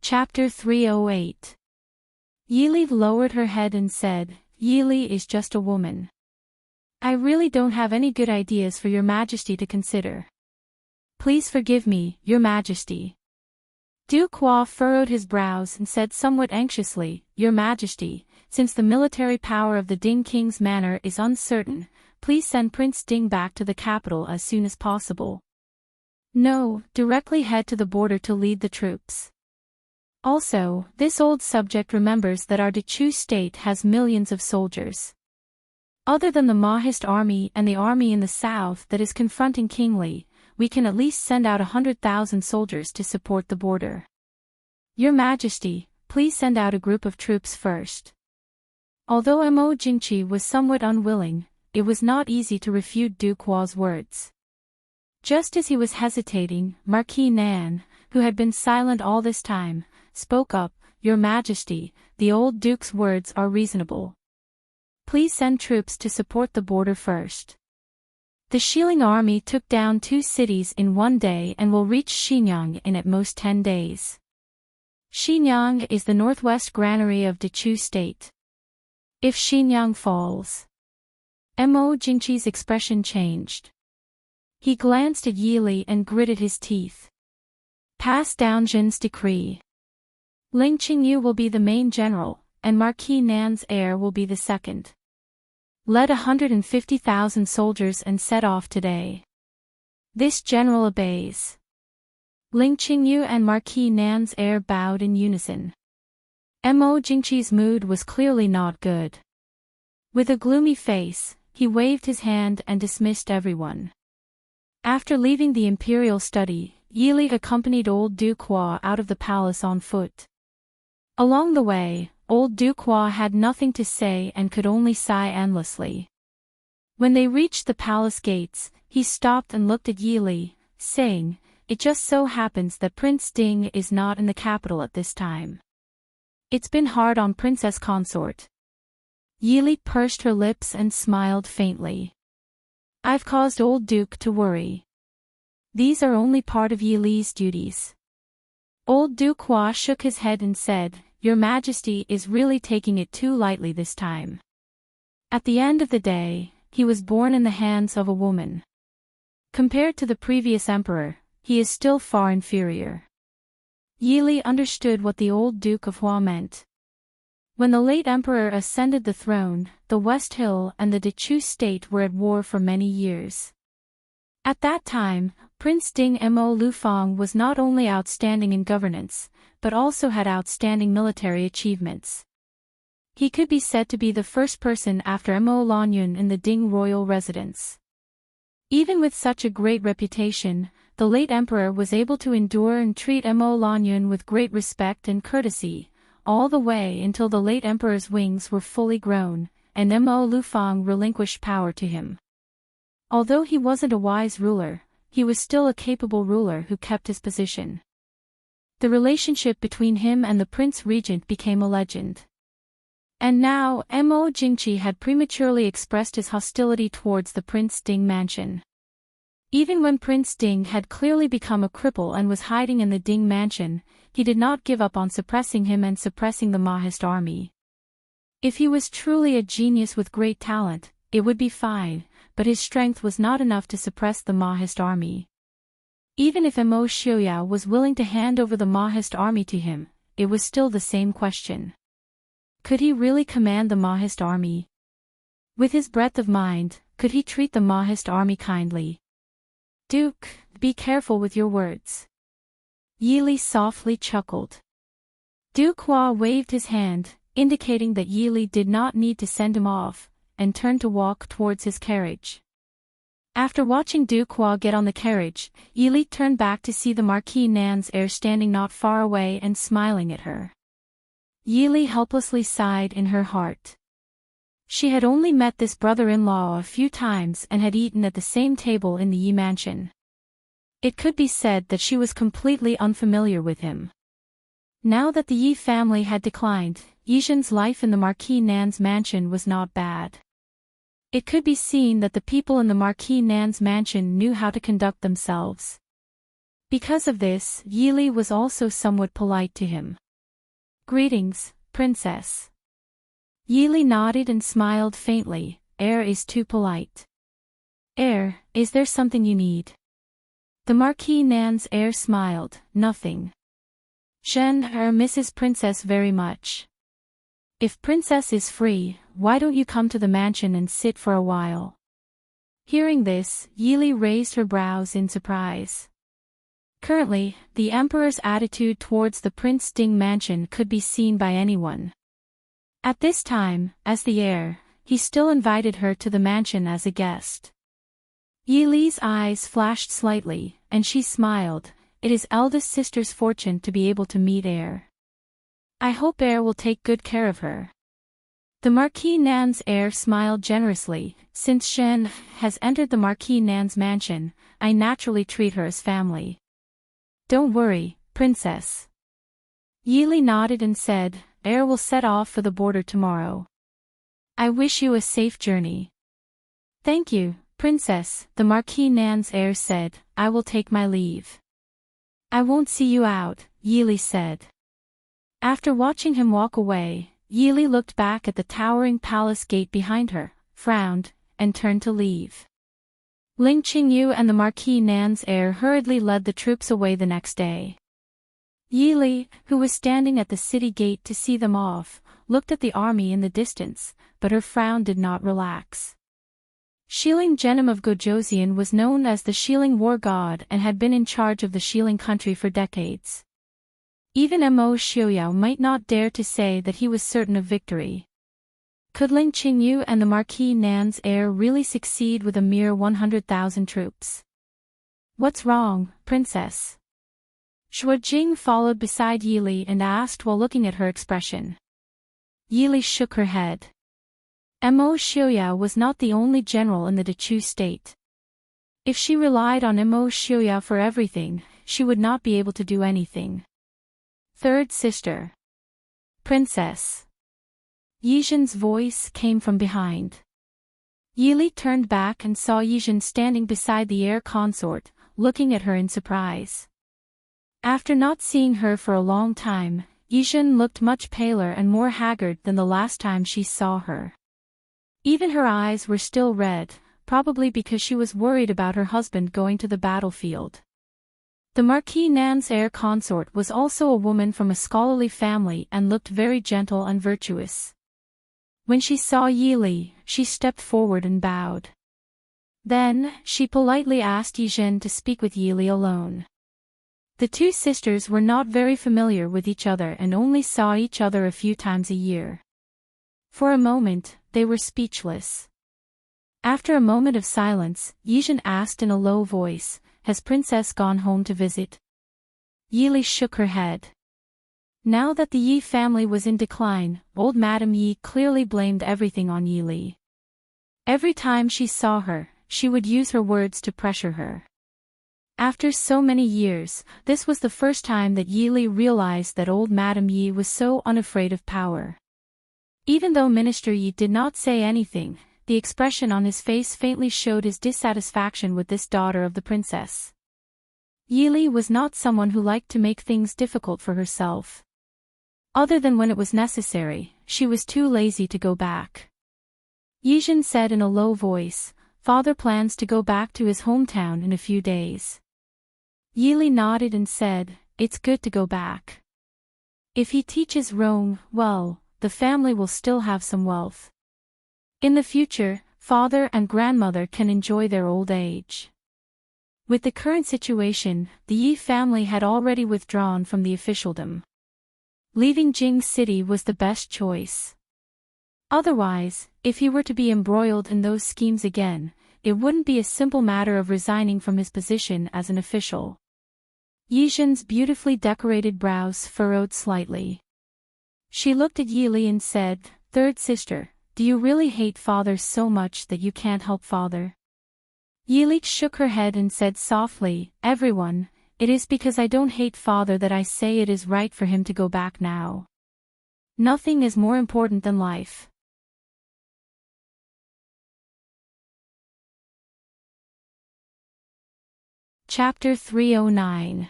Speaker 1: Chapter 308. Yili lowered her head and said, Yili is just a woman. I really don't have any good ideas for your majesty to consider. Please forgive me, your majesty. Duke Hua furrowed his brows and said somewhat anxiously, Your Majesty, since the military power of the Ding King's manor is uncertain, please send Prince Ding back to the capital as soon as possible. No, directly head to the border to lead the troops. Also, this old subject remembers that our Dechu state has millions of soldiers. Other than the Mahist army and the army in the south that is confronting King Li, we can at least send out 100,000 soldiers to support the border. Your Majesty, please send out a group of troops first. Although Mo Jingqi was somewhat unwilling, it was not easy to refute Duke Hua's words. Just as he was hesitating, Marquis Nan, who had been silent all this time, spoke up, Your Majesty, the old Duke's words are reasonable. Please send troops to support the border first. The Shilling army took down 2 cities in 1 day and will reach Xinyang in at most 10 days. Xinyang is the northwest granary of Dechu state. If Xinyang falls. Mo Jingqi's expression changed. He glanced at Yili and gritted his teeth. Pass down Jin's decree. Ling Qingyu will be the main general, and Marquis Nan's heir will be the second. Led 150,000 soldiers and set off today. This general obeys. Ling Qingyu and Marquis Nan's heir bowed in unison. Mo Jingqi's mood was clearly not good. With a gloomy face, he waved his hand and dismissed everyone. After leaving the imperial study, Yili accompanied old Duke Hua out of the palace on foot. Along the way, old Duke Hua had nothing to say and could only sigh endlessly. When they reached the palace gates, he stopped and looked at Yili, saying, It just so happens that Prince Ding is not in the capital at this time. It's been hard on Princess Consort. Yili pursed her lips and smiled faintly. I've caused old Duke to worry. These are only part of Yili's duties. Old Duke Hua shook his head and said, Your Majesty is really taking it too lightly this time. At the end of the day, he was born in the hands of a woman. Compared to the previous emperor, he is still far inferior. Yili understood what the old Duke of Hua meant. When the late emperor ascended the throne, the West Hill and the Dechu state were at war for many years. At that time, Prince Ding Mo Lufang was not only outstanding in governance, but also had outstanding military achievements. He could be said to be the first person after Mo Lanyun in the Ding royal residence. Even with such a great reputation, the late emperor was able to endure and treat Mo Lanyun with great respect and courtesy, all the way until the late emperor's wings were fully grown, and Mo Lufang relinquished power to him. Although he wasn't a wise ruler, he was still a capable ruler who kept his position. The relationship between him and the Prince Regent became a legend. And now, Mo Jingqi had prematurely expressed his hostility towards the Prince Ding mansion. Even when Prince Ding had clearly become a cripple and was hiding in the Ding mansion, he did not give up on suppressing him and suppressing the Mahist army. If he was truly a genius with great talent, it would be fine, but his strength was not enough to suppress the Mahist army. Even if Mo Xiuyao was willing to hand over the Mahist army to him, it was still the same question. Could he really command the Mahist army? With his breadth of mind, could he treat the Mahist army kindly? Duke, be careful with your words. Yi Li softly chuckled. Duke Hua waved his hand, indicating that Yi Li did not need to send him off, and turned to walk towards his carriage. After watching Duke Hua get on the carriage, Yi Li turned back to see the Marquis Nan's heir standing not far away and smiling at her. Yi Li helplessly sighed in her heart. She had only met this brother-in-law a few times and had eaten at the same table in the Yi mansion. It could be said that she was completely unfamiliar with him. Now that the Yi family had declined, Yizhen's life in the Marquis Nan's mansion was not bad. It could be seen that the people in the Marquis Nan's mansion knew how to conduct themselves. Because of this, Yi Li was also somewhat polite to him. Greetings, Princess. Yi Li nodded and smiled faintly. Heir is too polite. Heir, is there something you need? The Marquis Nan's heir smiled. Nothing. Shen misses Princess very much. If Princess is free, why don't you come to the mansion and sit for a while? Hearing this, Yi Li raised her brows in surprise. Currently, the Emperor's attitude towards the Prince Ding mansion could be seen by anyone. At this time, as the heir, he still invited her to the mansion as a guest. Yi Li's eyes flashed slightly, and she smiled. It is eldest sister's fortune to be able to meet heir. I hope heir will take good care of her. The Marquis Nan's heir smiled generously. Since Shen has entered the Marquis Nan's mansion, I naturally treat her as family. Don't worry, Princess. Yi Li nodded and said, heir will set off for the border tomorrow. I wish you a safe journey. Thank you, Princess, the Marquis Nan's heir said. I will take my leave. I won't see you out, Yi Li said. After watching him walk away, Yi Li looked back at the towering palace gate behind her, frowned, and turned to leave. Ling Qingyu and the Marquis Nan's heir hurriedly led the troops away the next day. Yi Li, who was standing at the city gate to see them off, looked at the army in the distance, but her frown did not relax. Shiling Genim of Gojoseon was known as the Shiling war god and had been in charge of the Shiling country for decades. Even Mo Xiuyao might not dare to say that he was certain of victory. Could Ling Qingyu and the Marquis Nan's heir really succeed with a mere 100,000 troops? What's wrong, Princess? Shuo Jing followed beside Yi Li and asked while looking at her expression. Yi Li shook her head. Mo Xiuyao was not the only general in the Dechu state. If she relied on Mo Xiuyao for everything, she would not be able to do anything. Third sister. Princess. Yizhen's voice came from behind. Yi Li turned back and saw Yizhen standing beside the heir consort, looking at her in surprise. After not seeing her for a long time, Yizhen looked much paler and more haggard than the last time she saw her. Even her eyes were still red, probably because she was worried about her husband going to the battlefield. The Marquis Nan's heir consort was also a woman from a scholarly family and looked very gentle and virtuous. When she saw Yi Li, she stepped forward and bowed. Then, she politely asked Yizhen to speak with Yi Li alone. The two sisters were not very familiar with each other and only saw each other a few times a year. For a moment, they were speechless. After a moment of silence, Yizhen asked in a low voice, "Has Princess gone home to visit?" Yili shook her head. Now that the Yi family was in decline, old Madame Yi clearly blamed everything on Yili. Every time she saw her, she would use her words to pressure her. After so many years, this was the first time that Yili realized that old Madame Yi was so unafraid of power. Even though Minister Yi did not say anything, the expression on his face faintly showed his dissatisfaction with this daughter of the princess. Yili was not someone who liked to make things difficult for herself. Other than when it was necessary, she was too lazy to go back. Yizhen said in a low voice, "Father plans to go back to his hometown in a few days." Yili nodded and said, "It's good to go back. If he teaches Rome, well, the family will still have some wealth. In the future, father and grandmother can enjoy their old age." With the current situation, the Yi family had already withdrawn from the officialdom. Leaving Jing City was the best choice. Otherwise, if he were to be embroiled in those schemes again, it wouldn't be a simple matter of resigning from his position as an official. Yizhen's beautifully decorated brows furrowed slightly. She looked at Yili and said, "Third sister, do you really hate father so much that you can't help father?" Yili shook her head and said softly, "Everyone, it is because I don't hate father that I say it is right for him to go back now. Nothing is more important than life." Chapter 309.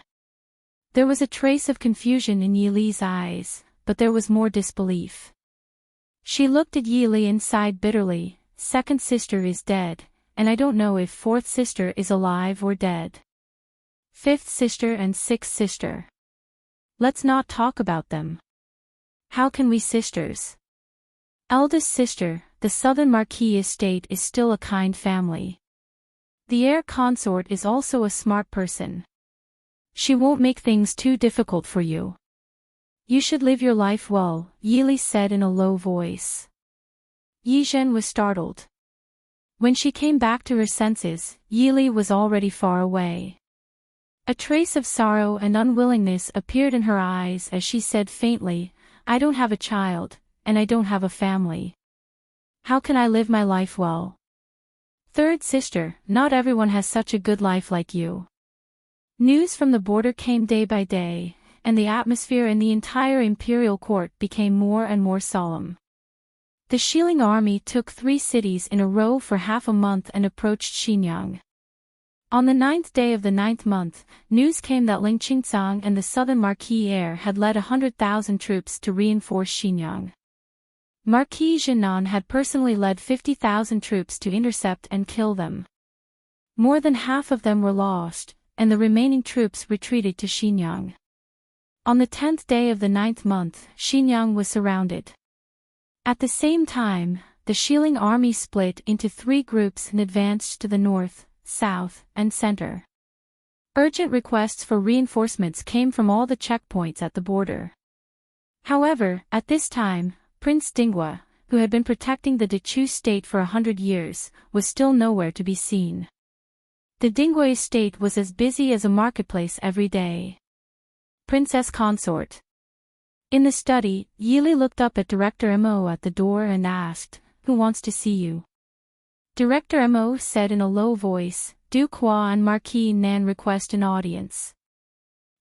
Speaker 1: There was a trace of confusion in Yili's eyes, but there was more disbelief. She looked at Yili and sighed bitterly, "Second sister is dead, and I don't know if fourth sister is alive or dead. Fifth sister and sixth sister. Let's not talk about them. How can we sisters? Eldest sister, the Southern Marquis estate is still a kind family. The heir consort is also a smart person. She won't make things too difficult for you. You should live your life well," Yili said in a low voice. Yizhen was startled. When she came back to her senses, Yili was already far away. A trace of sorrow and unwillingness appeared in her eyes as she said faintly, "I don't have a child, and I don't have a family. How can I live my life well? Third sister, not everyone has such a good life like you." News from the border came day by day, and the atmosphere in the entire imperial court became more and more solemn. The Xiling army took 3 cities in a row for half a month and approached Xinyang. On the 9th day of the 9th month, news came that Ling Qingzang and the southern Marquis heir had led 100,000 troops to reinforce Xinyang. Marquis Jinan had personally led 50,000 troops to intercept and kill them. More than half of them were lost, and the remaining troops retreated to Xinyang. On the 10th day of the 9th month, Xinyang was surrounded. At the same time, the Xiling army split into 3 groups and advanced to the north, south, and center. Urgent requests for reinforcements came from all the checkpoints at the border. However, at this time, Prince Dinghua, who had been protecting the Dechu state for 100 years, was still nowhere to be seen. The Dinghua estate was as busy as a marketplace every day. Princess Consort. In the study, Yili looked up at Director Mo at the door and asked, "Who wants to see you?" Director Mo said in a low voice, "Duke Hua and Marquis Nan request an audience."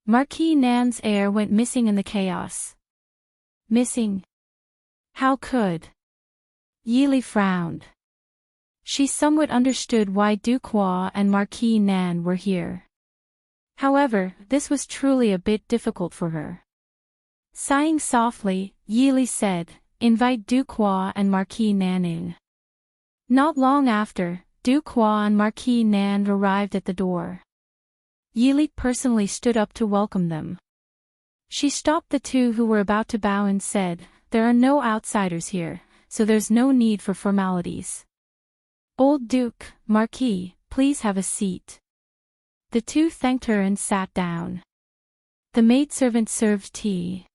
Speaker 1: Marquis Nan's heir went missing in the chaos. Missing? How could? Yili frowned. She somewhat understood why Duke Hua and Marquis Nan were here. However, this was truly a bit difficult for her. Sighing softly, Yili said, "Invite Duke Hua and Marquis Nan in." Not long after, Duke Hua and Marquis Nan arrived at the door. Yili personally stood up to welcome them. She stopped the 2 who were about to bow and said, "There are no outsiders here, so there's no need for formalities. Old Duke, Marquis, please have a seat." The 2 thanked her and sat down. The maidservant served tea.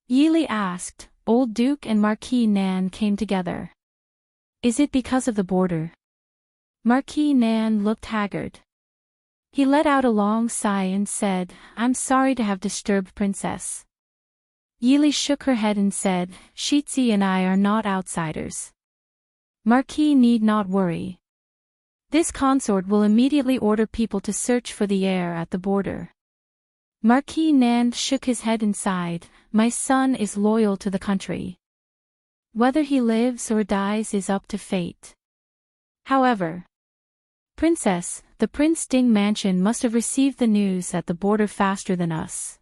Speaker 1: Yili asked, Old Duke and Marquis Nan came together. Is it because of the border? Marquis Nan looked haggard. He let out a long sigh and said, I'm sorry to have disturbed Princess. Yili shook her head and said, Shitzi and I are not outsiders. Marquis need not worry. This consort will immediately order people to search for the heir at the border. Marquis Nan shook his head and sighed, my son is loyal to the country. Whether he lives or dies is up to fate. However, Princess, the Prince Ding mansion must have received the news at the border faster than us.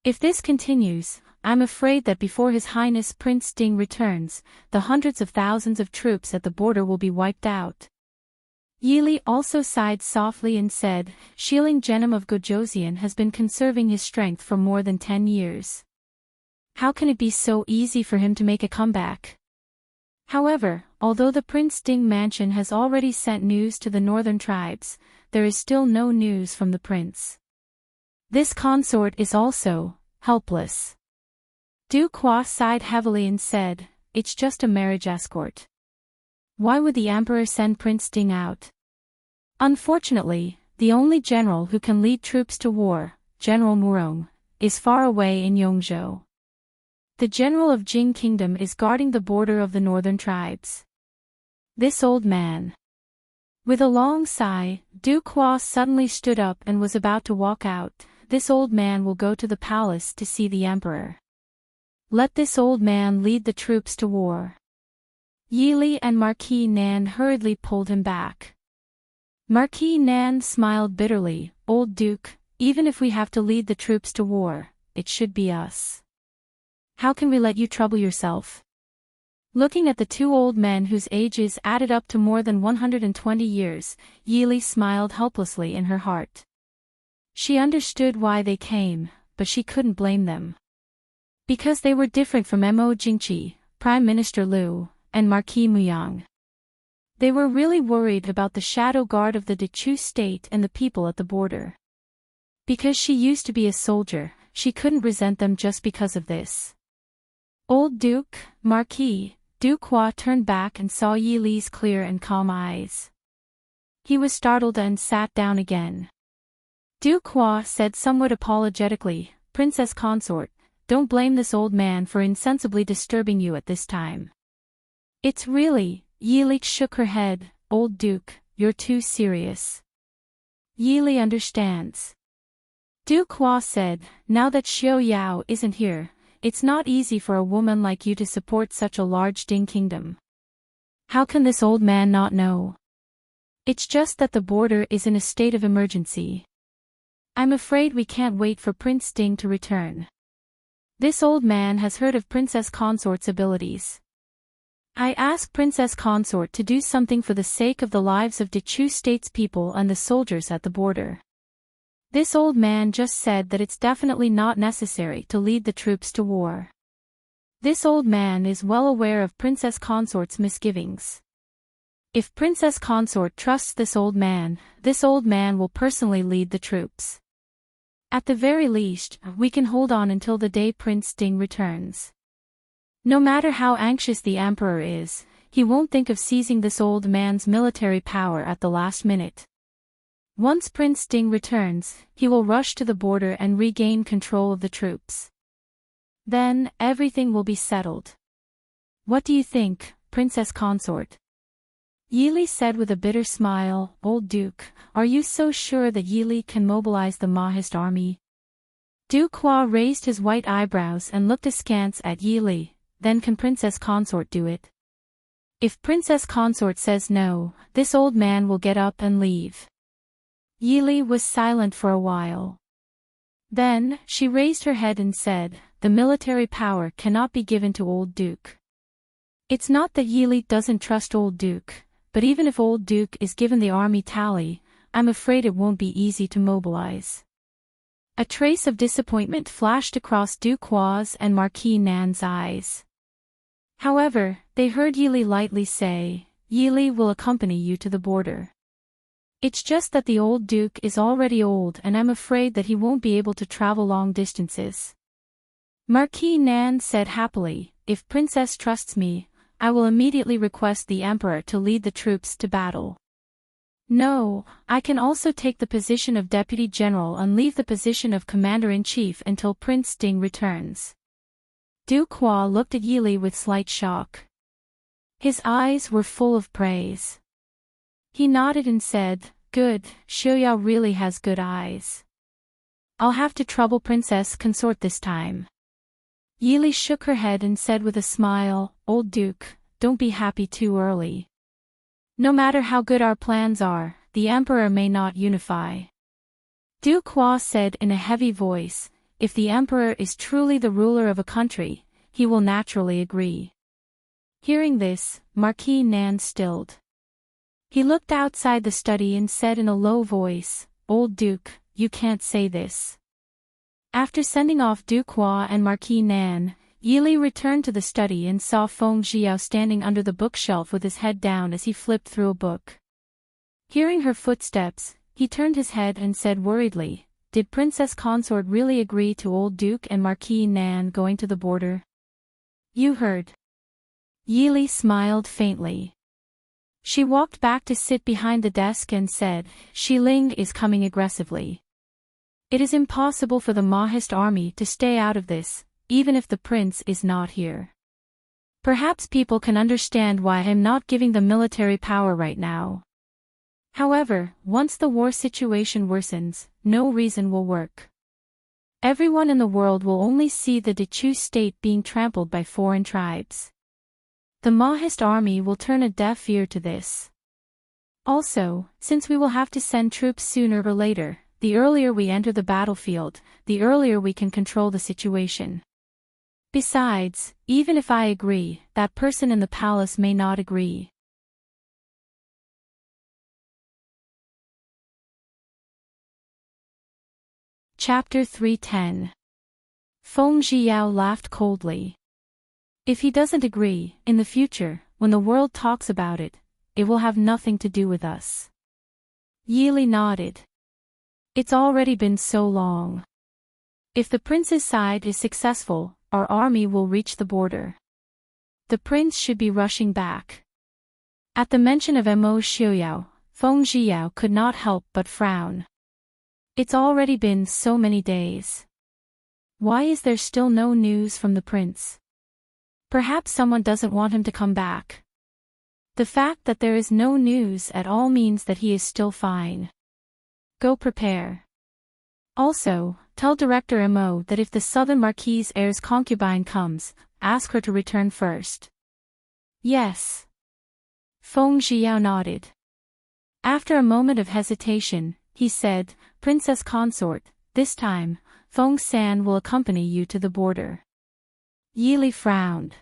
Speaker 1: If this continues, I'm afraid that before His Highness Prince Ding returns, the hundreds of thousands of troops at the border will be wiped out. Yili also sighed softly and said, Shieling Genom of Gojosian has been conserving his strength for more than 10 years. How can it be so easy for him to make a comeback? However, although the Prince Ding mansion has already sent news to the northern tribes, there is still no news from the prince. This consort is also helpless. Du Qua sighed heavily and said, It's just a marriage escort. Why would the emperor send Prince Ding out? Unfortunately, the only general who can lead troops to war, General Murong, is far away in Yongzhou. The general of Jing Kingdom is guarding the border of the northern tribes. This old man. With a long sigh, Du Qua suddenly stood up and was about to walk out. This old man will go to the palace to see the emperor. Let this old man lead the troops to war. Yili and Marquis Nan hurriedly pulled him back. Marquis Nan smiled bitterly, Old Duke, even if we have to lead the troops to war, it should be us. How can we let you trouble yourself? Looking at the two old men whose ages added up to more than 120 years, Yili smiled helplessly in her heart. She understood why they came, but she couldn't blame them. Because they were different from Mo Jingqi, Prime Minister Liu, and Marquis Muyang. They were really worried about the shadow guard of the Dechu state and the people at the border. Because she used to be a soldier, she couldn't resent them just because of this. Old Duke, Marquis, Du Qua turned back and saw Yili's clear and calm eyes. He was startled and sat down again. Du Qua said somewhat apologetically, Princess Consort, don't blame this old man for insensibly disturbing you at this time. It's really, Yili shook her head, Old Duke, you're too serious. Yili understands. Du Qua said, now that Xiao Yao isn't here, it's not easy for a woman like you to support such a large Ding kingdom. How can this old man not know? It's just that the border is in a state of emergency. I'm afraid we can't wait for Prince Ding to return. This old man has heard of Princess Consort's abilities. I ask Princess Consort to do something for the sake of the lives of Dechu State's people and the soldiers at the border. This old man just said that it's definitely not necessary to lead the troops to war. This old man is well aware of Princess Consort's misgivings. If Princess Consort trusts this old man will personally lead the troops. At the very least, we can hold on until the day Prince Ding returns. No matter how anxious the emperor is, he won't think of seizing this old man's military power at the last minute. Once Prince Ding returns, he will rush to the border and regain control of the troops. Then, everything will be settled. What do you think, Princess Consort? Yili said with a bitter smile, Old Duke, are you so sure that Yili can mobilize the Mahist army? Du Qua raised his white eyebrows and looked askance at Yili. Then can Princess Consort do it? If Princess Consort says no, this old man will get up and leave. Yili was silent for a while. Then, she raised her head and said, the military power cannot be given to Old Duke. It's not that Yili doesn't trust Old Duke, but even if Old Duke is given the army tally, I'm afraid it won't be easy to mobilize. A trace of disappointment flashed across Du Qua's and Marquis Nan's eyes. However, they heard Yili lightly say, Yili will accompany you to the border. It's just that the old duke is already old and I'm afraid that he won't be able to travel long distances. Marquis Nan said happily, if Princess trusts me, I will immediately request the Emperor to lead the troops to battle. No, I can also take the position of Deputy General and leave the position of Commander-in-Chief until Prince Ding returns. Du Qua looked at Yili with slight shock. His eyes were full of praise. He nodded and said, good, Xiuyao really has good eyes. I'll have to trouble Princess Consort this time. Yili shook her head and said with a smile, Old Duke, don't be happy too early. No matter how good our plans are, the Emperor may not unify. Du Qua said in a heavy voice, if the Emperor is truly the ruler of a country, he will naturally agree. Hearing this, Marquis Nan stilled. He looked outside the study and said in a low voice, Old Duke, you can't say this. After sending off Du Qua and Marquis Nan, Yili returned to the study and saw Feng Xiao standing under the bookshelf with his head down as he flipped through a book. Hearing her footsteps, he turned his head and said worriedly, did Princess Consort really agree to Old Duke and Marquis Nan going to the border? You heard. Yili smiled faintly. She walked back to sit behind the desk and said, Xiling is coming aggressively. It is impossible for the Mahist army to stay out of this, even if the prince is not here. Perhaps people can understand why I'm not giving them military power right now. However, once the war situation worsens, no reason will work. Everyone in the world will only see the Dechu state being trampled by foreign tribes. The Mahist army will turn a deaf ear to this. Also, since we will have to send troops sooner or later, the earlier we enter the battlefield, the earlier we can control the situation. Besides, even if I agree, that person in the palace may not agree. Chapter 310. Feng Xiao laughed coldly. If he doesn't agree, in the future, when the world talks about it, it will have nothing to do with us. Yili nodded. It's already been so long. If the prince's side is successful, our army will reach the border. The prince should be rushing back. At the mention of Mo Xiuyao, Feng Xiao could not help but frown. It's already been so many days. Why is there still no news from the prince? Perhaps someone doesn't want him to come back. The fact that there is no news at all means that he is still fine. Go prepare. Also, tell Director Mo that if the Southern Marquis' heir's concubine comes, ask her to return first. Yes. Feng Xiao nodded. After a moment of hesitation, he said, Princess Consort, this time, Feng San will accompany you to the border. Yili frowned.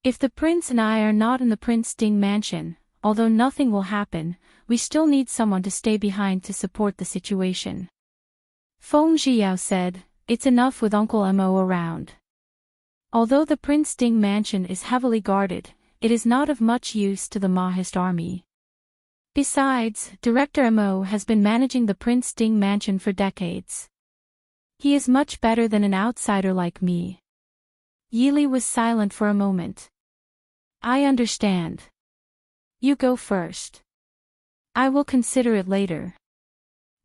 Speaker 1: If the prince and I are not in the Prince Ding mansion, although nothing will happen, we still need someone to stay behind to support the situation. Feng Xiao said, it's enough with Uncle Mo around. Although the Prince Ding mansion is heavily guarded, it is not of much use to the Mahist army. Besides, Director Mo has been managing the Prince Ding mansion for decades. He is much better than an outsider like me. Yili was silent for a moment. I understand. You go first. I will consider it later.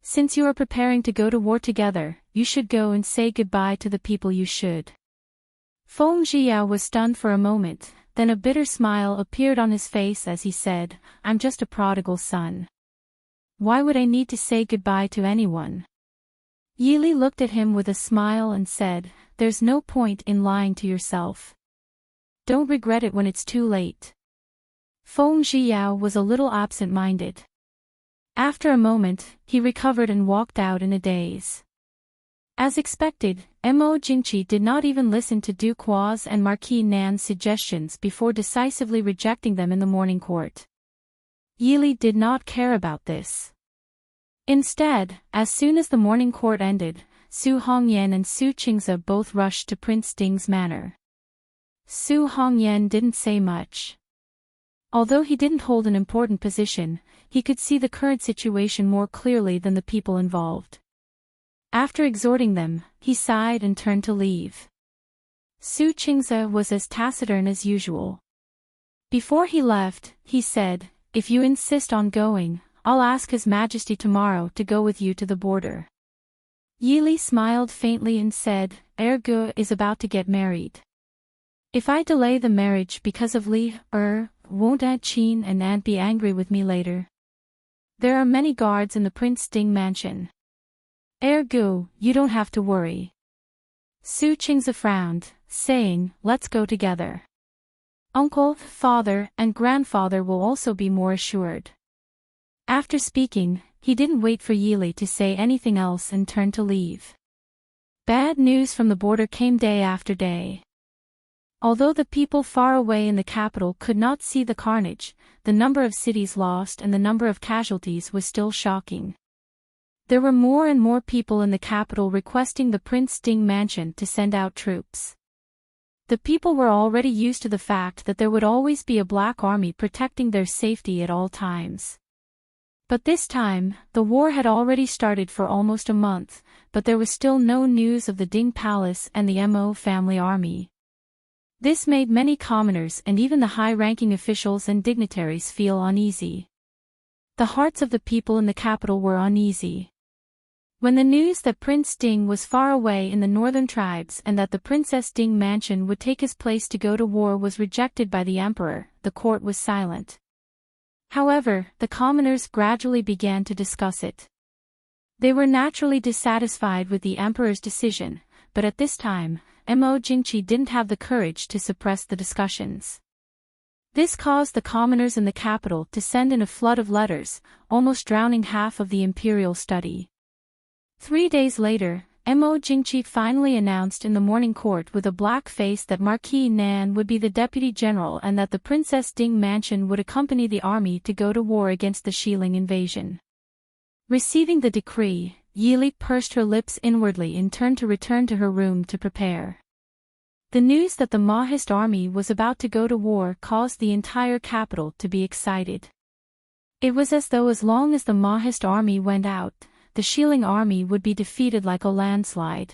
Speaker 1: Since you are preparing to go to war together, you should go and say goodbye to the people you should. Feng Xiao was stunned for a moment, then a bitter smile appeared on his face as he said, I'm just a prodigal son. Why would I need to say goodbye to anyone? Yili looked at him with a smile and said, there's no point in lying to yourself. Don't regret it when it's too late. Feng Xiao was a little absent-minded. After a moment, he recovered and walked out in a daze. As expected, Mo Jingqi did not even listen to Du Qua's and Marquis Nan's suggestions before decisively rejecting them in the morning court. Yili did not care about this. Instead, as soon as the morning court ended, Su Hongyan and Su Qingze both rushed to Prince Ding's manor. Su Hongyan didn't say much. Although he didn't hold an important position, he could see the current situation more clearly than the people involved. After exhorting them, he sighed and turned to leave. Su Qingze was as taciturn as usual. Before he left, he said, "If you insist on going, I'll ask His Majesty tomorrow to go with you to the border." Yili smiled faintly and said, "Ergu is about to get married. If I delay the marriage because of Li, won't Aunt Qin and Aunt be angry with me later? There are many guards in the Prince Ding mansion. Ergu, you don't have to worry." Su Qingze frowned, saying, "Let's go together. Uncle, father, and grandfather will also be more assured." After speaking, he didn't wait for Yili to say anything else and turned to leave. Bad news from the border came day after day. Although the people far away in the capital could not see the carnage, the number of cities lost and the number of casualties was still shocking. There were more and more people in the capital requesting the Prince Ding mansion to send out troops. The people were already used to the fact that there would always be a black army protecting their safety at all times. But this time, the war had already started for almost a month, but there was still no news of the Ding Palace and the Mo family army. This made many commoners and even the high-ranking officials and dignitaries feel uneasy. The hearts of the people in the capital were uneasy. When the news that Prince Ding was far away in the northern tribes and that the Princess Ding mansion would take his place to go to war was rejected by the emperor, the court was silent. However, the commoners gradually began to discuss it. They were naturally dissatisfied with the emperor's decision, but at this time, Mo Jingqi didn't have the courage to suppress the discussions. This caused the commoners in the capital to send in a flood of letters, almost drowning half of the imperial study. 3 days later, Mo Jingqi finally announced in the morning court with a black face that Marquis Nan would be the deputy general and that the Princess Ding mansion would accompany the army to go to war against the Xiling invasion. Receiving the decree, Yili pursed her lips inwardly and turned to return to her room to prepare. The news that the Mahist army was about to go to war caused the entire capital to be excited. It was as though as long as the Mahist army went out, the Xiling army would be defeated like a landslide.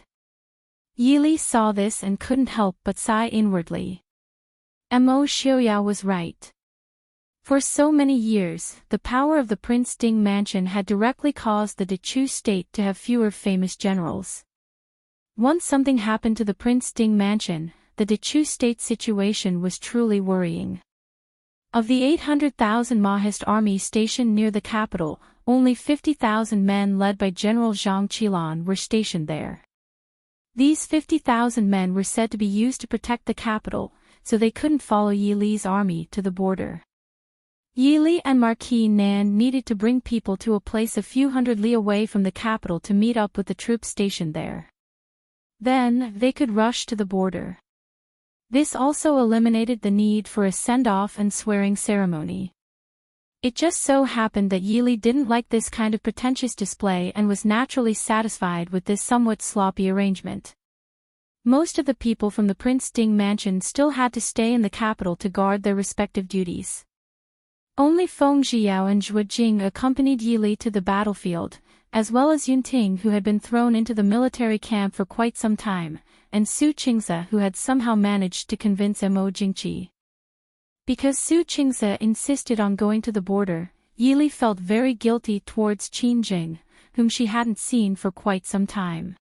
Speaker 1: Yili saw this and couldn't help but sigh inwardly. Mo Xiuyao was right. For so many years, the power of the Prince Ding mansion had directly caused the Dechu state to have fewer famous generals. Once something happened to the Prince Ding mansion, the Dechu state situation was truly worrying. Of the 800,000 Mahist army stationed near the capital, only 50,000 men led by General Zhang Qilan were stationed there. These 50,000 men were said to be used to protect the capital, so they couldn't follow Yili's army to the border. Yili and Marquis Nan needed to bring people to a place a few hundred li away from the capital to meet up with the troops stationed there. Then, they could rush to the border. This also eliminated the need for a send-off and swearing ceremony. It just so happened that Yili didn't like this kind of pretentious display and was naturally satisfied with this somewhat sloppy arrangement. Most of the people from the Prince Ding mansion still had to stay in the capital to guard their respective duties. Only Feng Zhiyao and Zhuo Jing accompanied Yili to the battlefield, as well as Yunting who had been thrown into the military camp for quite some time, and Su Qingze who had somehow managed to convince Mo Jingqi. Because Su Qingze insisted on going to the border, Yili felt very guilty towards Qin Jing, whom she hadn't seen for quite some time.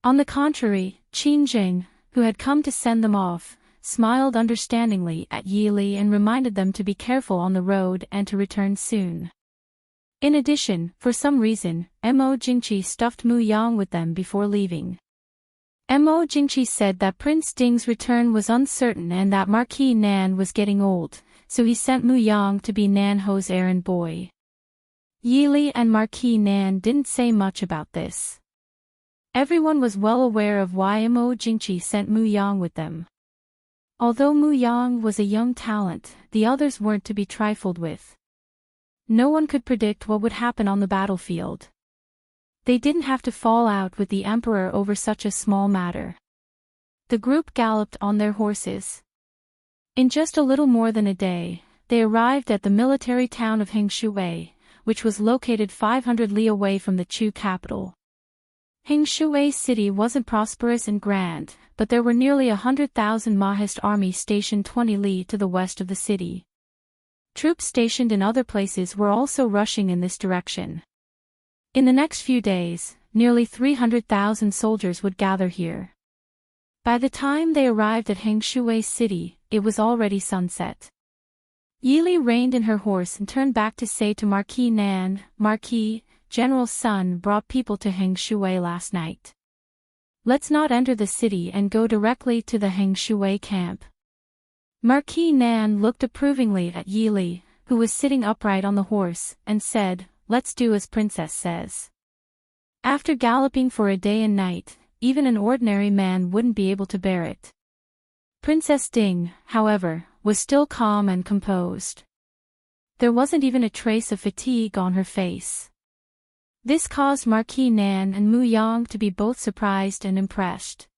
Speaker 1: On the contrary, Qin Jing, who had come to send them off, smiled understandingly at Yili and reminded them to be careful on the road and to return soon. In addition, for some reason, Mo Jingqi stuffed Mu Yang with them before leaving. Mo Jingqi said that Prince Ding's return was uncertain and that Marquis Nan was getting old, so he sent Mu Yang to be Nan Ho's errand boy. Yili and Marquis Nan didn't say much about this. Everyone was well aware of why Mo Jingqi sent Mu Yang with them. Although Mu Yang was a young talent, the others weren't to be trifled with. No one could predict what would happen on the battlefield. They didn't have to fall out with the emperor over such a small matter. The group galloped on their horses. In just a little more than a day, they arrived at the military town of Hengshui, which was located 500 li away from the Chu capital. Hengshui City wasn't prosperous and grand, but there were nearly 100,000 Mahist army stationed 20 li to the west of the city. Troops stationed in other places were also rushing in this direction. In the next few days, nearly 300,000 soldiers would gather here. By the time they arrived at Hengshui City, it was already sunset. Yili reined in her horse and turned back to say to Marquis Nan, "Marquis, General's son brought people to Hengshui last night. Let's not enter the city and go directly to the Hengshui camp." Marquis Nan looked approvingly at Yili, who was sitting upright on the horse, and said, "Let's do as Princess says." After galloping for a day and night, even an ordinary man wouldn't be able to bear it. Princess Ding, however, was still calm and composed. There wasn't even a trace of fatigue on her face. This caused Marquis Nan and Mu Yang to be both surprised and impressed.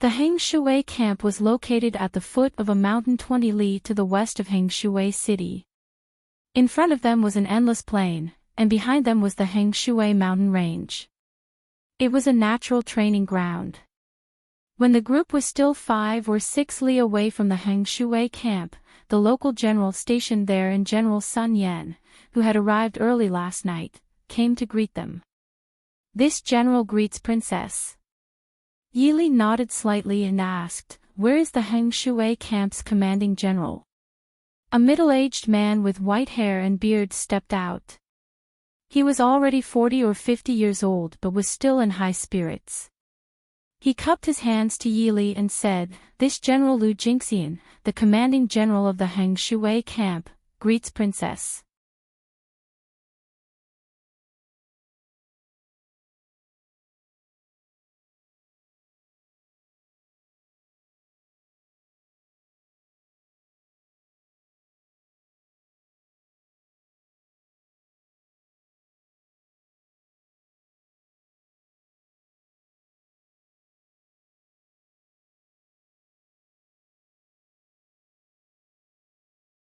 Speaker 1: The Hengshui camp was located at the foot of a mountain 20 li to the west of Hengshui City. In front of them was an endless plain, and behind them was the Hengshui mountain range. It was a natural training ground. When the group was still 5 or 6 li away from the Hengshui camp, the local general stationed there and General Sun Yan, who had arrived early last night, came to greet them. "This general greets Princess." Yili nodded slightly and asked, "Where is the Hengshui camp's commanding general?" A middle-aged man with white hair and beard stepped out. He was already 40 or 50 years old but was still in high spirits. He cupped his hands to Yili and said, "This General Lu Jingxian, the commanding general of the Hengshui camp, greets Princess."